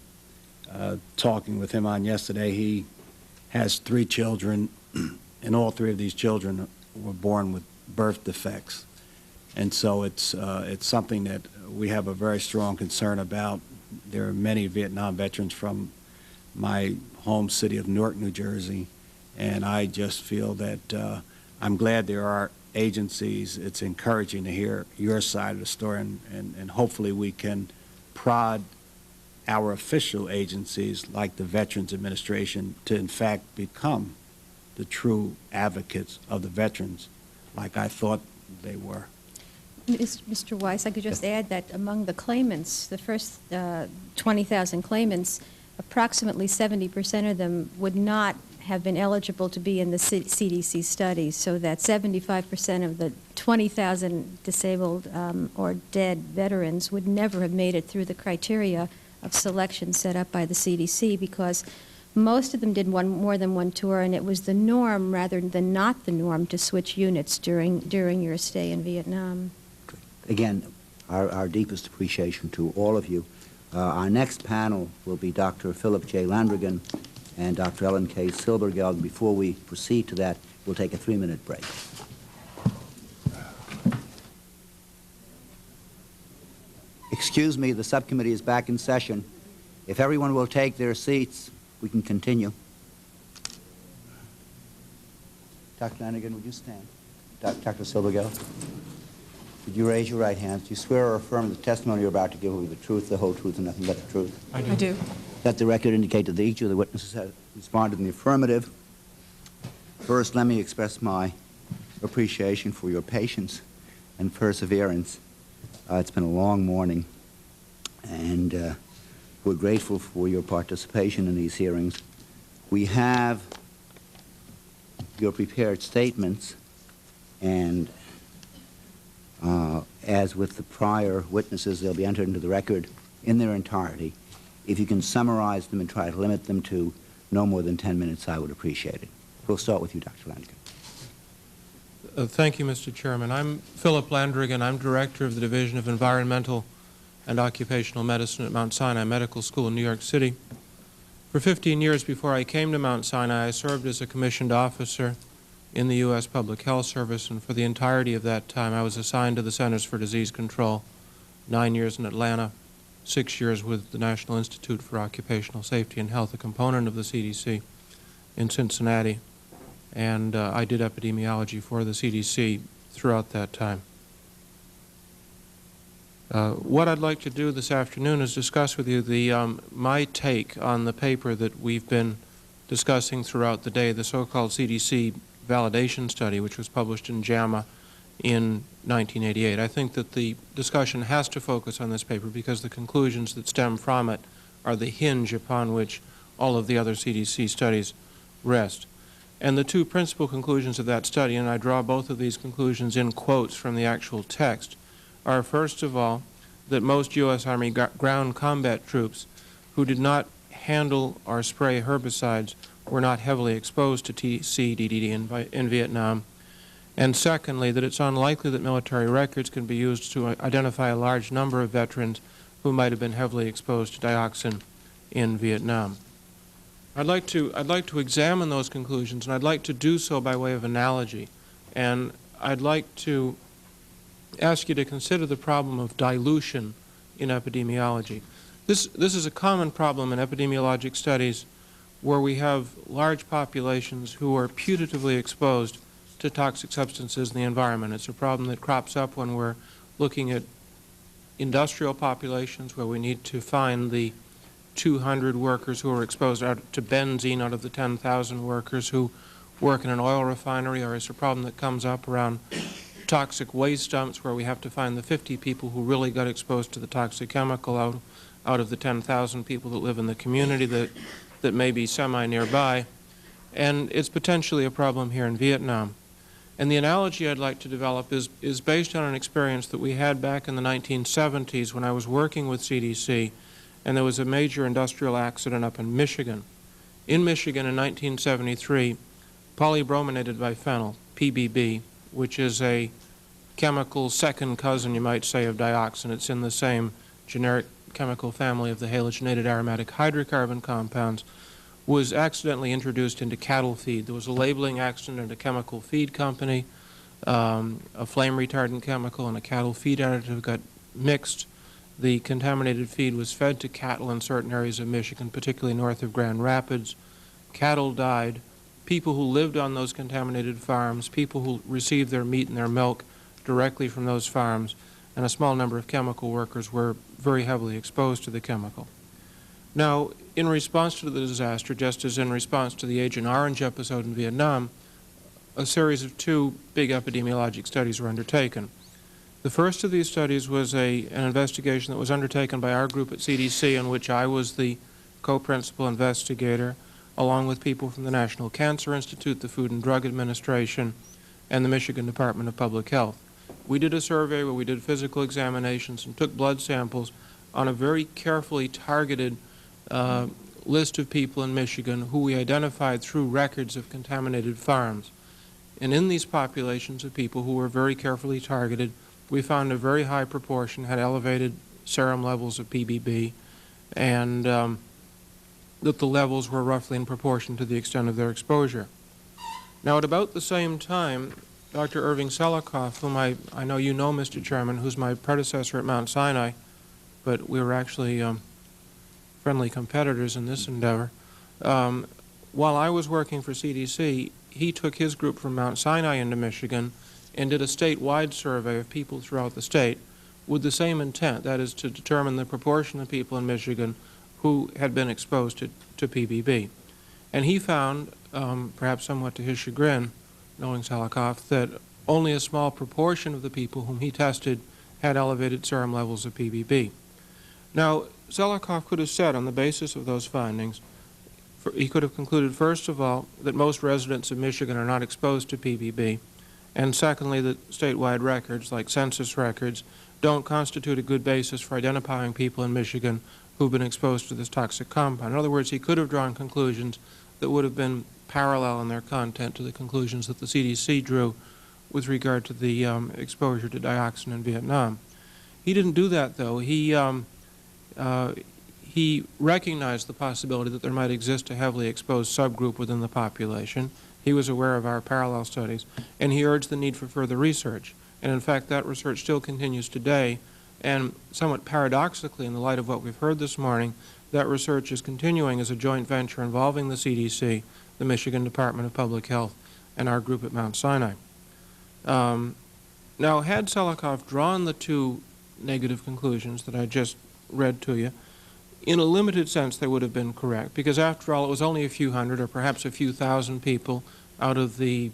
talking with him on yesterday, he has 3 children, and all 3 of these children were born with birth defects. And so it's something that we have a very strong concern about. There are many Vietnam veterans from my home city of Newark, New Jersey, and I just feel that I'm glad there are agencies. It's encouraging to hear your side of the story, and hopefully we can prod our official agencies like the Veterans Administration to in fact become the true advocates of the veterans like I thought they were. Mr. Weiss, I could just add that among the claimants, the first 20,000 claimants, approximately 70% of them would not have been eligible to be in the CDC studies, so that 75% of the 20,000 disabled or dead veterans would never have made it through the criteria of selection set up by the CDC, because most of them did more than one tour, and it was the norm rather than not the norm to switch units during your stay in Vietnam. Again, our deepest appreciation to all of you. Our next panel will be Dr. Philip J. Landrigan and Dr. Ellen K. Silbergeld. Before we proceed to that, we'll take a 3-minute break. Excuse me, the subcommittee is back in session. If everyone will take their seats, we can continue. Dr. Landrigan, would you stand? Dr. Silbergeld? Would you raise your right hand? Do you swear or affirm the testimony you're about to give will be the truth, the whole truth, and nothing but the truth? I do. Let the record indicate that each of the witnesses has responded in the affirmative. First, let me express my appreciation for your patience and perseverance. It's been a long morning, and we're grateful for your participation in these hearings. We have your prepared statements, and as with the prior witnesses, they'll be entered into the record in their entirety. If you can summarize them and try to limit them to no more than 10 minutes, I would appreciate it. We'll start with you, Dr. Landrigan. Thank you, Mr. Chairman. I'm Philip Landrigan. I'm Director of the Division of Environmental and Occupational Medicine at Mount Sinai Medical School in New York City. For 15 years before I came to Mount Sinai, I served as a commissioned officer in the U.S. Public Health Service, and for the entirety of that time I was assigned to the Centers for Disease Control, 9 years in Atlanta, 6 years with the National Institute for Occupational Safety and Health, a component of the CDC, in Cincinnati. And I did epidemiology for the CDC throughout that time. What I'd like to do this afternoon is discuss with you my take on the paper that we've been discussing throughout the day, the so-called CDC validation study, which was published in JAMA in 1988. I think that the discussion has to focus on this paper because the conclusions that stem from it are the hinge upon which all of the other CDC studies rest. And the 2 principal conclusions of that study, and I draw both of these conclusions in quotes from the actual text, are first of all that most U.S. Army ground combat troops who did not handle or spray herbicides were not heavily exposed to TCDD in Vietnam. And secondly, that it's unlikely that military records can be used to identify a large number of veterans who might have been heavily exposed to dioxin in Vietnam. I'd like to examine those conclusions, and I'd like to do so by way of analogy. And I'd like to ask you to consider the problem of dilution in epidemiology. This is a common problem in epidemiologic studies where we have large populations who are putatively exposed to toxic substances in the environment. It's a problem that crops up when we're looking at industrial populations where we need to find the 200 workers who are exposed to benzene out of the 10,000 workers who work in an oil refinery, or it's a problem that comes up around toxic waste dumps where we have to find the 50 people who really got exposed to the toxic chemical out of the 10,000 people that live in the community that may be semi-nearby. And it's potentially a problem here in Vietnam. And the analogy I'd like to develop is based on an experience that we had back in the 1970s when I was working with CDC, and there was a major industrial accident up in Michigan. In Michigan in 1973, polybrominated biphenyl, PBB, which is a chemical second cousin, you might say, of dioxin. It's in the same generic chemical family of the halogenated aromatic hydrocarbon compounds, was accidentally introduced into cattle feed. There was a labeling accident at a chemical feed company. A flame retardant chemical and a cattle feed additive got mixed. The contaminated feed was fed to cattle in certain areas of Michigan, particularly north of Grand Rapids. Cattle died. People who lived on those contaminated farms, people who received their meat and their milk directly from those farms, and a small number of chemical workers were very heavily exposed to the chemical. Now, in response to the disaster, just as in response to the Agent Orange episode in Vietnam, a series of two big epidemiologic studies were undertaken. The first of these studies was an investigation that was undertaken by our group at CDC, in which I was the co-principal investigator, along with people from the National Cancer Institute, the Food and Drug Administration, and the Michigan Department of Public Health. We did a survey where we did physical examinations and took blood samples on a very carefully targeted list of people in Michigan who we identified through records of contaminated farms. And in these populations of people who were very carefully targeted, we found a very high proportion had elevated serum levels of PBB, and that the levels were roughly in proportion to the extent of their exposure. Now, at about the same time, Dr. Irving Selikoff, whom I know you know, Mr. Chairman, who's my predecessor at Mount Sinai, but we were actually friendly competitors in this endeavor. While I was working for CDC, he took his group from Mount Sinai into Michigan and did a statewide survey of people throughout the state with the same intent, that is to determine the proportion of people in Michigan who had been exposed to PBB. And he found, perhaps somewhat to his chagrin, knowing Selikoff, that only a small proportion of the people whom he tested had elevated serum levels of PBB. Now, Selikoff could have said on the basis of those findings, he could have concluded, first of all, that most residents of Michigan are not exposed to PBB, and secondly, that statewide records, like census records, don't constitute a good basis for identifying people in Michigan who've been exposed to this toxic compound. In other words, he could have drawn conclusions that would have been parallel in their content to the conclusions that the CDC drew with regard to the exposure to dioxin in Vietnam. He didn't do that, though. He recognized the possibility that there might exist a heavily exposed subgroup within the population. He was aware of our parallel studies, and he urged the need for further research. And in fact, that research still continues today, and somewhat paradoxically, in the light of what we've heard this morning, that research is continuing as a joint venture involving the CDC, the Michigan Department of Public Health, and our group at Mount Sinai. Now, had Selikoff drawn the two negative conclusions that I just read to you, in a limited sense they would have been correct, because after all, it was only a few hundred or perhaps a few thousand people out of the,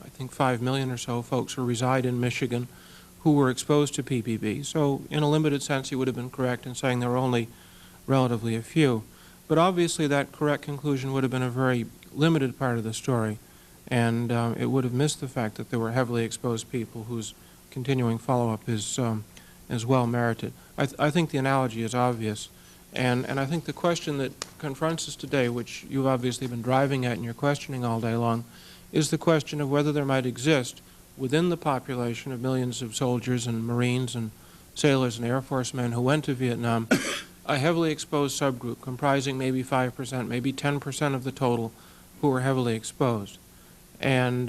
I think, 5 million or so folks who reside in Michigan who were exposed to PBB. So in a limited sense, he would have been correct in saying there were only relatively a few. But obviously that correct conclusion would have been a very limited part of the story, and it would have missed the fact that there were heavily exposed people whose continuing follow-up is well merited. I think the analogy is obvious, and I think the question that confronts us today, which you've obviously been driving at in your questioning all day long, is the question of whether there might exist within the population of millions of soldiers and Marines and sailors and Air Force men who went to Vietnam a heavily exposed subgroup comprising maybe 5%, maybe 10% of the total who were heavily exposed. And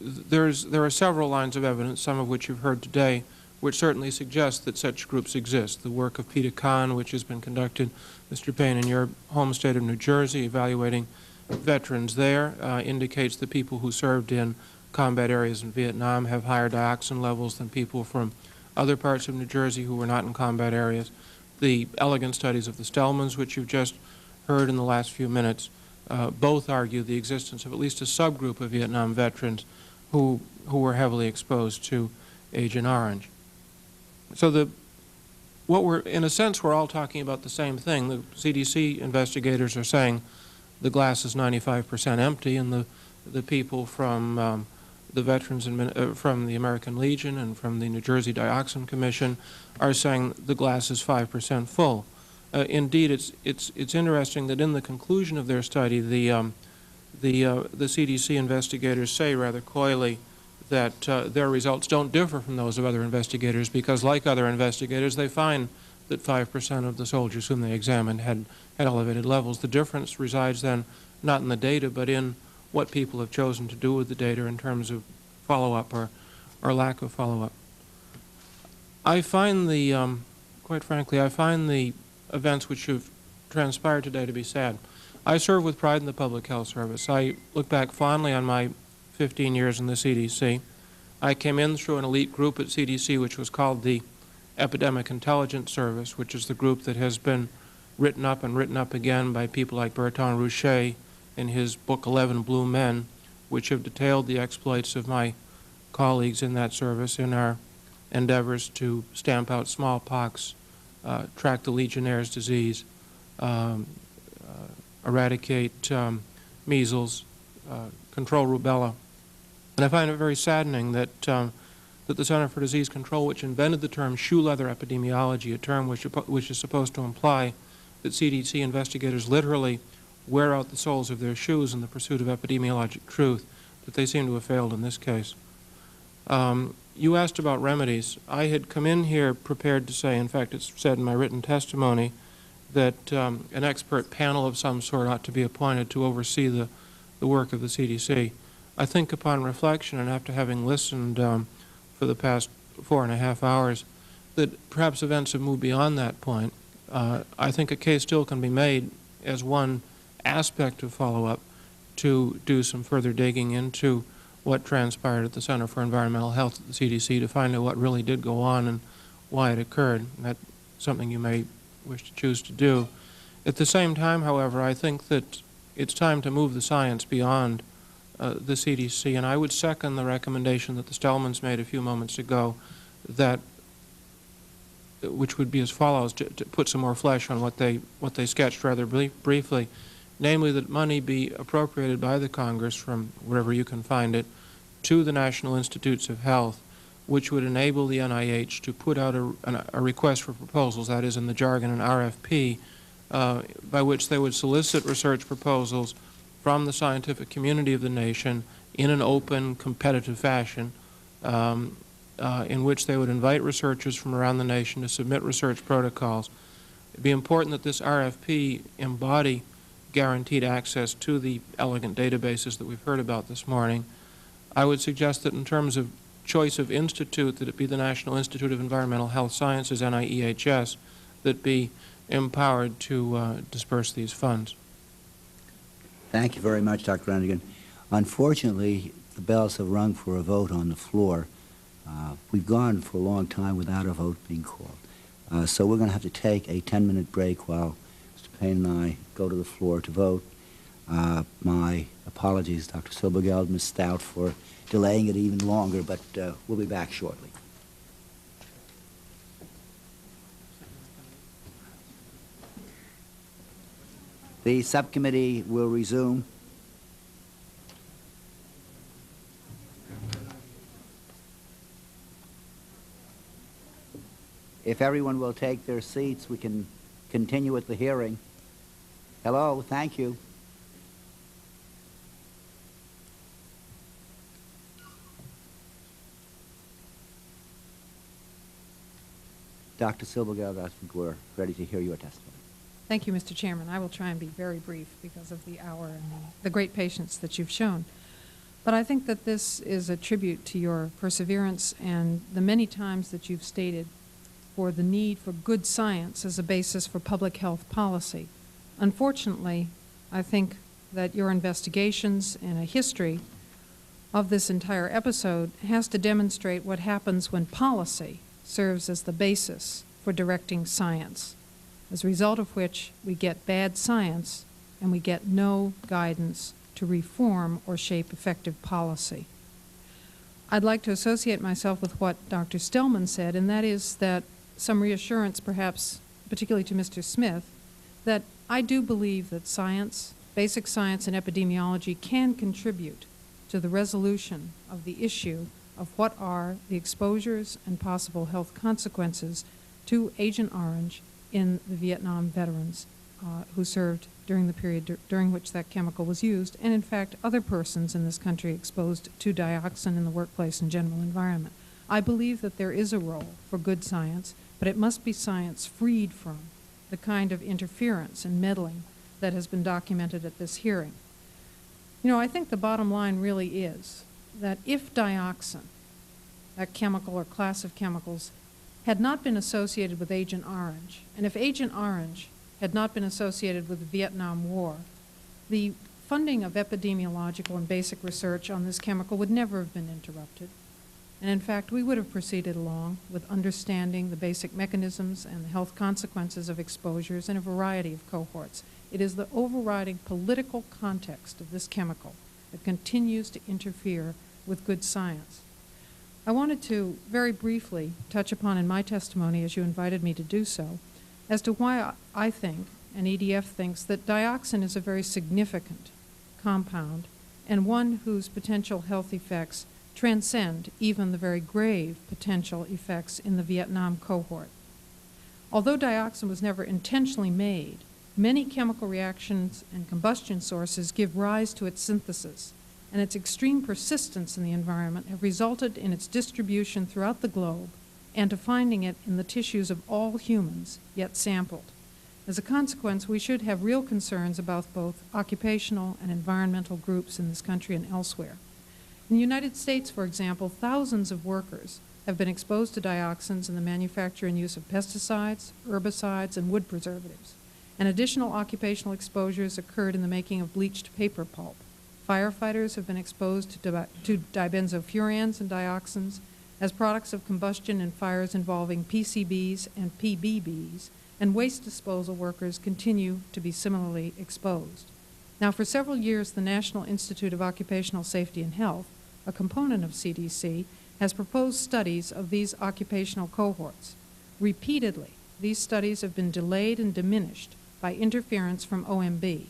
there are several lines of evidence, some of which you've heard today, which certainly suggests that such groups exist. The work of Peter Kahn, which has been conducted, Mr. Payne, in your home state of New Jersey, evaluating veterans there, indicates that people who served in combat areas in Vietnam have higher dioxin levels than people from other parts of New Jersey who were not in combat areas. The elegant studies of the Stellmans, which you've just heard in the last few minutes, both argue the existence of at least a subgroup of Vietnam veterans who were heavily exposed to Agent Orange. So in a sense, we're all talking about the same thing. The CDC investigators are saying the glass is 95% empty, and the people from the veterans from the American Legion and from the New Jersey Dioxin Commission are saying the glass is 5% full. Indeed, it's interesting that in the conclusion of their study, the CDC investigators say rather coyly that their results don't differ from those of other investigators because, like other investigators, they find that 5% of the soldiers whom they examined had elevated levels. The difference resides then not in the data, but in what people have chosen to do with the data in terms of follow-up or lack of follow-up. I find quite frankly, I find the events which have transpired today to be sad. I serve with pride in the Public Health Service. I look back fondly on my 15 years in the CDC. I came in through an elite group at CDC which was called the Epidemic Intelligence Service, which is the group that has been written up and written up again by people like Bertrand Ruchet in his book 11 Blue Men, which have detailed the exploits of my colleagues in that service in our endeavors to stamp out smallpox, track the Legionnaire's disease, eradicate measles, control rubella. And I find it very saddening that that the Center for Disease Control, which invented the term shoe leather epidemiology, a term which is supposed to imply that CDC investigators literally wear out the soles of their shoes in the pursuit of epidemiologic truth, that they seem to have failed in this case. You asked about remedies. I had come in here prepared to say, in fact, it's said in my written testimony, that an expert panel of some sort ought to be appointed to oversee the work of the CDC. I think upon reflection and after having listened for the past 4.5 hours that perhaps events have moved beyond that point. I think a case still can be made as one aspect of follow-up to do some further digging into what transpired at the Center for Environmental Health at the CDC to find out what really did go on and why it occurred. And that's something you may wish to choose to do. At the same time, however, I think that it's time to move the science beyond the CDC, and I would second the recommendation that the Stellmans made a few moments ago, which would be as follows, to put some more flesh on what they sketched rather briefly, namely that money be appropriated by the Congress from wherever you can find it to the National Institutes of Health, which would enable the NIH to put out a request for proposals, that is in the jargon an RFP, by which they would solicit research proposals from the scientific community of the nation in an open, competitive fashion, in which they would invite researchers from around the nation to submit research protocols. It would be important that this RFP embody guaranteed access to the elegant databases that we've heard about this morning. I would suggest that in terms of choice of institute, that it be the National Institute of Environmental Health Sciences, NIEHS, that be empowered to disperse these funds. Thank you very much, Dr. Rannigan. Unfortunately, the bells have rung for a vote on the floor. We've gone for a long time without a vote being called. So we're going to have to take a 10-minute break while Mr. Payne and I go to the floor to vote. My apologies, Dr. Silbergeld, Ms. Stout, for delaying it even longer, but we'll be back shortly. The subcommittee will resume. If everyone will take their seats, we can continue with the hearing. Hello, thank you. Dr. Silbergeld, I think we're ready to hear your testimony. Thank you, Mr. Chairman. I will try and be very brief because of the hour and the great patience that you've shown. But I think that this is a tribute to your perseverance and the many times that you've stated for the need for good science as a basis for public health policy. Unfortunately, I think that your investigations and a history of this entire episode has to demonstrate what happens when policy serves as the basis for directing science, as a result of which we get bad science and we get no guidance to reform or shape effective policy. I'd like to associate myself with what Dr. Stellman said, and that is that some reassurance, perhaps particularly to Mr. Smith, that I do believe that science, basic science and epidemiology, can contribute to the resolution of the issue of what are the exposures and possible health consequences to Agent Orange in the Vietnam veterans who served during the period during which that chemical was used, and in fact other persons in this country exposed to dioxin in the workplace and general environment. I believe that there is a role for good science, but it must be science freed from the kind of interference and meddling that has been documented at this hearing. You know, I think the bottom line really is that if dioxin, that chemical or class of chemicals, had not been associated with Agent Orange, and if Agent Orange had not been associated with the Vietnam War, the funding of epidemiological and basic research on this chemical would never have been interrupted. And in fact, we would have proceeded along with understanding the basic mechanisms and the health consequences of exposures in a variety of cohorts. It is the overriding political context of this chemical that continues to interfere with good science. I wanted to very briefly touch upon in my testimony, as you invited me to do so, as to why I think, and EDF thinks, that dioxin is a very significant compound and one whose potential health effects transcend even the very grave potential effects in the Vietnam cohort. Although dioxin was never intentionally made, many chemical reactions and combustion sources give rise to its synthesis, and its extreme persistence in the environment have resulted in its distribution throughout the globe and to finding it in the tissues of all humans yet sampled. As a consequence, we should have real concerns about both occupational and environmental groups in this country and elsewhere. In the United States, for example, thousands of workers have been exposed to dioxins in the manufacture and use of pesticides, herbicides, and wood preservatives. And additional occupational exposures occurred in the making of bleached paper pulp. Firefighters have been exposed to dibenzofurans and dioxins as products of combustion in fires involving PCBs and PBBs, and waste disposal workers continue to be similarly exposed. Now, for several years, the National Institute of Occupational Safety and Health, a component of CDC, has proposed studies of these occupational cohorts. Repeatedly, these studies have been delayed and diminished by interference from OMB.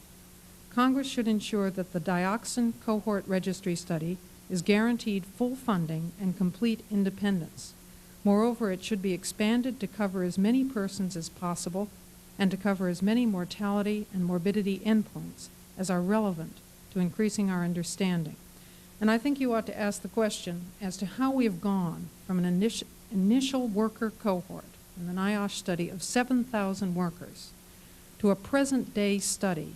Congress should ensure that the dioxin cohort registry study is guaranteed full funding and complete independence. Moreover, it should be expanded to cover as many persons as possible and to cover as many mortality and morbidity endpoints as are relevant to increasing our understanding. And I think you ought to ask the question as to how we have gone from an initial worker cohort in the NIOSH study of 7,000 workers to a present-day study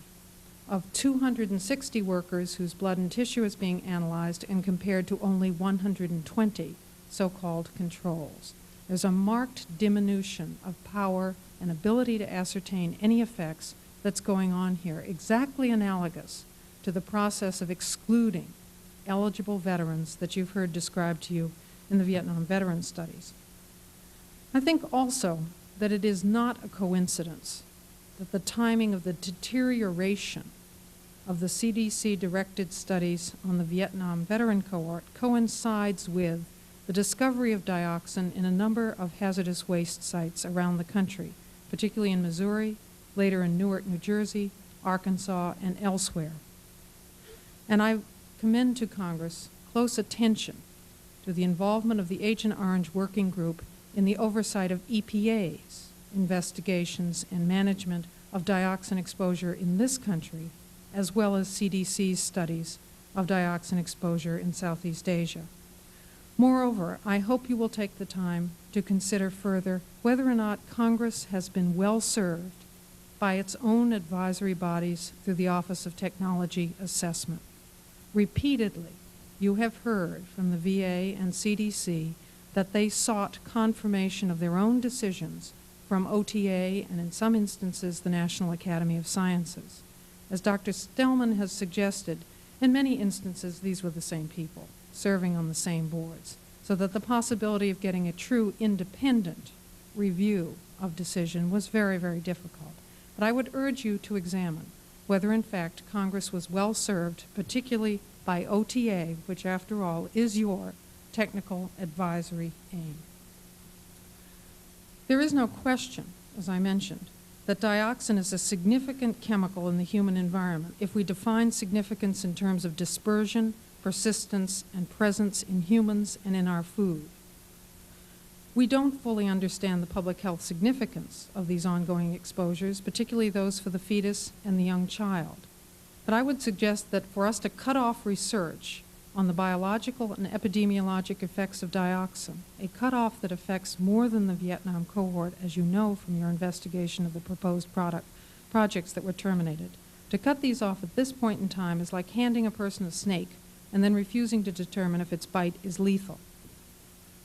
of 260 workers whose blood and tissue is being analyzed and compared to only 120 so-called controls. There's a marked diminution of power and ability to ascertain any effects that's going on here, exactly analogous to the process of excluding eligible veterans that you've heard described to you in the Vietnam veteran studies. I think also that it is not a coincidence that the timing of the deterioration of the CDC-directed studies on the Vietnam veteran cohort coincides with the discovery of dioxin in a number of hazardous waste sites around the country, particularly in Missouri, later in Newark, New Jersey, Arkansas, and elsewhere. And I commend to Congress close attention to the involvement of the Agent Orange Working Group in the oversight of EPA's investigations and management of dioxin exposure in this country, as well as CDC's studies of dioxin exposure in Southeast Asia. Moreover, I hope you will take the time to consider further whether or not Congress has been well served by its own advisory bodies through the Office of Technology Assessment. Repeatedly, you have heard from the VA and CDC that they sought confirmation of their own decisions from OTA and in some instances the National Academy of Sciences. As Dr. Stellman has suggested, in many instances these were the same people serving on the same boards, so that the possibility of getting a true independent review of decision was very, very difficult. But I would urge you to examine whether in fact Congress was well served, particularly by OTA, which after all is your technical advisory aim. There is no question, as I mentioned, that dioxin is a significant chemical in the human environment if we define significance in terms of dispersion, persistence, and presence in humans and in our food. We don't fully understand the public health significance of these ongoing exposures, particularly those for the fetus and the young child. But I would suggest that for us to cut off research on the biological and epidemiologic effects of dioxin, a cutoff that affects more than the Vietnam cohort, as you know from your investigation of the proposed projects that were terminated. To cut these off at this point in time is like handing a person a snake and then refusing to determine if its bite is lethal.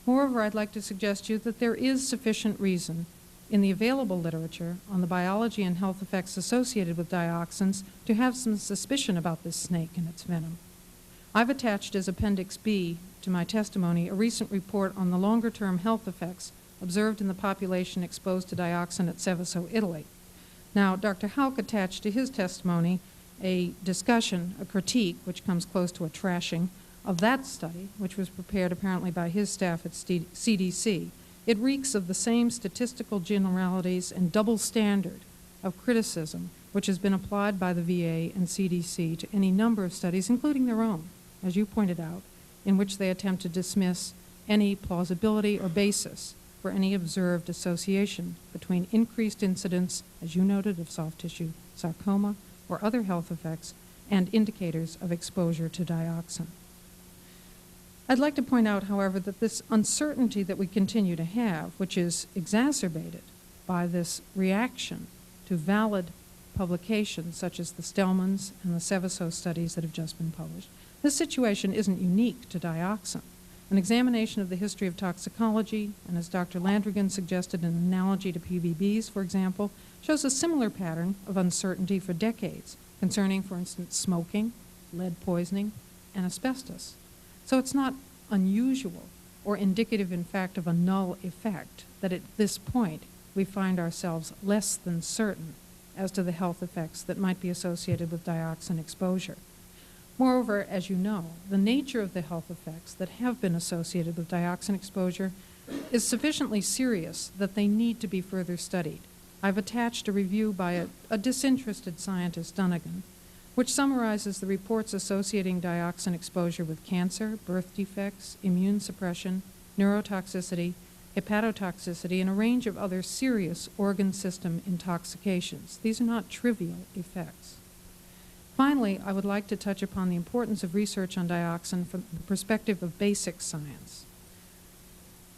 Moreover, I'd like to suggest to you that there is sufficient reason in the available literature on the biology and health effects associated with dioxins to have some suspicion about this snake and its venom. I've attached as Appendix B to my testimony a recent report on the longer-term health effects observed in the population exposed to dioxin at Seveso, Italy. Now, Dr. Houck attached to his testimony a discussion, a critique, which comes close to a trashing, of that study, which was prepared apparently by his staff at CDC. It reeks of the same statistical generalities and double standard of criticism which has been applied by the VA and CDC to any number of studies, including their own, as you pointed out, in which they attempt to dismiss any plausibility or basis for any observed association between increased incidence, as you noted, of soft tissue sarcoma or other health effects and indicators of exposure to dioxin. I'd like to point out, however, that this uncertainty that we continue to have, which is exacerbated by this reaction to valid publications such as the Stellman's and the Seveso studies that have just been published, this situation isn't unique to dioxin. An examination of the history of toxicology, and as Dr. Landrigan suggested, an analogy to PBBs, for example, shows a similar pattern of uncertainty for decades concerning, for instance, smoking, lead poisoning, and asbestos. So it's not unusual or indicative, in fact, of a null effect that at this point we find ourselves less than certain as to the health effects that might be associated with dioxin exposure. Moreover, as you know, the nature of the health effects that have been associated with dioxin exposure is sufficiently serious that they need to be further studied. I've attached a review by a disinterested scientist, Dunnigan, which summarizes the reports associating dioxin exposure with cancer, birth defects, immune suppression, neurotoxicity, hepatotoxicity, and a range of other serious organ system intoxications. These are not trivial effects. Finally, I would like to touch upon the importance of research on dioxin from the perspective of basic science.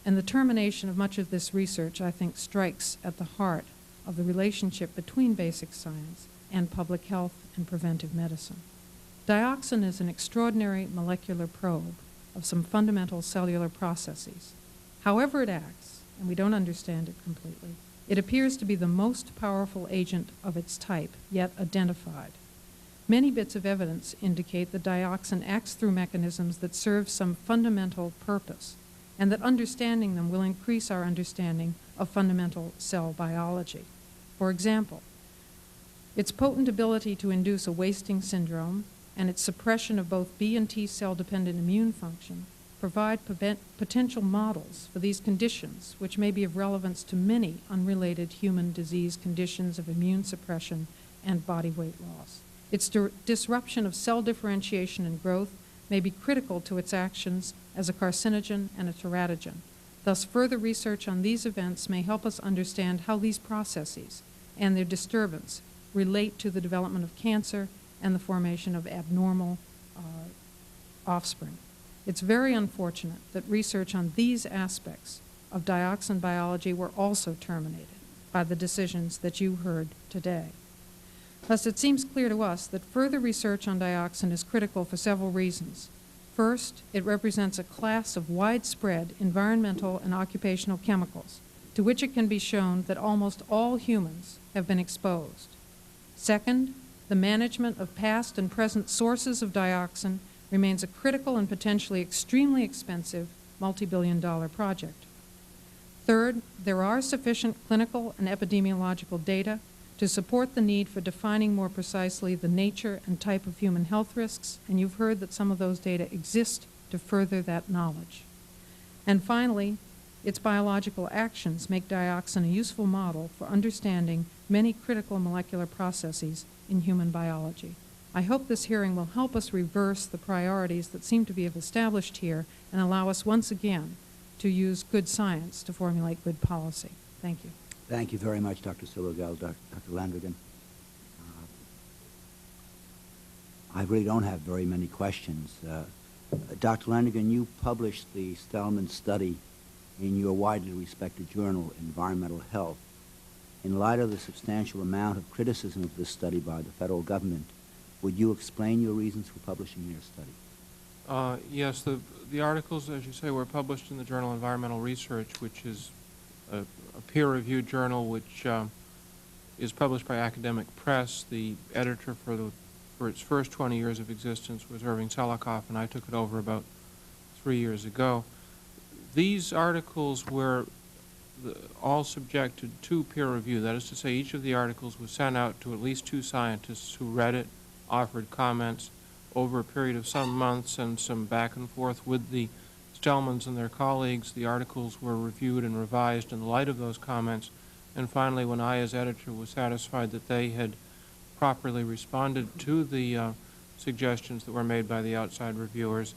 And the termination of much of this research, I think, strikes at the heart of the relationship between basic science and public health and preventive medicine. Dioxin is an extraordinary molecular probe of some fundamental cellular processes. However it acts, and we don't understand it completely, it appears to be the most powerful agent of its type yet identified. Many bits of evidence indicate that dioxin acts through mechanisms that serve some fundamental purpose, and that understanding them will increase our understanding of fundamental cell biology. For example, its potent ability to induce a wasting syndrome and its suppression of both B and T cell-dependent immune function provide potential models for these conditions, which may be of relevance to many unrelated human disease conditions of immune suppression and body weight loss. Its disruption of cell differentiation and growth may be critical to its actions as a carcinogen and a teratogen. Thus, further research on these events may help us understand how these processes and their disturbance relate to the development of cancer and the formation of abnormal offspring. It's very unfortunate that research on these aspects of dioxin biology were also terminated by the decisions that you heard today. Thus, it seems clear to us that further research on dioxin is critical for several reasons. First, it represents a class of widespread environmental and occupational chemicals to which it can be shown that almost all humans have been exposed. Second, the management of past and present sources of dioxin remains a critical and potentially extremely expensive multi-billion-dollar project. Third, there are sufficient clinical and epidemiological data to support the need for defining more precisely the nature and type of human health risks, and you've heard that some of those data exist to further that knowledge. And finally, its biological actions make dioxin a useful model for understanding many critical molecular processes in human biology. I hope this hearing will help us reverse the priorities that seem to be established here and allow us once again to use good science to formulate good policy. Thank you. Thank you very much, Dr. Silvergeld, Dr. Landrigan. I really don't have very many questions. Dr. Landrigan, you published the Stellman study in your widely respected journal, Environmental Health. In light of the substantial amount of criticism of this study by the federal government, would you explain your reasons for publishing your study? Yes, the articles, as you say, were published in the journal Environmental Research, which is a peer-reviewed journal which is published by academic press. The editor for its first 20 years of existence was Irving Selikoff, and I took it over about 3 years ago. These articles were all subjected to peer review. That is to say, each of the articles was sent out to at least 2 scientists who read it, offered comments. Over a period of some months and some back and forth with the Stellmans and their colleagues, the articles were reviewed and revised in the light of those comments. And finally, when I, as editor, was satisfied that they had properly responded to the suggestions that were made by the outside reviewers,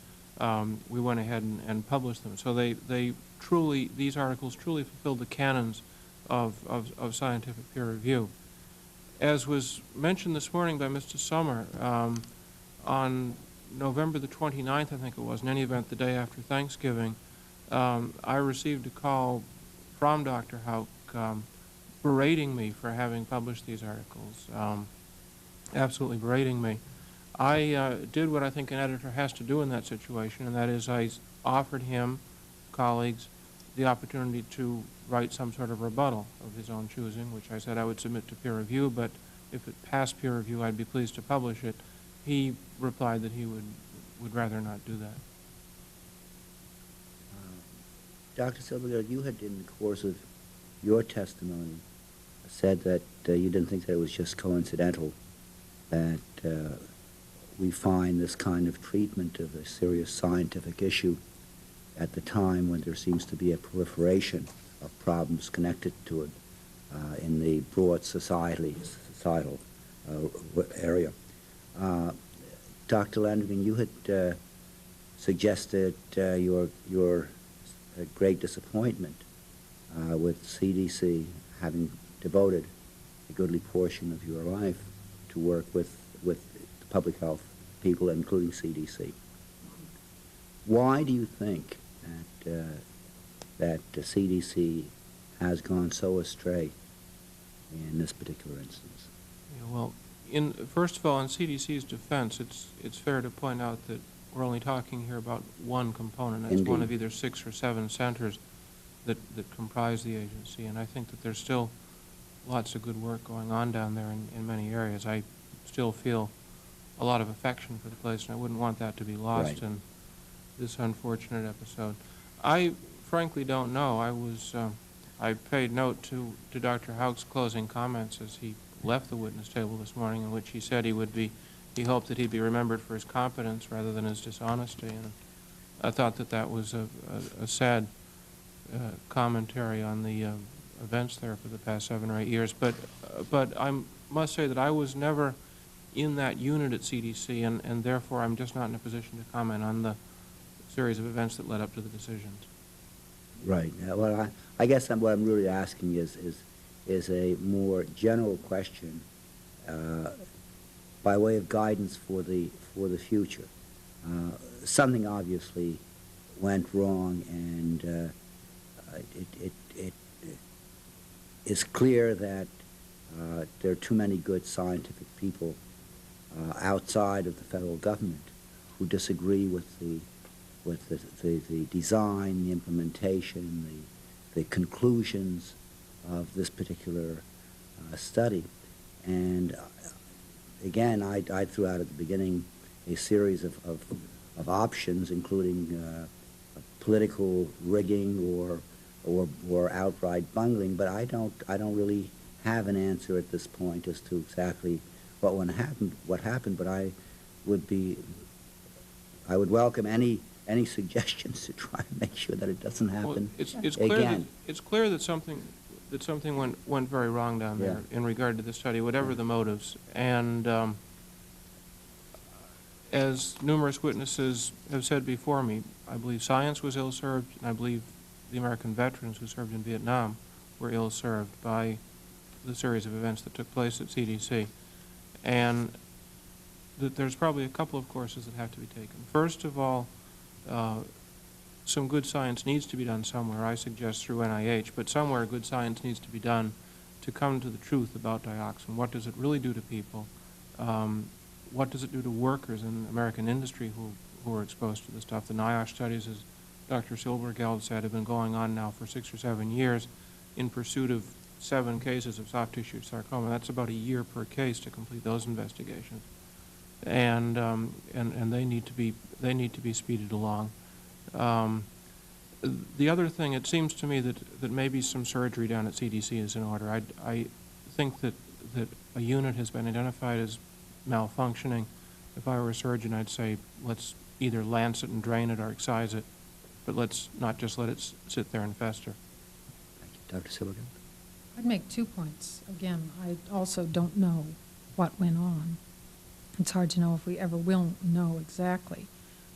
we went ahead and published them. So these articles truly fulfilled the canons of scientific peer review. As was mentioned this morning by Mr. Sommer, on November the 29th, I think it was, in any event, the day after Thanksgiving, I received a call from Dr. Houck berating me for having published these articles, absolutely berating me. I did what I think an editor has to do in that situation, and that is I offered him, colleagues, the opportunity to write some sort of rebuttal of his own choosing, which I said I would submit to peer review, but if it passed peer review, I'd be pleased to publish it. He replied that he would rather not do that. Dr. Silvergeld, you had, in the course of your testimony, said that you didn't think that it was just coincidental that we find this kind of treatment of a serious scientific issue at the time when there seems to be a proliferation of problems connected to it in the broad societal area. Dr. Landrigan, you had suggested your great disappointment with CDC having devoted a goodly portion of your life to work with the public health people, including CDC. Why do you think that the CDC has gone so astray in this particular instance? Yeah, well, first of all, in CDC's defense, it's fair to point out that we're only talking here about one component. It's one of either 6 or 7 centers that comprise the agency, and I think that there's still lots of good work going on down there in many areas. I still feel a lot of affection for the place, and I wouldn't want that to be lost in this unfortunate episode. I frankly don't know. I paid note to Dr. Houck's closing comments as he left the witness table this morning, in which he said he hoped that he'd be remembered for his competence rather than his dishonesty, and I thought that was a sad commentary on the events there for the past 7 or 8 years. But I must say that I was never in that unit at CDC, and therefore I'm just not in a position to comment on the series of events that led up to the decisions. Right. Well, I guess what I'm really asking is a more general question by way of guidance for the future. Something obviously went wrong, and it is clear that there are too many good scientific people outside of the federal government who disagree with the with the design, the implementation, the conclusions of this particular study. And again, I threw out at the beginning a series of options, including political rigging or outright bungling, but I don't really have an answer at this point as to exactly what happened. But I would welcome any suggestions to try and make sure that it doesn't happen again. It's clear that something went very wrong down there in regard to the study, whatever the motives. And as numerous witnesses have said before me, I believe science was ill-served, and I believe the American veterans who served in Vietnam were ill-served by the series of events that took place at CDC. And that there's probably a couple of courses that have to be taken. First of all, some good science needs to be done somewhere. I suggest through NIH, but somewhere good science needs to be done to come to the truth about dioxin. What does it really do to people? What does it do to workers in American industry who are exposed to this stuff? The NIOSH studies, as Dr. Silbergeld said, have been going on now for 6 or 7 years in pursuit of 7 cases of soft tissue sarcoma. That's about a year per case to complete those investigations, and they need to be speeded along. The other thing, it seems to me that maybe some surgery down at CDC is in order. I think that a unit has been identified as malfunctioning. If I were a surgeon, I'd say let's either lance it and drain it or excise it, but let's not just let it sit there and fester. Thank you. Dr. Silbergeld? I'd make 2 points. Again, I also don't know what went on. It's hard to know if we ever will know exactly.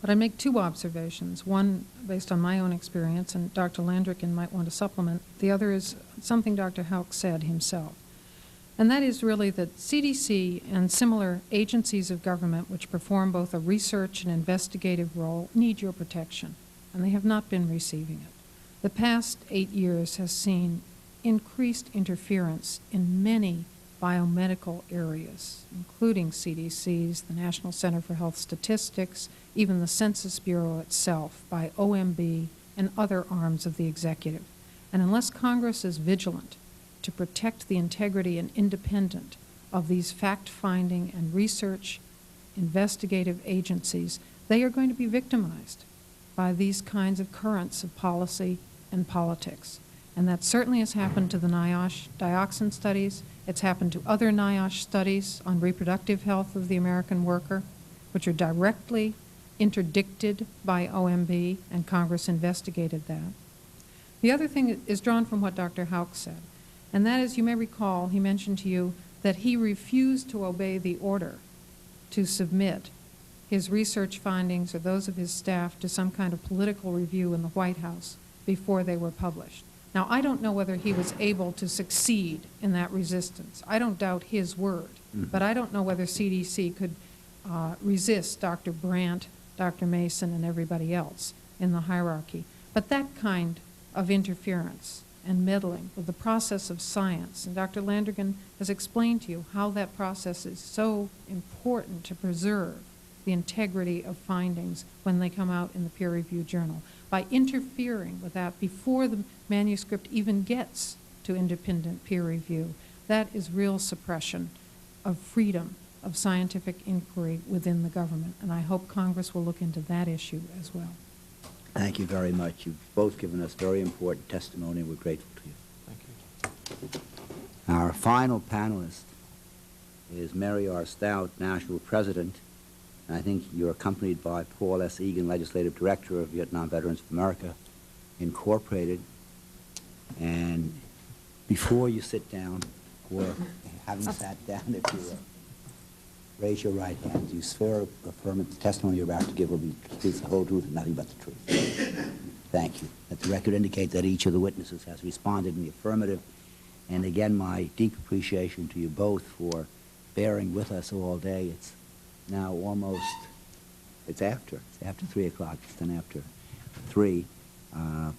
But I make 2 observations, one based on my own experience, and Dr. Landrigan might want to supplement. The other is something Dr. Houck said himself. And that is really that CDC and similar agencies of government which perform both a research and investigative role need your protection, and they have not been receiving it. The past 8 years has seen increased interference in many biomedical areas, including CDC's, the National Center for Health Statistics, even the Census Bureau itself, by OMB and other arms of the executive. And unless Congress is vigilant to protect the integrity and independence of these fact-finding and research investigative agencies, they are going to be victimized by these kinds of currents of policy and politics. And that certainly has happened to the NIOSH dioxin studies. It's happened to other NIOSH studies on reproductive health of the American worker, which are directly interdicted by OMB, and Congress investigated that. The other thing is drawn from what Dr. Houck said, and that is, you may recall, he mentioned to you that he refused to obey the order to submit his research findings or those of his staff to some kind of political review in the White House before they were published. Now, I don't know whether he was able to succeed in that resistance. I don't doubt his word, but I don't know whether CDC could resist Dr. Brandt, Dr. Mason, and everybody else in the hierarchy. But that kind of interference and meddling with the process of science, and Dr. Landrigan has explained to you how that process is so important to preserve the integrity of findings when they come out in the peer-reviewed journal. By interfering with that before the manuscript even gets to independent peer review, that is real suppression of freedom of scientific inquiry within the government. And I hope Congress will look into that issue as well. Thank you very much. You've both given us very important testimony, and we're grateful to you. Thank you. Our final panelist is Mary R. Stout, National President. And I think you're accompanied by Paul S. Egan, Legislative Director of Vietnam Veterans of America, Incorporated. And before you sit down, or having sat down, if you raise your right hand, do you swear or affirm that the testimony you're about to give will be the whole truth and nothing but the truth? Thank you. Let the record indicate that each of the witnesses has responded in the affirmative. And again, my deep appreciation to you both for bearing with us all day. It's now almost, it's after 3 o'clock, it's then after 3,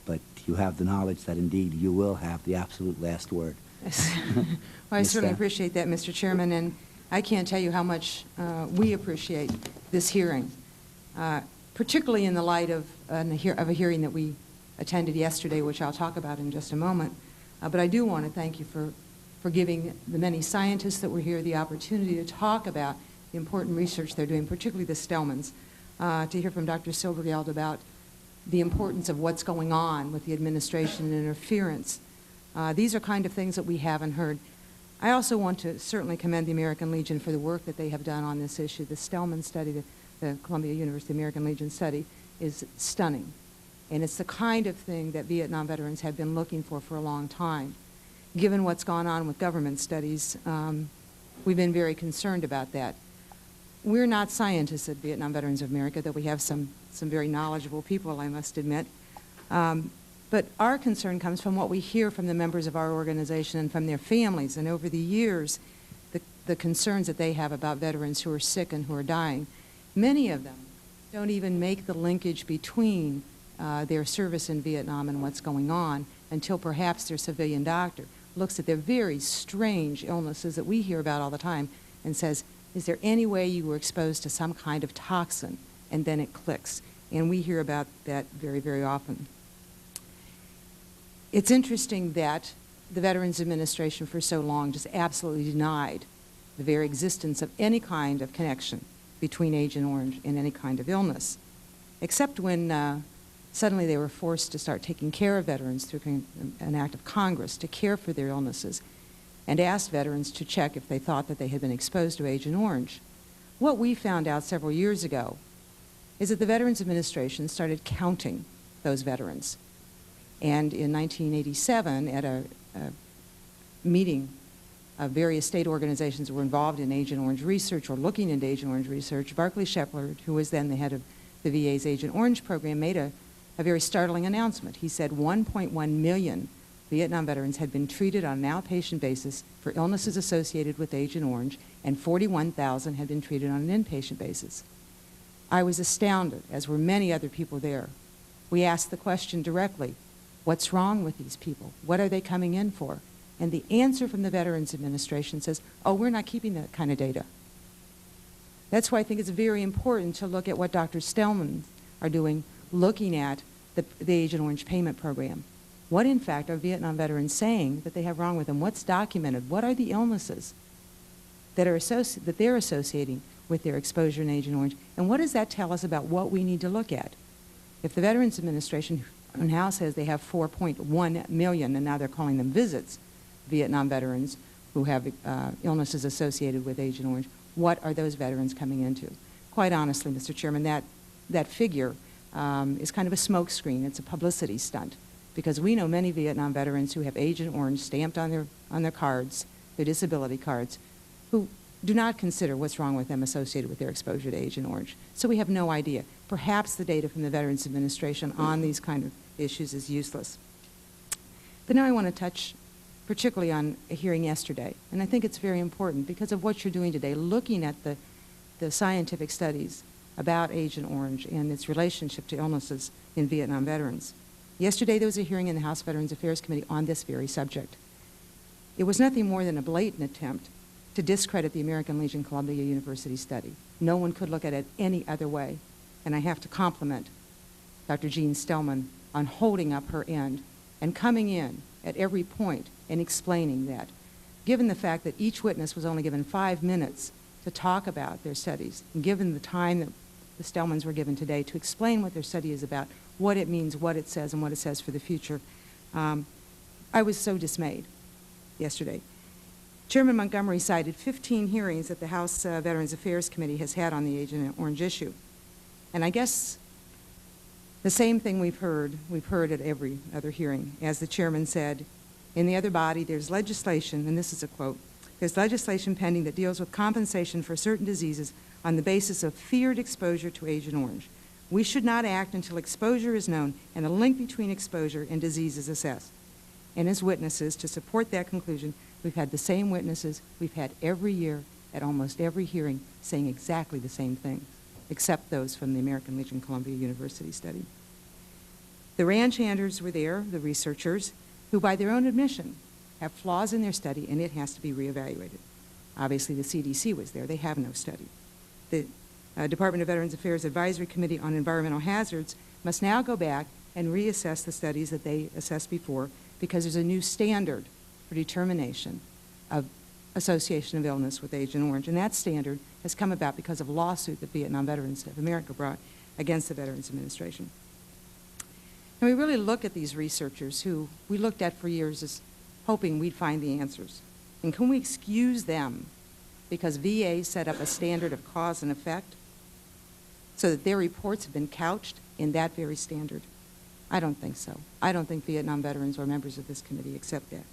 but you have the knowledge that indeed you will have the absolute last word. Yes. Well, I certainly appreciate that, Mr. Chairman, and I can't tell you how much we appreciate this hearing. particularly in the light of a hearing that we attended yesterday, which I'll talk about in just a moment. But I do want to thank you for giving the many scientists that were here the opportunity to talk about the important research they're doing, particularly the Stellmans, to hear from Dr. Silvergeld about the importance of what's going on with the administration and interference. These are kind of things that we haven't heard. I also want to certainly commend the American Legion for the work that they have done on this issue. The Stellman study, the Columbia University American Legion study, is stunning. And it's the kind of thing that Vietnam veterans have been looking for a long time. Given what's gone on with government studies, we've been very concerned about that. We're not scientists at Vietnam Veterans of America, though we have some very knowledgeable people, I must admit. But our concern comes from what we hear from the members of our organization and from their families, and over the years, the concerns that they have about veterans who are sick and who are dying. Many of them don't even make the linkage between their service in Vietnam and what's going on until perhaps their civilian doctor looks at their very strange illnesses that we hear about all the time and says, is there any way you were exposed to some kind of toxin? And then it clicks. And we hear about that very, very often. It's interesting that the Veterans Administration for so long just absolutely denied the very existence of any kind of connection between Agent Orange and any kind of illness, except when suddenly they were forced to start taking care of veterans through an act of Congress to care for their illnesses and asked veterans to check if they thought that they had been exposed to Agent Orange. What we found out several years ago is that the Veterans Administration started counting those veterans. And in 1987, at a meeting of various state organizations that were involved in Agent Orange research or looking into Agent Orange research, Barclay Shepard, who was then the head of the VA's Agent Orange program, made a very startling announcement. He said 1.1 million Vietnam veterans had been treated on an outpatient basis for illnesses associated with Agent Orange, and 41,000 had been treated on an inpatient basis. I was astounded, as were many other people there. We asked the question directly, what's wrong with these people? What are they coming in for? And the answer from the Veterans Administration says, oh, we're not keeping that kind of data. That's why I think it's very important to look at what Dr. Stellman are doing, looking at the Agent Orange payment program. What, in fact, are Vietnam veterans saying that they have wrong with them? What's documented? What are the illnesses that they're associating with their exposure in Agent Orange? And what does that tell us about what we need to look at? If the Veterans Administration now says they have 4.1 million, and now they're calling them visits, Vietnam veterans who have illnesses associated with Agent Orange, what are those veterans coming into? Quite honestly, Mr. Chairman, that figure is kind of a smokescreen. It's a publicity stunt, because we know many Vietnam veterans who have Agent Orange stamped on their cards, their disability cards, who do not consider what's wrong with them associated with their exposure to Agent Orange. So we have no idea. Perhaps the data from the Veterans Administration on these kind of issues is useless. But now I want to touch particularly on a hearing yesterday, and I think it's very important because of what you're doing today, looking at the scientific studies about Agent Orange and its relationship to illnesses in Vietnam veterans. Yesterday there was a hearing in the House Veterans Affairs Committee on this very subject. It was nothing more than a blatant attempt to discredit the American Legion Columbia University study. No one could look at it any other way. And I have to compliment Dr. Jean Stellman on holding up her end and coming in at every point and explaining that. Given the fact that each witness was only given 5 minutes to talk about their studies, and given the time that the Stellmans were given today to explain what their study is about, what it means, what it says, and what it says for the future, I was so dismayed yesterday. Chairman Montgomery cited 15 hearings that the House Veterans Affairs Committee has had on the Agent Orange issue. And I guess the same thing we've heard at every other hearing. As the chairman said, in the other body there's legislation, and this is a quote, there's legislation pending that deals with compensation for certain diseases on the basis of feared exposure to Agent Orange. We should not act until exposure is known and a link between exposure and disease is assessed. And as witnesses, to support that conclusion, we've had the same witnesses we've had every year at almost every hearing saying exactly the same thing, except those from the American Legion Columbia University study. The ranch handers were there, the researchers, who by their own admission have flaws in their study and it has to be reevaluated. Obviously the CDC was there, they have no study. The Department of Veterans Affairs Advisory Committee on Environmental Hazards must now go back and reassess the studies that they assessed before, because there's a new standard for determination of association of illness with Agent Orange. And that standard has come about because of a lawsuit that Vietnam Veterans of America brought against the Veterans Administration. And we really look at these researchers who we looked at for years as hoping we'd find the answers. And can we excuse them because VA set up a standard of cause and effect so that their reports have been couched in that very standard? I don't think so. I don't think Vietnam veterans or members of this committee accept that.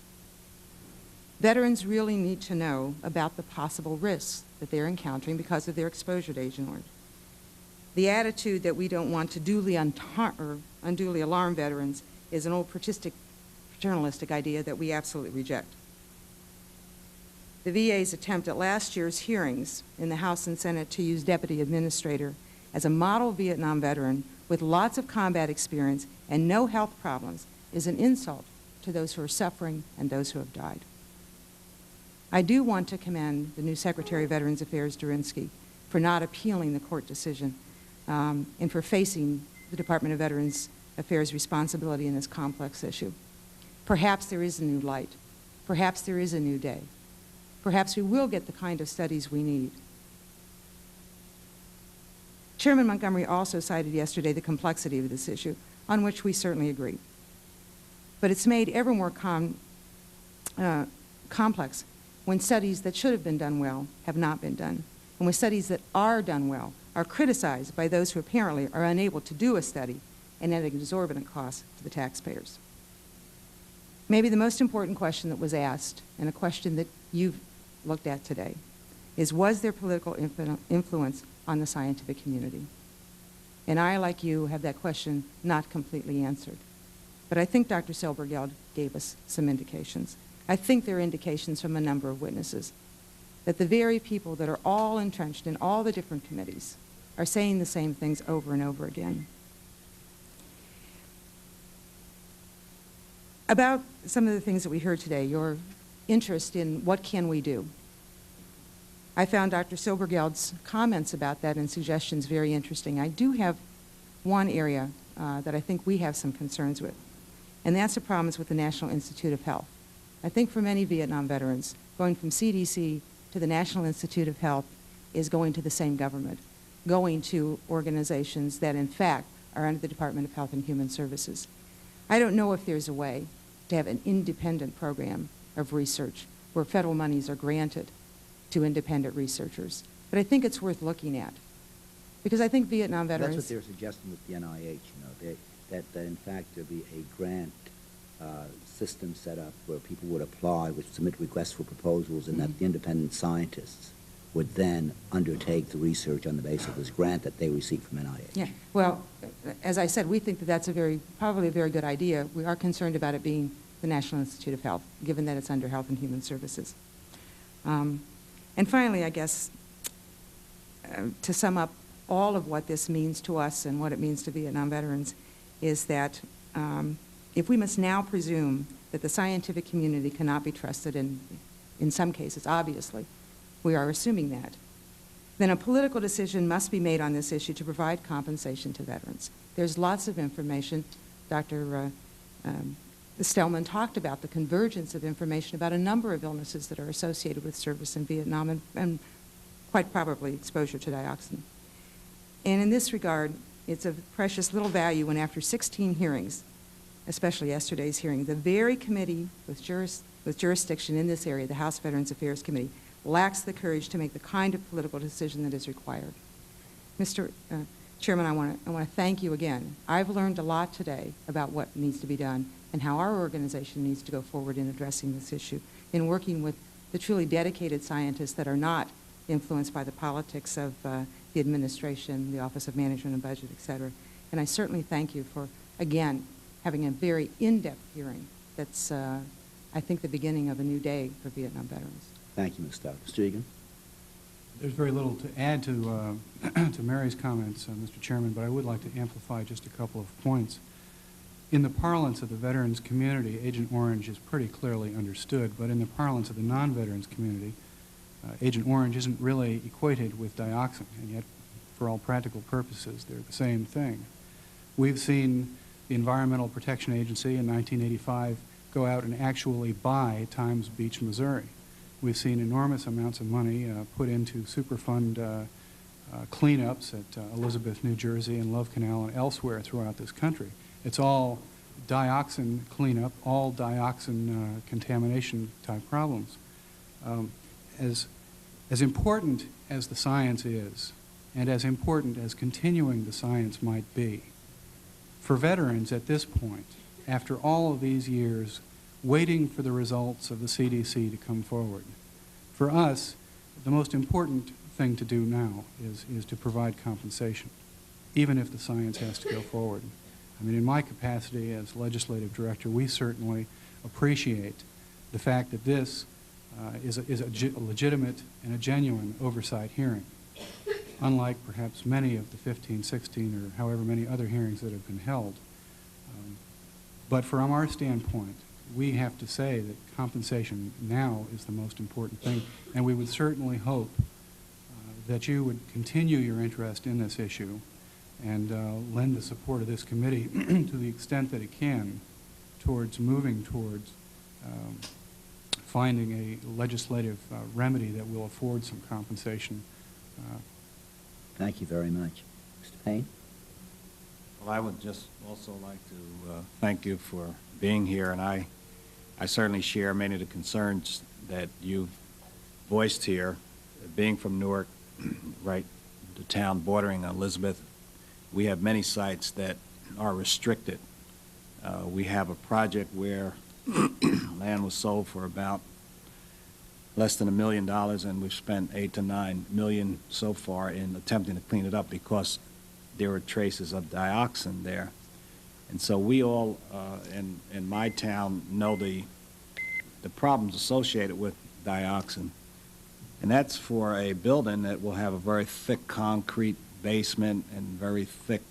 Veterans really need to know about the possible risks that they're encountering because of their exposure to Agent Orange. The attitude that we don't want to unduly alarm veterans is an old paternalistic idea that we absolutely reject. The VA's attempt at last year's hearings in the House and Senate to use Deputy Administrator as a model Vietnam veteran with lots of combat experience and no health problems is an insult to those who are suffering and those who have died. I do want to commend the new Secretary of Veterans Affairs, Durinsky, for not appealing the court decision and for facing the Department of Veterans Affairs' responsibility in this complex issue. Perhaps there is a new light. Perhaps there is a new day. Perhaps we will get the kind of studies we need. Chairman Montgomery also cited yesterday the complexity of this issue, on which we certainly agree. But it's made ever more complex when studies that should have been done well have not been done, and when studies that are done well are criticized by those who apparently are unable to do a study and at an exorbitant cost to the taxpayers. Maybe the most important question that was asked, and a question that you've looked at today, is was there political influence on the scientific community? And I, like you, have that question not completely answered. But I think Dr. Silbergeld gave us some indications. I think there are indications from a number of witnesses that the very people that are all entrenched in all the different committees are saying the same things over and over again. About some of the things that we heard today, your interest in what can we do. I found Dr. Silbergeld's comments about that and suggestions very interesting. I do have one area that I think we have some concerns with, and that's the problems with the National Institute of Health. I think for many Vietnam veterans, going from CDC to the National Institute of Health is going to the same government, going to organizations that in fact are under the Department of Health and Human Services. I don't know if there's a way to have an independent program of research where federal monies are granted to independent researchers, but I think it's worth looking at, because I think Vietnam veterans... That's what they're suggesting with the NIH, that in fact there be a grant system set up where people would apply, would submit requests for proposals, and that the independent scientists would then undertake the research on the basis of this grant that they receive from NIH. Yeah, well, as I said, we think that that's probably a very good idea. We are concerned about it being the National Institute of Health, given that it's under Health and Human Services. And finally, I guess, to sum up all of what this means to us and what it means to Vietnam veterans, is that if we must now presume that the scientific community cannot be trusted, in some cases, obviously, we are assuming that, then a political decision must be made on this issue to provide compensation to veterans. There's lots of information. Dr. Stellman talked about the convergence of information about a number of illnesses that are associated with service in Vietnam and quite probably exposure to dioxin. And in this regard, it's of precious little value when after 16 hearings, especially yesterday's hearing, the very committee with jurisdiction in this area, the House Veterans Affairs Committee, lacks the courage to make the kind of political decision that is required. Mr. Chairman, I want to thank you again. I've learned a lot today about what needs to be done and how our organization needs to go forward in addressing this issue, in working with the truly dedicated scientists that are not influenced by the politics of the administration, the Office of Management and Budget, et cetera. And I certainly thank you for, again, having a very in-depth hearing that's, I think, the beginning of a new day for Vietnam veterans. Thank you, Ms. Stout. Mr. Egan? There's very little to add to, to Mary's comments, Mr. Chairman, but I would like to amplify just a couple of points. In the parlance of the veterans community, Agent Orange is pretty clearly understood, but in the parlance of the non-veterans community, Agent Orange isn't really equated with dioxin, and yet for all practical purposes, they're the same thing. We've seen the Environmental Protection Agency in 1985 go out and actually buy Times Beach, Missouri. We've seen enormous amounts of money put into Superfund cleanups at Elizabeth, New Jersey, and Love Canal and elsewhere throughout this country. It's all dioxin cleanup, all dioxin contamination type problems. As important as the science is, and as important as continuing the science might be, for veterans at this point, after all of these years waiting for the results of the CDC to come forward, for us, the most important thing to do now is to provide compensation, even if the science has to go forward. I mean, in my capacity as legislative director, we certainly appreciate the fact that this is a legitimate and a genuine oversight hearing, unlike perhaps many of the 15, 16, or however many other hearings that have been held. But from our standpoint, we have to say that compensation now is the most important thing, and we would certainly hope that you would continue your interest in this issue and lend the support of this committee to the extent that it can towards moving towards finding a legislative remedy that will afford some compensation. Thank you very much. Mr. Payne? Well, I would just also like to thank you for being here, and I certainly share many of the concerns that you've voiced here. Being from Newark, right, the town bordering on Elizabeth, we have many sites that are restricted. We have a project where land was sold for about less than $1 million, and we've spent $8 to $9 million so far in attempting to clean it up because there were traces of dioxin there. And so we all in my town know the problems associated with dioxin. And that's for a building that will have a very thick concrete basement and very thick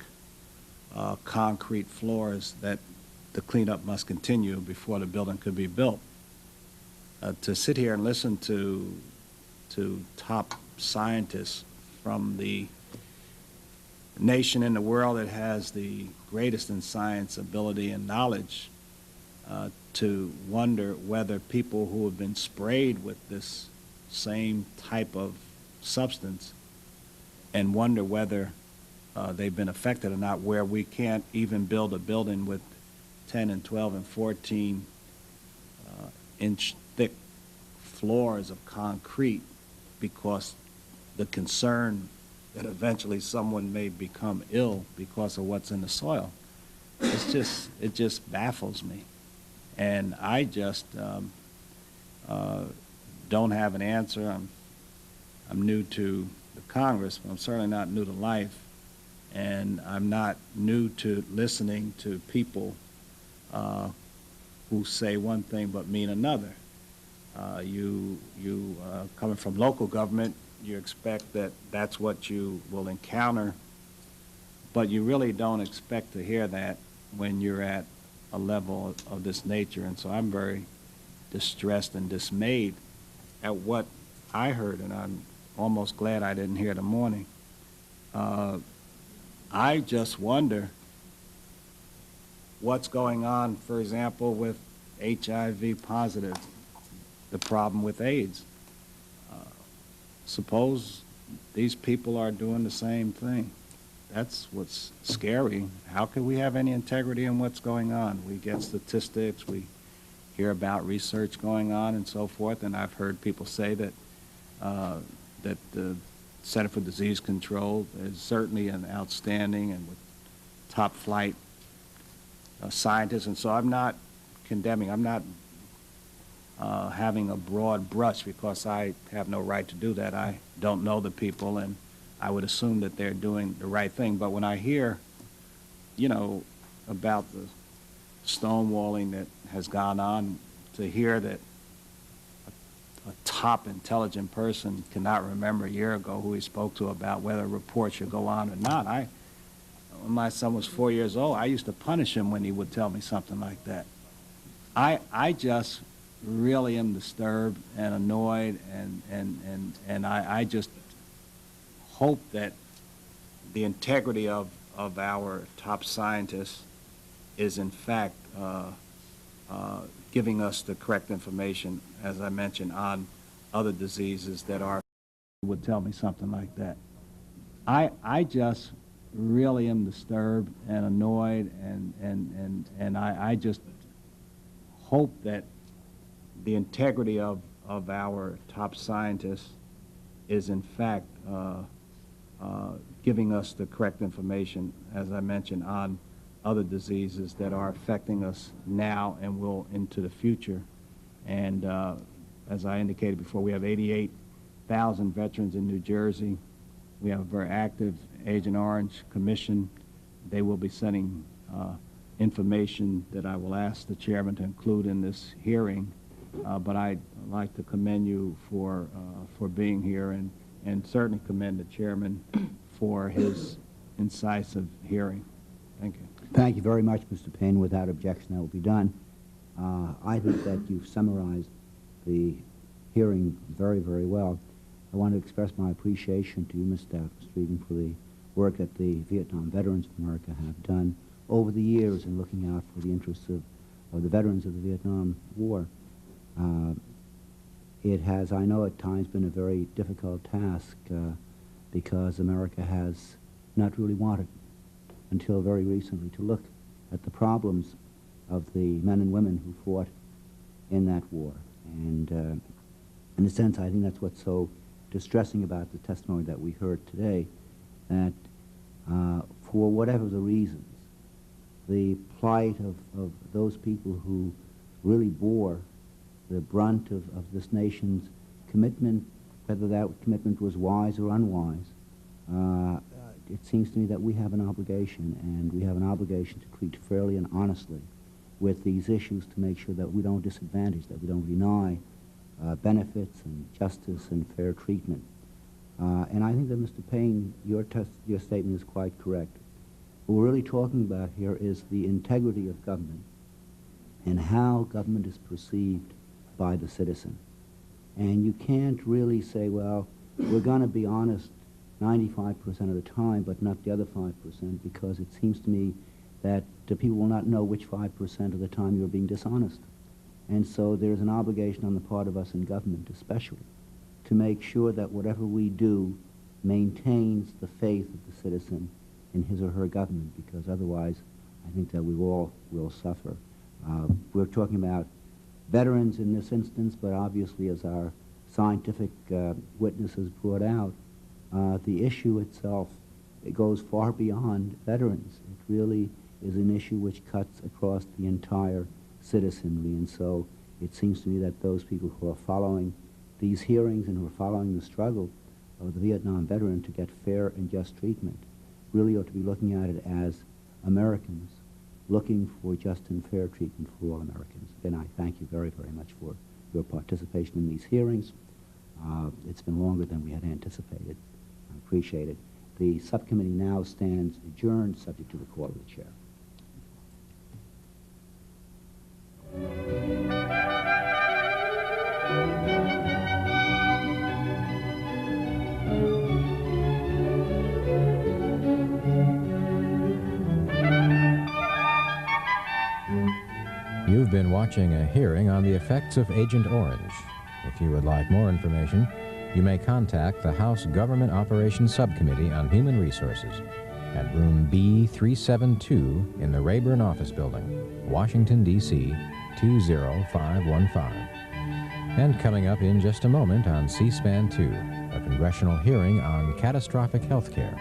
concrete floors that the cleanup must continue before the building could be built. To sit here and listen to top scientists from the nation in the world that has the greatest in science ability and knowledge, to wonder whether people who have been sprayed with this same type of substance and wonder whether they've been affected or not, where we can't even build a building with 10 and 12 and 14 inch thick floors of concrete because the concern that eventually someone may become ill because of what's in the soil. It just baffles me. And I just don't have an answer. I'm new to the Congress, but I'm certainly not new to life. And I'm not new to listening to people who say one thing but mean another. You coming from local government, you expect that that's what you will encounter, but you really don't expect to hear that when you're at a level of this nature. And so I'm very distressed and dismayed at what I heard, and I'm almost glad I didn't hear the morning. I just wonder what's going on, for example, with HIV positive, the problem with AIDS. Suppose these people are doing the same thing. That's what's scary. How can we have any integrity in what's going on? We get statistics, we hear about research going on and so forth, and I've heard people say that that the Center for Disease Control is certainly an outstanding and with top flight scientists, and so I'm not condemning, I'm not having a broad brush because I have no right to do that. I don't know the people, and I would assume that they're doing the right thing. But when I hear, you know, about the stonewalling that has gone on, to hear that a top intelligent person cannot remember a year ago who he spoke to about whether a report should go on or not. When my son was 4 years old, I used to punish him when he would tell me something like that. I just really am disturbed and annoyed, and I just hope that the integrity of our top scientists is in fact giving us the correct information, as I mentioned, on other diseases that are would tell me something like that. I just really am disturbed and annoyed, and I just hope that the integrity of our top scientists is in fact giving us the correct information, as I mentioned, on other diseases that are affecting us now and will into the future. And as I indicated before, we have 88,000 veterans in New Jersey. We have a very active Agent Orange Commission. They will be sending information that I will ask the chairman to include in this hearing. But I'd like to commend you for being here, and certainly commend the chairman for his incisive hearing. Thank you. Thank you very much, Mr. Payne. Without objection, that will be done. I think that you've summarized the hearing very, very well. I want to express my appreciation to you, Mr. Streeton, for the work that the Vietnam Veterans of America have done over the years in looking out for the interests of the veterans of the Vietnam War. It has, I know, at times been a very difficult task because America has not really wanted, until very recently, to look at the problems of the men and women who fought in that war. And in a sense, I think that's what's so distressing about the testimony that we heard today, that for whatever the reasons, the plight of those people who really bore the brunt of this nation's commitment, whether that commitment was wise or unwise, it seems to me that we have an obligation, and we have an obligation to treat fairly and honestly with these issues to make sure that we don't disadvantage, that we don't deny benefits and justice and fair treatment. And I think that, Mr. Payne, your statement is quite correct. What we're really talking about here is the integrity of government and how government is perceived by the citizen. And you can't really say, well, we're going to be honest 95% of the time, but not the other 5%, because it seems to me that the people will not know which 5% of the time you're being dishonest. And so there's an obligation on the part of us in government especially to make sure that whatever we do maintains the faith of the citizen in his or her government, because otherwise I think that we all will suffer. We're talking about veterans in this instance, but obviously, as our scientific witnesses brought out, the issue itself, it goes far beyond veterans. It really is an issue which cuts across the entire citizenry. And so it seems to me that those people who are following these hearings and who are following the struggle of the Vietnam veteran to get fair and just treatment really ought to be looking at it as Americans looking for just and fair treatment for all Americans. Again, I thank you very, very much for your participation in these hearings. It's been longer than we had anticipated. I appreciate it. The subcommittee now stands adjourned, subject to the call of the chair. You've been watching a hearing on the effects of Agent Orange. If you would like more information, you may contact the House Government Operations Subcommittee on Human Resources at room B372 in the Rayburn Office Building, Washington, D.C. 20515. And coming up in just a moment on C-SPAN 2, a congressional hearing on catastrophic health care.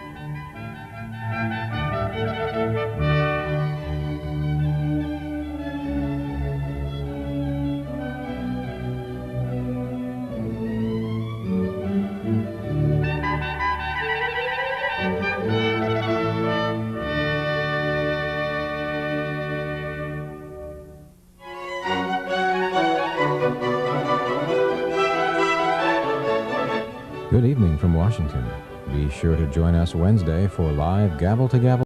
Good evening from Washington. Be sure to join us Wednesday for live Gavel to Gavel